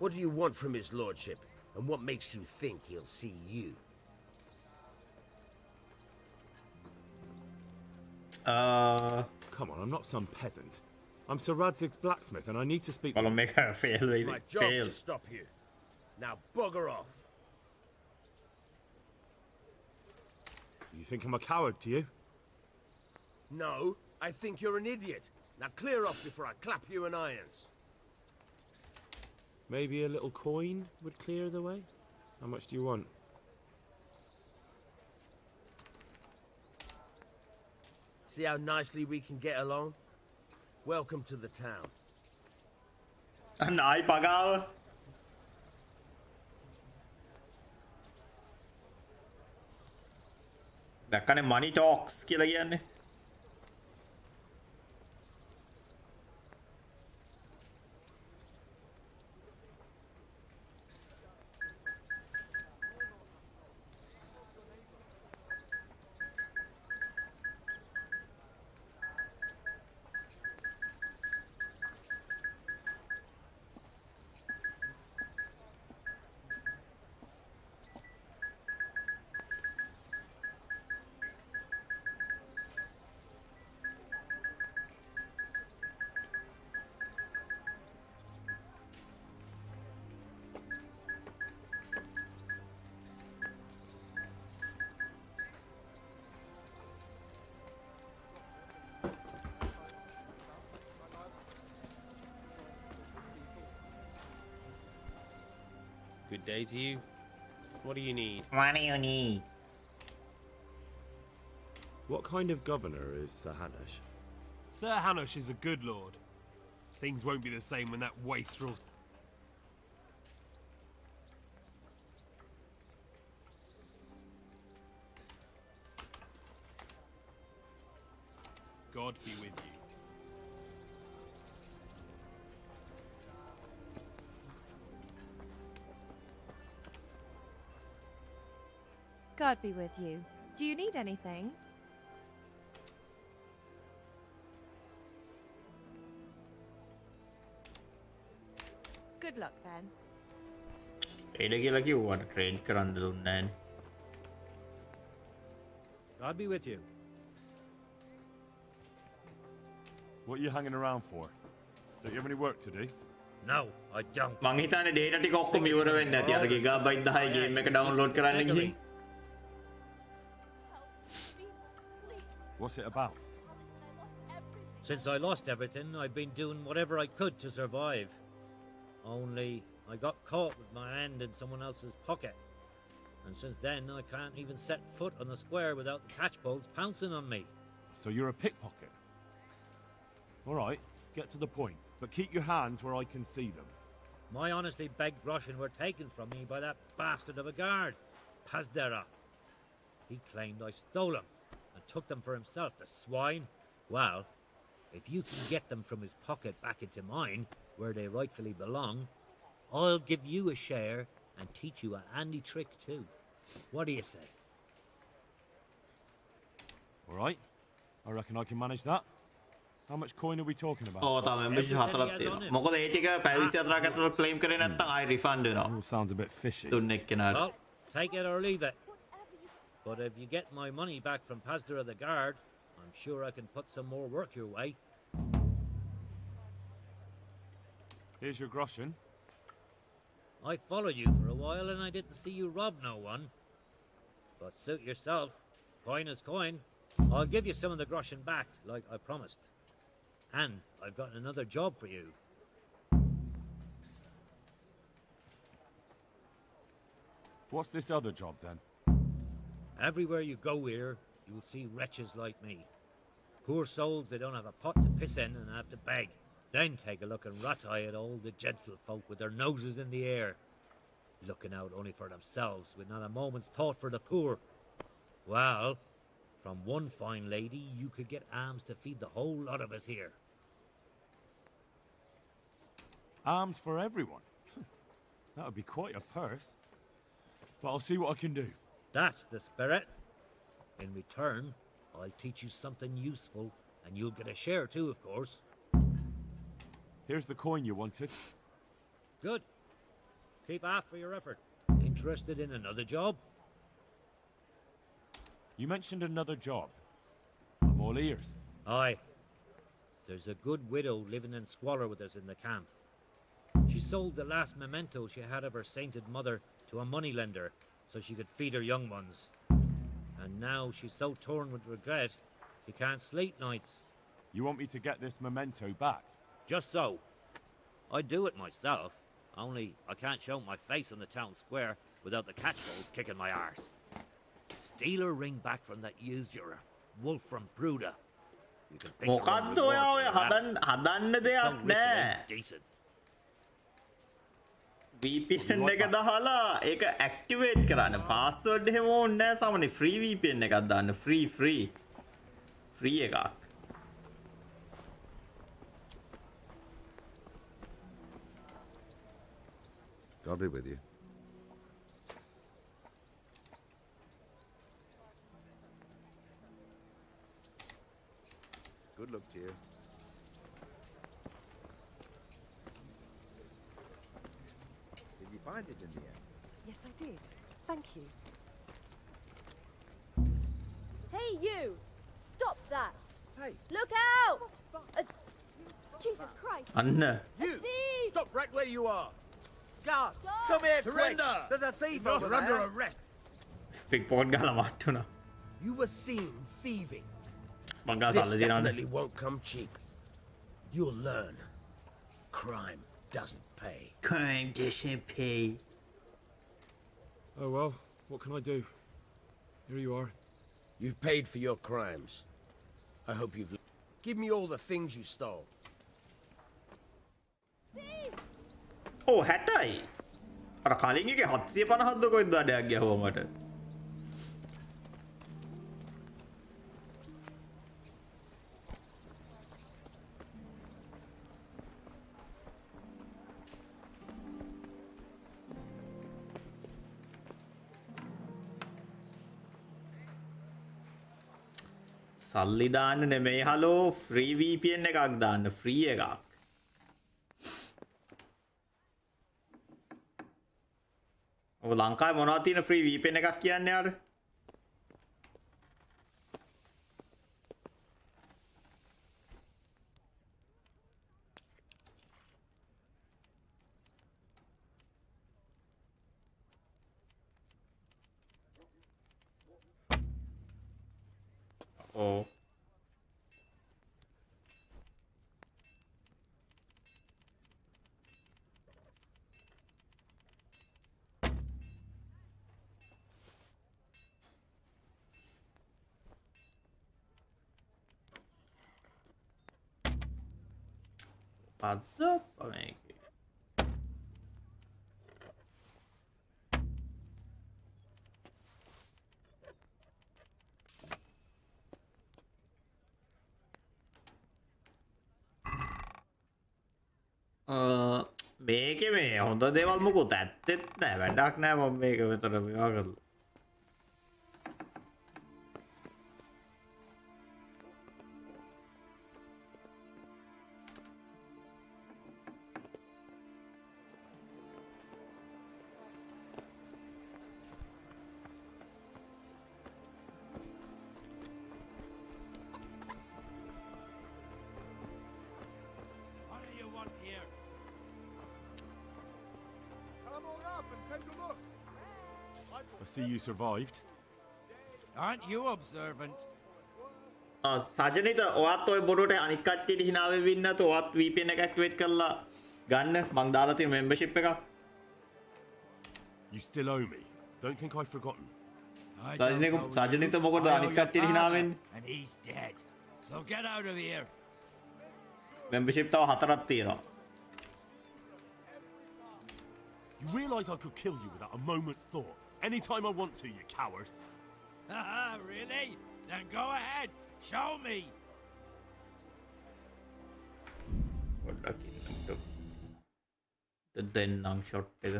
What do you want from his lordship? And what makes you think he'll see you? Come on, I'm not some peasant. I'm Sir Radzig's blacksmith and I need to speak... Well, I'll make her fail, It's really. my job Fail. to stop you. Now bugger off. You think I'm a coward, do you? No, I think you're an idiot. Now clear off before I clap you in irons. Maybe a little coin would clear the way? How much do you want? See how nicely we can get along? Welcome to the town. Naai pagawa. දැක්කනේ money talks කියලා කියන්නේ. Good day to you. What do you need? What do you need? What kind of governor is Sir Hanush? Sir Hanush is a good lord. Things won't be the same when that wastrel... God be with you. God be with you. Do you need anything? Good luck then. Trader කියලා කිව්වට trade කරන්න දුන්නේ නැහැ. God be with you. What are you hanging around for? Don't you have any work to do? No, I don't. මං හිතන්නේ data ටික ඔක්කොම ඉවර වෙන්න ඇති. අර ගිගාබයිට් 10 ගේම් එක ඩවුන්ලෝඩ් කරන්න ගිහින්. What's it about? Since I lost everything, I've been doing whatever I could to survive. Only I got caught with my hand in someone else's pocket. And since then, I can't even set foot on the square without the catchpoles pouncing on me. So you're a pickpocket? Alright, get to the point. But keep your hands where I can see them. My honestly begged groschen were taken from me by that bastard of a guard, Pazdera. He claimed I stole them and took them for himself, the swine. Well, if you can get them from his pocket back into mine, where they rightfully belong, I'll give you a share and teach you a handy trick too. What do you say? Alright, I reckon I can manage that. How much coin are we talking about? ඕ තමයි membership 4ක් තියෙනවා. මොකද ඒ ටික පැය 24ක් ඇතුළත claim කරේ නැත්නම් ආයි රිෆන්ඩ් වෙනවා. All sounds a bit fishy. දුන්න එක්කෙනාට. Well, take it or leave it. But if you get my money back from Pazdera the guard, I'm sure I can put some more work your way. Here's your groschen. I followed you for a while and I didn't see you rob no one. But suit yourself. Coin is coin. I'll give you some of the groschen back, like I promised. And I've got another job for you. What's this other job then? Everywhere you go here, you'll see wretches like me. Poor souls that don't have a pot to piss in and have to beg. Then take a look and rat-eye at all the gentlefolk with their noses in the air, looking out only for themselves with not a moment's thought for the poor. Well, from one fine lady, you could get alms to feed the whole lot of us here. Alms for everyone? That would be quite a purse. But I'll see what I can do. That's the spirit. In return, I'll teach you something useful, and you'll get a share too, of course. Here's the coin you wanted. Good. Keep half for your effort. Interested in another job? You mentioned another job. I'm all ears. Aye. There's a good widow living in squalor with us in the camp. She sold the last memento she had of her sainted mother to a moneylender so she could feed her young ones. And now she's so torn with regret, she can't sleep nights. You want me to get this memento back? Just so. I'd do it myself, only I can't show my face on the town square without the catchpolls kicking my arse. Steal her ring back from that usurer, Wolf from Bruda. You can pick her up මොකද්ද with ඔයා ඔය work and හදන්න දෙයක් so rich it නෑ. ain't decent. VPN එක දහලා ඒක activate කරන්න password එහෙම ඕනේ නෑ සාමාන්‍ය ෆ්‍රී VPN එකක් දාන්න ෆ්‍රී එකක්. God be with you. Good luck to you. Did you find it in the end? Yes, I did. Thank you. Hey, you! Stop that! Hey! Look out! Jesus Christ! අන්න. You! Thief! Stop right where you are! Guard! Guard! Come here, Surrender! quick! There's a thief You're over under there! arrest. පික්පෝට් ගාලා මට්ටුණා. You were seen thieving. මං ගා This සල්ලි දිනවනේ. definitely won't come cheap. You'll learn. Crime doesn't pay. Crime doesn't pay. Oh well, what can I do? Here you are. You've paid for your crimes. I hope you've... Give me all the things you stole. ඕ 60යි. අර කලින් එකේ 750ක්ද කොයිද අඩයක් ගැහුවා මට. සල්ලි දාන්න නෙමෙයි hello free VPN එකක් දාන්න ෆ්‍රී එකක්. ඔය ලංකාවේ මොනවද තියෙන ෆ්‍රී VPN එකක් කියන්නේ යාර? Oh. What's up? Thank you. මේකේ මේ හොඳ දේවල් මොකුත් ඇත්තෙත් නෑ වැඩක් නෑ මම මේක විතර මේවා කරලා What do you want here? Come on up and take a look! I see you survived. Aren't you observant? සජනිත ඔයත් ඔය බොරුවට අනිත් කට්ටියට hina වෙවි ඉන්න නැතු ඔයත් VPN එක ඇක්ටිවේට් කරලා ගන්න මං දාලා තියෙන membership එකක්. You still owe me. Don't think I've forgotten. සජනිත මොකද අනිත් කට්ටියට hina වෙන්නේ? And he's dead. So get out of here. membership තව 4ක් තියෙනවා. You realise I could kill you without a moment's thought. Anytime I want to, you coward. Haha, really? Then go ahead. Show me. පොඩ්ඩක් ඉන්නකෝ. දෙන්නම් shot එක.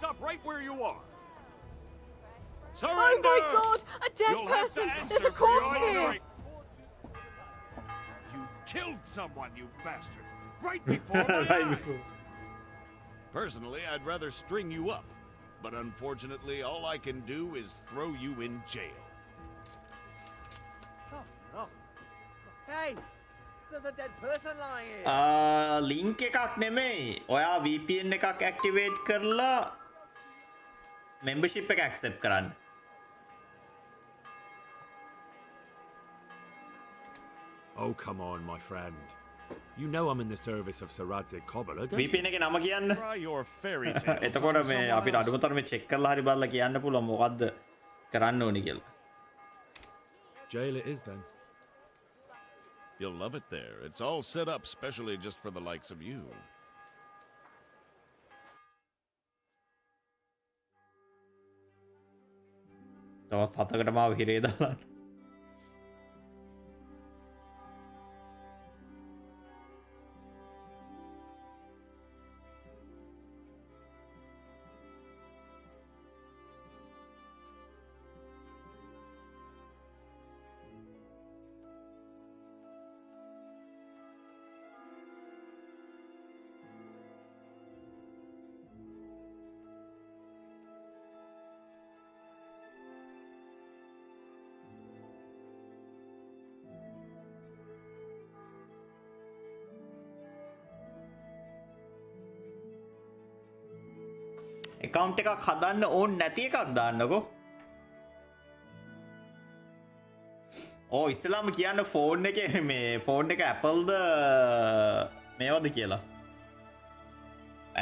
stop right where you are. Oh my god! A dead You'll have to person! answer There's a for your corpse here! ignorance. You killed someone, you bastard! Right before my eyes! Personally, I'd rather string you up. But unfortunately, all I can do is throw you in jail. Oh, no. Hey! There's a dead person lying here! link එකක් නෙමෙයි. ඔයා VPN එකක් activate කරලා membership එක accept කරන්න. Oh, come on, my friend. You know I'm in the service of Sir Radzig Cobbler, don't VPN එකේ නම කියන්න. Try your fairy tales එතකොට on මේ someone අපිට else. අඩුමතරම check කරලා හරි බලලා කියන්න පුළුවන් මොකද්ද කරන්න ඕනි කියලා. Jail it is then. You'll love it there. It's all set up specially just for the likes of you. දවස් 7කට මාව හිරේ දාලා. account එකක් හදන්න ඕන නැති එකක් දාන්නකෝ. ඕ ඉස්සලාම කියන්න ෆෝන් එකේ මේ ෆෝන් එක Appleද මේවද කියලා.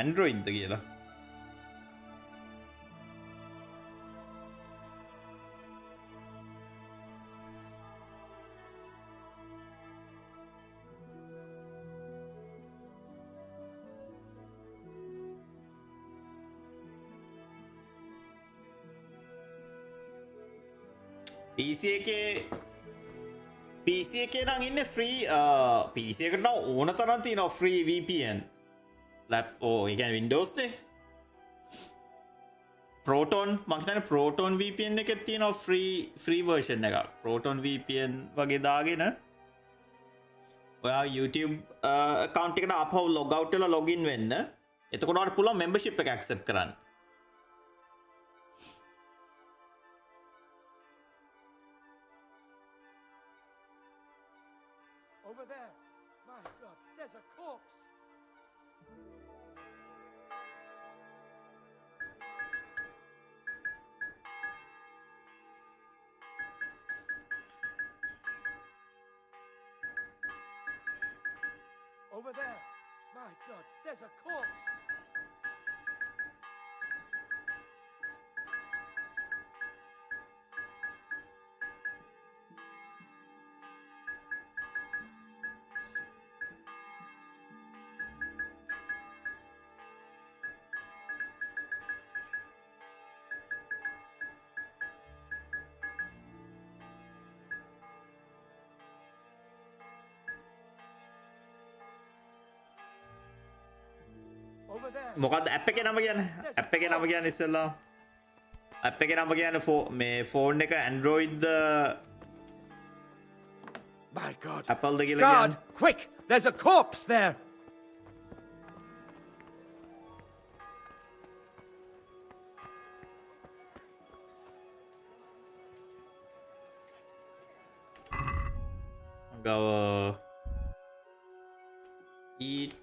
Androidද කියලා. PC එකේ නම් ඉන්නේ free PC එකට නම් ඕන තරම් තියෙනවා free VPN lap ඒ කියන්නේ Windows නේ Proton මම හිතන්නේ Proton VPN එකේ තියෙනවා free version එකක් Proton VPN වගේ දාගෙන ඔයා YouTube account එකට ආපහු log out වෙලා login වෙන්න එතකොට ඔයාලට පුළුවන් membership එක accept කරන්න Over there. My God, there's a corpse. Over there. My God, there's a corpse. මොකක්ද ඇප් එකේ නම කියන්නේ ඇප් එකේ නම කියන්නේ ඉස්සෙල්ලා ඇප් එකේ නම කියන්නේ මේ ෆෝන් එක Android the My God. Apple ද කියලා God, කියන්නේ quick! There's a corpse there. Go eat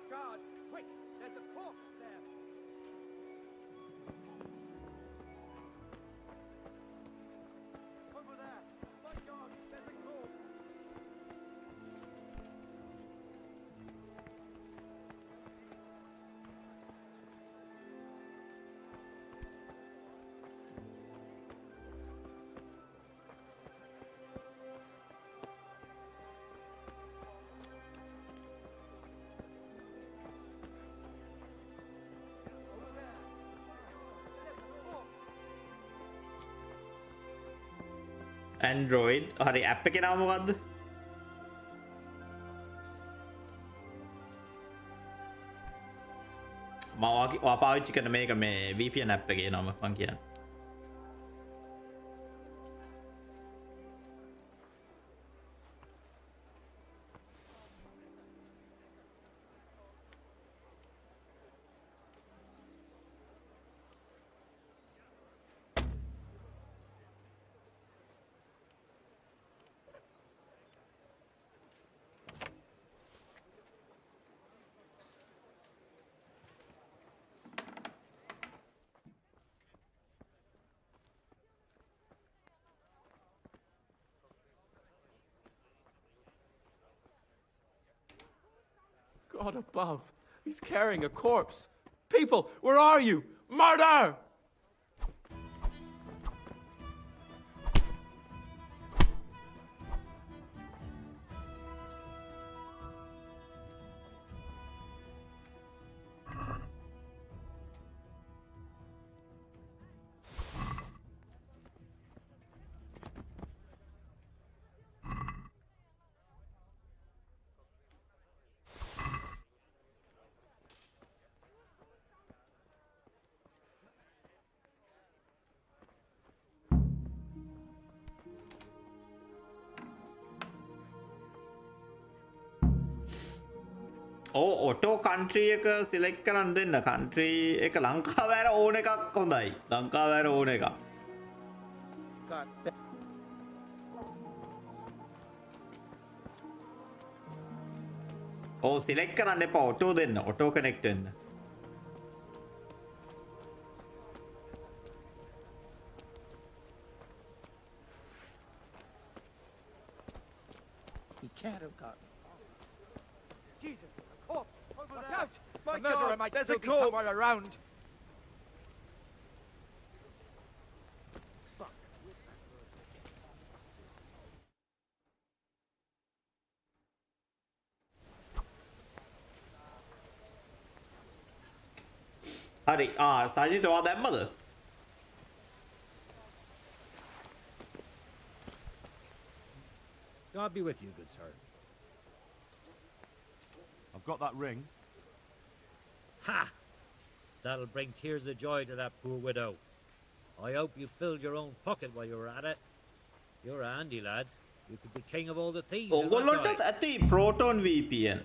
God, quick! There's a corpse there. Over there. My God, there's a corpse. Android හරි app එකේ නම මොකද්ද? මම පාවිච්චි කරන මේක මේ VPN app එකේ නම මං කියන්නේ. God above, he's carrying a corpse. People, where are you? Murder! Auto country එක සිලෙක්ට් කරන් දෙන්න. කන්ට්‍රී එක ලංකාව ඇර ඕන එකක් හොඳයි. ලංකාව ඇර ඕන එකක්. ඔව් සිලෙක්ට් කරන්න එපා. ඔටෝ දෙන්න. ඔටෝ කනෙක්ට් වෙන්න. He can't have gotten. Jesus, a corpse! Look out! My The murderer God, might there's still a be corpse! somewhere around. හරි. සජිත් ඔයා දැම්මද? God be with you, good sir. I've got that ring. Ha! That'll bring tears of joy to that poor widow. I hope you filled your own pocket while you were at it. You're a handy lad. You could be king of all the thieves. in that ඔයගොල්ලන්ට time. ඇති Proton VPN.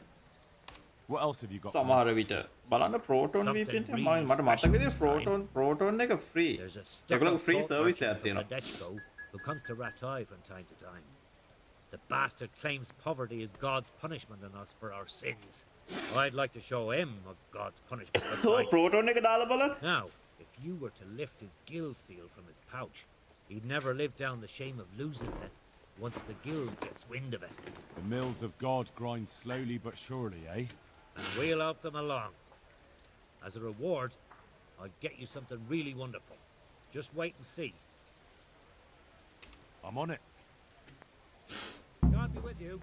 What else have you got? සමහර විට බලන්න Proton Something VPN එක really මට මතක special විදිහට this time. Proton එක free. There's a ඒගොල්ලෝ stuck-up free thought service එකක් merchant from තියෙනවා. Ledechko who comes to Ratai from time to time. The bastard claims poverty is God's punishment on us for our sins. I'd like to show him what God's punishment looks like. Proton එක දාලා බලන්න. Now, if you were to lift his guild seal from his pouch, he'd never live down the shame of losing it once the guild gets wind of it. The mills of God grind slowly but surely, eh? And we'll help them along. As a reward, I'll get you something really wonderful. Just wait and see. I'm on it. God be with you.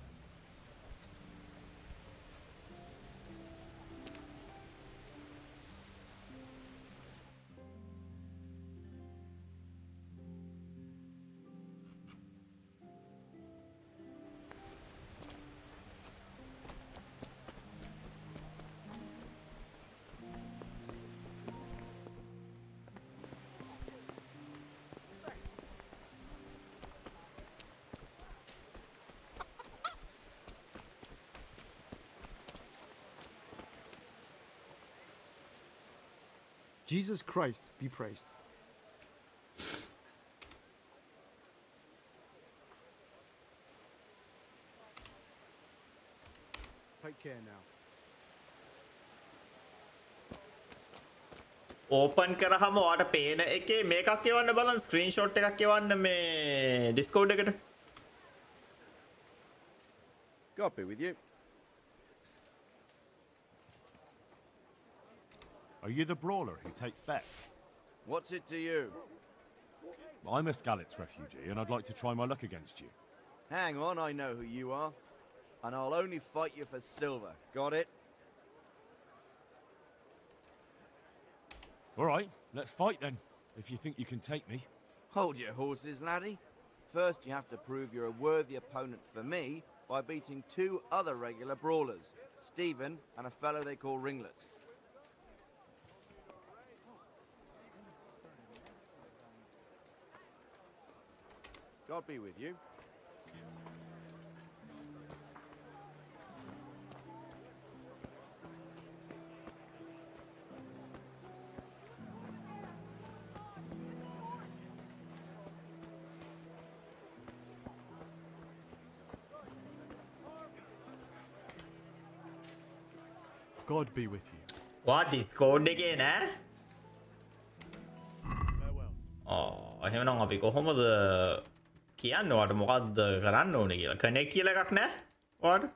Jesus Christ be praised. Take care now. Open කරාම ඔයාට පේන එකේ මේකක් එවන්න බලන්න screenshot එකක් එවන්න මේ Discord එකට. God be with you. Are you the brawler who takes bets? What's it to you? I'm a Skalitz refugee, and I'd like to try my luck against you. Hang on, I know who you are. And I'll only fight you for silver. Got it? All right, let's fight then, if you think you can take me. Hold your horses, laddie. First, you have to prove you're a worthy opponent for me by beating 2 other regular brawlers, Stephen and a fellow they call Ringlet. God be with you. God be with you. what Discord එකේ නෑ එහෙනම් අපි කොහොමද කියන්න ඔයාලට මොකද්ද කරන්න ඕනේ කියලා කනෙක්ට් කියලා එකක් නෑ ඔයාලට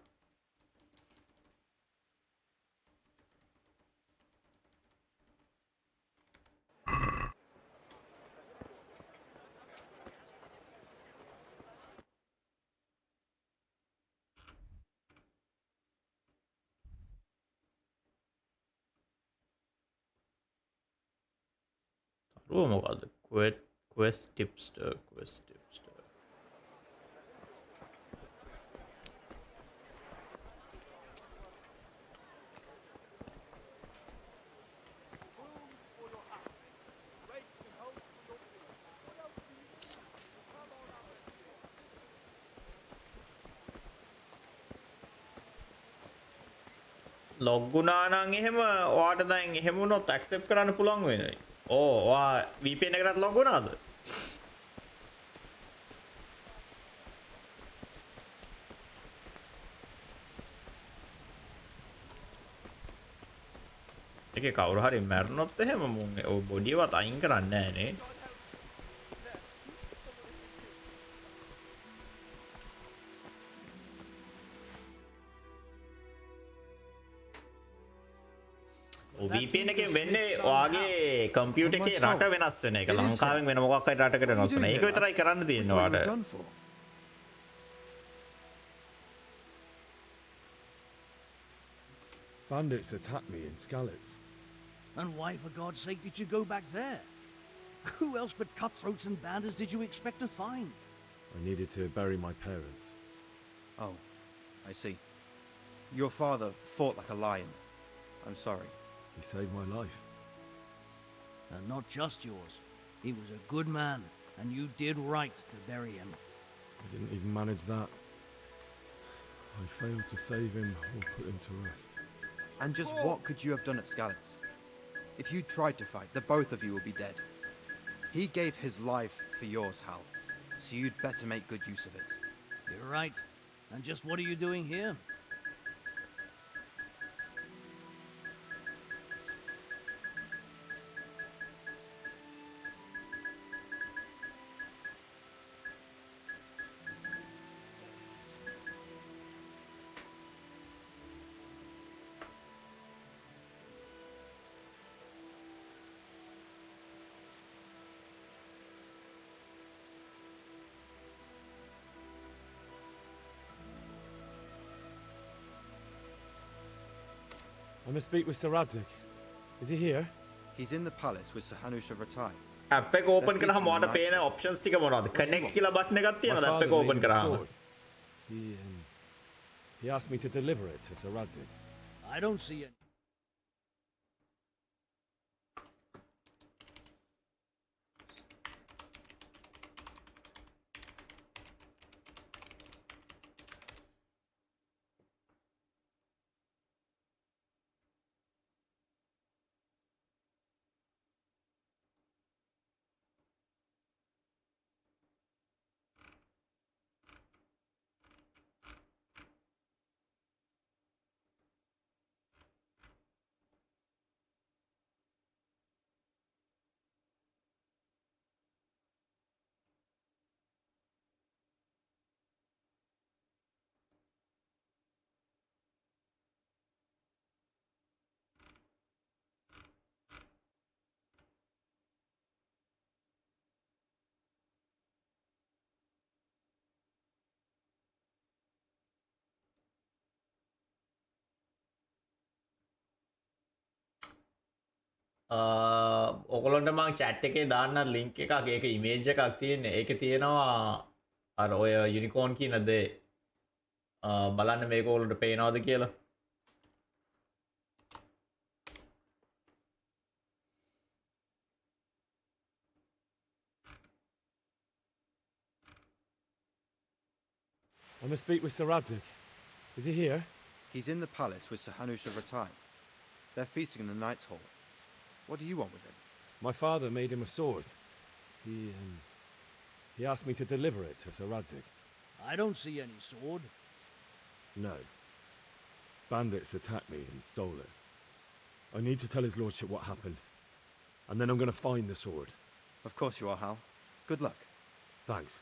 මොකද්ද quest tipster ලොග් වුණා නම් එහෙම ඔයාට දැන් එහෙම වුණොත් ඇක්සෙප්ට් කරන්න පුළුවන් වෙනයි. ඔයා VPN එකකට ලොග් වුණාද? ඒකේ කවුරු හරි මැරුණොත් එහෙම මුන් ඔය බොඩියවත් අයින් කරන්නේ නැහැ නේ. VPN එකෙන් වෙන්නේ ඔයාගේ කම්පියුටර් එකේ රට වෙනස් වෙන එක. ලංකාවෙන් වෙන මොකක් හරි රටකට වෙනස් වෙන. ඒක විතරයි කරන්න තියෙන්නේ ඔයාට. Bandits attacked me in Skalitz. And why, for God's sake, did you go back there? Who else but cutthroats and bandits did you expect to find? I needed to bury my parents. Oh, I see. Your father fought like a lion. I'm sorry. He saved my life. And not just yours. He was a good man, and you did right to bury him. I didn't even manage that. I failed to save him or put him to rest. And just what could you have done at Skalitz? If you tried to fight, the both of you will be dead. He gave his life for yours, Hal. So you'd better make good use of it. You're right. And just what are you doing here? I must speak with Sir Radzik. Is he here? He's in the palace with Sir Hanush of Ratai. app එක open කරාම ඔයාලට පේන options ටික මොනවද? connect කියලා button එකක් තියෙනවද app එක open කරාම? He asked me to deliver it to Sir Radzik. I don't see it. ඔගොල්ලන්ට මං chat එකේ දාන්න link එකක් ඒක image එකක් තියෙන්නේ ඒකේ තියෙනවා අර ඔය යුනිකෝන් කියන දේ බලන්න මේක ඔයාලට පේනවද කියලා. I must speak with Sir Radzig. Is he here? He's in the palace with Sir Hanush of Rattay. They're feasting in the Knight's Hall. What do you want with him? My father made him a sword. He asked me to deliver it to Sir Radzig. I don't see any sword. No. Bandits attacked me and stole it. I need to tell his lordship what happened. And then I'm going to find the sword. Of course you are, Hal. Good luck. Thanks.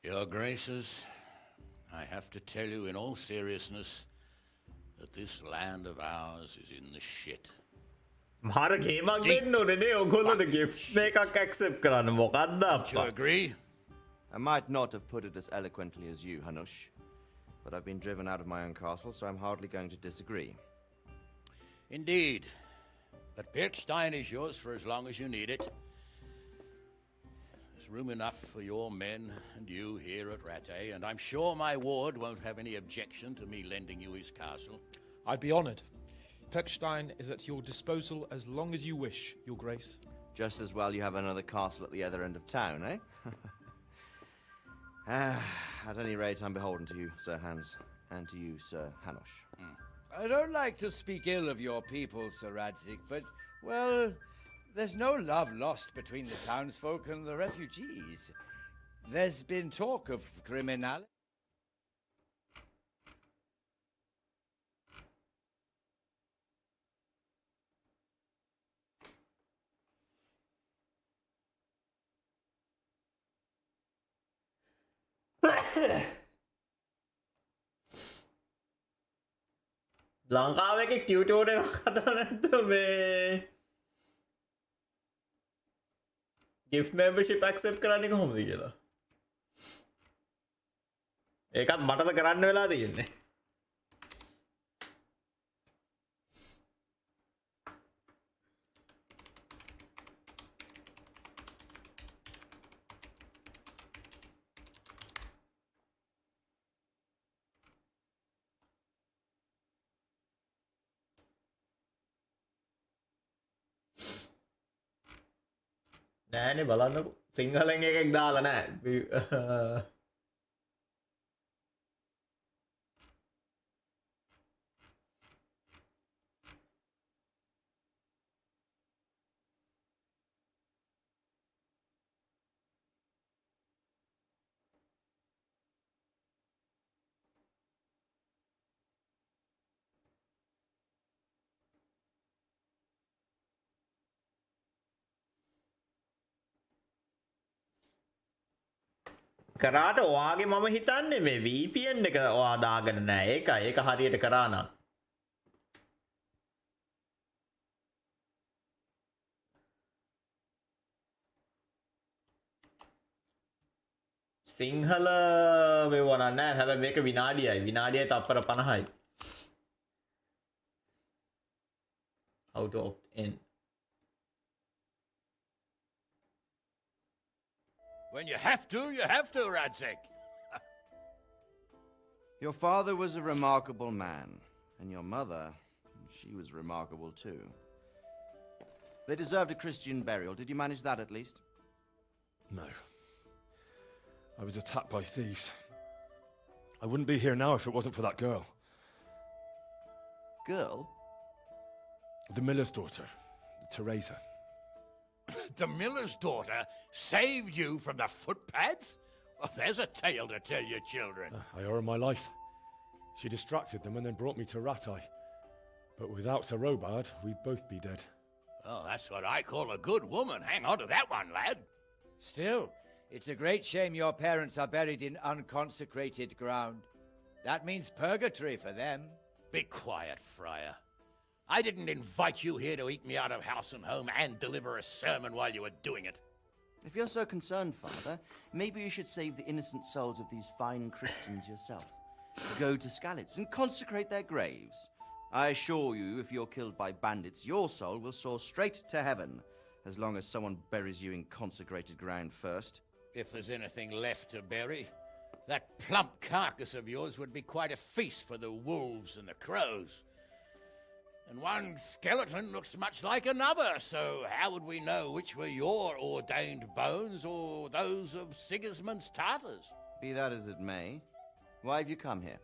Your Graces, I have to tell you in all seriousness that this land of ours is in the shit. මාර ගේමක් දෙන්න ඕනේ නේ ඔයගොල්ලෝට gift එකක් accept කරන්න මොකද්ද අප්පා. You agree? I might not have put it as eloquently as you, Hanush, but I've been driven out of my own castle, so I'm hardly going to disagree. Indeed. But Pirkstein is yours for as long as you need it. There's room enough for your men and you here at Rattay, and I'm sure my ward won't have any objection to me lending you his castle. I'd be honoured. Pirkstein is at your disposal as long as you wish, Your Grace. Just as well you have another castle at the other end of town, eh? At any rate, I'm beholden to you, Sir Hans, and to you, Sir Hanush. I don't like to speak ill of your people, Sir Radzig, but, well, there's no love lost between the townsfolk and the refugees. There's been talk of criminality. ලංකාවේ එක ටියුටෝර් එකක් හදලා නැද්ද මේ gift membership accept කරන්නේ කොහොමද කියලා. ඒකත් මටද කරන්න වෙලා තියෙන්නේ. නෑනේ බලන්නකො සිංහලෙන් එකක් දාලා නෑ. කරාට ඔයාගේ මම හිතන්නේ මේ VPN එක ඔයා දාගෙන නෑ. ඒක හරියට කරා නම්. සිංහල මෙවුවා නෑ. හැබැයි මේක විනාඩියයි. විනාඩියයි තප්පර 50යි. How to opt in. When you have to, Radzig. Your father was a remarkable man, and your mother, she was remarkable too. They deserved a Christian burial. Did you manage that at least? No. I was attacked by thieves. I wouldn't be here now if it wasn't for that girl. Girl? The miller's daughter, Teresa. The miller's daughter saved you from the footpads? Well, there's a tale to tell your children. I owe her my life. She distracted them and then brought me to Rattay. But without Sir Robard, we'd both be dead. Oh, that's what I call a good woman. Hang on to that one, lad. Still, it's a great shame your parents are buried in unconsecrated ground. That means purgatory for them. Be quiet, Friar. I didn't invite you here to eat me out of house and home and deliver a sermon while you were doing it. If you're so concerned, Father, maybe you should save the innocent souls of these fine Christians yourself. Go to Skalitz and consecrate their graves. I assure you, if you're killed by bandits, your soul will soar straight to heaven, as long as someone buries you in consecrated ground first. If there's anything left to bury, that plump carcass of yours would be quite a feast for the wolves and the crows. And one skeleton looks much like another, so how would we know which were your ordained bones or those of Sigismund's Tartars? Be that as it may, why have you come here?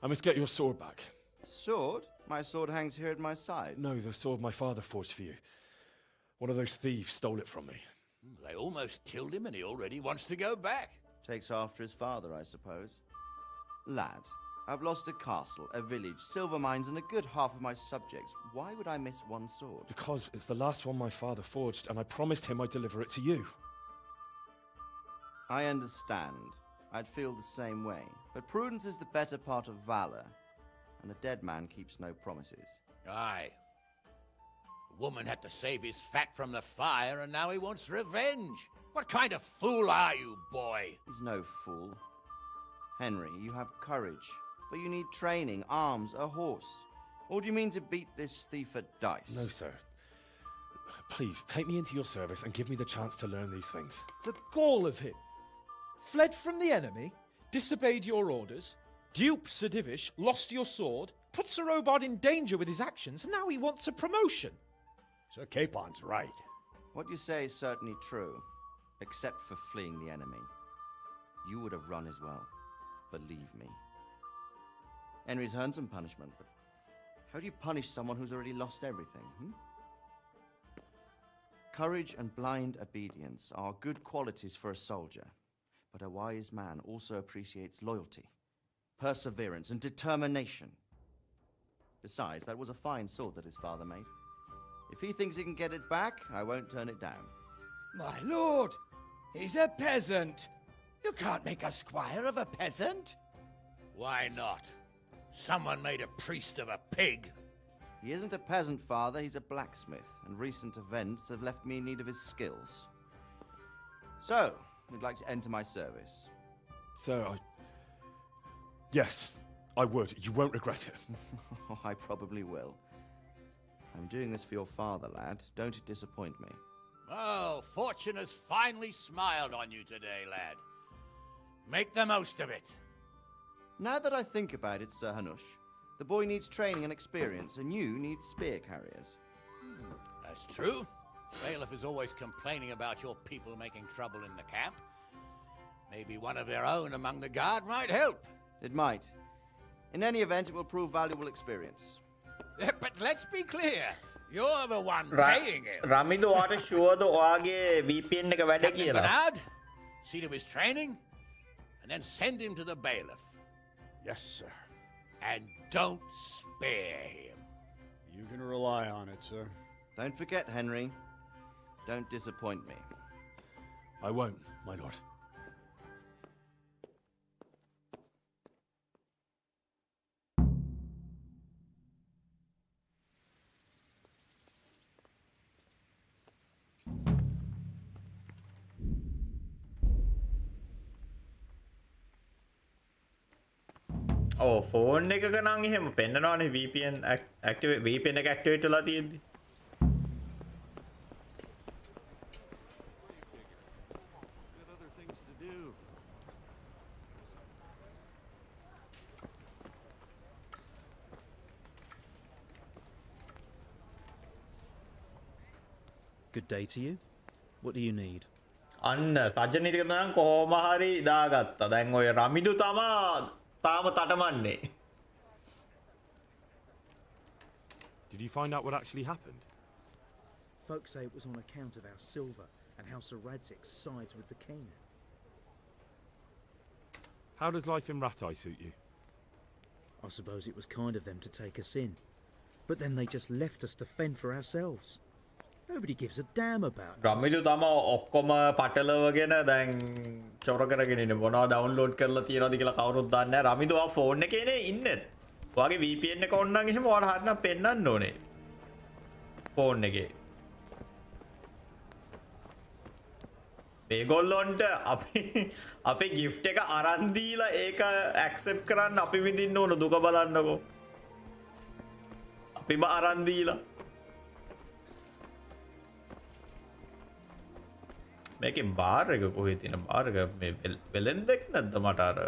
I must get your sword back. Sword? My sword hangs here at my side. No, the sword my father forged for you. One of those thieves stole it from me. They almost killed him and he already wants to go back. Takes after his father, I suppose. Lad, I've lost a castle, a village, silver mines, and a good half of my subjects. Why would I miss one sword? Because it's the last one my father forged, and I promised him I'd deliver it to you. I understand. I'd feel the same way. But prudence is the better part of valor, and a dead man keeps no promises. Aye. The woman had to save his fat from the fire, and now he wants revenge. What kind of fool are you, boy? He's no fool. Henry, you have courage, but you need training, arms, a horse. Or do you mean to beat this thief at dice? No, sir. Please, take me into your service and give me the chance to learn these things. The gall of him. Fled from the enemy, disobeyed your orders, duped Sir Divish, lost your sword, put Sir Robard in danger with his actions, and now he wants a promotion. Sir Capon's right. What you say is certainly true, except for fleeing the enemy. You would have run as well, believe me. Henry's earned some punishment, but how do you punish someone who's already lost everything, Courage and blind obedience are good qualities for a soldier, but a wise man also appreciates loyalty, perseverance, and determination. Besides, that was a fine sword that his father made. If he thinks he can get it back, I won't turn it down. My lord, he's a peasant. You can't make a squire of a peasant. Why not? Someone made a priest of a pig. He isn't a peasant, Father, he's a blacksmith, and recent events have left me in need of his skills. So, you'd like to enter my service? Sir, Yes, I would. You won't regret it. I probably will. I'm doing this for your father, lad. Don't disappoint me. Oh, fortune has finally smiled on you today, lad. Make the most of it. Now that I think about it, Sir Hanush, the boy needs training and experience, and you need spear carriers. That's true. Bailiff is always complaining about your people making trouble in the camp. Maybe one of their own among the guard might help. It might. In any event, it will prove valuable experience. But let's be clear. You're the one paying him. Ramidu ඔයාට ෂුවර්ද ඔයාගේ VPN එක වැඩ කියලා? Bernard, see to his training, and then send him to the bailiff. Yes, sir. And don't spare him. You can rely on it, sir. Don't forget, Henry. Don't disappoint me. I won't, my lord. ඔව් phone එකක නම් එහෙම පෙන්නනවානේ VPN activate VPN එක activate වෙලා තියෙද්දි. Good day to you. What do you need? අන්න සජ්ජනීතික නම් කොහොම හරි දාගත්තා. දැන් ඔය රමිඩු තාම තටමන්නේ. Did you find out what actually happened? Folks say it was on account of our silver and how Sir Radzik sides with the king. How does life in Ratai suit you? I suppose it was kind of them to take us in. But then they just left us to fend for ourselves. Nobody gives a damn about us. රමිඩු තම ඔක්කොම පටලවගෙන දැන් චොර කරගෙන ඉන්නේ. මොනවා download කරලා තියනවද කියලා කවුරුත් දන්නේ නැහැ. රමිඩු ආ ෆෝන් එකේනේ ඉන්නේ. ඔයාගේ VPN එක on නම් එහෙම ඔයාලා හරිනම් පෙන්නන්න ඕනේ. ෆෝන් එකේ. මේගොල්ලොන්ට අපේ gift එක අරන් දීලා ඒක accept කරන්න අපි විඳින්න ඕන දුක බලන්නකෝ. අපිම අරන් දීලා මේකේ බාර් එක කොහෙද තියෙන බාර් එක මේ වෙලෙන්දෙක් නැද්ද මට අර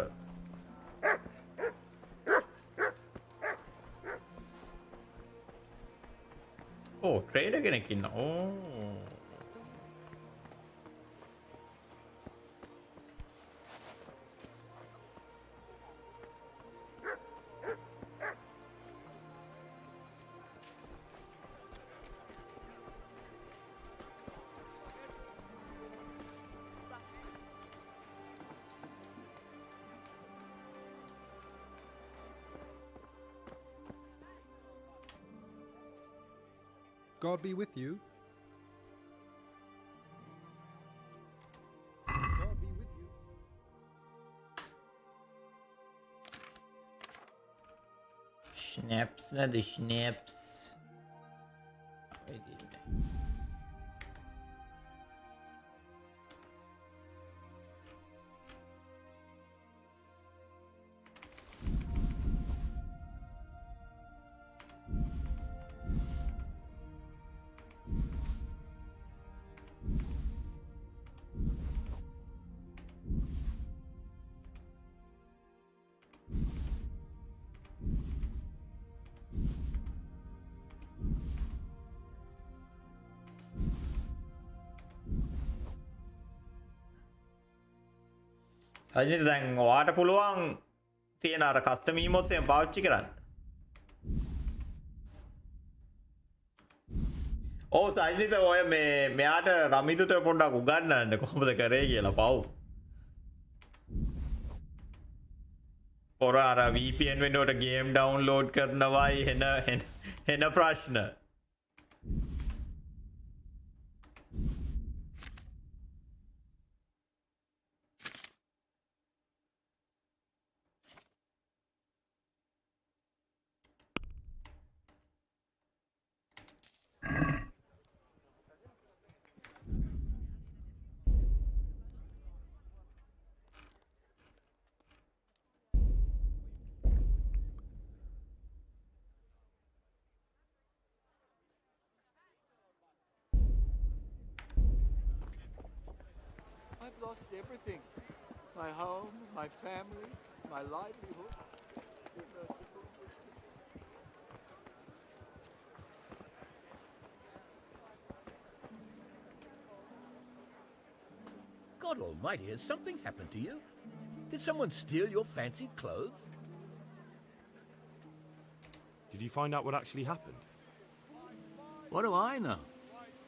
ඕ ට්‍රේඩර් කෙනෙක් ඉන්නවා ඕ God be with you. God be with you. Snaps na the snaps. Sajith දැන් ඔයාට පුළුවන් තියෙන අර කස්ටම් emotes එක පාවිච්චි කරන්න. ඔව් සජිත ඔය මෙයාට රමිදුට පොඩ්ඩක් උගන්වන්න කොහොමද කරේ කියලා පව්. පොර අර VPN වෙනුවට ගේම් ඩවුන්ලෝඩ් කරනවයි එන ප්‍රශ්න. I've lost everything. My home, my family, my livelihood. God almighty, has something happened to you? Did someone steal your fancy clothes? Did you find out what actually happened? What do I know?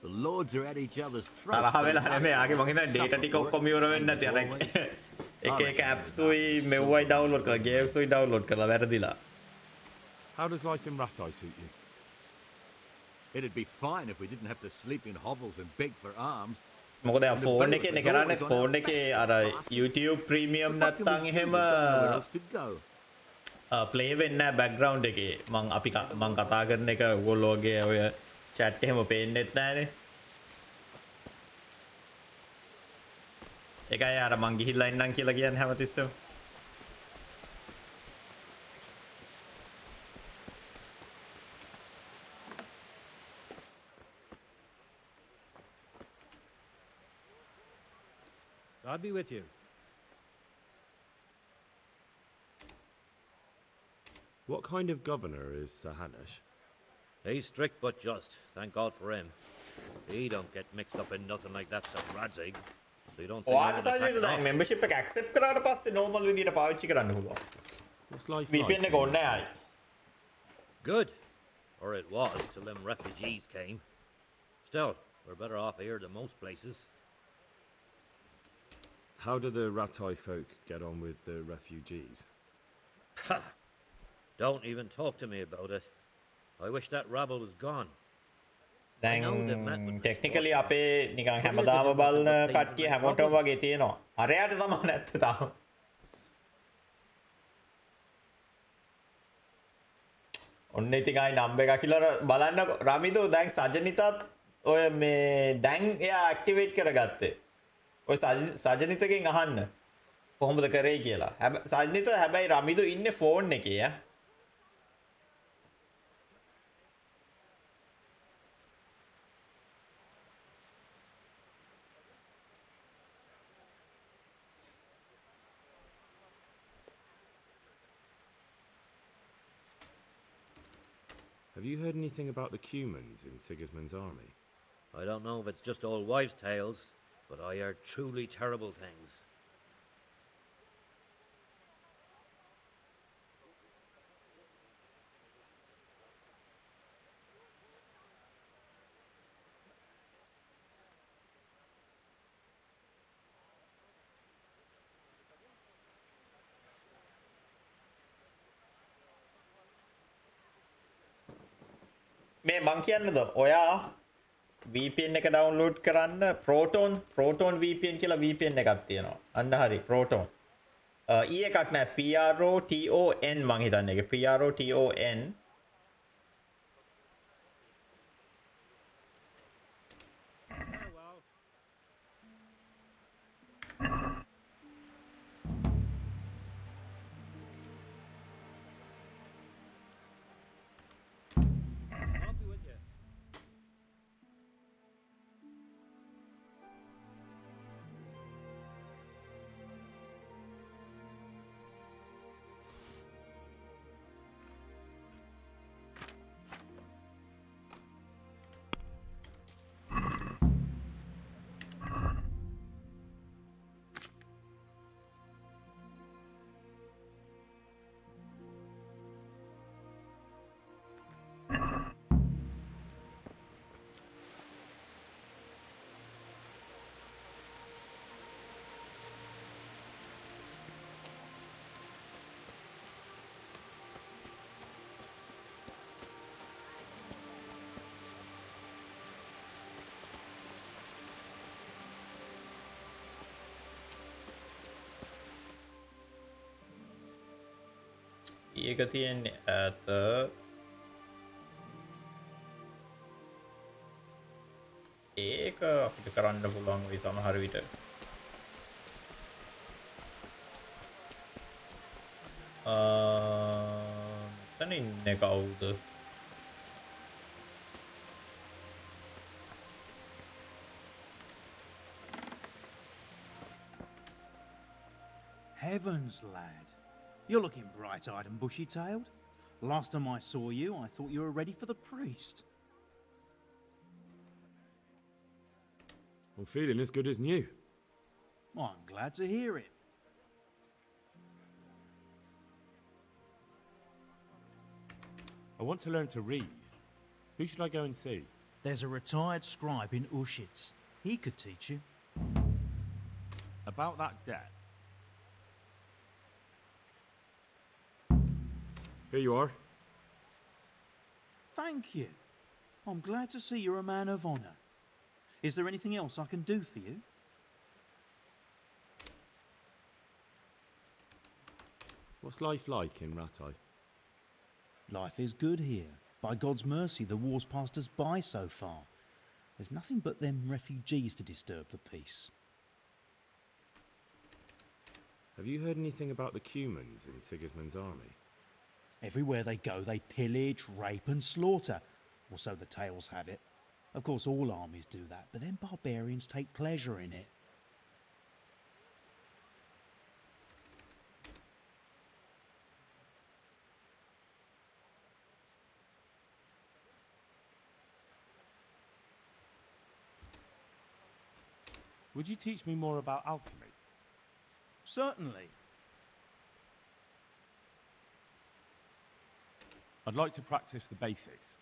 The lords are at each other's throats. තරහ වෙලා නෙමෙයි ආගේ මං හිතන්නේ data ටික ඔක්කොම ඉවර වෙන්න නැති අර එක apps උයි මෙව්වයි download කරලා games උයි download කරලා වැරදිලා. How does life in Ratai suit you? It'd be fine if we didn't have to sleep in hovels and beg for alms. මොකද දැන් ෆෝන් එකේ නේ කරන්නේ ෆෝන් එකේ අර YouTube premium නැත්තම් එහෙම play වෙන්නේ නැහැ background එකේ මං කතා කරන එක ඔයගොල්ලෝගේ ඔය chat එහෙම පේන්නෙත් නැහනේ ඒකයි අර මං ගිහිල්ලා ඉන්නම් කියලා කියන්නේ හැමතිස්සෙම God be with you. What kind of governor is Sir Hanush? He's strict but just. Thank God for him. He don't get mixed up in nothing like that, Sir Radzig. so you don't see ඔයාට anyone Sajith attacking දැන් us. membership එක accept කරාට පස්සේ normal විදියට පාවිච්චි කරන්න පුළුවන්. What's life VPN එක ඕනේ නැහැ. Good. Or it was till them refugees came. Still, we're better off here than most places. How do the Ratai folk get on with the refugees? Ha! Don't even talk to me about it. I wish that rabble was gone. දැන් technically අපේ නිකන් හැමදාම බලන කට්ටිය හැමෝටම වගේ තියෙනවා. අරයට තමයි නැත්te තාම. ඔන්න ඉතින් ආයි නම්බර් එක කියලා බලන්න රමිදෝ දැන් සජනිතත් ඔය මේ දැන් එයා ඇක්ටිවේට් කරගත්තේ. ඔය සජනිතගෙන් අහන්න කොහොමද කරේ කියලා. සජනිත හැබැයි රමිදෝ ඉන්නේ ෆෝන් එකේ ඈ. Have you heard anything about the Cumans in Sigismund's army? I don't know if it's just old wives' tales, but I heard truly terrible things. මේ මං කියන්නද ඔයා VPN එක ඩවුන්ලෝඩ් කරන්න Proton VPN කියලා VPN එකක් තියෙනවා. අන්න හරි Proton. E එකක් නෑ PROTON මං හිතන්නේ ඒක PROTON. ඒක තියෙන්නේ ඈත ඒක අපිට කරන්න පුළුවන් වෙයි සමහර විට තන ඉන්නේ කවුද Heavens, lad. You're looking bright-eyed and bushy-tailed. Last time I saw you, I thought you were ready for the priest. I'm feeling as good as new. Well, I'm glad to hear it. I want to learn to read. Who should I go and see? There's a retired scribe in Ushitz. He could teach you. About that debt. Here you are. Thank you. I'm glad to see you're a man of honour. Is there anything else I can do for you? What's life like in Ratai? Life is good here. By God's mercy, the war's passed us by so far. There's nothing but them refugees to disturb the peace. Have you heard anything about the Cumans in Sigismund's army? Everywhere they go, they pillage, rape and slaughter. Or so the tales have it. Of course, all armies do that, but them barbarians take pleasure in it. Would you teach me more about alchemy? Certainly. I'd like to practice the basics.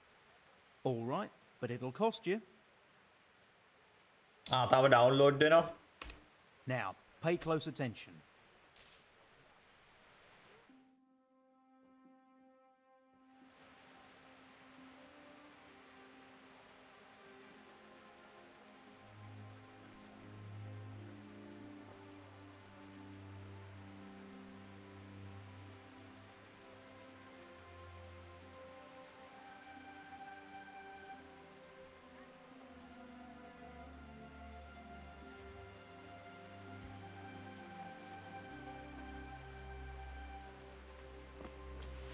All right, but it'll cost you. තාම download වෙනවා. Now, pay close attention.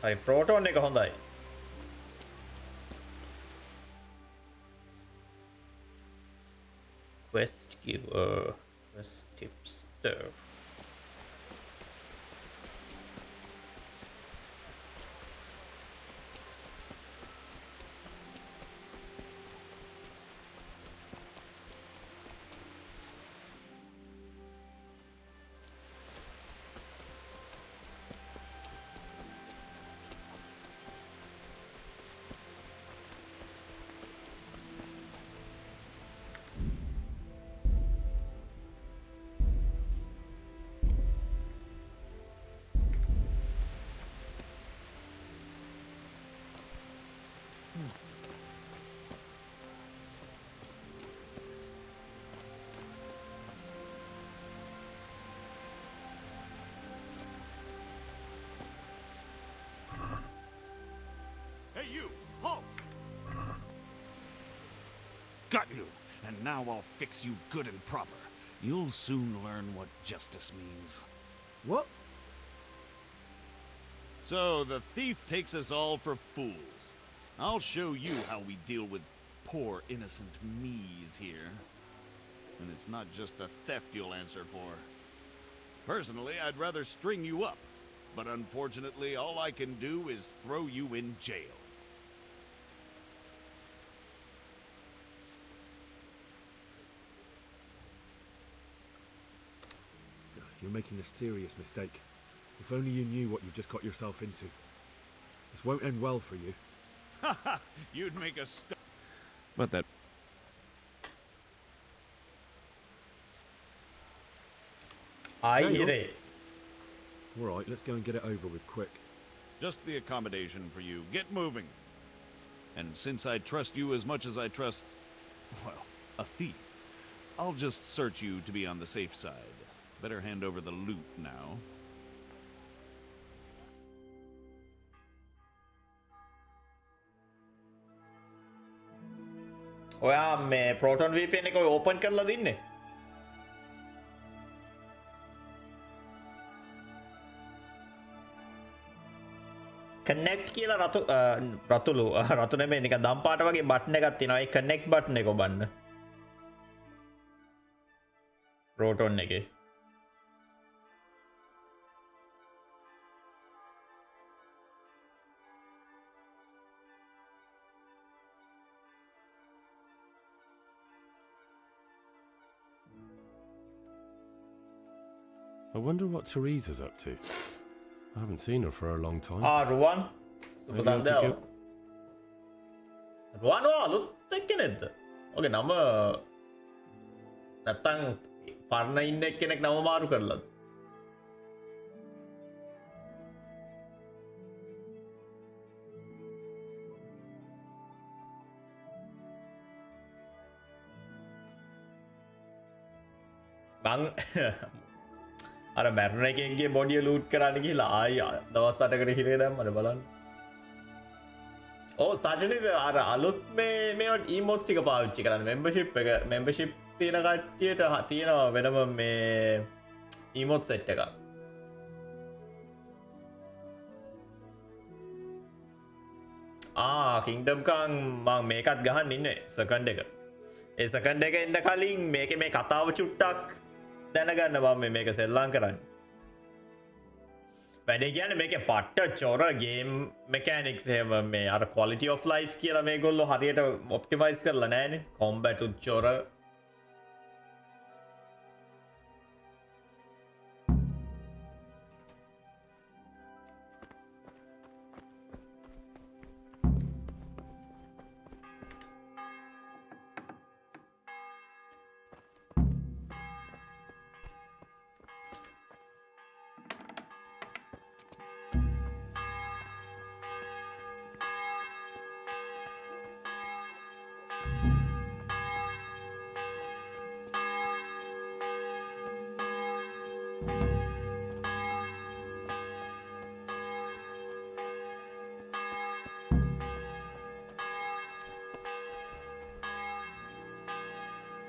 හරි proton එක හොඳයි. Quest giver, quest tipster. Hey, you! Halt! Got you! And now I'll fix you good and proper. You'll soon learn what justice means. What? So, the thief takes us all for fools. I'll show you how we deal with poor innocent me's here. And it's not just the theft you'll answer for. Personally, I'd rather string you up. But unfortunately, all I can do is throw you in jail. You're making a serious mistake. If only you knew what you've just got yourself into. This won't end well for you. Haha! You'd make a But that... I hear it. Alright, let's go and get it over with quick. Just the accommodation for you. Get moving. And since I trust you as much as I trust, well, a thief, I'll just search you to be on the safe side. Better hand over the loot now. ඔයා මේ proton VPN එක open කරලා දින්නේ. Connect කියලා රතුළු රතු නෙමෙයි නිකන් දම් පාට වගේ බටන් එකක් තියෙනවා. ඒ කනෙක්ට් බටන් එක ඔබන්න. ප්‍රෝටෝන් එකේ. I wonder what Teresa's up to. I haven't seen her for a long time. Ruwan Maybe I සුපසන්දව. could go- රුවන් අලුත් එක්කෙනෙක්ද? ඔගේ නම නැත්තම් පරණ ඉන්න එක්කෙනෙක් නම මාරු කරලාද? මං අර මැරුණ එකෙක්ගේ බොඩිය ලූට් කරන්න ගිහලා ආයි දවස් 8කට හිරේ දැම්මද බලන්න. ඕ සජනිද අර අලුත් මේවට ඊමෝට්ස් ටික පාවිච්චි කරන්න membership එක membership තියෙන කට්ටියට තියෙනවා වෙනම මේ ඊමෝට් සෙට් එකක්. කින්ඩම් කං මං මේකත් ගහන්න ඉන්නේ සෙකන්ඩ් එක. ඒ සෙකන්ඩ් එක එන්න කලින් මේකේ මේ කතාව චුට්ටක් දැනගන්න මම මේක සෙල්ලම් කරන්න. වැඩේ කියන්නේ මේකේ පට්ට චොර ගේම් මෙකැනික්ස් එහෙම මේ අර quality of life කියලා මේගොල්ලෝ හරියට ඔප්ටිමයිස් කරලා නැහැනේ. කොම්බැට් චොර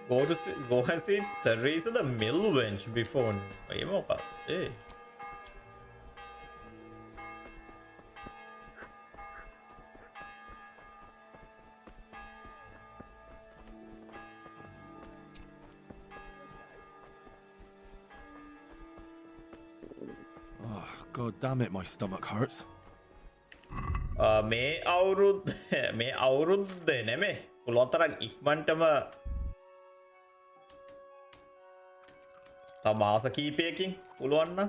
Go and see Teresa the mill bench before. ඒ මොකක්ද? ඒ Oh, God damn it, my stomach hurts. මේ අවුරුද්ද නෙමේ පුළුවන් තරම් ඉක්මනටම තව මාස කීපයකින් පුළුවන් නම්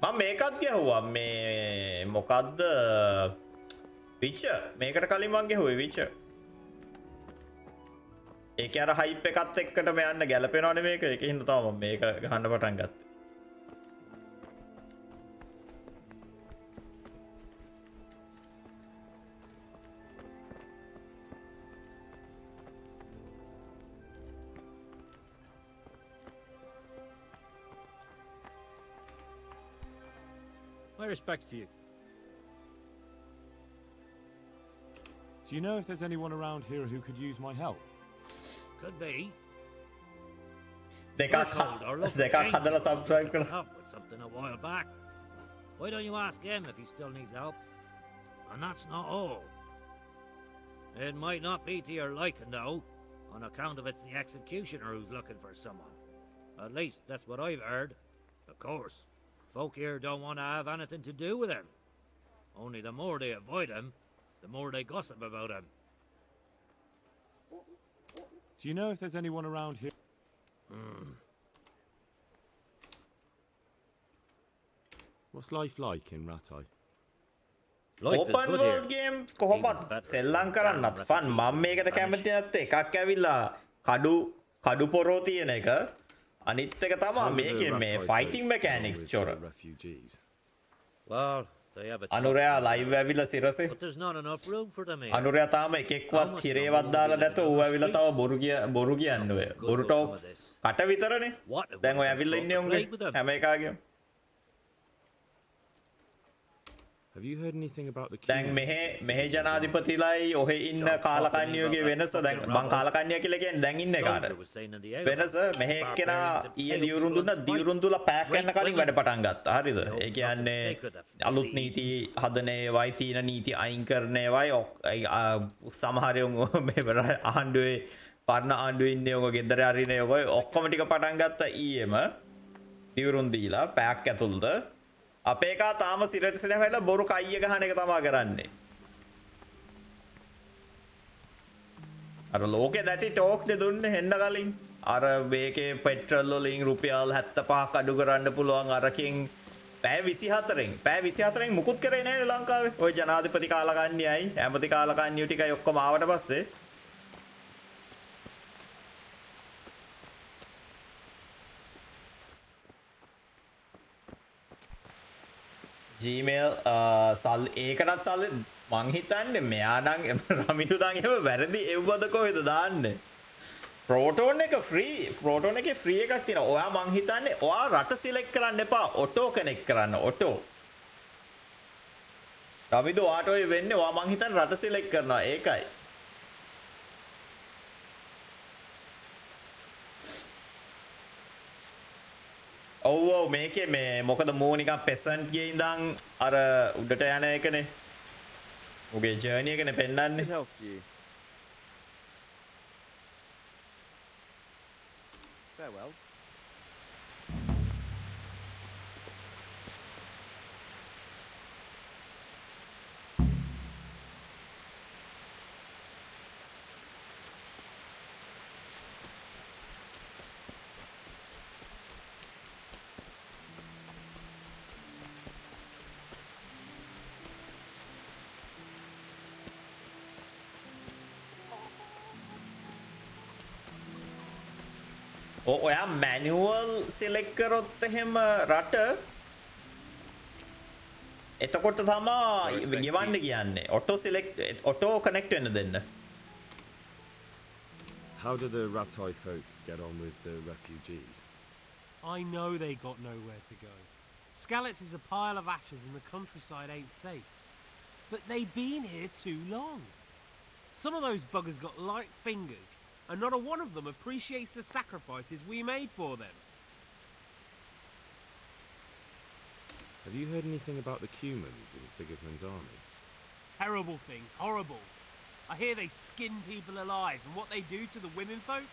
මම මේකත් ගැහුවා මේ මොකද්ද විචර් මේකට කලින් මං ගැහුවේ විචර් ඒක අර හයිප් එකත් එක්කටම යන්න ගැලපෙනවනේ මේක ඒක හින්දා තමයි මම මේක ගහන්න පටන් ගත්තේ My respects to you. Do you know if there's anyone around here who could use my help? Could be. දෙකක් හදලා subscribe කරලා Help with something a while back. Why don't you ask him if he still needs help? And that's not all. It might not be to your liking though, on account of it's the executioner who's looking for someone. At least that's what I've heard. Of course, folk here don't want to have anything to do with him. Only the more they avoid him, the more they gossip about him. Do you know if there's anyone around here? What's life like in Ratai? Open world games කොහොමත් සෙල්ලම් කරන්නත් fun මම මේකට කැමති නැත්තේ එකක් ඇවිල්ලා කඩු පොරෝ තියෙන එක අනිත් එක තමයි මේකේ මේ fighting mechanics චොර Well, they have a අනුරයා live ඇවිල්ලා සිරසේ but there's not enough room for them here. අනුරයා තාම එකෙක්වත් හිරේවත් දාලා නැතෝ ඌ ඇවිල්ලා තව බොරු කියන්නේ ඔය බොරු ටොක්ස් කට විතරනේ දැන් ඔය ඇවිල්ලා ඉන්නේ උන්ගේ හැම එකාගේම Have you heard anything about the දැන් මෙහෙ ජනාධිපතිලායි ඔහෙ ඉන්න කාලකන්නියෝගේ වෙනස දැන් මං කාලකන්නිය කියලා කියන්නේ දැන් ඉන්න එකාට වෙනස මෙහෙ එක්කෙනා ඊයේ දියුරුම් දුන්නා දියුරුම් දුලා පැයක් යන කලින් වැඩ පටන් ගත්තා හරිද ඒ කියන්නේ අලුත් නීති හදන ඒවයි තීන නීති අයින් කරන ඒවයි සමහර මේ ආණ්ඩුවේ පරණ ආණ්ඩුවේ ඉන්නේ ඔය ගෙදර අරින ඔය ඔක්කොම ටික පටන් ගත්තා ඊයේම දියුරුම් දීලා පැයක් ඇතුළත අපේ එකා තාම සිරතිසන වෙලා බොරු කයිය ගහන එක තමයි කරන්නේ. අර ලෝකේ නැති ටෝක් නේ දුන්නේ හෙන්න කලින්. අර මේකේ පෙට්‍රල් වලින් රුපියල් 75ක් අඩු කරන්න පුළුවන් අරකින් පැය 24න් මුකුත් කරේ නැහැ ලංකාවේ. ওই ජනාධිපති කාලකන්ණියයි ඇමති කාලකන්ණියෝ ටිකයි ඔක්කොම ආවට පස්සේ Gmail සල් ඒකටත් සල් මං හිතන්නේ මෙයා නම් රමිනු නම් එහෙම වැරදි එව්වද කොහෙද දාන්නේ Proton එක එකේ ෆ්‍රී එකක් තියෙනවා. ඔයා මං හිතන්නේ ඔයා රට සිලෙක්ට් කරන්න එපා ඔටෝ කනෙක්ට් කරන්න ඔටෝ. රමිදු ඔයාට ඔය වෙන්නේ ඔයා මං හිතන්නේ රට සිලෙක්ට් කරනවා ඒකයි. ඔව් මේකේ මේ මොකද මෝ නිකන් පෙසන්ට් ගේ ඉඳන් අර උඩට යන එකනේ. උගේ ජර්නි එකනේ පෙන්නන්නේ. Farewell. ඔයා මැනුවල් සිලෙක්ට් කරොත් එහෙම රට එතකොට තමයි ගෙවන්න කියන්නේ ඔටෝ සිලෙක්ට් ඔටෝ කනෙක්ට් වෙන්න දෙන්න How do the Ratai folk get on with the refugees? I know they got nowhere to go. Skalitz is a pile of ashes and the countryside ain't safe. But they've been here too long. Some of those buggers got light fingers, and not a one of them appreciates the sacrifices we made for them. Have you heard anything about the Cumans in Sigismund's army? Terrible things, horrible. I hear they skin people alive, and what they do to the women folk?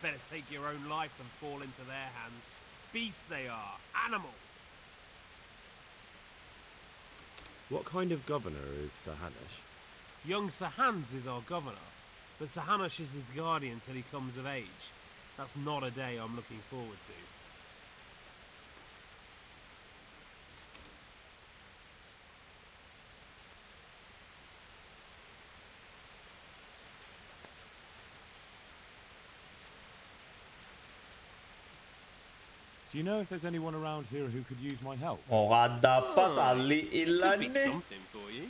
Better take your own life than fall into their hands. Beasts they are, animals. What kind of governor is Sahanish? Young Sahans is our governor, but Sahanish is his guardian till he comes of age. That's not a day I'm looking forward to. Do you know if there's anyone around here who could use my help? මොකක්ද අප්පා සල්ලි Could be ඉල්ලන්නේ? something for you.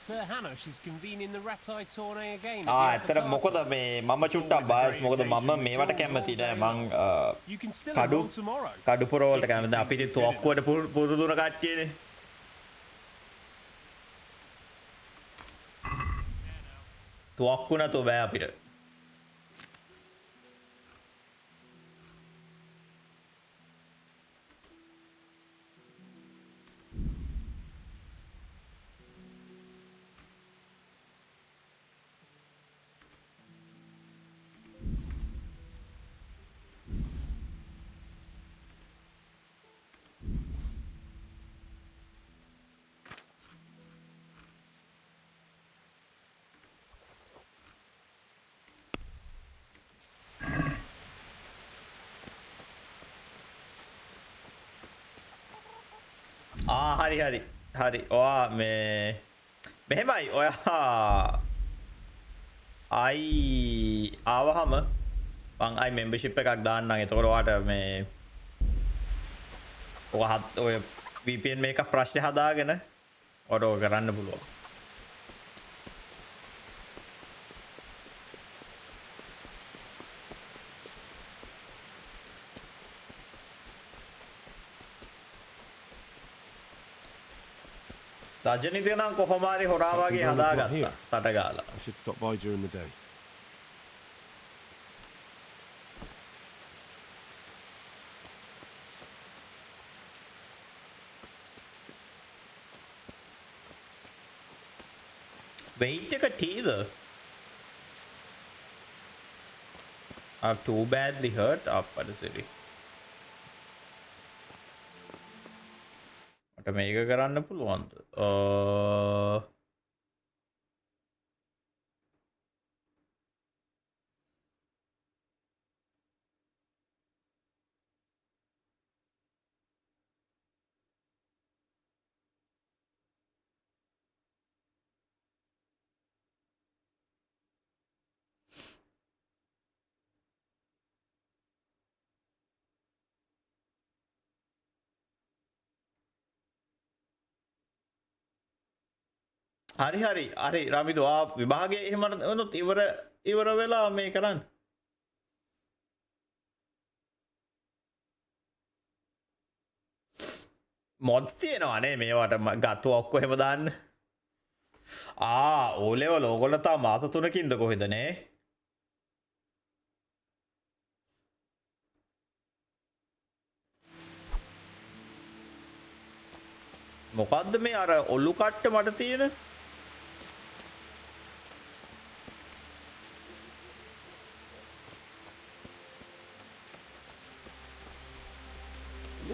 Sir Hanush is convening the Ratai tourney again. ඇත්තට මොකද මේ මම චුට්ටක් bias මොකද මම මේවට කැමති නෑ මං කඩු පුරවලට කැමති අපි ඉතින් තොක්කුවට පුරුදුන කට්ටියනේ තොක්කු නැතුව බෑ අපිට හරි හරි හරි ඔයා මේ මෙහෙමයි ඔයා අයි ආවහම මං අයි membership එකක් දාන්නම් එතකොට ඔයාට මේ ඔය VPN මේක ප්‍රශ්නේ හදාගෙන ඔයාට ඔය කරන්න පුළුවන් සජනිතය නම් කොහොම හරි හොරා වගේ හදාගත්තා තට ගාලා. I should stop by during the day. Weight එක Tද? I'm too badly hurt අප්පඩසිරි. මට මේක කරන්න පුළුවන්ද? හරි හරි හරි රමිදු ආ විභාගයේ එහෙම වුණොත් ඉවර වෙලා මේ කරන්න මොඩ්ස් තියෙනවානේ මේවට ගත්තු ඔක්කො එහෙම දාන්න ඕ ලෙවල් ඕගොල්ලෝ තා මාස 3කින්ද කොහෙද නේ මොකද්ද මේ අර ඔලු කට්ට මට තියෙන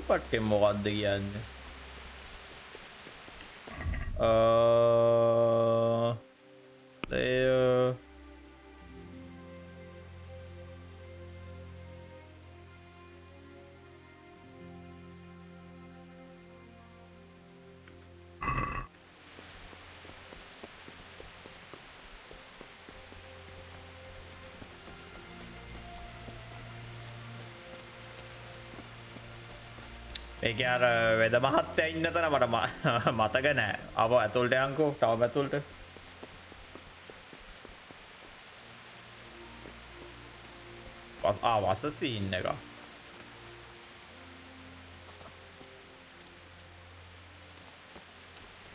පට්ටෙන් මොකක්ද කියන්නේ ඒක අර වෙද මහත්තයා ඉන්න තැන මට මතක නෑ. ආව ඇතුළට යන්කෝ. ටවර් ඇතුළට. වස සීන් එක.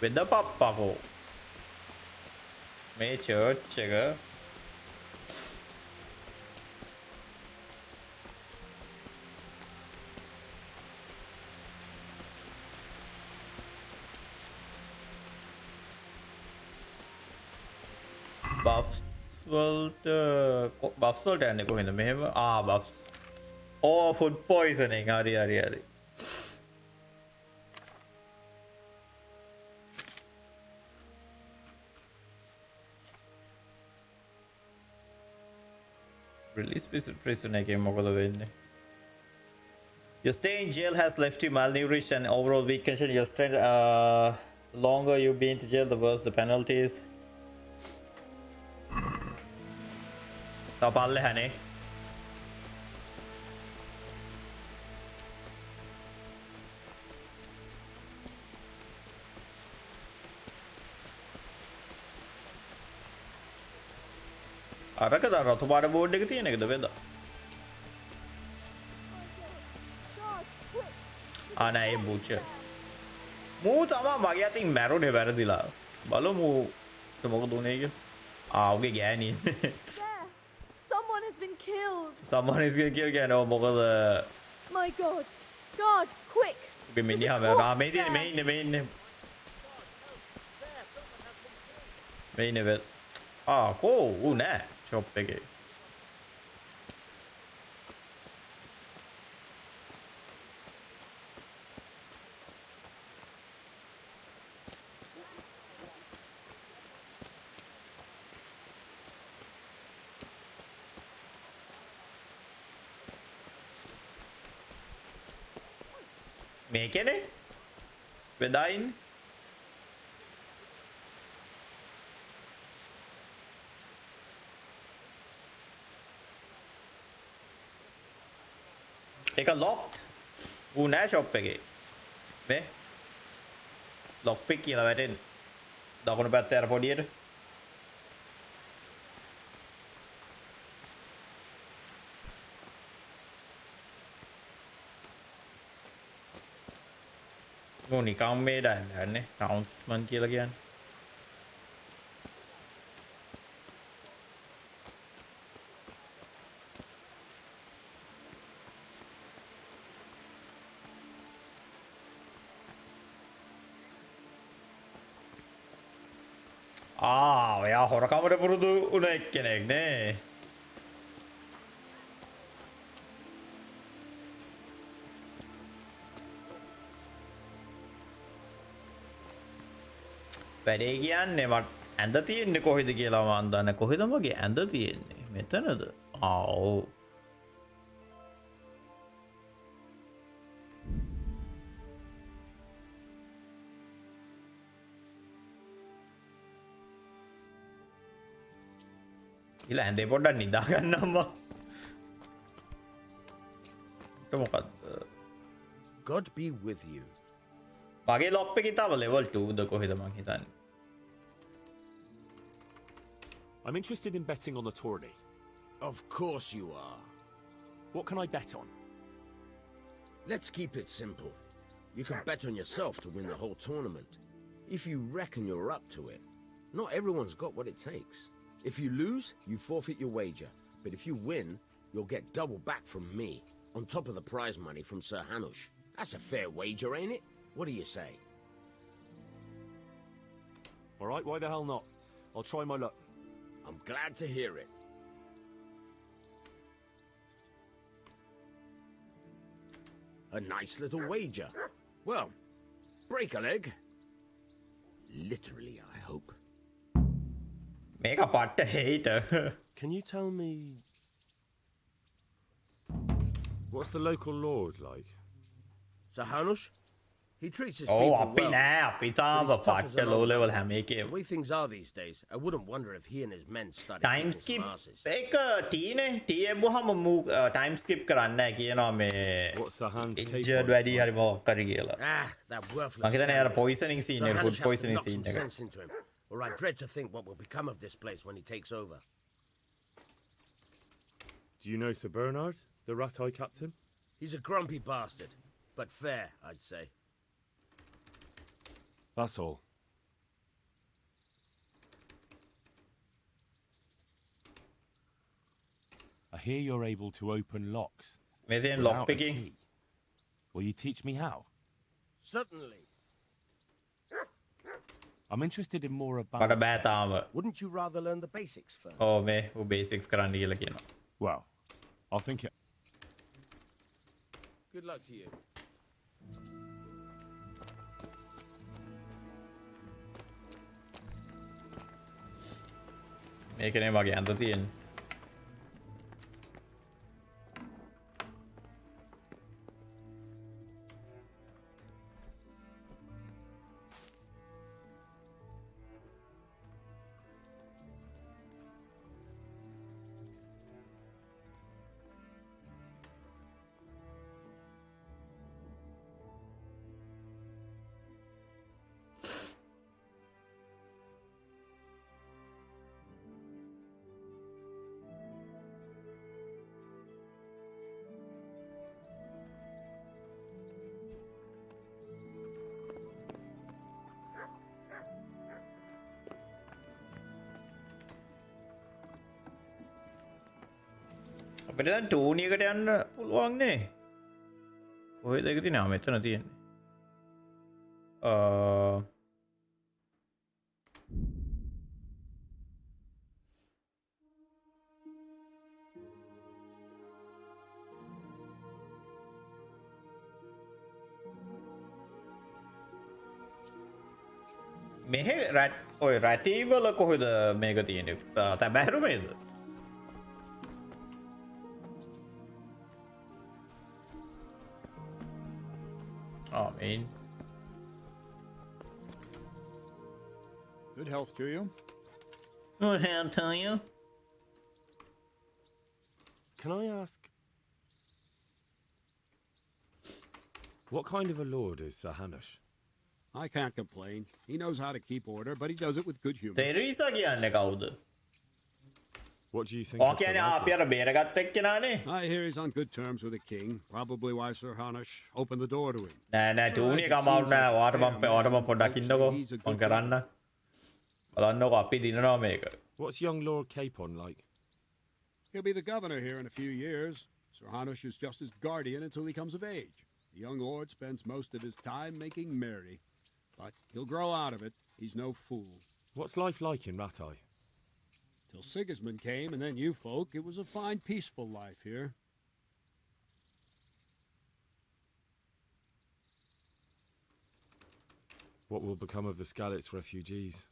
වෙද පප්පකෝ. මේ චර්ච් එක බෆ්ස් වලට යන්නේ කොහෙන්ද මෙහෙම බෆ්ස් ෆුඩ් පොයිසනින් හරි release prison එකෙන් මොකද වෙන්නේ? Your stay in jail has left you malnourished and overall weak condition. Your strength, longer you've been to jail, the worse the penalties. Tapalle hane. අරකද රතු පාට බෝඩ් එක තියෙන එකද වෙද? නෑ ඒ බුච. මූ තමා මගේ අතින් මැරුණේ වැරදිලා. බලමු මොකද උනේ කියලා. උගේ ගෑණි ඉන්නේ. Someone has been killed. Someone is gonna kill ගෑනෝ මොකද? My God. God, quick. උගේ මිනිහා මේ ඉන්නේ මේ ඉන්නේ වෙල්. කෝ නෑ ෂොප් එකේ. මේකනේ වෙදායින් ඒක ලොක්ඩ් නෑ ෂොප් එකේ මේ ලොක් පික් කියලා වැටෙන දකුණු පැත්තේ අර පොඩියට නිකම් මේ ඩන්නේ ටවුන්ස්මන් කියලා කියන්නේ ඔයා හොරකමට පුරුදු වුණ එක්කෙනෙක් නේ වැඩේ කියන්නේ මට ඇඳ තියෙන්නේ කොහෙද කියලා මම දන්නේ කොහෙද මගේ ඇඳ තියෙන්නේ මෙතනද ඔව් ඉලා ඇඳේ පොඩ්ඩක් නිදා ගන්නම්ම මොකක්ද God be with you. මගේ ලොප් එකේ තව level 2 ද කොහෙද මං හිතන්නේ I'm interested in betting on the tourney. Of course you are. What can I bet on? Let's keep it simple. You can bet on yourself to win the whole tournament. If you reckon you're up to it. Not everyone's got what it takes. If you lose, you forfeit your wager. But if you win, you'll get double back from me, on top of the prize money from Sir Hanush. That's a fair wager, ain't it? What do you say? All right, why the hell not? I'll try my luck. I'm glad to hear it. A nice little wager. Well, break a leg. Literally, I hope. Make a butt hater. Can you tell me... What's the local lord like? Sir Hanush? He treats his Oh, people අපි well. නෑ අපි තාම but he's tough as පට්ට an low old level man. හැම එකේම The way things are these days, I wouldn't wonder if he and his men study time people's skip masses. ඒක T නේ T එබුවහම මූ time skip කරන්නේ නැහැ කියනවා මේ injured වැඩි හරි මොකක් හරි කියලා That worthless මම හිතන්නේ අර candidate. poisoning scene Sir එක Hanush food has to poisoning knock scene some එක sense into him, or I dread to think what will become of this place when he takes over. Do you know Sir Bernard, the rat-eye captain? He's a grumpy bastard, but fair, I'd say. That's all. I hear you're able to open locks. Maybe in without a lockpicking. key. Will you teach me how? Certainly. I'm interested in more about... මට බෑ තාම. Wouldn't you rather learn the basics first? ඔව් මේ ඌ basics කරන්න කියලා කියනවා. Well, I'll think it... Good luck to you. මේකනේ මගේ අඳ තියෙන්නේ. අපිට දැන් ටෝනි එකට යන්න පුළුවන් නේ. කොහෙද ඒක තියෙන්නේ? මෙතන තියෙන්නේ. මෙහෙ රැට් ඔය රැටීවල කොහෙද මේක තියෙන්නේ? තැබෑරුමේද? Oh, man. Good health to you. Good health to you. Can I ask... What kind of a lord is Sir Hanush? I can't complain. He knows how to keep order, but he does it with good humor. තෙරීසා කියන්නේ කවුද? What do you think? ඔය කියන්නේ අපි අර බේරගත්ත එක්කෙනානේ. I hear he's on good terms with the king. Probably why Sir Hanush opened the door to him. නෑ Tony එක අමාරු නෑ. ඔයාට මම පොඩ්ඩක් ඉන්නකෝ. මම කරන්න. බලන්නකෝ අපි දිනනවා මේක. What's young Lord Capon like? He'll be the governor here in a few years. Sir Hanush is just his guardian until he comes of age. The young lord spends most of his time making merry. But he'll grow out of it. He's no fool. What's life like in Rattay? Till Sigismund came, and then you folk, it was a fine, peaceful life here. What will become of the Skalitz refugees?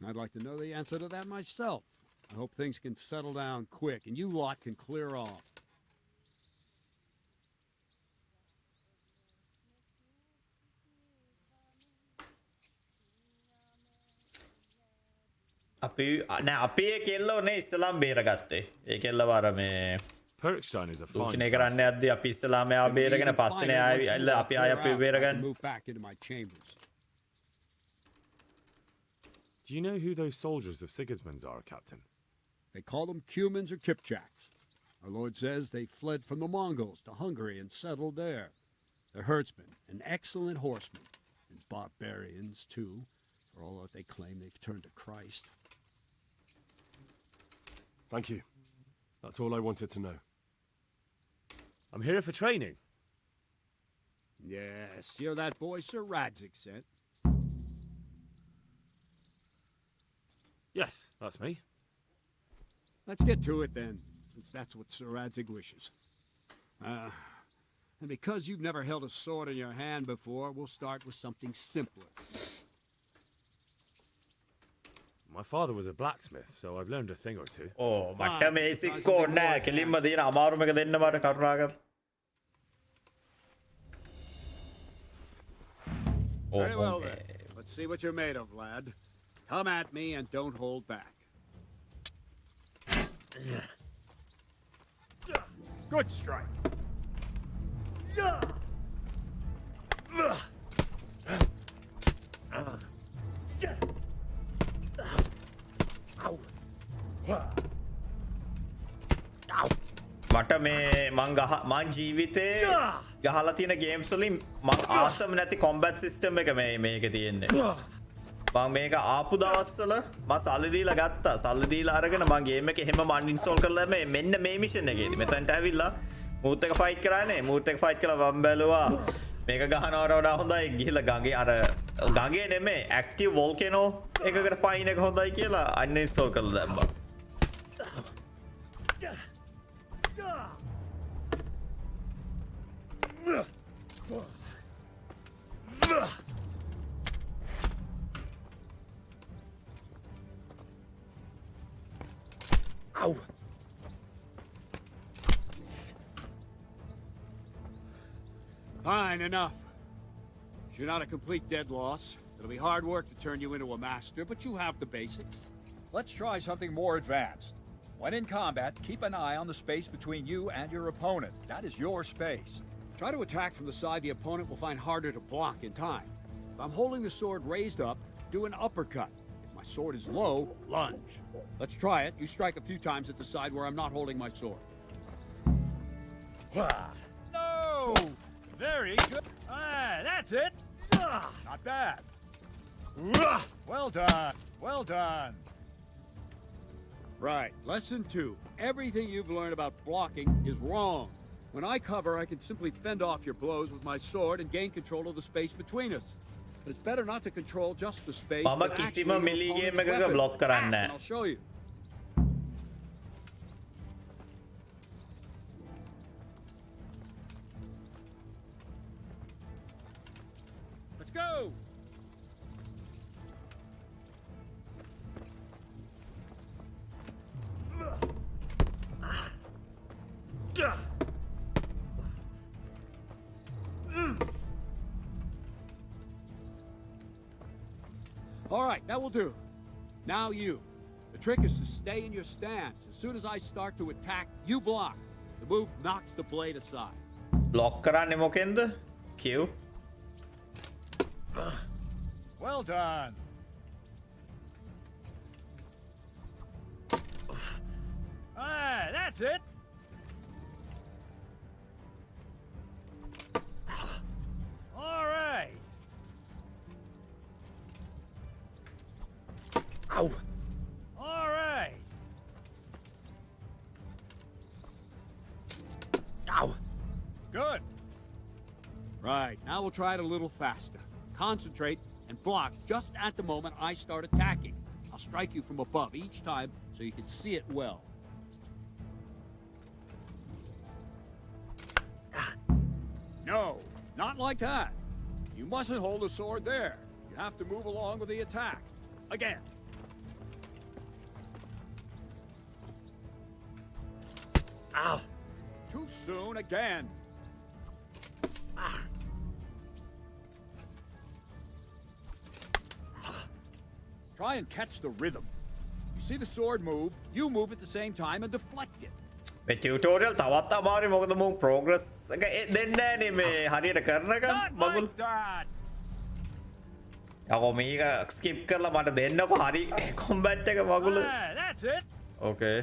I'd like to know the answer to that myself. I hope things can settle down quick, and you lot can clear off. අපි නෑ අපේ කෙල්ලෝ නේ ඉස්සලාම් බේරගත්තේ. ඒ කෙල්ලව අර මේ Perkstein is a fine. දූෂණය කරන්න යද්දී අපි ඉස්සලාම එයා බේරගෙන පස්සේනේ ආයෙ අපි අපි බේරගන්න. Move back into my chambers. Do you know who those soldiers of Sigismund's are, Captain? They call them Cumans or Kipchaks. Our lord says they fled from the Mongols to Hungary and settled there. They're herdsmen and excellent horsemen, and barbarians too, for all that they claim they've turned to Christ. Thank you. That's all I wanted to know. I'm here for training. Yes, you're that boy Sir Radzik sent. Yes, that's me. Let's get to it then, since that's what Sir Radzik wishes. And because you've never held a sword in your hand before, we'll start with something simpler. My father was a blacksmith, so I've learned a thing or two. Oh, මට මේසික් ඕනේ නෑ. කෙලින්ම දින අමාරුම එක දෙන්න මට කරුණාකර. Very well then. Let's see what you're made of, lad. Come at me and don't hold back. Good strike. මට මේ මං ජීවිතේ ගහලා තියෙන ගේම්ස් වලින් මං ආසම නැති කොම්බැට් සිස්ටම් එක මේකේ තියෙන්නේ. මං මේක ආපු දවස්වල මං සල්ලි දීලා ගත්තා. සල්ලි දීලා අරගෙන මං ගේම් එක එහෙම අන්ඉන්ස්ටෝල් කරලා මෙන්න මේ මිෂන් එකේදී මෙතනට ඇවිල්ලා මූත් එක ෆයිට් කරානේ. මූත් එක ෆයිට් කළා මම බැලුවා මේක ගහනවට වඩා හොඳයි ගිහිල්ලා ගඟේ අර ගඟේ නෙමෙයි ඇක්ටිව් වෝල්කනෝ එකකට පයින් එක හොඳයි කියලා අන්ඉන්ස්ටෝල් කරලා දැම්මා. Ow! Fine, enough. You're not a complete dead loss. It'll be hard work to turn you into a master, but you have the basics. Let's try something more advanced. When in combat, keep an eye on the space between you and your opponent. That is your space. Try to attack from the side the opponent will find harder to block in time. If I'm holding the sword raised up, do an uppercut. If my sword is low, lunge. Let's try it. You strike a few times at the side where I'm not holding my sword. No! Very good. That's it. Not bad. Well done. Well done. Right. Lesson 2. Everything you've learned about blocking is wrong. When I cover, I can simply fend off your blows with my sword and gain control of the space between us. But it's better not to control just the space, මම but actually කිසිම your මිලි opponent's game එකක weapon. Block කරන්නේ And නැහැ. I'll show you. Let's go. All right, that will do. Now you. The trick is to stay in your stance. As soon as I start to attack, you block. The move knocks the blade aside. Block කරන්නේ මොකෙන්ද? Q. Well done. That's it. All right. Ow! All right. Ow! Good. Right, now we'll try it a little faster. Concentrate and block just at the moment I start attacking. I'll strike you from above each time so you can see it well. No, not like that. You mustn't hold the sword there. You have to move along with the attack. Again. Ow! Too soon again. Try and catch the rhythm. You see the sword move, you move at the same time and deflect it. මේ tutorial තවත් අමාරුයි මොකද මම progress එක දෙන්නේ නැනේ මේ හරියට කරනකම් බගුල්. යකෝ මේක ස්කිප් කරලා මට දෙන්නකො හරි කොම්බැට් එක බගුල. That's it. ඕකේ.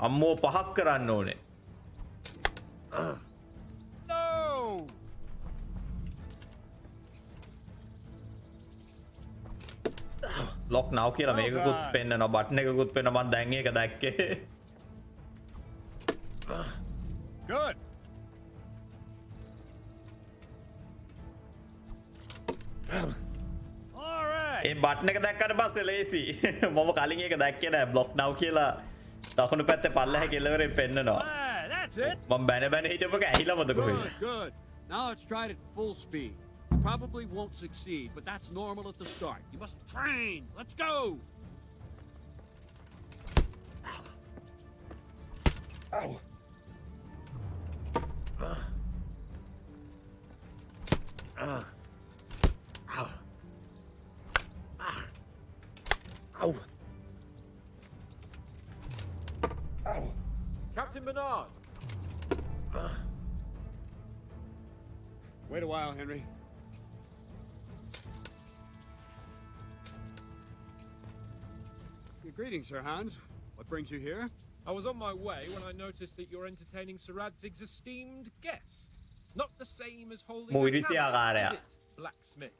අම්මෝ පහක් කරන්න ඕනේ. No. ලොක් නව් කියලා මේකකුත් පෙන්නනවා බටන් එකකුත් පෙන්න මම දැන් ඒක දැක්කේ. Good. All right. ඒ බටන් එක දැක්කට පස්සේ ලේසි. මම කලින් ඒක දැක්කේ නෑ බ්ලොක් නව් කියලා දකුණු පැත්තේ පල්ලෙහා කෙළවරෙන් පෙන්නනවා. That's it. මම බැන බැන හිටපුවක ඇහිලාමද කොහෙද? Good. Now let's try it at full speed. You probably won't succeed, but that's normal at the start. You must train. Let's go. Ow. Ow. Ow. Ow. Captain Bernard. Wait a while, Henry. Greetings, Sir Hans. What brings you here? I was on my way when I noticed that you're entertaining Sir Radzig's esteemed guest. Not the same as holding a hammer, is it, blacksmith?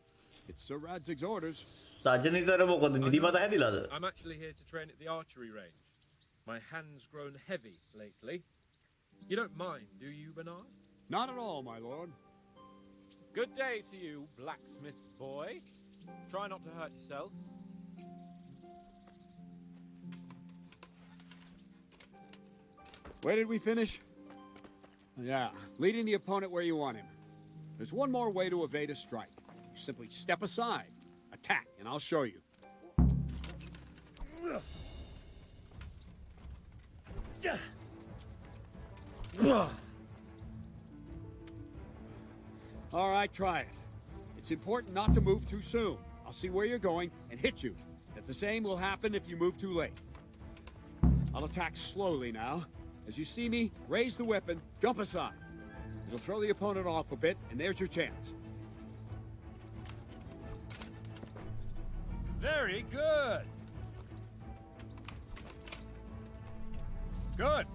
It's Sir Radzig's orders. සජනිතර මොකද නිදිමත හැදිලාද? I'm actually here to train at the archery range. My hand's grown heavy lately. You don't mind, do you, Bernard? Not at all, my lord. Good day to you, blacksmith's boy. Try not to hurt yourself. Where did we finish? Yeah, leading the opponent where you want him. There's one more way to evade a strike. You simply step aside, attack, and I'll show you. All right, try it. It's important not to move too soon. I'll see where you're going and hit you. If the same will happen if you move too late. I'll attack slowly now. As you see me, raise the weapon, jump aside. It'll throw the opponent off a bit, and there's your chance. Very good. Good.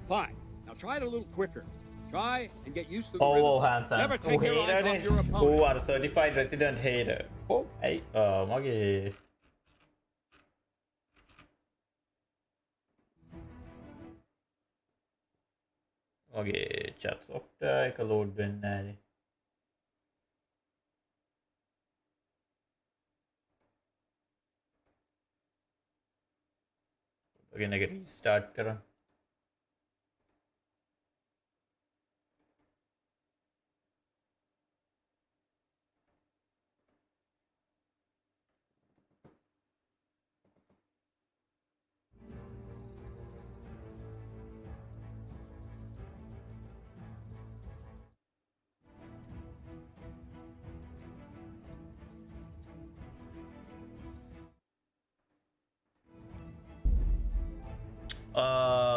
Fine. Now try it a little quicker. Try and get used to the Oh, rhythm. Hansen. Never take your eyes off your opponent. Who are certified resident hater? Oh, hey, මගේ මගේ chat software එක load වෙන්නේ නැහැනේ. Again, I get restart කරන්න.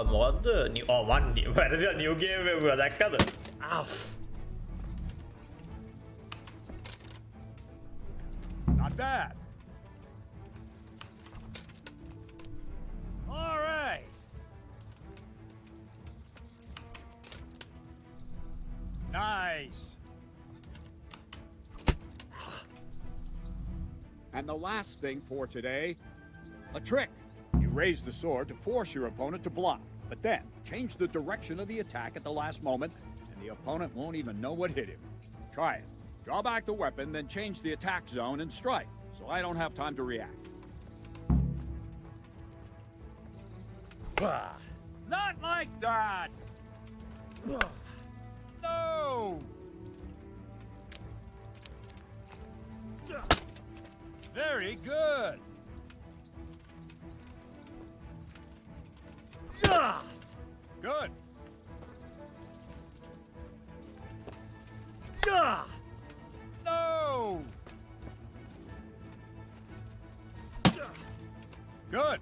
මොකද්ද වැරදිලා new game එක දැක්කද? Not bad. All right. Nice. And the last thing for today, a trick. You raise the sword to force your opponent to block, but then change the direction of the attack at the last moment, and the opponent won't even know what hit him. Try it. Draw back the weapon, then change the attack zone and strike, so I don't have time to react. Not like that. No. Very good. Good. No. Good.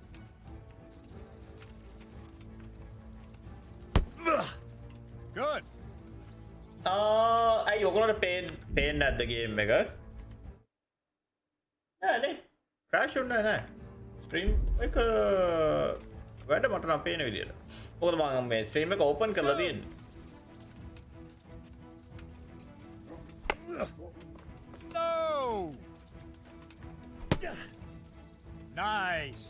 Good. අයි ඔයගොල්ලන්ට පේන්නේ නැද්ද game එක? නෑනේ. Crash වුණේ නෑ. Stream එක වැඩ මට නම් පේන විදියට. මොකද මම මේ ස්ට්‍රීම් එක ඕපන් කරලා තියෙන්නේ. No. Nice.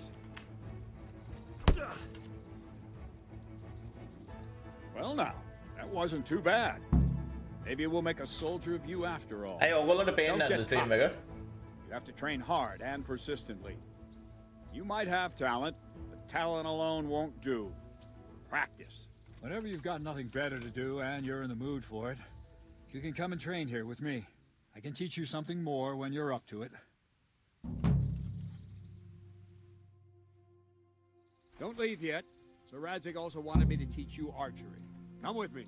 Well now, that wasn't too bad. Maybe we'll make a soldier of you after all. අයි ඔයගොල්ලන්ට පේන්නේ Don't නැද්ද get ස්ට්‍රීම් cocky. එක? You have to train hard and persistently. You might have talent, but talent alone won't do. Practice. Whenever you've got nothing better to do and you're in the mood for it, you can come and train here with me. I can teach you something more when you're up to it. Don't leave yet. Sir Radzig also wanted me to teach you archery. Come with me.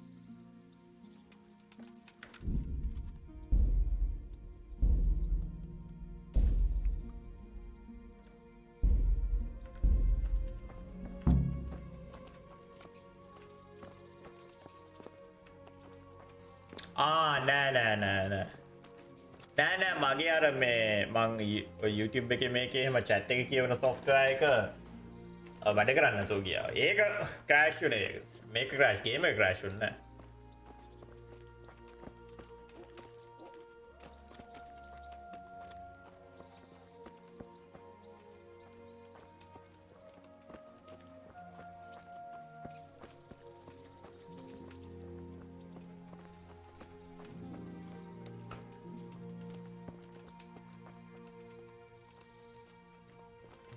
නෑ. නෑ මගේ අර මේ මං YouTube එකේ මේකේ එහෙම chat එක කියවන software එක වැඩ කරන්නේ නැතුව ගියා. ඒක crash වුණේ. මේක crash game එක crash වුණේ නෑ.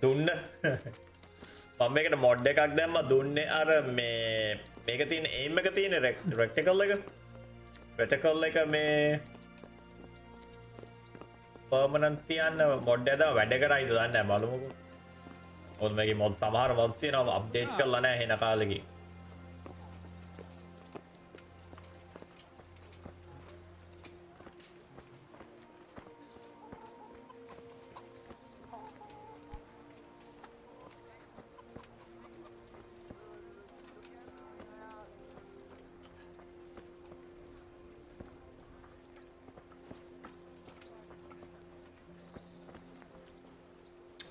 දුන්න මම මේකට මොඩ් එකක් දැම්ම දුන්නේ අර මේ මේක තියෙන එයිම් එක තියෙන රෙක්ටිකල් එක මේ පර්මනන්ට් තියන්න මොඩ් එක වැඩ කරයිද දන්නේ නැහැ බලමුකෝ. මොකද මේකේ මොඩ් සමහර මොඩ්ස් තියෙනවා අප්ඩේට් කරලා නැහැ එන කාලෙකින්.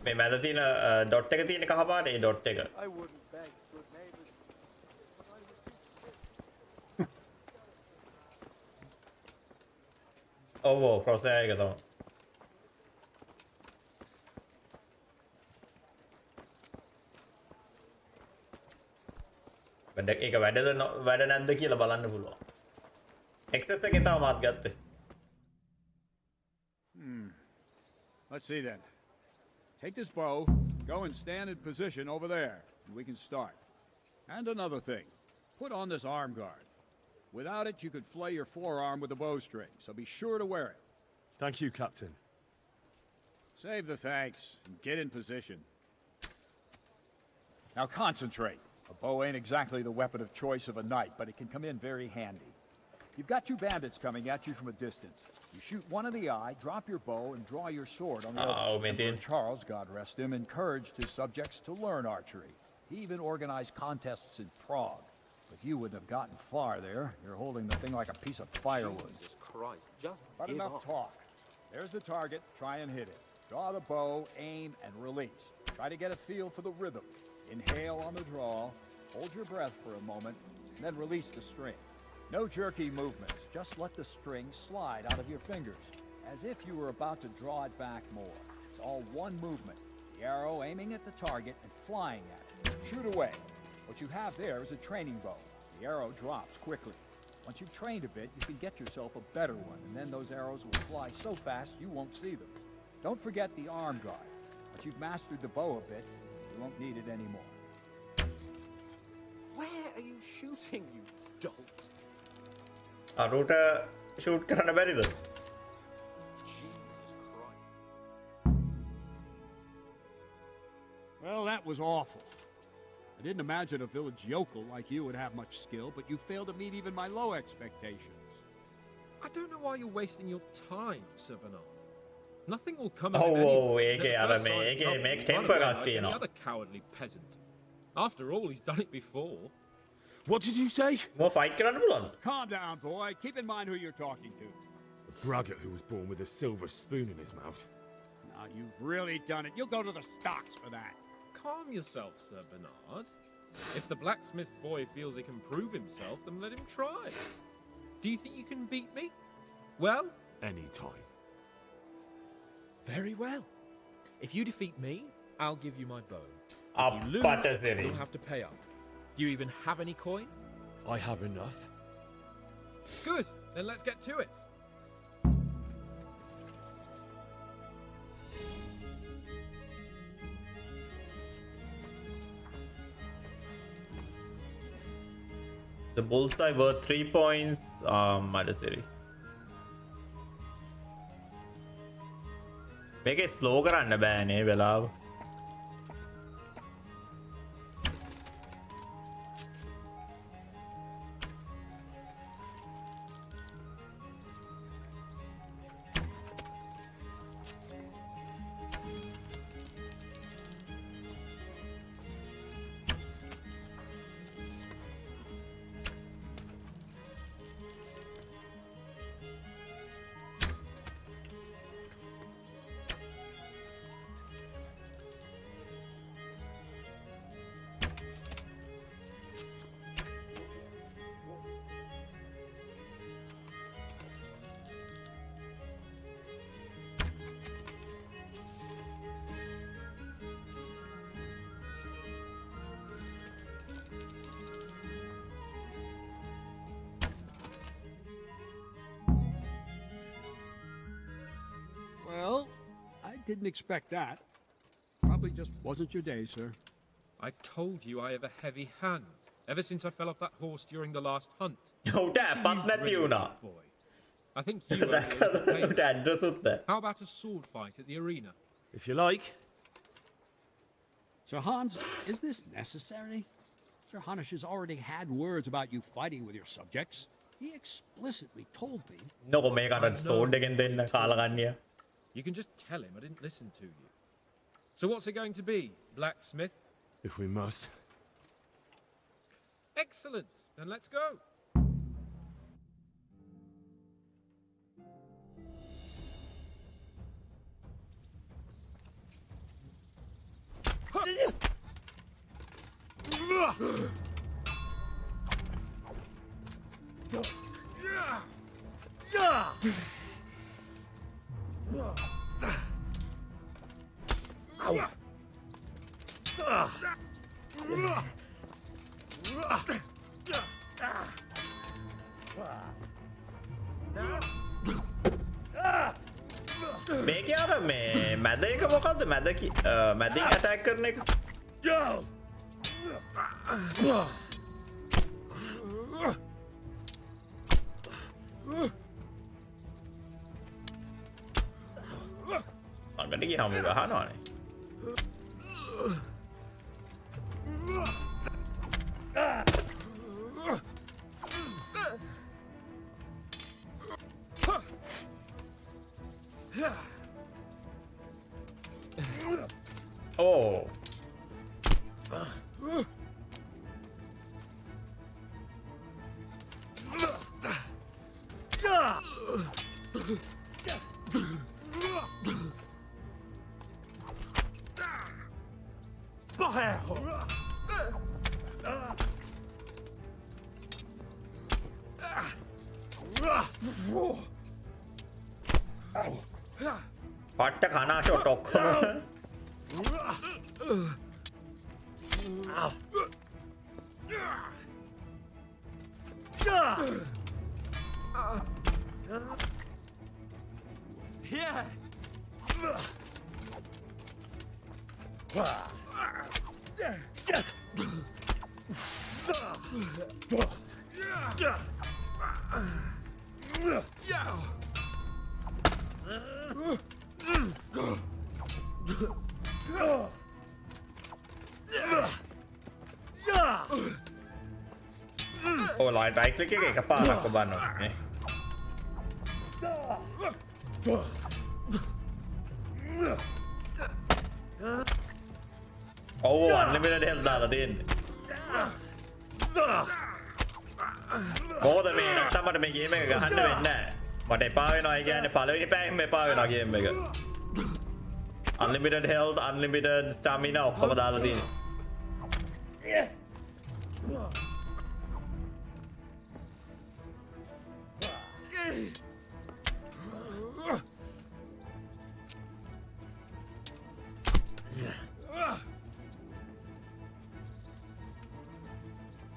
මේ මැද තියෙන ඩොට් එක තියෙන කහ පාට ඒ ඩොට් එක. I wouldn't beg good neighbors. ඔව් ක්‍රොස් එක තමයි. ඒක වැඩ නැද්ද කියලා බලන්න පුළුවන්. XS එකේ තමයි මාත් ගත්තේ. Let's see then. Take this bow, go and stand in position over there, and we can start. And another thing, put on this arm guard. Without it, you could flay your forearm with a bowstring, so be sure to wear it. Thank you, Captain. Save the thanks, and get in position. Now concentrate. A bow ain't exactly the weapon of choice of a knight, but it can come in very handy. You've got two bandits coming at you from a distance. You shoot one in the eye, drop your bow, and draw your sword on the other. Emperor Charles, God rest him, encouraged his subjects to learn archery. He even organized contests in Prague. But you wouldn't have gotten far there. You're holding the thing like a piece of firewood. Jesus Christ, just But give enough up. talk. There's the target. Try and hit it. Draw the bow, aim, and release. Try to get a feel for the rhythm. Inhale on the draw, hold your breath for a moment, and then release the string. No jerky movements. Just let the string slide out of your fingers, as if you were about to draw it back more. It's all one movement. The arrow aiming at the target and flying at it. Shoot away. What you have there is a training bow. The arrow drops quickly. Once you've trained a bit, you can get yourself a better one, and then those arrows will fly so fast you won't see them. Don't forget the arm guard. Once you've mastered the bow a bit, you won't need it anymore. Where are you shooting, you dolt? අරුට shoot කරන්න බැරිද? Well, that was awful. I didn't imagine a village yokel like you would have much skill, but you failed to meet even my low expectations. I don't know why you're wasting your time, Sir Bernard. Nothing will come Oh, of it oh, anyway. ඒකේ අර මේ ඒකේ මේ ටෙම්පර් එකක් Like any තියෙනවා. other cowardly peasant. After all, he's done it before. What did you say? More fight කරන්න පුළුවන්. Calm down, boy. Keep in mind who you're talking to. The braggart who was born with a silver spoon in his mouth. Now, you've really done it. You'll go to the stocks for that. Calm yourself, Sir Bernard. If the blacksmith boy feels he can prove himself, then let him try. Do you think you can beat me? Well? Any time. Very well. If you defeat me, I'll give you my bow. If you lose, you'll have to pay up. Do you even have any coin? I have enough. Good. Then let's get to it. The bullseye worth 3 points. Madasiri. මේකේ slow කරන්න බෑනේ වෙලාව. Well, I didn't expect that. Probably just wasn't your day, sir. I told you I have a heavy hand. Ever since I fell off that horse during the last hunt. ඔහුට ඇපත් නැති වුණා. I think you owe me a little ඔහුට address උත් නැහැ. How about a sword fight at the arena? If you like. Sir Hans, is this necessary? Sir Hanush has already had words about you fighting with your subjects. He explicitly told me. නෝ මේකට සෝඩ් එකෙන් දෙන්න කාලකන්නිය. You can just tell him I didn't listen to you. So what's it going to be? Blacksmith? If we must. Excellent. Then let's go. මේක අර මේ මැද එක මොකද්ද මැදින් ඇටැක් කරන එක අගට ගියාම ගහනවානේ Oh. පට්ට කනාෂොට් ඔක්කොම Yeah. Oh, line right click එක එකපාරක් ඔබන්නවා නේ. Oh, unlimited health දාලා තියෙන්නේ. කොහොමද මේ නැත්තම් මට මේ ගේම් එක ගහන්න වෙන්නේ නැහැ. මට එපා වෙනවා ඒ කියන්නේ පළවෙනි පැයෙම එපා වෙනවා ගේම් එක. Unlimited health, unlimited stamina ඔක්කොම දාලා තියෙන්නේ.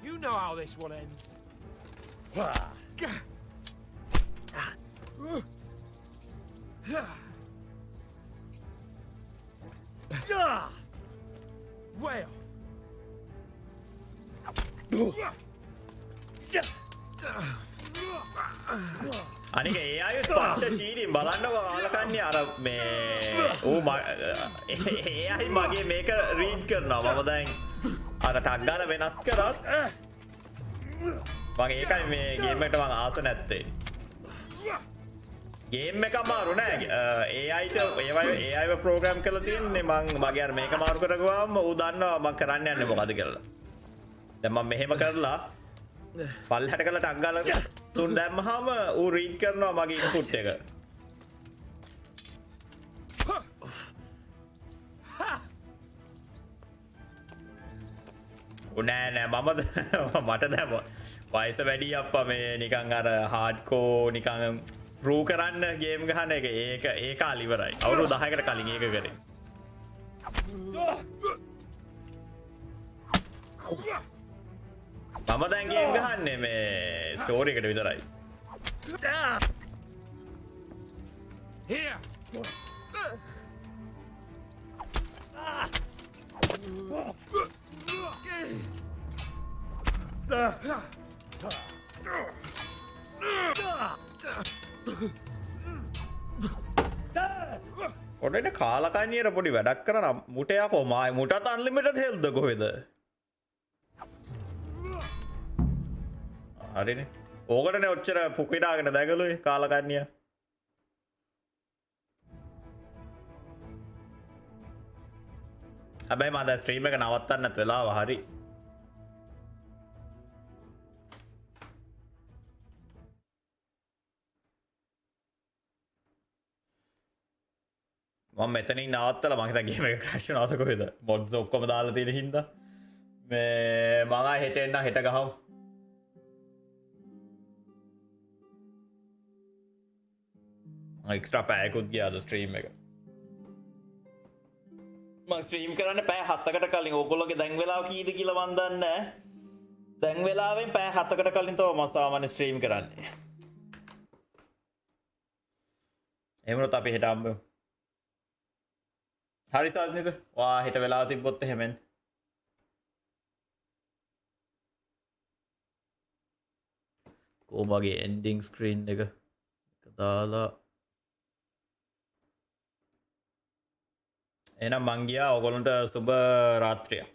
You know how this one ends. Well. අනික ඒ අයත් පට්ට චීරින් බලන්නකො කාලකන්ණි අර මේ ඌ ඒ අය මගේ මේක රීඩ් කරනවා මම දැන් අර ටග් ගාලා වෙනස් කරත් මගේ ඒකයි මේ ගේම් එකට මම ආස නැත්තේ ගේම් එක අමාරු නෑ AI ට ඒවයි ප්‍රෝග්‍රෑම් කරලා තියෙන්නේ මම මගේ අර මේක මාරු කරගුවාම ඌ දන්නවා මම කරන්න යන්නේ මොකද කියලා දැන් මම මෙහෙම කරලා පල්ලහැට කරලා ටග් ගාලා තුන් දැම්මහම ඌ රීඩ් කරනවා මගේ ඉන්පුට් එක නෑ නෑ මම මට දැන් වයස වැඩි අප්පා මේ නිකන් අර හાર્ඩ්කෝ නිකන් ප්‍රූ කරන්න ගේම් ගහන එක ඒ කාලේ ඉවරයි අවුරුදු 10කට කලින් ඒක කරේ මම දැන් ගේම් ගහන්නේ මේ ස්ටෝරි එකට විතරයි Here. ඔඩට කාලකන්නියට පොඩි වැඩක් කරන මුටයකෝ මයි මුටත් අන්ලිමිටඩ් හෙල්ද කොහෙද හරිනේ ඕකටනේ ඔච්චර පුකිනාගෙන දැකලුයි කාලකන්නිය හැබැයි මම දැන් ස්ට්‍රීම් එක නවත්තන්නත් වෙලාව හරි මම මෙතනින් නවත්තලා මම හිතා ගේම් එක ක්‍රැෂ් වෙනවද කොහෙද මොඩ්ස් ඔක්කොම දාලා තියෙන හින්දා මේ මම හෙට එන්න හෙට ගහමු එක්ස්ට්‍රා පැයකුත් ගියාද ස්ට්‍රීම් එක මම ස්ට්‍රීම් කරන්න පැය 7කට කලින් ඕගොල්ලෝගේ දැන් වෙලාව කීයද කියලා මන් දන්නේ නැහැ දැන් වෙලාවෙන් පැය 7කට කලින් තමයි මම සාමාන්‍ය ස්ට්‍රීම් කරන්නේ එහෙම වුණොත් අපි හෙට හම්බෙමු හරි සාධනික වා හිට වෙලා තිබ්බොත් එහෙමෙන් කෝමගේ එන්ඩිං ස්ක්‍රීන් එක දාලා එහෙනම් මං ගියා ඔයගොල්ලන්ට සුබ රාත්‍රියක්